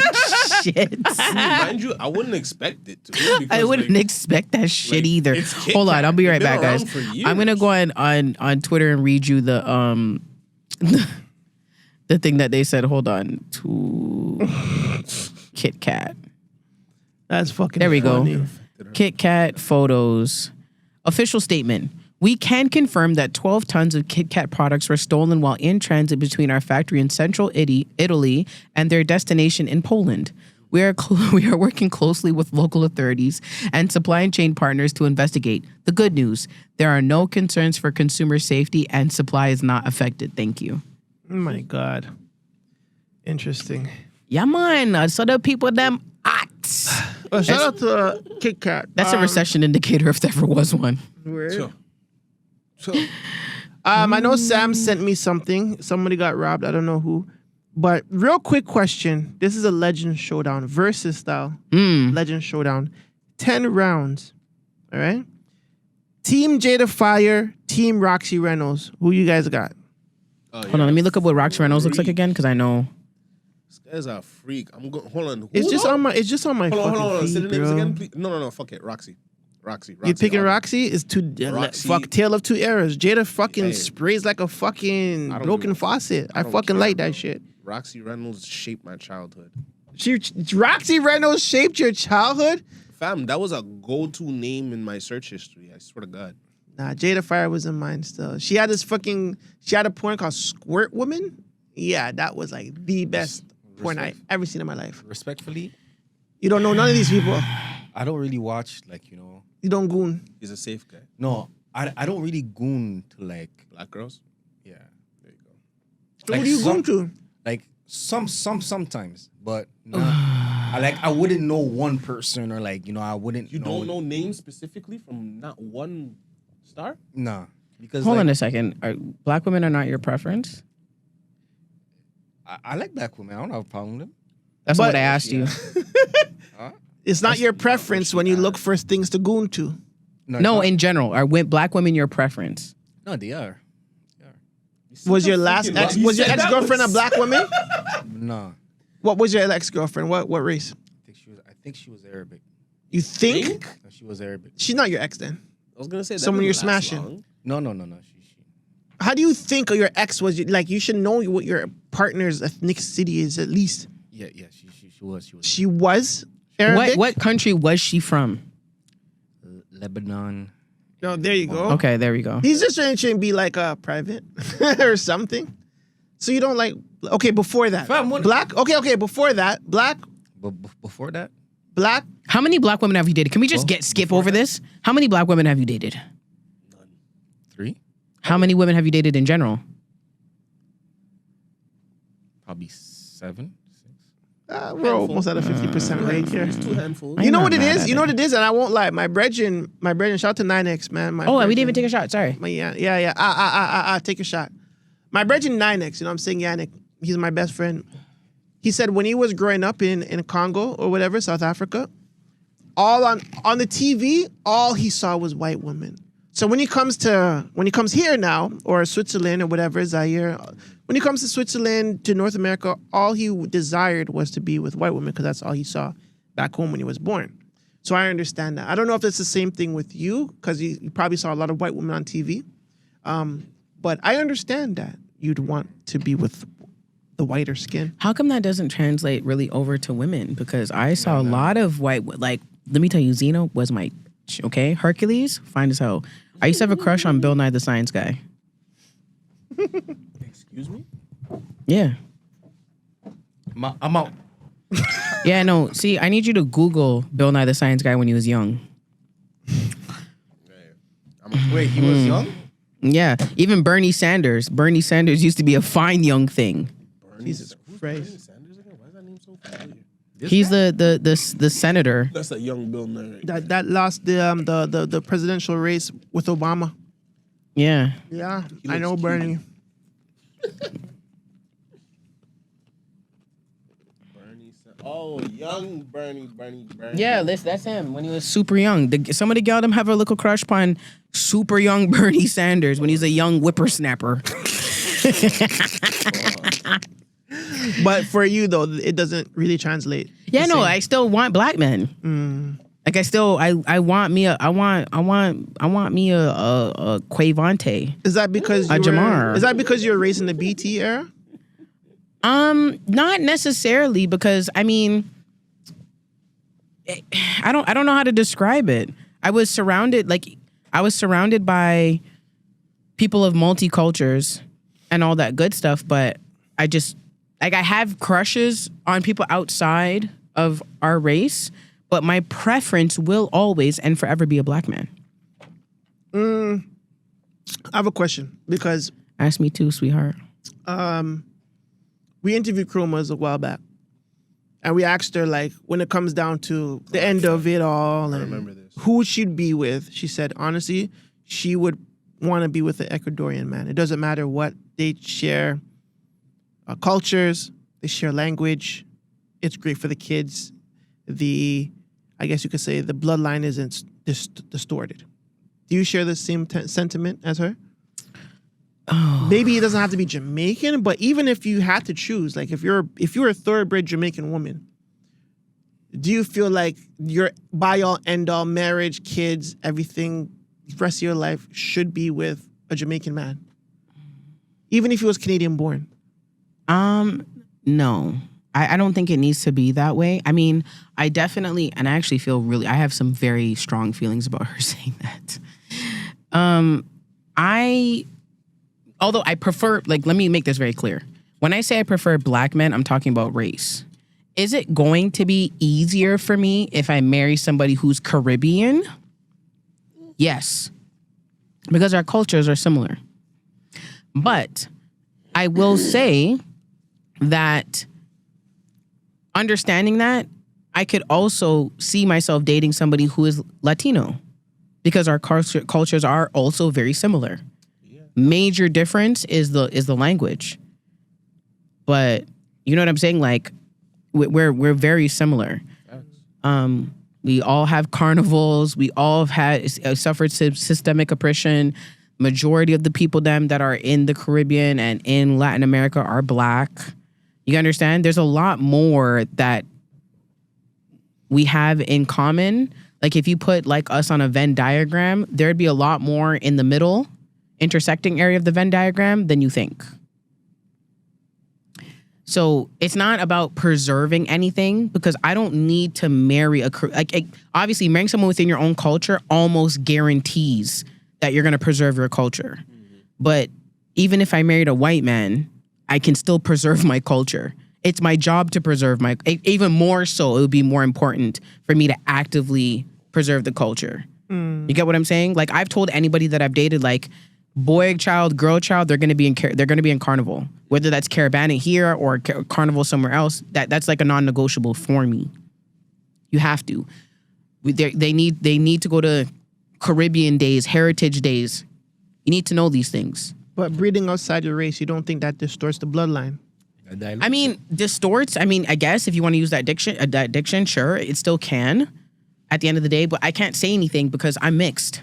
shit! Mind you, I wouldn't expect it to. Because, I wouldn't expect that shit either. it's Kit Hold on, Kat. I'll be They've right been back, guys. around for I'm gonna years. go on Twitter and read you the the thing that they said. Hold on, to Kit Kat. That's fucking. There we funny. go. Kit Kat photos. Official statement. We can confirm that 12 tons of Kit Kat products were stolen while in transit between our factory in central Italy and their destination in Poland. We are working closely with local authorities and supply chain partners to investigate. The good news, there are no concerns for consumer safety and supply is not affected. Thank you. Oh my God. Interesting. Yeah, man. So the people, them hot. Shout out to Kit Kat. That's a recession indicator if there ever was one. Weird. I know Sam sent me something. Somebody got robbed. I don't know who. But real quick question. This is a Legend Showdown. Versus style. Legend Showdown. 10 rounds. All right? Team Jada Fire. Team Roxy Reynolds. Who you guys got? Hold on. Let me look up what Roxy Reynolds looks like again because I know. This guy's a freak. I'm going. Hold on. It's just on my Hold on. fucking Say feed, the names bro. again, please. No. Fuck it. Roxy. You picking all day. Roxy? Is too Roxy. fuck tale of two eras. Jada fucking Hey. sprays like a fucking I don't broken give a- faucet. I don't fucking care, like bro. that shit. Roxy Reynolds shaped my childhood. Roxy Reynolds shaped your childhood? Fam, that was a go-to name in my search history. I swear to God. Nah, Jada Fire was in mine still. She had a porn called Squirt Woman. Yeah, that was like the best porn I've ever seen in my life. Respectfully, You don't know none of these people. I don't really watch You don't goon. He's a safe guy. No, I don't really goon to black girls. Yeah, there you go. So who do you goon to? Like sometimes, but no. I wouldn't know one person or I wouldn't. You don't know names specifically from not one star? Nah, because Hold on a second. Black women are not your preference? I like black women. I don't have a problem with them. That's But- what I asked you. It's not your preference when you look for things to goon to. No, in general. Are black women your preference? No, they are. Was your last ex? Was your ex-girlfriend a black woman? No, What was your ex-girlfriend? What race? I think she was Arabic. You think? No, she was Arabic. She's not your ex then. I was gonna say that Someone you're didn't last smashing. long. No. How do you think your ex was? Like, you should know what your partner's ethnicity is at least. Yeah. She was. She was Arabic? What country was she from? Lebanon. No, there you go. Okay, there we go. He's just trying to be like private or something. So you don't like? Okay, before that, black. Okay, before that, black. Before that, black. How many black women have you dated? Can we just skip over this? How many black women have you dated? 3. How many women have you dated in general? Probably 7. We're almost at a 50% rate here. It's 2 handfuls. You know what it is? You know what it is? And I won't lie. My brethren, shout out to 9X, man. We didn't even take a shot. Sorry. Yeah. Take a shot. My brethren 9X, you know what I'm saying? Yannick, he's my best friend. He said when he was growing up in Congo or whatever, South Africa, all on the TV, all he saw was white women. So when he comes here now, or Switzerland or whatever, Zaire, when he comes to Switzerland, to North America, all he desired was to be with white women because that's all he saw back home when he was born. So I understand that. I don't know if it's the same thing with you because you probably saw a lot of white women on TV. But I understand that you'd want to be with whiter skin. How come that doesn't translate really over to women? Because I saw a lot of white, like, let me tell you, Xena was my, okay? Hercules, fine as hell. I used to have a crush on Bill Nye the Science Guy. Excuse me? Yeah. I'm out. Yeah, no. See, I need you to Google Bill Nye the Science Guy when he was young. Wait, he was young? Yeah. Even Bernie Sanders. Bernie Sanders used to be a fine young thing. Jesus Christ. He's the senator. That's a young Bill Nye. That lost the presidential race with Obama. Yeah. Yeah, I know Bernie. Oh, young Bernie. Yeah, that's him when he was super young. Some of the gal them have a little crush upon super young Bernie Sanders when he's a young whippersnapper. But for you though, it doesn't really translate. Yeah, no, I still want black men. Like I want me a Quavante. Is that because Jamar? Is that because you're raised in the BT era? Not necessarily, because I mean, I don't know how to describe it. I was surrounded by people of multicultures and all that good stuff, but I just I have crushes on people outside of our race, but my preference will always and forever be a black man. I have a question because ask me too, sweetheart. We interviewed Chromas a while back, and we asked her, like, when it comes down to the end of it all, and remember this. who she'd be with. She said, honestly, she would want to be with an Ecuadorian man. It doesn't matter what they share, cultures, they share language. It's great for the kids. I guess you could say the bloodline isn't distorted. Do you share the same sentiment as her? Oh. Maybe it doesn't have to be Jamaican, but even if you had to choose, like if you're a thoroughbred Jamaican woman, do you feel like your by all end all marriage, kids, everything, the rest of your life should be with a Jamaican man, even if he was Canadian born? No, I don't think it needs to be that way. I mean, I definitely, and I actually feel I have some very strong feelings about her saying that. Although I prefer, like, let me make this very clear. When I say I prefer black men, I'm talking about race. Is it going to be easier for me if I marry somebody who's Caribbean? Yes. Because our cultures are similar. But I will say that understanding that, I could also see myself dating somebody who is Latino because our cultures are also very similar. Major difference is the language, but you know what I'm saying? Like we're very similar. We all have carnivals. We all have suffered systemic oppression. Majority of the people that are in the Caribbean and in Latin America are black. You understand? There's a lot more that we have in common. Like if you put like us on a Venn diagram, there'd be a lot more in the middle intersecting area of the Venn diagram than you think. So it's not about preserving anything because I don't need to marry obviously marrying someone within your own culture almost guarantees that you're going to preserve your culture. But even if I married a white man, I can still preserve my culture. It's my job to preserve even more so, it would be more important for me to actively preserve the culture. You get what I'm saying? Like I've told anybody that I've dated, like, boy child, girl child, they're gonna be in Carnival, whether that's Caravana here or Carnival somewhere else. That's like a non-negotiable for me. You have to. They need to go to Caribbean days, heritage days. You need to know these things. But breeding outside your race, you don't think that distorts the bloodline? I mean, distorts. I mean, I guess if you want to use that diction, sure, it still can. At the end of the day, but I can't say anything because I'm mixed.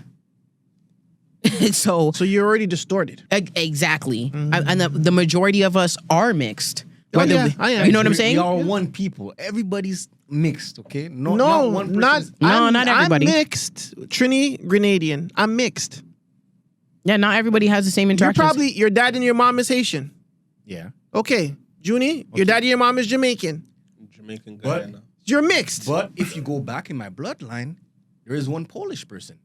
So you're already distorted. Exactly. And the majority of us are mixed. I am. You know what I'm saying? We are one people. Everybody's mixed, okay? Not everybody. I'm mixed. Trini, Grenadian. I'm mixed. Yeah, not everybody has the same interaction. Your dad and your mom is Haitian. Yeah. Okay. Junie, your daddy and your mom is Jamaican. Jamaican But- Guyana. You're mixed. But if you go back in my bloodline, there is one Polish person.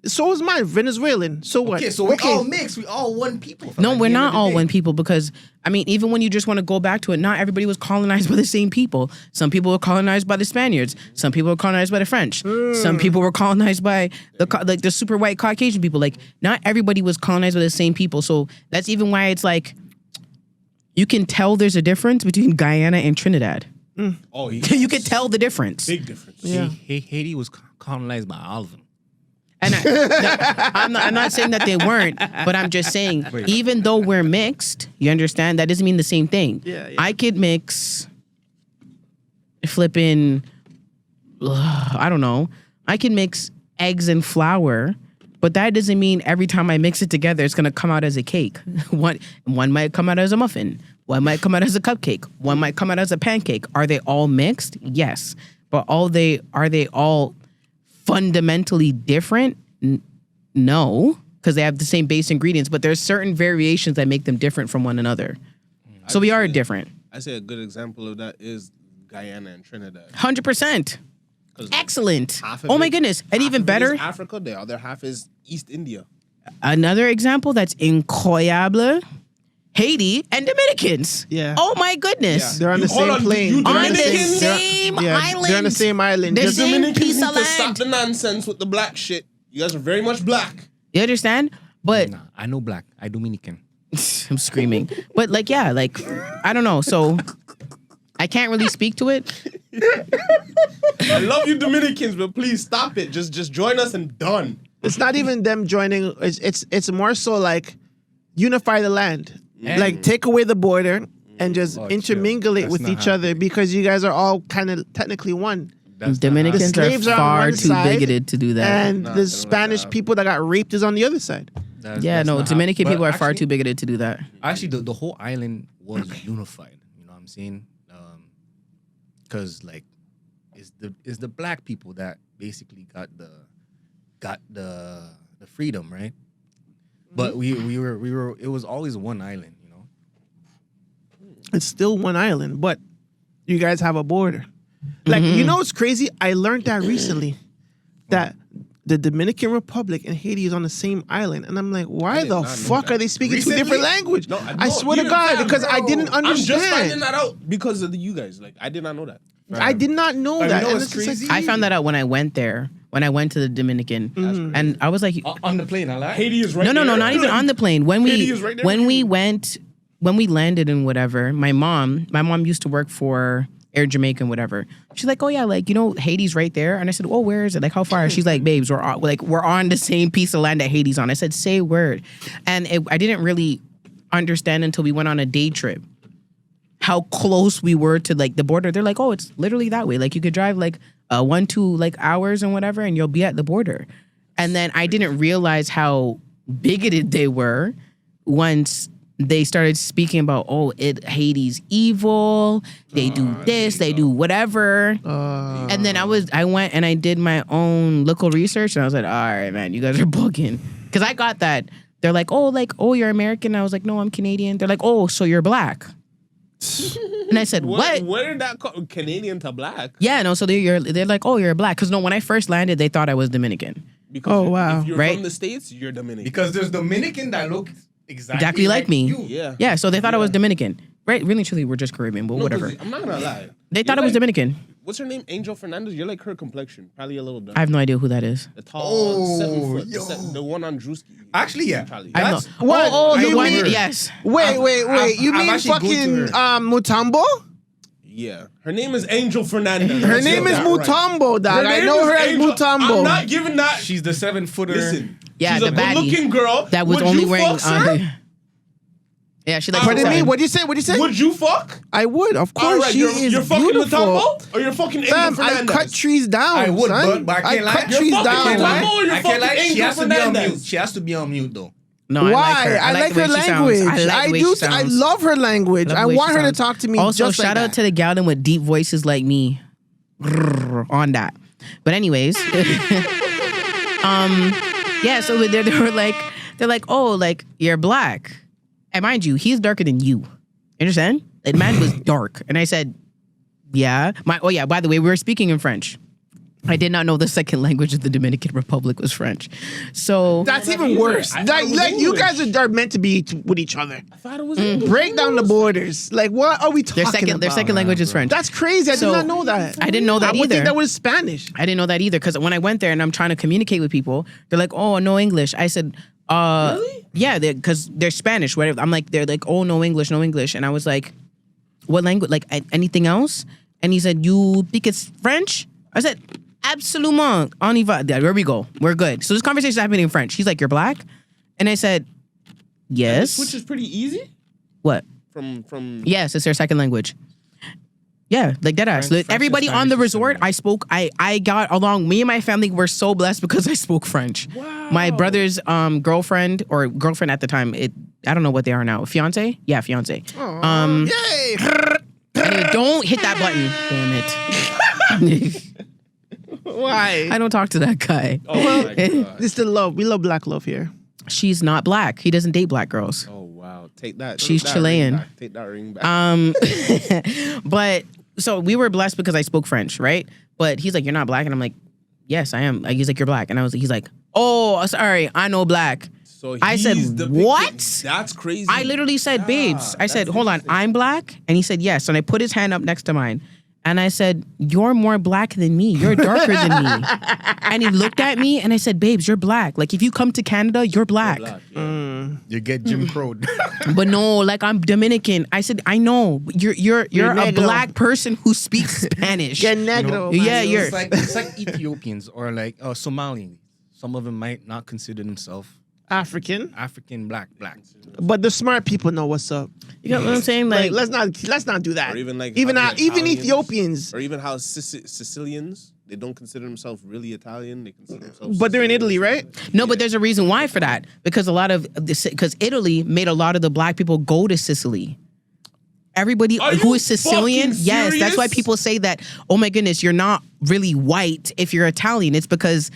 So is mine, Venezuelan. So what? Okay, so we all mix. We all one people. No, we're not all one people because, I mean, even when you just want to go back to it, not everybody was colonized by the same people. Some people were colonized by the Spaniards. Some people were colonized by the French. Some people were colonized by the super white Caucasian people. Like, not everybody was colonized by the same people. So that's even why it's like, you can tell there's a difference between Guyana and Trinidad. Oh, You can tell the difference. Big difference. Yeah. Haiti was colonized by all of them. And I'm not saying that they weren't, but I'm just saying, even though we're mixed, you understand, that doesn't mean the same thing. Yeah. I could mix flipping, I don't know, I can mix eggs and flour, but that doesn't mean every time I mix it together, it's going to come out as a cake. One might come out as a muffin. One might come out as a cupcake. One might come out as a pancake. Are they all mixed? Yes. But are they all fundamentally different? No, because they have the same base ingredients, but there's certain variations that make them different from one another. So we are different. I say a good example of that is Guyana and Trinidad. 100%. Excellent. Half of Oh my it- goodness. And half even of it better, is Africa, the other half is East India. another example that's incroyable, Haiti and Dominicans. Yeah. Oh my goodness. They're on the same plane. On the Dominicans? same island. They're on the same island. The Just- same Dominicans piece need of to stop land. the nonsense with the black shit. You guys are very much black. You understand? But Nah, I know black. I Dominican. I'm screaming. But like, yeah, like, I don't know. So I can't really speak to it. I love you Dominicans, but please stop it. Just join us and done. It's not even them joining. It's more so like unify the land. Like take away the border and just intermingle it That's with not each how- other because you guys are all kind of technically one. Dominicans The are slaves are on far one too side, bigoted to do that. And the Spanish people that got raped is on the other side. Yeah, no, Dominican but people are far actually- too bigoted to do that. Actually, the whole island was unified. You know what I'm saying? Because like, it's the black people that basically got the freedom, right? But we were. It was always one island, you know. It's still one island, but you guys have a border. Like, you know what's crazy? I learned that recently, that the Dominican Republic and Haiti is on the same island. And I'm like, why the fuck are they speaking two different languages? No, I swear to God, because I didn't I'm just finding understand. that out because of you guys. Like, I did not know that. I did not know that. You know And what's it's just crazy? like, I found that out when I went there. When I went to the Dominican, and I was like, On the plane, I like. Haiti is right no, there. not even on the plane. When Haiti is right there when with we you. went, when we landed and whatever, my mom used to work for Air Jamaica and whatever. She's like, oh yeah, like, you know, Haiti's right there. And I said, oh, where is it? Like, how far? She's like, babes, we're on the same piece of land that Haiti's on. I said, say a word. And I didn't really understand until we went on a day trip how close we were to like the border. They're like, oh, it's literally that way. Like you could drive like 1-2 like hours and whatever, and you'll be at the border. And then I didn't realize how bigoted they were once they started speaking about, oh, Haiti's evil. They do this, they do whatever. And then I went and I did my own local research, and I was like, all right, man, you guys are booking. Because I got that. They're like, oh, you're American. I was like, no, I'm Canadian. They're like, oh, so you're black. And I said, what? Where did that come? Canadian to black? Yeah, no, so they're like, oh, you're black. Because no, when I first landed, they thought I was Dominican. Because wow. If you're Right? from the States, you're Dominican. Because there's Dominican that look Exactly like me. you. Yeah. Yeah, so they thought I was Dominican. Right? Really, truly, we're just Caribbean, but No, 'cause whatever. I'm not gonna lie. They thought You're I was like- Dominican. What's her name? Angel Fernandez. You're like her complexion. Probably a little dark. I have no idea who that is. The tall, 7 foot. yo. The one on Drewski. Actually, yeah. Probably. I know. That's- What? Oh, the You one, mean- yes. Wait. I've- You I've mean actually fucking gone Mutombo? Yeah. Her name is Angel Fernandez. Her Let's name get is that right. Mutombo, dog. I name know is her as Angel. Mutombo. I'm not giving that. She's the 7-footer. Listen. Yeah, she's the a baddie good-looking girl. that was Would only you wearing. fuck her? Yeah, she like. Pardon me? 7'7". What'd you say? What'd you say? Would you fuck? I would, of All course. right, She is you're fucking beautiful. Mutombo or you're fucking Angel Fam, I Fernandez? cut trees down. I would, son. but I can't lie. cut You're trees fucking down. Mutombo man. or you're I can't fucking lie. She Angel has to be on Fernandez. mute. She has to be on mute though. No, Why? I like her the way she sounds. language. I like the way she I sounds. love her language. Love the I way want she her to sounds. talk to me Also, just like shout out that. to the gallon with deep voices like me. On that. But anyways, yeah. So they're like, oh, like you're black, and mind you, he's darker than you. You understand? The man was dark. And I said, yeah. By the way, we were speaking in French. I did not know the second language of the Dominican Republic was French. So that's even worse. Like you guys are meant to be with each other. I thought it was break down the borders. Like what are we talking about? Their second language is French. That's crazy. I did not know that. I didn't know that either. I would think that either. was Spanish. I didn't know that either because when I went there and I'm trying to communicate with people, they're like, "Oh, no English." I said, Really? Yeah, because they're Spanish. Whatever. I'm like, they're like, "Oh, no English, no English," and I was like, "What language? Like anything else?" And he said, "You think it's French?" I said, "Absolument, on y va." There we go. We're good. So this conversation is happening in French. He's like, "You're black," and I said, "Yes." Which is pretty easy. What? From Yes, it's their second language. Yeah, like that ass. French Everybody and on the Spanish is resort, I got along. Me and my family were so blessed because I spoke French. Wow. My brother's girlfriend at the time, I don't know what they are now. Fiance? Yeah, fiance. Yay! Anyway, don't hit that button. Damn it. Why? I don't talk to that guy. Oh my God. This is the love. We love black love here. She's not black. He doesn't date black girls. Oh wow. Take that. She's Take that Chilean. ring back. Take that ring back. But so we were blessed because I spoke French, right? But he's like, "You're not black," and I'm like, "Yes, I am." He's like, "You're black," and he's like, "Oh, sorry, I know black." So I said, "What?" That's crazy. I literally said, "Babes," I said, "Hold on, I'm black," and he said, "Yes," and I put his hand up next to mine. And I said, "You're more black than me. You're darker than me." And he looked at me and I said, "Babes, you're black. Like if you come to Canada, you're black." You get Jim Crow'd. But no, like I'm Dominican. I said, "I know. You're a negro. black person who speaks Spanish." Get negro. Yeah, you're It's like Ethiopians or like Somali. Some of them might not consider themselves African black. But the smart people know what's up. You know what I'm saying? Like let's not do that. Or even like even how the Italians- Ethiopians. or even how Sicilians, they don't consider themselves really Italian. They consider themselves. But they're in Sicilians. Italy, right? No, but there's a reason why for that. Because because Italy made a lot of the black people go to Sicily. Everybody Are who you is Sicilian, fucking yes, that's why serious? people say that, "Oh my goodness, you're not really white if you're Italian." It's because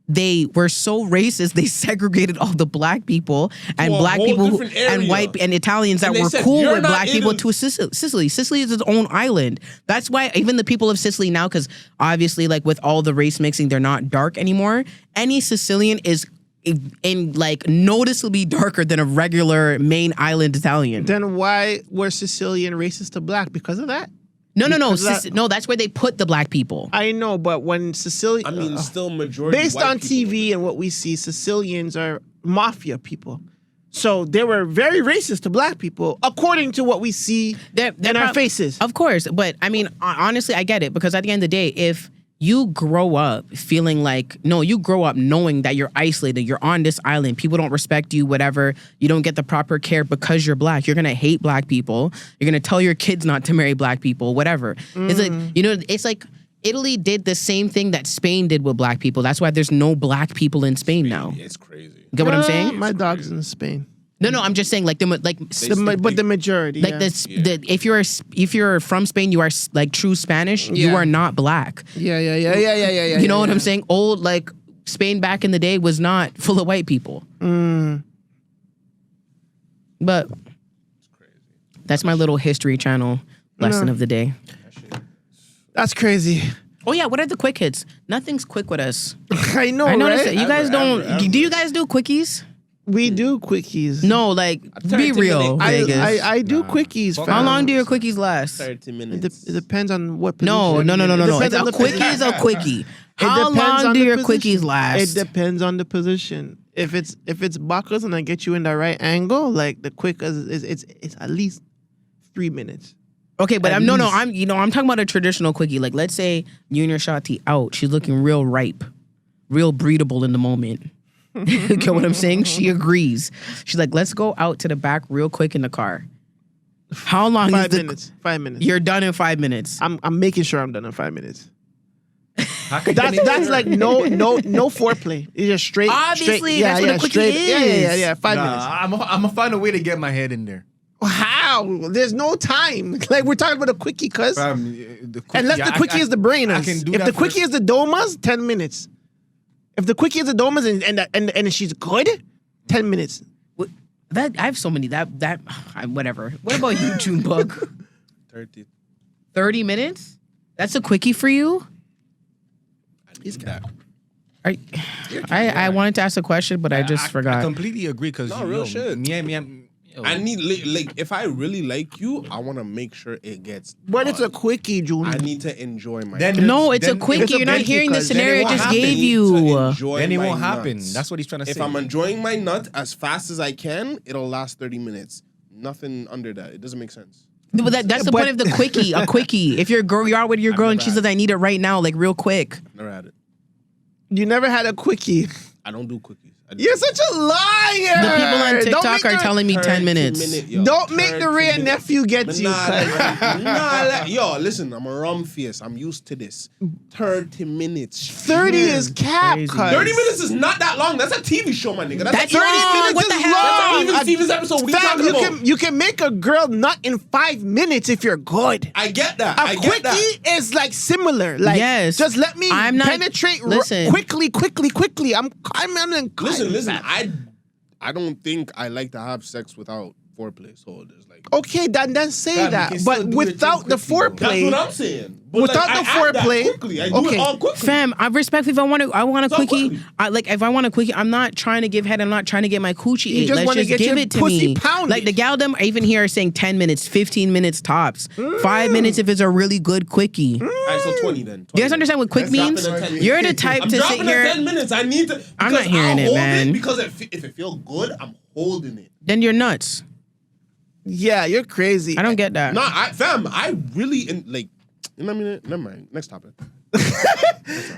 they were so racist, they segregated all the black people and To a black whole people different and area. white and Italians that And they were said, cool "You're with not black people Italy." to Sicily. Sicily is its own island. That's why even the people of Sicily now, because obviously like with all the race mixing, they're not dark anymore. Any Sicilian is in like noticeably darker than a regular main island Italian. Then why were Sicilian racist to black? Because of that? No. Because that- No, that's where they put the black people. I know, but when Sicilian, I mean, still majority. based white on people. TV and what we see, Sicilians are mafia people. So they were very racist to black people, according to what we see in our faces. Of course, but I mean, honestly, I get it because at the end of the day, if you grow up feeling like, no, you grow up knowing that you're isolated, you're on this island, people don't respect you, whatever, you don't get the proper care because you're black, you're gonna hate black people, you're gonna tell your kids not to marry black people, whatever. It's like, it's like Italy did the same thing that Spain did with black people. That's why there's no black people in Spain now. It's crazy. Get what I'm saying? My dog's in Spain. No, I'm just saying like But the majority, like if you're from Spain, you are like true Spanish. You Yeah. are not black. Yeah. You know what I'm saying? Old like Spain back in the day was not full of white people. But that's my little History Channel lesson of the day. That's crazy. Oh yeah, what are the quick hits? Nothing's quick with us. I know, I noticed right? that you guys don't. Do you guys do quickies? We do quickies. No, like be real. Vegas. I do quickies. How long do your quickies last? 30 minutes. It depends on what No. position. It's a quickie is a quickie. How long do your quickies last? It depends on the position. If it's Bacchus and I get you in the right angle, like the quick it's at least 3 minutes. Okay, but At I'm least. talking about a traditional quickie. Like let's say you and your shawty out, she's looking real ripe, real breedable in the moment. You get what I'm saying? She agrees. She's like, let's go out to the back real quick in the car. How long 5 is minutes. 5 minutes. You're done in 5 minutes. I'm making sure I'm done in 5 minutes. That's like no foreplay. It's just straight. Obviously, straight, that's what a quickie is. Yeah. 5 minutes. I'm gonna find a way to get my head in there. How? There's no time. Like we're talking about a quickie, cuz. Unless the quickie is the brainers. If the quickie is the domas, 10 minutes. If the quickie is the domas and she's good, 10 minutes. That I have so many whatever. What about you, Junebug? 30. 30 minutes? That's a quickie for you? He's cat. I wanted to ask a question, but I just forgot. I completely agree because No, real shit. Yo. I need like if I really like you, I want to make sure it gets. But it's a quickie, June. I need to enjoy my. No, it's a quickie. You're not hearing the scenario I just gave you. Then it won't happen. That's what he's trying to say. If I'm enjoying my nut as fast as I can, it'll last 30 minutes. Nothing under that. It doesn't make sense. No, but that's the point of the quickie. A quickie. If you're out with your girl and she says, "I need it right now," like real quick. Never had it. You never had a quickie. I don't do quickies. You're such a liar. The people on TikTok are telling me 10 minutes. Don't make the Ray nephew get you. Yo, listen, I'm a rum face. I'm used to this. 30 minutes. 30 is cap. 30 minutes is not that long. That's a TV show, my nigga. That's 30 long. minutes What is the hell? long. That's not even Steven's episode. What are you talking about? You can make a girl nut in 5 minutes if you're good. I get that. A quickie is like similar. Like, yes. Just let me penetrate quickly. Listen. I don't think I like to have sex without foreplay. So there's like okay, then say that. But without the foreplay, that's what I'm saying. But without like, the I act that foreplay, quickly. I do it all quickly. Fam, I respectfully, if I want a quickie, if I want a quickie, I'm not trying to give head. I'm not trying to get my coochie ate. just Let's wanna just get give your it to pussy me. pounded. Like the galdom, even here are saying 10 minutes, 15 minutes tops, 5 minutes if it's a really good quickie. All right, so 20 then. You guys understand what quick means? You're the type I'm to sit dropping here. 10 minutes. I need to. I'm not hearing it, man. Because if it feels good, I'm holding it. Then you're nuts. Yeah, you're crazy. I don't get that. No, I really like. You know what I mean? Never mind. Next topic.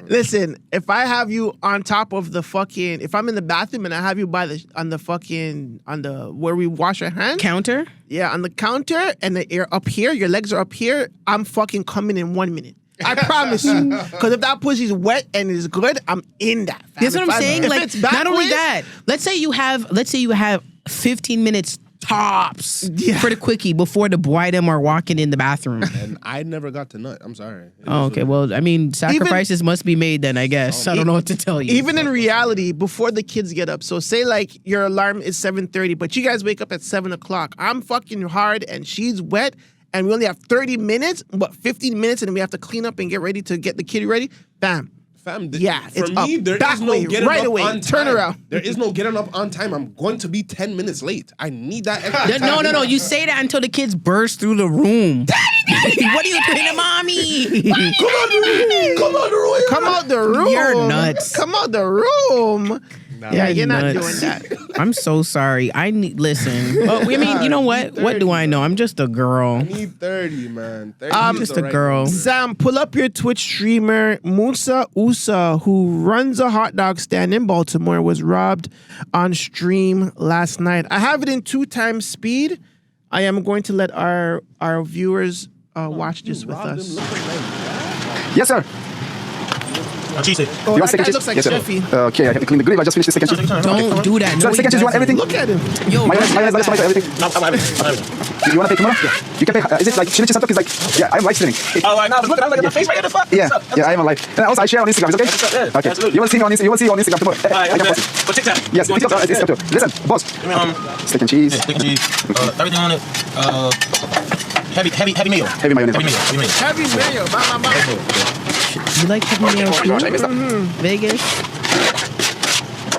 Listen, if I have you on top of the fucking, if I'm in the bathroom and I have you on the where we wash our hands counter, on the counter, and you're up here, your legs are up here, I'm fucking coming in 1 minute. I promise you. Because if that pussy's wet and is good, I'm in that. That's what I'm saying. Like, it's not only backwards, that, let's say you have 15 minutes tops for the quickie before the boy them are walking in the bathroom. And I never got to nut. I'm sorry. Oh, okay. Well, I mean, sacrifices must be made then, I guess. I don't know what to tell you. Even in reality, before the kids get up. So say like your alarm is 7:30, but you guys wake up at 7 o'clock. I'm fucking hard and she's wet and we only have 30 minutes, but 15 minutes and we have to clean up and get ready to get the kid ready. Bam. Fam, for it's me, there back is no way, getting right up away, on time. turn around. There is no getting up on time. I'm going to be 10 minutes late. I need that extra time. No. You say that until the kids burst through the room. Daddy, what are you doing to mommy? Come out the room. You're nuts. Come out the room. Yeah, you're not doing that. I'm so sorry. Listen. Oh, I mean, you know what? What do I know? I'm just a girl. I need 30, man. 30 I'm just a girl. Sam, pull up your Twitch streamer. Musa Usa, who runs a hot dog stand in Baltimore, was robbed on stream last night. I have it in 2 times speed. I am going to let our viewers watch this with us. Yes, sir. You want second cheese? Looks like Jeffy. Okay, I have to clean the grill. I just finished the second cheese. Don't do that. So the second cheese, you want everything? Look at him. Yo, mayonnaise, lettuce, tomato, everything. I'm having. You want to pay tomorrow? Yeah. You can pay. Is it like chili cheese hot dog? Is like, yeah, I'm live streaming. Oh, I know. I was looking. I was like, my face right here. The fuck? Yeah, I am on live. And also, I share on Instagram. Is it okay? Okay. You will see me on Instagram. You will see on Instagram tomorrow. I can post it. For TikTok? Yes, TikTok. It's up to you. Listen, boss. Steak and cheese. Steak and cheese. Everything on it. Heavy mayo. Heavy mayonnaise. Heavy mayo. You like heavy mayo too? Vegas.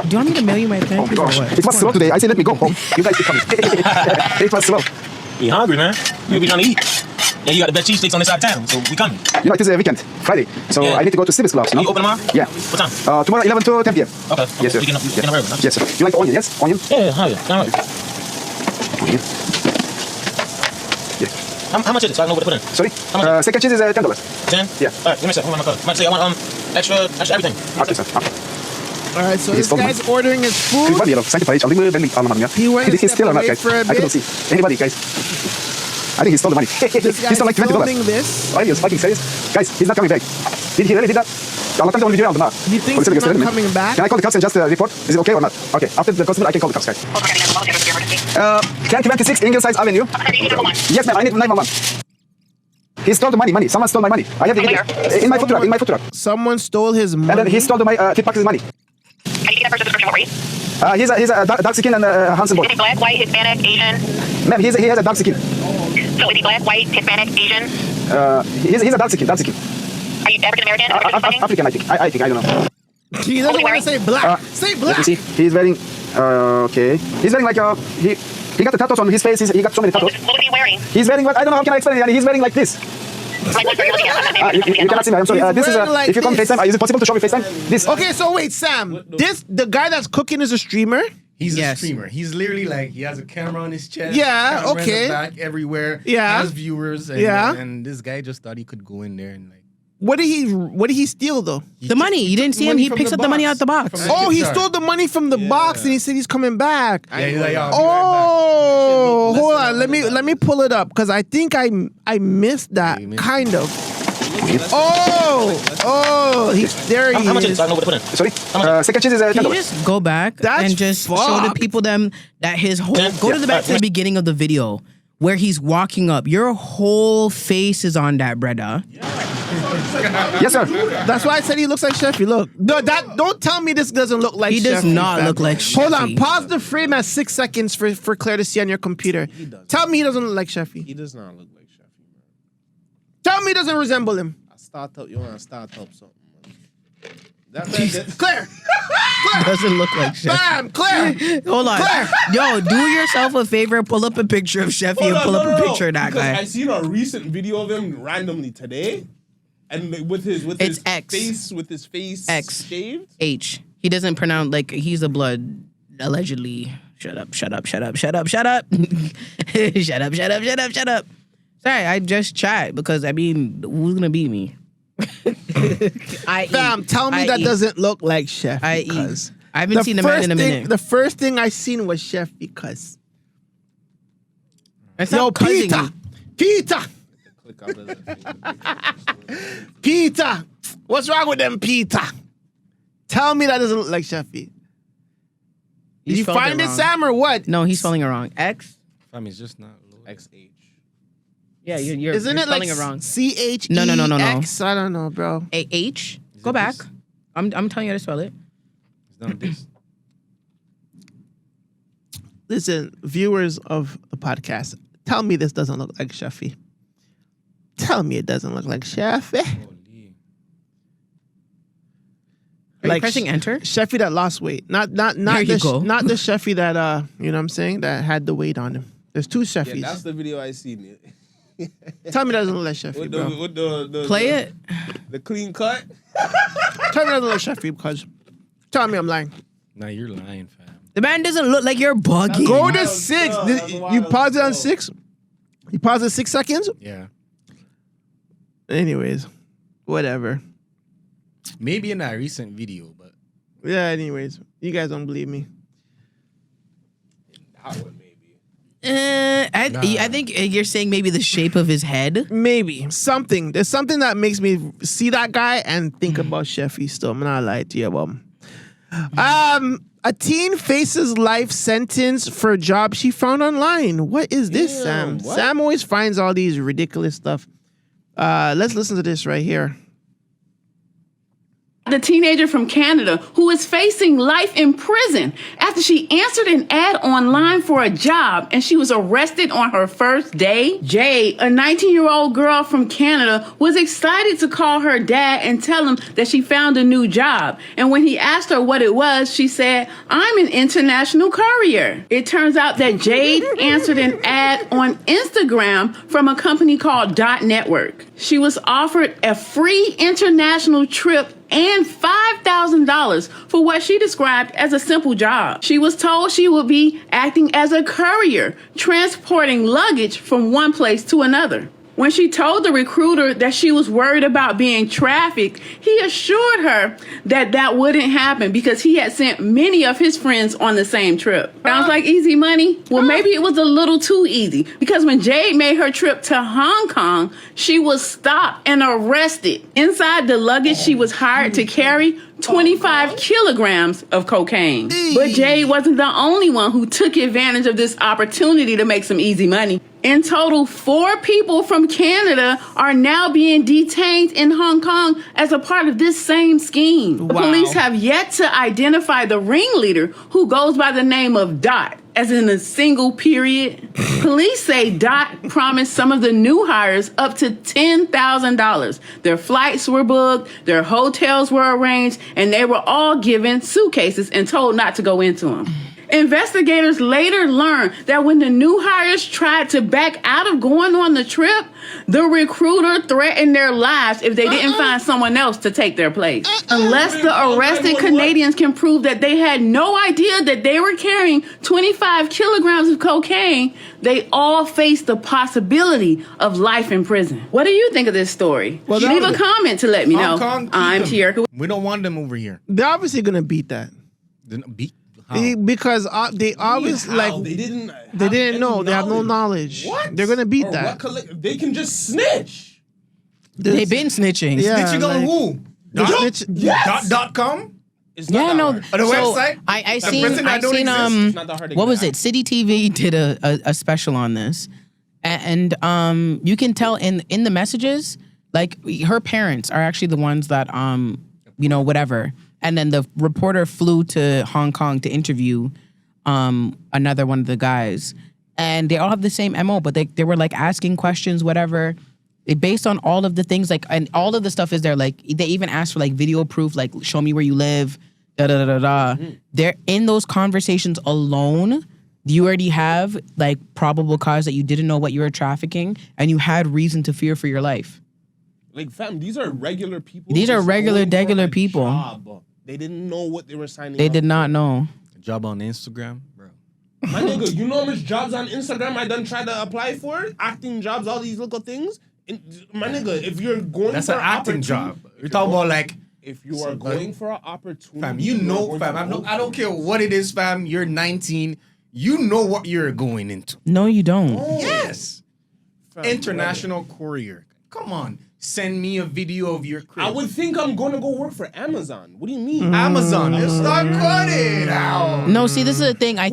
Do you want me to mail you my pancakes or what? It was slow today. I said let me go home. You guys keep coming. It was slow. You hungry, man? You be trying to eat. Yeah, you got the best cheesesteaks on this side of town, so we coming. You know, it is a weekend, Friday. So I need to go to Civics Clubs. You open tomorrow? Yeah. What time? Tomorrow 11 to 10 p.m. Okay. Yes, sir. We can early, huh? Yes, sir. You like the onion, yes? Onion? Yeah. All right. Onion. How much is it? So I know what to put in. Sorry? Second cheese is $10. 10? Yeah. All right, give me a second. Hold on, my card. Might say I want extra everything. Okay, sir. All right, so this guy's ordering his food. He went he's still or not, guys? for a I couldn't see. Anybody, guys? I think he stole the money. This he stole like $20. filming this. Are you fucking serious? Guys, he's not coming back. Did he really did that? You think he's not coming back? Can I call the cops and just report? Is it okay or not? Okay, after the constable, I can call the cops, guys. Can 26 Ingleside Avenue? Yes, ma'am, I need 911. He stole the money. Someone stole my money. I have the in my food truck. Someone stole his money. And then he stole my tip box's money. Can you get that person's description? What race? He's a dark skin and handsome boy. Is he black, white, Hispanic, Asian? Ma'am, he has a dark skin. So is he black, white, Hispanic, Asian? He's a dark skin. Are you African American? African, I think. I don't know. He doesn't want to say black. Say black. Let me see. He's wearing. Okay. He's wearing like he got the tattoos on his face. He got so many tattoos. What was he wearing? He's wearing what? I don't know how can I explain it. He's wearing like this. Like what you're looking at? You cannot see me. I'm sorry. This is like if you come this. FaceTime, is it possible to show me FaceTime? This. Okay, so wait, Sam. The guy that's cooking is a streamer. He's a streamer. He's literally like he has a camera on his chest. Yeah, camera okay. In the back everywhere. Yeah. Has viewers. And, Yeah. And this guy just thought he could go in there and like. What did he steal though? The money. You didn't see him. He picks up the money out the box. Oh, he stole the money from the box and he said he's coming back. Yeah, he's like, oh, hold on. Let me pull it up because I think I missed that kind of. There he is. How much is it? Sorry? Second cheese is $10. Can you just go back and just show the people that his whole go to the back to the beginning of the video where he's walking up. Your whole face is on that, brother. Yes, sir. That's why I said he looks like Sheffy. Look, don't tell me this doesn't look like Sheffy. He does not look like Sheffy. Hold on, pause the frame at 6 seconds for Claire to see on your computer. Tell me he doesn't look like Sheffy. He does not look like Sheffy, man. Tell me he doesn't resemble him. You want to start up something, man. Claire. Doesn't look like Sheffy. Claire. Hold on. Claire. Yo, do yourself a favor. Pull up a picture of Sheffy and pull up a picture of that because guy. I seen a recent video of him randomly today, and with his X. face with his face X. shaved. H. He doesn't pronounce like he's a blood allegedly. Shut up. Shut up. Shut up. Sorry, I just chat because I mean, who's gonna beat me? Fam, tell me that doesn't look like Chef. I haven't seen a man in a minute. The first thing I seen was Chef because. Yo, Peter. Peter, what's wrong with them, Peter? Tell me that doesn't look like Sheffy. Did you find it, Sam, or what? No, he's spelling it wrong. X? I mean, it's just not XH. Yeah, you're Isn't it spelling like it wrong. CHE? No. X? I don't know, bro. H? Go back. I'm telling you how to spell it. It's not this. Listen, viewers of the podcast, tell me this doesn't look like Sheffy. Tell me it doesn't look like Sheffy. Are you pressing enter? Sheffy that lost weight. Not the Sheffy that you know what I'm saying, that had the weight on him. There's two Sheffys. Yeah, that's the video I seen. Tell me that doesn't look like Sheffy, bro. With the Play it. The clean cut. Tell me that doesn't look like Sheffy because tell me I'm lying. Nah, you're lying, fam. The man doesn't look like you're bugging. Go to 6. You pause it on 6? You pause it 6 seconds? Yeah. Anyways, whatever. Maybe in that recent video, but yeah. Anyways, you guys don't believe me. That one maybe. I think you're saying maybe the shape of his head. Maybe something. There's something that makes me see that guy and think about Sheffy. Still, I'm not lying to you about him. A teen faces life sentence for a job she found online. What is this, Sam? What? Sam always finds all these ridiculous stuff. Let's listen to this right here. The teenager from Canada who is facing life in prison after she answered an ad online for a job and she was arrested on her first day. Jade, a 19-year-old girl from Canada, was excited to call her dad and tell him that she found a new job. And when he asked her what it was, she said, "I'm an international courier." It turns out that Jade answered an ad on Instagram from a company called Dot Network. She was offered a free international trip and $5,000 for what she described as a simple job. She was told she would be acting as a courier, transporting luggage from one place to another. When she told the recruiter that she was worried about being trafficked, he assured her that that wouldn't happen because he had sent many of his friends on the same trip. Sounds like easy money? Well, maybe it was a little too easy because when Jade made her trip to Hong Kong, she was stopped and arrested. Inside the luggage she was hired to carry 25 kilograms of cocaine. But Jade wasn't the only one who took advantage of this opportunity to make some easy money. In total, 4 people from Canada are now being detained in Hong Kong as a part of this same scheme. Wow. The police have yet to identify the ringleader, who goes by the name of Dot. as in a single period. Police say Dot promised some of the new hires up to $10,000. Their flights were booked, their hotels were arranged, and they were all given suitcases and told not to go into them. Investigators later learned that when the new hires tried to back out of going on the trip, the recruiter threatened their lives if they didn't find someone else to take their place. Unless the arrested Canadians can prove that they had no idea that they were carrying 25 kilograms of cocaine, they all face the possibility of life in prison. What do you think of this story? Well, leave a comment to let me know. I'm Tierka. We don't want them over here. They're obviously gonna beat that. Beat? Because they obviously they didn't know. They have no knowledge. What? They're gonna beat that. They can just snitch. They've been snitching. Yeah, Snitching on who? .com? Yeah, no. On the website? I The seen person that don't exist? It's not that hard to what get was at. it? City TV did a special on this, and you can tell in the messages, like her parents are actually the ones that whatever. And then the reporter flew to Hong Kong to interview another one of the guys. And they all have the same MO, but they were like asking questions, whatever. Based on all of the things, like, and all of the stuff is there, like, they even asked for like video proof, like, show me where you live, They're in those conversations alone. You already have like probable cause that you didn't know what you were trafficking, and you had reason to fear for your life. Like, fam, these are regular people. These are regular people. Job. They didn't know what they were signing They up did not know. A job on Instagram, bro. My nigga, you know how much jobs on Instagram I done tried to apply for? Acting jobs, all these little things. My nigga, if you're going That's for an acting job. You're talking about like if you are going for an opportunity, fam, you know, fam. I don't care what it is, fam. You're 19. You know what you're going into. No, you don't. Yes. Fam, International courier. Come on. Send me a video of your crib. I would think I'm going to go work for Amazon. What do you mean? Amazon. It's not cutting out. No, see, this is the thing. I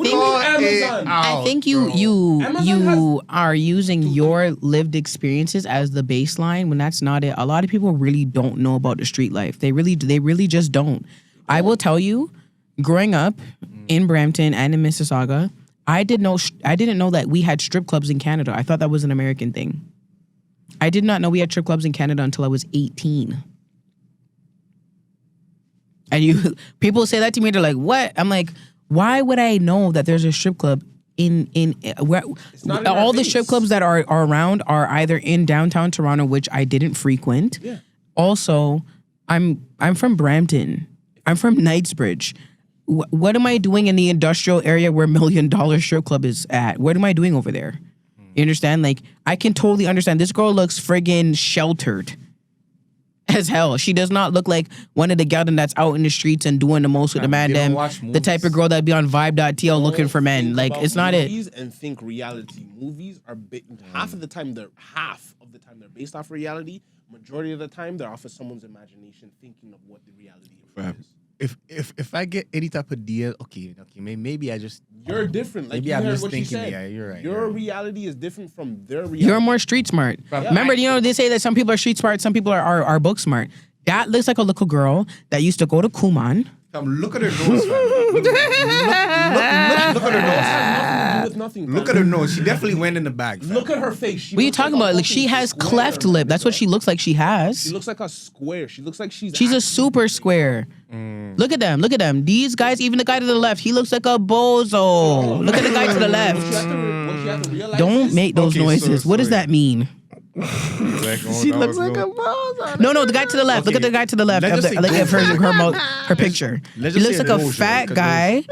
think you are using your lived experiences as the baseline when that's not it. A lot of people really don't know about the street life. They really just don't. I will tell you, growing up in Brampton and in Mississauga, I didn't know that we had strip clubs in Canada. I thought that was an American thing. I did not know we had strip clubs in Canada until I was 18. And people say that to me, they're like, what? I'm like, why would I know that there's a strip club in where all the strip clubs that are around are either in downtown Toronto, which I didn't frequent. Yeah. Also, I'm from Brampton. I'm from Knightsbridge. What am I doing in the industrial area where $1 Million strip club is at? What am I doing over there? You understand? Like, I can totally understand. This girl looks friggin' sheltered as hell. She does not look like one of the gals that's out in the streets and doing the most with the Man Dem. The type of girl that'd be on Vibe.tl looking for men. Like, it's not it. And think reality movies are half of the time they're based off reality. Majority of the time they're off of someone's imagination thinking of what the reality is. If I get any type of deal, okay, maybe I just you're different. Like maybe you I'm heard just what thinking. she said. Yeah, you're right. Your reality is different from their reality. You're more street smart. Yeah. Remember, they say that some people are street smart, some people are book smart. That looks like a little girl that used to go to Kuman. Look at her nose, fam. Look at her nose. Look at her nose. She definitely went in the bag. Fam. Look at her face. What are you talking about? Like, she has cleft lip. That's what she looks like she has. She looks like a square. She looks like she's a super square. Look at them. These guys, even the guy to the left, he looks like a bozo. Look at the guy to the left. Don't make those noises. What does that mean? She looks like a bozo. No, the guy to the left. Look at the guy to the left. Her picture. He looks like a fat guy.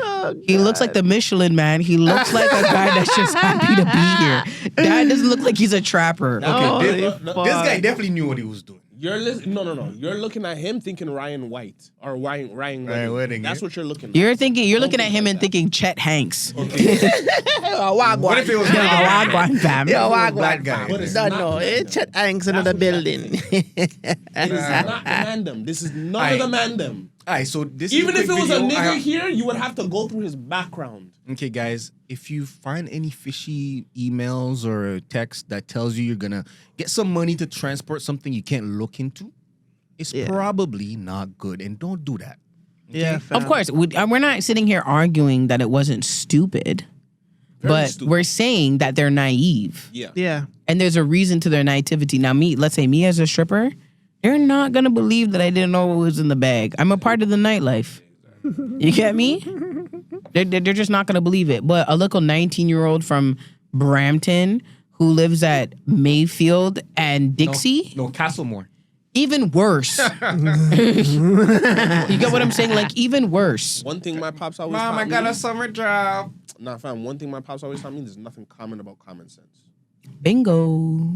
He looks like the Michelin Man. He looks like a guy that's just happy to be here. That doesn't look like he's a trapper. Okay, this guy definitely knew what he was doing. You're no. You're looking at him thinking Ryan White or Ryan Wedding. That's what you're looking at. You're looking at him and thinking Chet Hanks. Okay. What if it was Wagwan fam? Black guy. No, it's Chet Hanks in the building. It is not the Man Dem. This is none of the Man Dem. Alright, so this even is if it was a nigga here, you would have to go through his background. Okay, guys, if you find any fishy emails or a text that tells you you're gonna get some money to transport something you can't look into, it's probably not good, and don't do that. Okay? Yeah, of course. We're not sitting here arguing that it wasn't stupid. but stupid. we're saying that they're naive. Yeah. And there's a reason to their naivety. Now, let's say me as a stripper, they're not gonna believe that I didn't know what was in the bag. I'm a part of the nightlife. You get me? They're just not gonna believe it. But a little 19-year-old from Brampton who lives at Mayfield and Dixie. No, Castlemore. Even worse. You get what I'm saying? Like, even worse. One thing my pops always Mom, taught I got me, a summer job. Nah, fam. One thing my pops always taught me: there's nothing common about common sense. Bingo.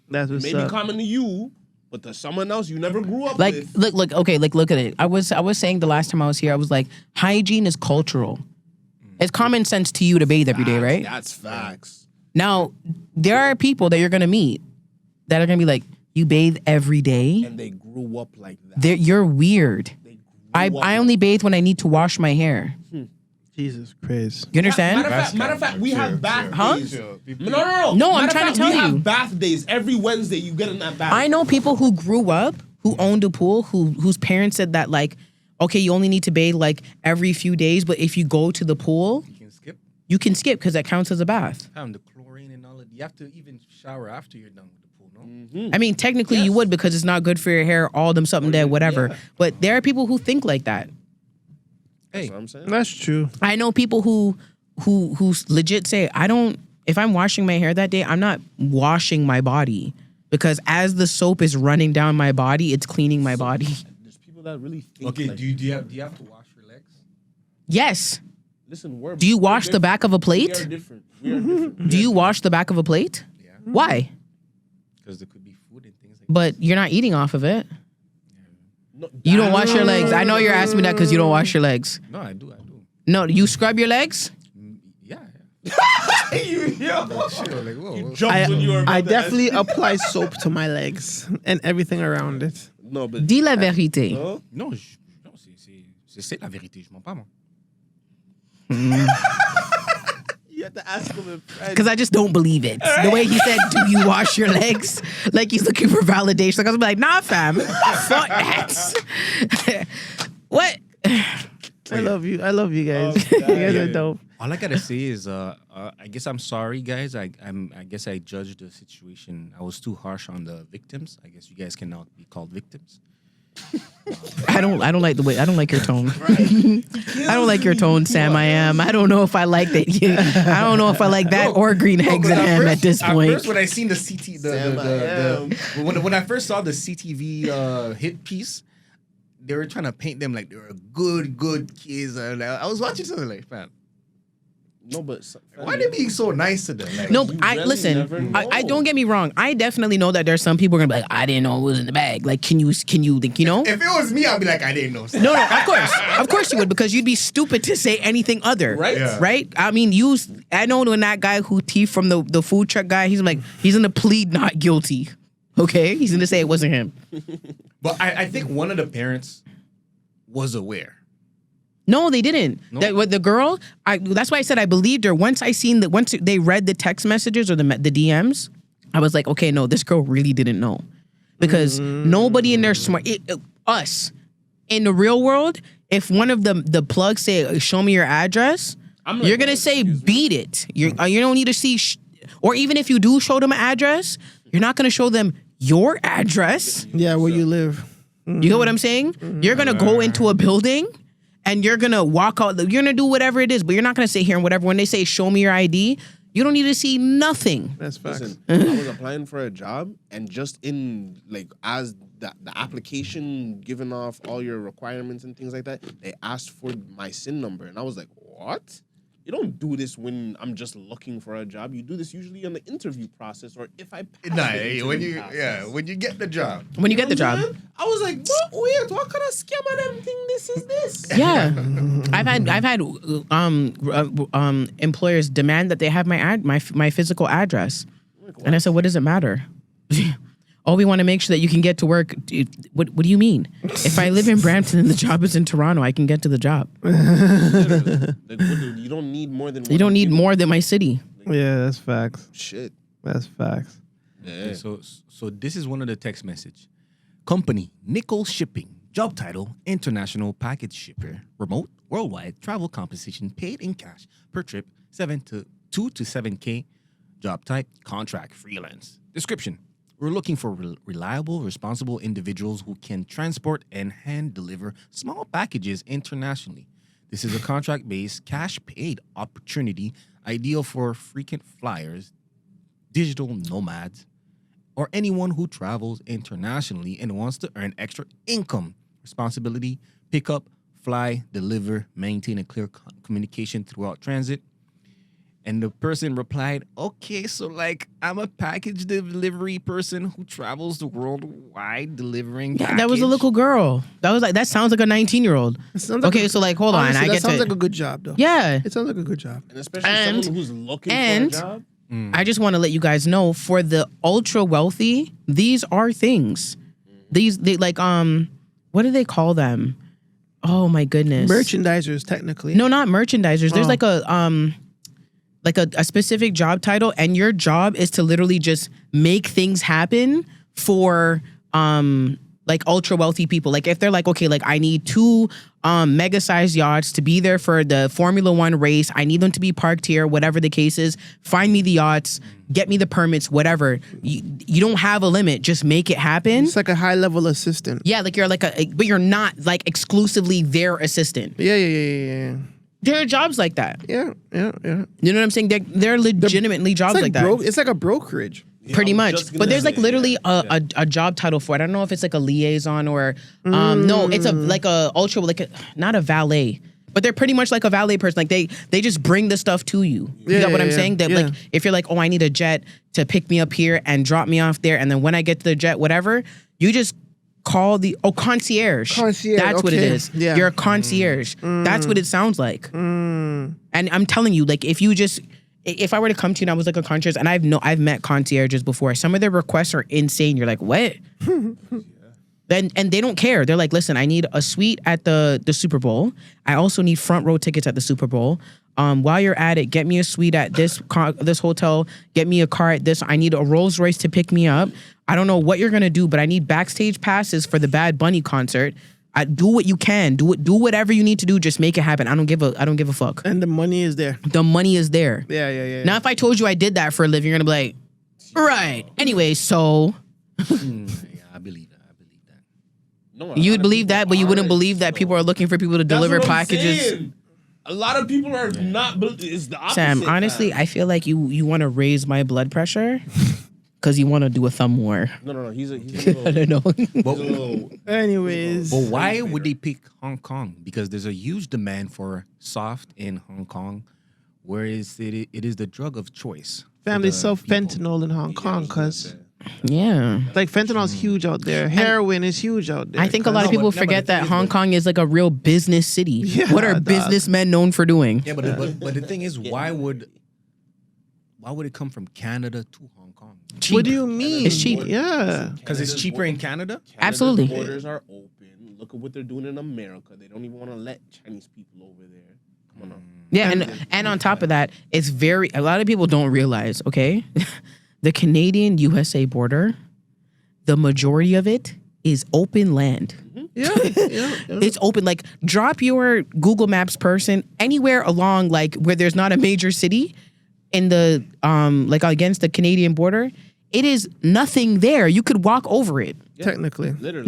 That's what's Maybe up. common to you, but to someone else you never grew up Like, with. look, okay, like, look at it. I was saying the last time I was here, I was like, hygiene is cultural. It's common sense to you to bathe every day, right? That's facts. Now, there are people that you're gonna meet that are gonna be like, you bathe every day? And they grew up like that. You're weird. I only bathe when I need to wash my hair. Jesus Christ. You understand? Matter of fact, we have bath Huh? days. No, No, I'm Matter of trying to fact, tell we you. have bath days every Wednesday. You get in that bath. I know people who grew up, who owned a pool, whose parents said that, like, okay, you only need to bathe like every few days, but if you go to the pool, you can skip because that counts as a bath. The chlorine and all of you have to even shower after you're done with the pool, no? I mean, technically you would because it's not good for your hair, all them something dead, whatever. But there are people who think like that. That's what I'm saying. That's true. I know people who legit say, if I'm washing my hair that day, I'm not washing my body because as the soap is running down my body, it's cleaning my body. There's people that really think. Okay, like, do you have to wash your legs? Yes. Listen, Do you wash the back of a plate? We are different. We are different. Do you wash the back of a plate? Yeah. Why? Because there could be food and things like But you're not eating off of it. No, You don't wash your legs. I know you're asking me that because you don't wash your legs. that. No, I do. No, you scrub your legs? Yeah. You I, jumped when you were about I to definitely ask. apply soap to my legs and everything around it. No, but Dis la vérité. Non, c'est la vérité. Je mens pas, moi. you have to ask him in French. Because I just don't believe it. The way he said, do you wash your legs? Like he's looking for validation. Like I was like, nah, fam. Fuck that. What? I love you. I love you guys. You guys are dope. All I gotta say is, I guess I'm sorry, guys. I guess I judged the situation. I was too harsh on the victims. I guess you guys cannot be called victims. I don't like the way. I don't like your tone. I don't like your tone, Sam. I don't know if I like that. I don't know if I like that or green eggs and ham at this point. First, when I seen the when I first saw the CTV hit piece, they were trying to paint them like they were good kids. I was watching something like, fam. No, but Why are they being so nice to them? Like, No, I don't get me wrong. I definitely know that there's some people who are gonna be like, I didn't know it was in the bag. Like, can you think you know? If it was me, I'd be like, I didn't know. No, of course you would, because you'd be stupid to say anything other, Right? Yeah. Right? I mean, I know when that guy who thief from the food truck guy, he's gonna plead not guilty. Okay, he's gonna say it wasn't him. But I think one of the parents was aware. No, they didn't. No? That with the girl, that's why I said I believed her. Once they read the text messages or the DMs, I was like, okay, no, this girl really didn't know, because nobody in their us in the real world, if one of the plugs say, show me your address, you're gonna say beat it. You don't need to see, or even if you do show them an address, you're not gonna show them your address. Yeah, where you live. You know what I'm saying? You're gonna go into a building and you're gonna walk out. You're gonna do whatever it is, but you're not gonna sit here and whatever. When they say show me your ID, you don't need to see nothing. That's facts. Listen, I was applying for a job, and just in as the application giving off all your requirements and things like that, they asked for my SIN number, and I was like, what? You don't do this when I'm just looking for a job. You do this usually in the interview process, or if I pass the interview process. when you get the job. When you get the job. I was like, wait, what kind of scam of them thing this is this? Yeah, I've had employers demand that they have my physical address, and I said, what does it matter? Oh, we want to make sure that you can get to work. What do you mean? If I live in Brampton and the job is in Toronto, I can get to the job. You don't need more than. You don't need more than my city. Yeah, that's facts. Shit. That's facts. Yeah. Okay, so this is one of the text message. Company, Nickel Shipping. Job title, International Package Shipper. Remote, worldwide travel compensation paid in cash per trip, 2 to 7K. Job type, contract, freelance. Description. We're looking for reliable, responsible individuals who can transport and hand deliver small packages internationally. This is a contract-based, cash-paid opportunity ideal for frequent flyers, digital nomads, or anyone who travels internationally and wants to earn extra income. Responsibility, pick up, fly, deliver, maintain a clear communication throughout transit. And the person replied, okay, so like I'm a package delivery person who travels the worldwide delivering package. That was a little girl. That sounds like a 19-year-old. Okay, so like hold on. That sounds like a good job though. Yeah. It sounds like a good job. And especially someone who's looking for a job. I just want to let you guys know, for the ultra wealthy, these are things. They like what do they call them? Oh my goodness. Merchandisers, technically. No, not merchandisers. There's like a specific job title, and your job is to literally just make things happen for like ultra wealthy people. Like if they're like, okay, like I need 2 mega sized yachts to be there for the Formula 1 race. I need them to be parked here, whatever the case is. Find me the yachts, get me the permits, whatever. You don't have a limit. Just make it happen. It's like a high level assistant. Yeah, like you're like but you're not like exclusively their assistant. Yeah. There are jobs like that. Yeah. You know what I'm saying? They're legitimately jobs like that. It's like a brokerage. Pretty much. But there's like literally a job title for it. I don't know if it's like a liaison or no, it's like a ultra, like not a valet. But they're pretty much like a valet person. Like they just bring the stuff to you. You got what I'm saying? That like if you're like, oh, I need a jet to pick me up here and drop me off there, and then when I get to the jet, whatever, you just call the concierge. That's what it is. Yeah. You're a concierge. That's what it sounds like. And I'm telling you, like if I were to come to you and I was like a concierge, and I've met concierges before, some of their requests are insane. You're like, what? And they don't care. They're like, listen, I need a suite at the Super Bowl. I also need front row tickets at the Super Bowl. While you're at it, get me a suite at this hotel. Get me a car at this. I need a Rolls Royce to pick me up. I don't know what you're gonna do, but I need backstage passes for the Bad Bunny concert. Do what you can. Do whatever you need to do. Just make it happen. I don't give a fuck. And the money is there. The money is there. Yeah. Now, if I told you I did that for a living, you're gonna be like, right. Anyway, so I believe that. No, you'd believe that, but you wouldn't believe that people are looking for people to deliver packages. A lot of people are not. It's the opposite. Sam, honestly, I feel like you want to raise my blood pressure. Because you want to do a thumb war. No. He's a little, I don't know. Anyways. But why would they pick Hong Kong? Because there's a huge demand for soft in Hong Kong, whereas it is the drug of choice. Families sell fentanyl in Hong Kong because... Yeah. Like fentanyl's huge out there. Heroin is huge out there. I think a lot of people forget that Hong Kong is like a real business city. Yeah, what are businessmen known for doing? Yeah, but the thing is, why would it come from Canada to Hong Kong? Cheap. What do you mean? It's cheap. Yeah. Because it's cheaper in Canada? Absolutely. The borders are open. Look at what they're doing in America. They don't even want to let Chinese people over there. Come on. Yeah, and on top of that, it's a lot of people don't realize, okay? The Canadian-USA border, the majority of it is open land. Yeah. It's open. Like, drop your Google Maps person anywhere along, like, where there's not a major city in the, like, against the Canadian border. It is nothing there. You could walk over it. Yeah, technically. Literally.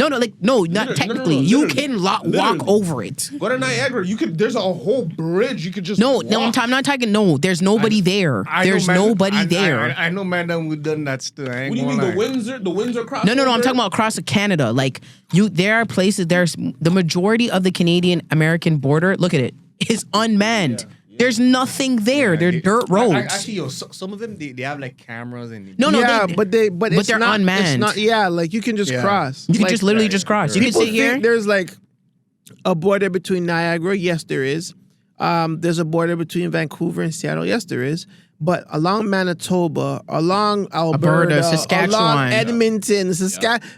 Not technically. You can walk over it. Go to Niagara. There's a whole bridge. You could just walk. I'm not talking. No, there's nobody there. There's nobody there. I know, man, we've done that still. What do you mean, the Windsor cross? No. I'm talking about across Canada. Like there are places. There's the majority of the Canadian-American border. Look at it. Is unmanned. Yeah. There's nothing there. They're dirt roads. Actually, some of them they have like cameras and but they're unmanned. It's not. Yeah, like you can just cross. You can just literally just cross. You can sit here. There's like a border between Niagara. Yes, there is. There's a border between Vancouver and Seattle. Yes, there is. But along Manitoba, along Alberta, Saskatchewan, along Edmonton,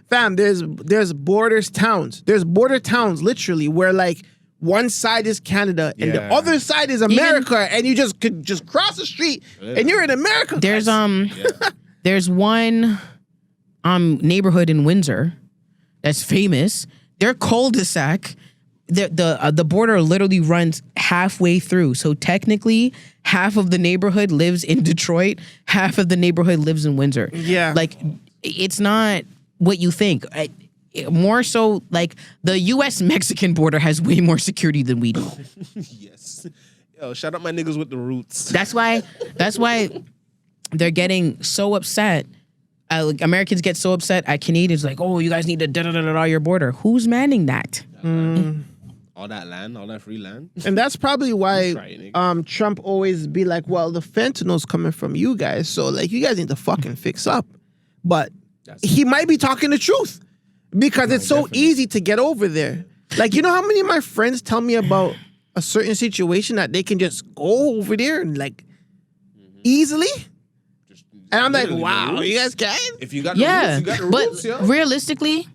fam, there's border towns. There's border towns literally where like one side is Canada and the other side is America, and you just could just cross the street and you're in America. There's one neighborhood in Windsor that's famous. Their cul-de-sac the border literally runs halfway through. So technically, half of the neighborhood lives in Detroit, half of the neighborhood lives in Windsor. Yeah. Like, it's not what you think. More so, like, the U.S.-Mexican border has way more security than we do. Yes. Yo, shout out my niggas with the roots. That's why they're getting so upset. Like, Americans get so upset at Canadians, like, oh, you guys need to da-da-da-da your border. Who's manning that? All that land, all that free land. And that's probably why Trump always be like, well, the fentanyl's coming from you guys, so like you guys need to fucking fix up. But he might be talking the truth because it's so easy to get over there. Like, you know how many of my friends tell me about a certain situation that they can just go over there and like easily? And I'm like, wow, you guys can? If you got the roots, you got the but roots, yo. realistically,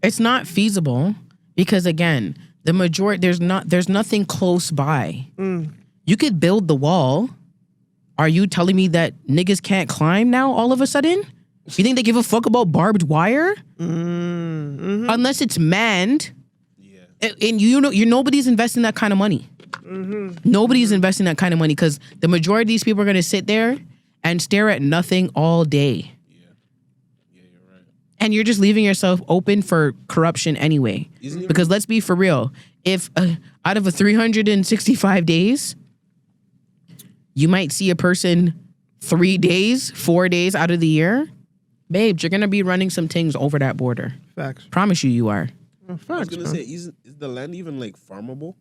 it's not feasible because again, the majority there's nothing close by. You could build the wall. Are you telling me that niggas can't climb now all of a sudden? You think they give a fuck about barbed wire? Unless it's manned. Yeah. And nobody's investing that kind of money. Nobody's investing that kind of money because the majority of these people are gonna sit there and stare at nothing all day. Yeah, you're right. And you're just leaving yourself open for corruption anyway. Because let's be for real. If out of a 365 days, you might see a person 3 days, 4 days out of the year, babes, you're going to be running some things over that border. Facts. Promise you are. Facts, I was going to say, is the land even like farmable?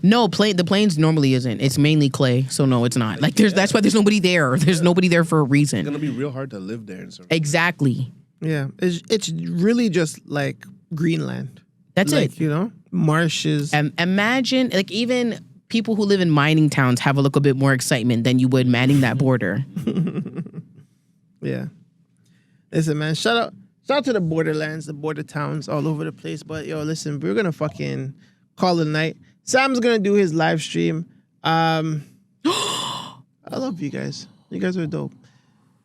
No, the plains normally isn't. It's mainly clay, so no, it's not. Like that's why there's nobody there. There's nobody there for a reason. It's gonna be real hard to live there and stuff. Exactly. Yeah, it's really just like Greenland. That's like, it. You know, marshes. And imagine, like, even people who live in mining towns have a little bit more excitement than you would manning that border. Yeah. Listen, man, shout out to the borderlands, the border towns all over the place. But yo, listen, we're gonna fucking call it a night. Sam's gonna do his live stream. I love you guys. You guys are dope.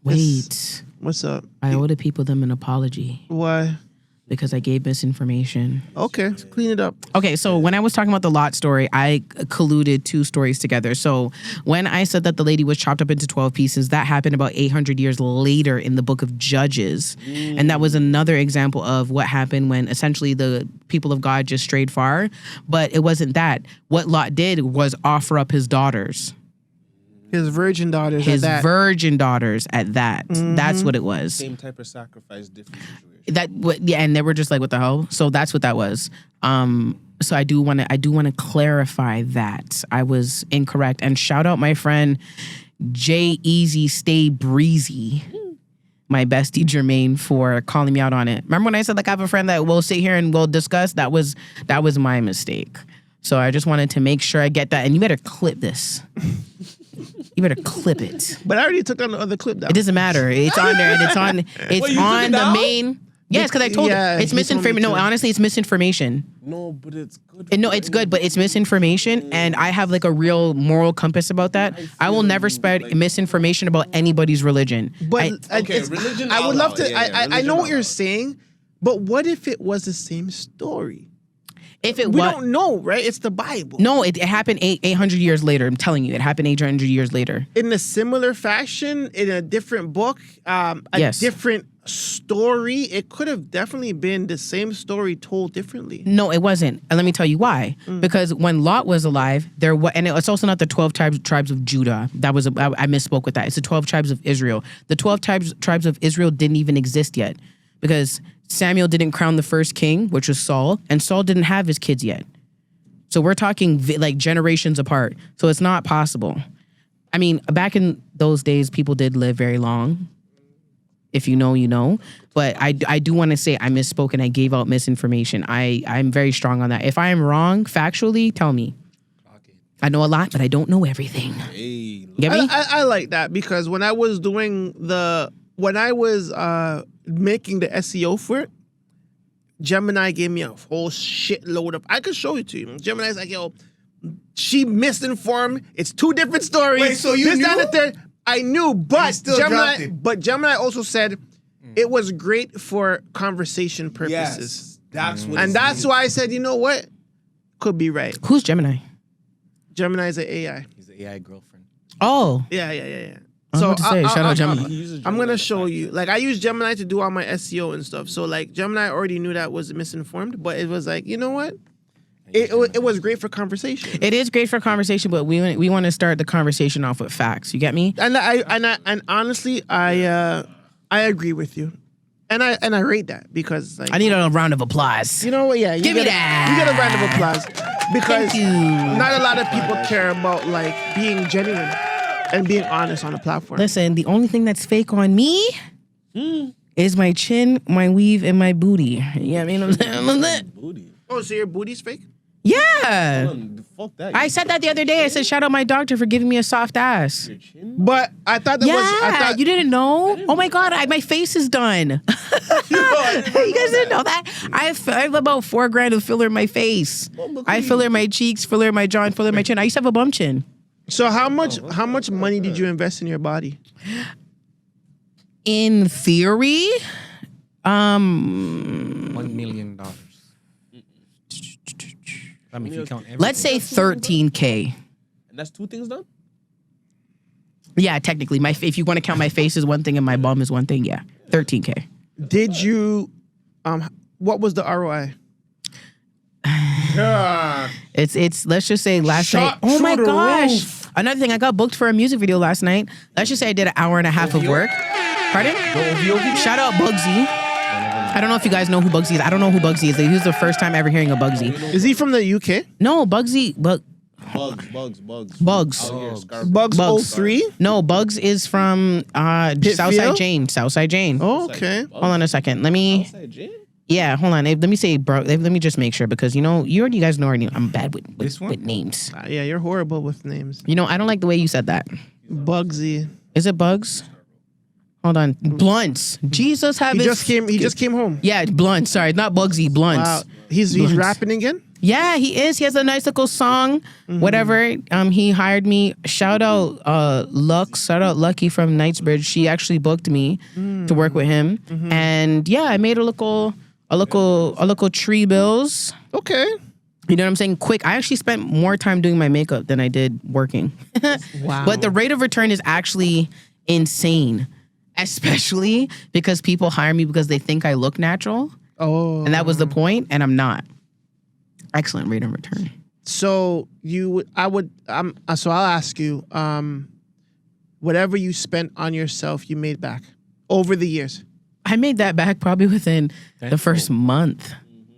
Wait. What's up? I owe the people them an apology. Why? Because I gave misinformation. Okay, let's clean it up. Okay, so when I was talking about the Lot story, I colluded two stories together. So when I said that the lady was chopped up into 12 pieces, that happened about 800 years later in the book of Judges. And that was another example of what happened when essentially the people of God just strayed far. But it wasn't that. What Lot did was offer up his daughters. His virgin daughters His at that. virgin daughters at that. That's what it was. Same type of sacrifice, different situation. And they were just like, what the hell? So that's what that was. So I do want to clarify that I was incorrect. And shout out my friend J Easy Stay Breezy, my bestie Jermaine, for calling me out on it. Remember when I said like I have a friend that will sit here and we'll discuss? That was my mistake. So I just wanted to make sure I get that. And you better clip this. You better clip it. But I already took down the other clip down. It doesn't matter. It's on there and it's on the main. Yes, because I told you it's misinformation. No, honestly, it's misinformation. No, but it's good. No, it's good, but it's misinformation, and I have like a real moral compass about that. I will never spread misinformation about anybody's religion. But religion. I would love to. I know what you're saying, but what if it was the same story? If it we don't know, right? It's the Bible. No, it happened 800 years later. I'm telling you, it happened 800 years later. In a similar fashion, in a different book, different story. It could have definitely been the same story told differently. No, it wasn't. And let me tell you why. Because when Lot was alive, and it's also not the 12 tribes of Judah. I misspoke with that. It's the 12 tribes of Israel. The 12 tribes of Israel didn't even exist yet because Samuel didn't crown the first king, which was Saul, and Saul didn't have his kids yet. So we're talking like generations apart. So it's not possible. I mean, back in those days, people did live very long. If you know, you know. But I do want to say I misspoke and I gave out misinformation. I'm very strong on that. If I am wrong factually, tell me. I know a lot, but I don't know everything. Hey, get me? I like that because when I was making the SEO for it, Gemini gave me a whole shitload of. I could show it to you. Gemini's like, yo, she misinformed. It's two different stories. Wait, so you knew? That, and the third. I knew, but Gemini. But Gemini also said it was great for conversation purposes. Yes, that's what. And that's why I said, you know what? could be right. Who's Gemini? Gemini is an AI. He's an AI girlfriend. Oh. Yeah. I was about to say, shout out Gemini. I'm gonna show you. Like, I use Gemini to do all my SEO and stuff. So like, Gemini already knew that was misinformed, but it was like, you know what? It was great for conversation. It is great for conversation, but we want to start the conversation off with facts. You get me? And honestly, I agree with you, and I rate that because like, I need a round of applause. You know what? Yeah, Give me that. You get a round of applause because not a lot of people care about like being genuine and being honest on a platform. Listen, the only thing that's fake on me is my chin, my weave, and my booty. You know what I mean? I'm saying? Booty. Oh, so your booty's fake? Yeah. Fuck that. I said that the other day. I said, shout out my doctor for giving me a soft ass. But I thought that was... I thought, you didn't know? Oh my God, my face is done. You guys didn't know that? I have about $4,000 of filler in my face. I filler in my cheeks, filler in my jaw, and filler in my chin. I used to have a bum chin. So how much money did you invest in your body? In theory, $1 million. I mean, if you count everything. Let's say 13K. And that's two things done? Yeah, technically. If you want to count my face is one thing and my bum is one thing, yeah. 13K. Did you what was the ROI? It's let's just say last night. Oh my gosh. Another thing, I got booked for a music video last night. Let's just say I did an hour and a half of work. Pardon? Shout out Bugsy. I don't know if you guys know who Bugsy is. I don't know who Bugsy is. He was the first time ever hearing of Bugsy. Is he from the UK? No, Bugsy. Bugs. Bugs 03? No, Bugs is from Southside Jane. Southside Jane. Oh, okay. Hold on a second. Let me. Yeah, hold on. Let me say, bro. Let me just make sure because you guys know already. I'm bad with names. Yeah, you're horrible with names. I don't like the way you said that. Bugsy. Is it Bugs? Hold on. Blunts. Jesus have He just came home. Yeah, Blunts. Sorry, not Bugsy. Blunts. Wow. He's rapping again? Yeah, he is. He has a nice little song. Whatever. He hired me. Shout out Lux. Shout out Lucky from Knightsbridge. She actually booked me to work with him. And yeah, I made a little tree bills. Okay. You know what I'm saying? Quick. I actually spent more time doing my makeup than I did working. Wow. But the rate of return is actually insane. Especially because people hire me because they think I look natural. Oh. And that was the point, and I'm not. Excellent rate of return. So I'll ask you, whatever you spent on yourself, you made back over the years. I made that back probably within the first month.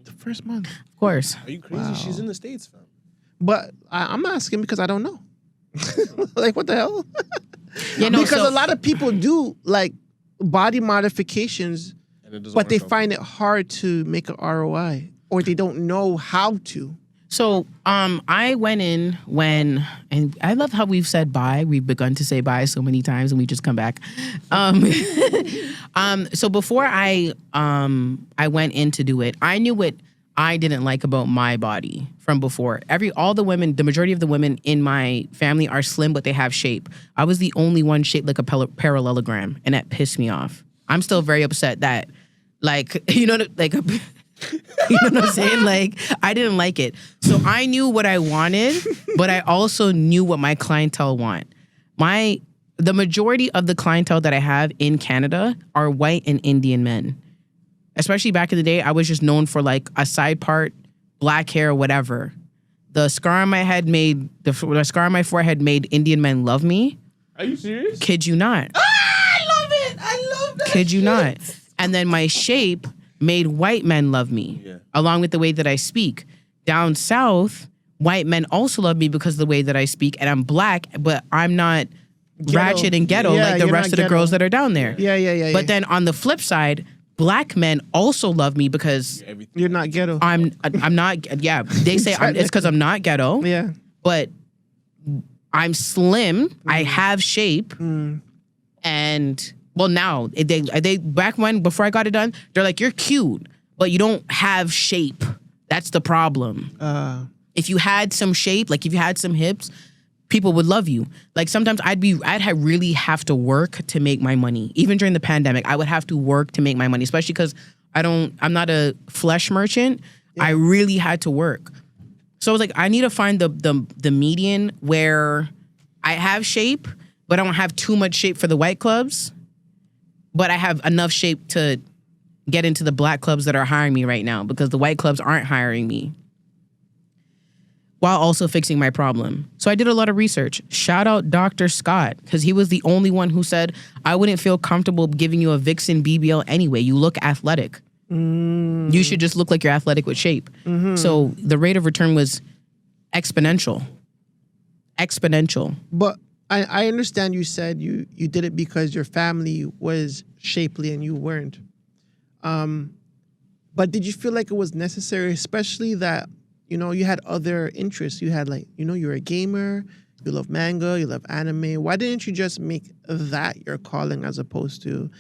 The first month? Of course. Are you crazy? Wow. She's in the States, fam. But I'm asking because I don't know. Like, what the hell? Because a lot of people do like body modifications, but they find it hard to make an ROI or they don't know how to. So I went in and I love how we've said bye. We've begun to say bye so many times and we just come back. So before I went in to do it, I knew what I didn't like about my body from before. The majority of the women in my family are slim, but they have shape. I was the only one shaped like a parallelogram, and that pissed me off. I'm still very upset that, like, you know what I'm saying? Like, I didn't like it. So I knew what I wanted, but I also knew what my clientele want. The majority of the clientele that I have in Canada are white and Indian men. Especially back in the day, I was just known for like a side part, black hair, whatever. The scar on my head the scar on my forehead made Indian men love me. Are you serious? Kid you not. I love it. I love that. Kid you not. And then my shape made white men love me, along with the way that I speak. Down south, white men also love me because of the way that I speak, and I'm black, but I'm not ratchet and ghetto like the rest of the girls that are down there. Yeah. But then on the flip side, black men also love me because you're not ghetto. I'm not. Yeah, they say it's because I'm not ghetto. Yeah, but I'm slim. I have shape, and well, now they back when before I got it done, they're like, you're cute, but you don't have shape. That's the problem. If you had some shape, like if you had some hips, people would love you. Like sometimes I'd really have to work to make my money. Even during the pandemic, I would have to work to make my money, especially because I'm not a flesh merchant. Yeah. I really had to work. So I was like, I need to find the median where I have shape, but I don't have too much shape for the white clubs, but I have enough shape to get into the black clubs that are hiring me right now because the white clubs aren't hiring me, while also fixing my problem. So I did a lot of research. Shout out Dr. Scott, because he was the only one who said, I wouldn't feel comfortable giving you a Vixen BBL anyway. You look athletic. You should just look like you're athletic with shape. So the rate of return was exponential. But I understand you said you did it because your family was shapely and you weren't. But did you feel like it was necessary, especially that, you know, you had other interests? You had like, you know, you're a gamer, you love manga, you love anime. Why didn't you just make that your calling as opposed to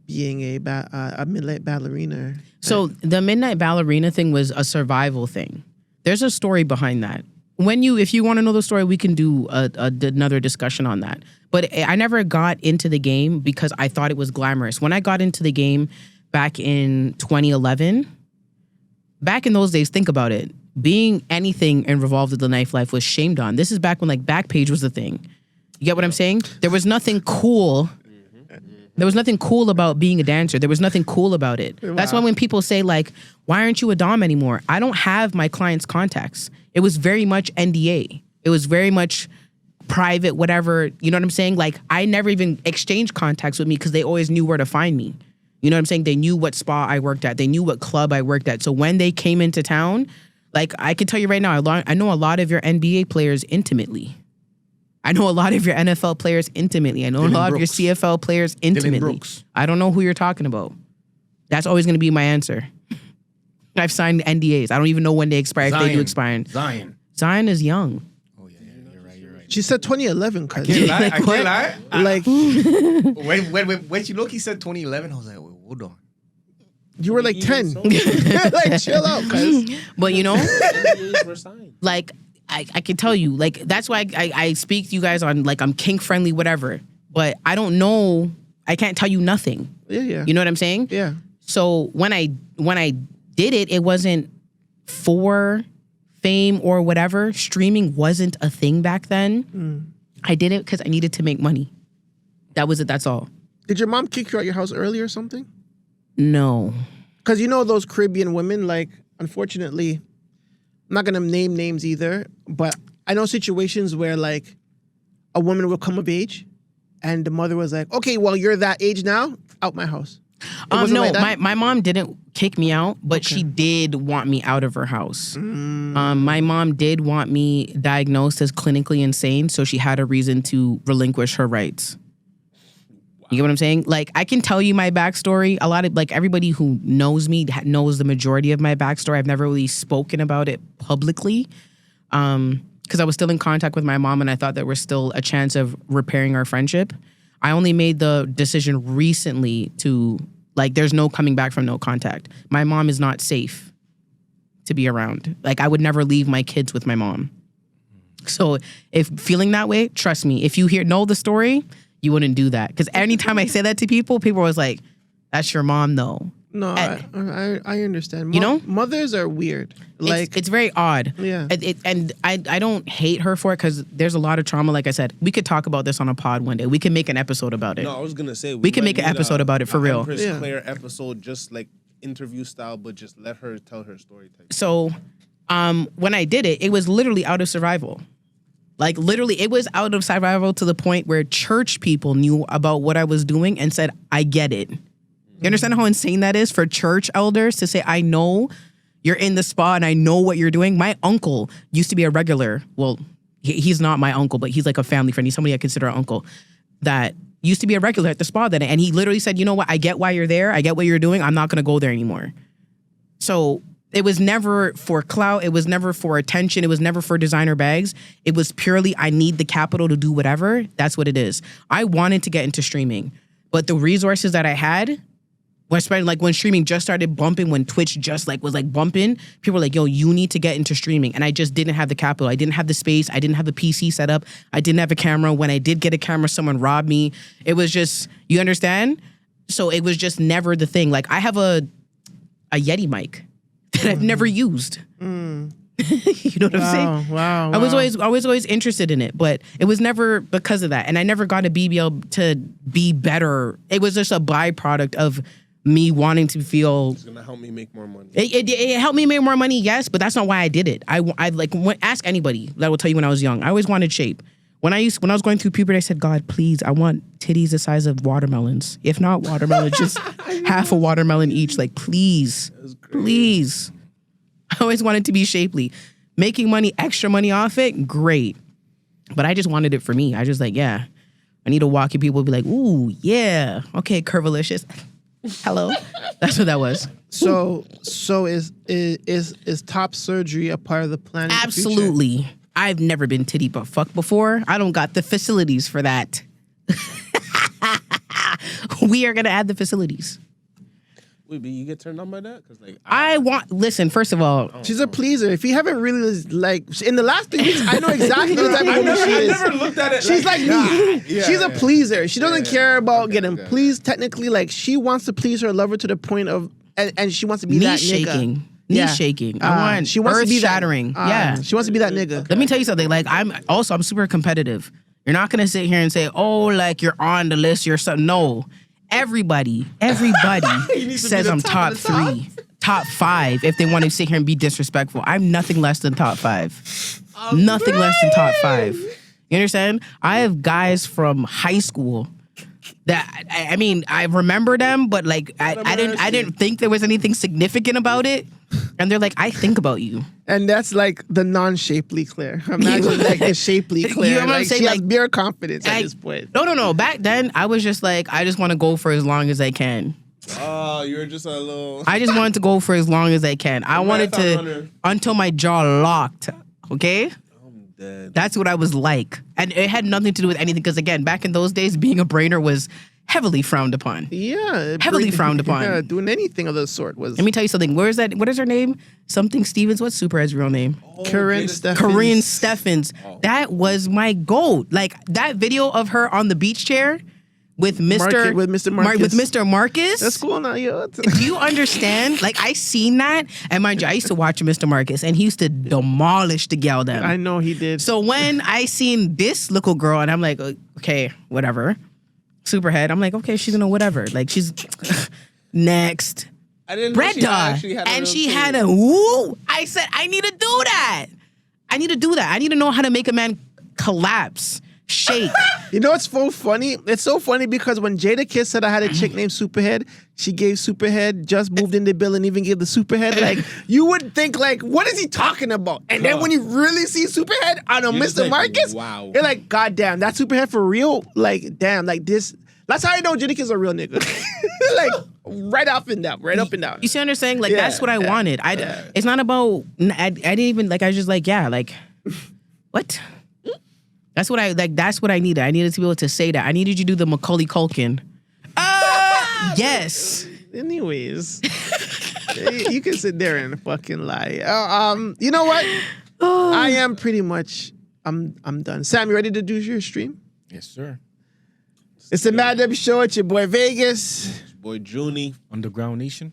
being a midnight ballerina? So the midnight ballerina thing was a survival thing. There's a story behind that. If you want to know the story, we can do another discussion on that. But I never got into the game because I thought it was glamorous. When I got into the game back in 2011, back in those days, think about it. Being anything involved with the nightlife was shamed on. This is back when like Backpage was the thing. You get what I'm saying? There was nothing cool. There was nothing cool about being a dancer. There was nothing cool about it. Wow. That's why when people say like, why aren't you a dom anymore? I don't have my clients' contacts. It was very much NDA. It was very much private, whatever. You know what I'm saying? Like I never even exchanged contacts with me because they always knew where to find me. You know what I'm saying? They knew what spa I worked at. They knew what club I worked at. So when they came into town, like I can tell you right now, I know a lot of your NBA players intimately. I know a lot of your NFL players intimately. I know a lot of your CFL players intimately. I don't know who you're talking about. That's always going to be my answer. I've signed NDAs. I don't even know when they expire, if they do expire. Zion is young. Oh, yeah, you're right. She said 2011, cuz. I can't lie. Like, when she looked, he said 2011. I was like, wait, hold on. You were like 10. Like, chill out, cuz. But you know, like, I can tell you, like, that's why I speak to you guys on, like, I'm kink friendly, whatever. But I don't know, I can't tell you nothing. Yeah. You know what I'm saying? Yeah. So when I did it, it wasn't for fame or whatever. Streaming wasn't a thing back then. I did it because I needed to make money. That was it, that's all. Did your mom kick you out your house early or something? No. Because you know those Caribbean women, like, unfortunately, I'm not going to name names either, but I know situations where, like, a woman will come of age and the mother was like, okay, well, you're that age now, out my house. No, like my mom didn't kick me out, but she did want me out of her house. My mom did want me diagnosed as clinically insane, so she had a reason to relinquish her rights. You get what I'm saying? Like, I can tell you my backstory. A lot of, like, everybody who knows me knows the majority of my backstory. I've never really spoken about it publicly because I was still in contact with my mom and I thought there was still a chance of repairing our friendship. I only made the decision recently to, like, there's no coming back from no contact. My mom is not safe to be around. Like, I would never leave my kids with my mom. So if feeling that way, trust me, if you know the story, you wouldn't do that. Because anytime I say that to people are always like, that's your mom, though. No, I understand. You know? Mothers are weird. Like, it's very odd. Yeah. And I don't hate her for it because there's a lot of trauma. Like I said, we could talk about this on a pod one day. We can make an episode about it. No, I was going to say. We can make an episode about it for real. Empress Claire episode, just like interview style, but just let her tell her story. So when I did it, it was literally out of survival. Like, literally, it was out of survival to the point where church people knew about what I was doing and said, I get it. You understand how insane that is for church elders to say, I know you're in the spa and I know what you're doing? My uncle used to be a regular. Well, he's not my uncle, but he's like a family friend. He's somebody I consider an uncle that used to be a regular at the spa that day. And he literally said, you know what? I get why you're there. I get what you're doing. I'm not going to go there anymore. So it was never for clout. It was never for attention. It was never for designer bags. It was purely, I need the capital to do whatever. That's what it is. I wanted to get into streaming, but the resources that I had, like when streaming just started bumping, when Twitch just was bumping, people were like, yo, you need to get into streaming. And I just didn't have the capital. I didn't have the space. I didn't have a PC set up. I didn't have a camera. When I did get a camera, someone robbed me. It was just, you understand? So it was just never the thing. Like, I have a Yeti mic that I've never used. You know what I'm saying? Wow. I was always interested in it, but it was never because of that. And I never got to be able to be better. It was just a byproduct of me wanting to feel. It's gonna help me make more money. It helped me make more money, yes, but that's not why I did it. I ask anybody that will tell you when I was young. I always wanted shape. When I was going through puberty, I said, God, please, I want titties the size of watermelons. If not watermelon, just half a watermelon each. Like, please. I always wanted to be shapely. Making money, extra money off it, great. But I just wanted it for me. I just like, yeah. I need to walk and people be like, ooh, yeah. Okay, curvilicious. Hello. That's what that was. So is top surgery a part of the plan? Absolutely. I've never been titty but fuck before. I don't got the facilities for that. We are gonna add the facilities. Wait, but you get turned on by that? Because like listen, first of all, she's a pleaser. If you haven't really like in the last 3 weeks, I know exactly the type of woman she is. I never looked at it. She's like me. Yeah, she's a pleaser. She doesn't care about getting pleased. Technically, like she wants to please her lover to the point of, and she wants to be that nigga. Knee shaking. I want she wants to be shattering. Yeah, she wants to be that nigga. Let me tell you something. Like I'm super competitive. You're not gonna sit here and say, oh, like you're on the list. You're something. No. Everybody says I'm top 3, top 5 if they want to sit here and be disrespectful. I'm nothing less than top 5. Nothing less than top 5. You understand? I have guys from high school that I mean I remember them, but like I didn't think there was anything significant about it. And they're like, I think about you. And that's like the non-shapely Claire. Imagine like the shapely Claire. You know what I'm like saying? she has Like, bare confidence at this point. No. Back then, I was just like, I just want to go for as long as I can. Oh, you were just a little. I just wanted to go for as long as I can. I wanted to until my jaw locked. Okay. I'm dead. That's what I was like, and it had nothing to do with anything. Because again, back in those days, being a brainer was heavily frowned upon. Yeah. Heavily frowned upon. Yeah, doing anything of the sort was. Let me tell you something. Where is that? What is her name? Something Stevens. What's Superhead's real name? Corinne Steffens. Corinne Steffens. Oh. That was my goat. Like that video of her on the beach chair with Mr. Marcus. With Mr. Marcus. That's cool now, yo. Do you understand? Like I seen that, and mind you, I used to watch Mr. Marcus, and he used to demolish the gal them. I know he did. So when I seen this little girl, and I'm like, okay, whatever. Superhead. I'm like, okay, she's gonna whatever. Like she's next. I didn't know Brenda. She had a woo. I said, I need to do that. I need to know how to make a man collapse, shake. You know what's so funny? It's so funny because when Jada Kiss said I had a chick named Superhead, she gave Superhead, just moved in the bill and even gave the Superhead. Like, you would think, like, what is he talking about? And then when you really see Superhead on a Mr. Marcus, wow. You're like, God damn, that Superhead for real? Like, damn, like this. That's how I know Jada Kiss is a real nigga. Like, right up and down. You see what I'm saying? Like, that's what I wanted. It's not about, I didn't even, like, I was just like, yeah, like, what? That's what I needed. I needed to be able to say that. I needed you to do the Macaulay Culkin. Yes. Anyways, you can sit there and fucking lie. You know what? I am pretty much. I'm done. Sam, you ready to do your stream? Yes, sir. It's the Man Dem Show. It's your boy Vegas. It's your boy Junie. Underground Nation.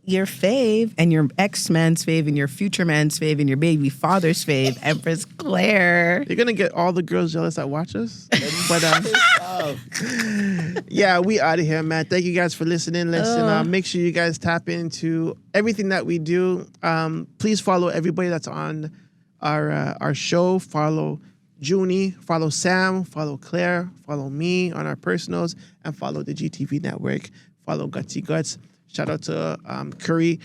Your fave and your ex-man's fave and your future man's fave and your baby father's fave, Empress Claire. You're going to get all the girls jealous that watch us. But yeah, we out of here, man. Thank you guys for listening. Listen, make sure you guys tap into everything that we do. Please follow everybody that's on our show. Follow Junie, follow Sam, follow Claire, follow me on our personals, and follow the GTV network. Follow Guttzy Guttz. Shout out to Curry.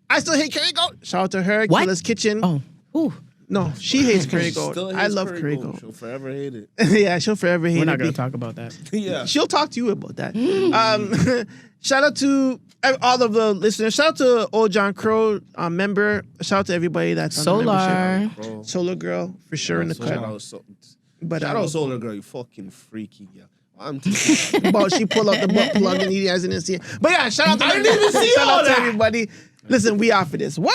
I still hate Curry Goat. Shout out to her. What? Killer's Kitchen. Oh. Ooh. No, she hates Curry Goat. I love Curry Goat. She'll forever hate it. Yeah, she'll forever hate it. We're not going to talk about that. Yeah. She'll talk to you about that. Shout out to all of the listeners. Shout out to Old John Crow member. Shout out to everybody that's on the membership. Solar Girl, for sure, in the cut. Shout out Solar Girl, you fucking freaky girl. I'm about she pull out the butt plug and he guys didn't see it. But yeah, shout out to I didn't even see shout all out to that. everybody. Listen, we out for this one.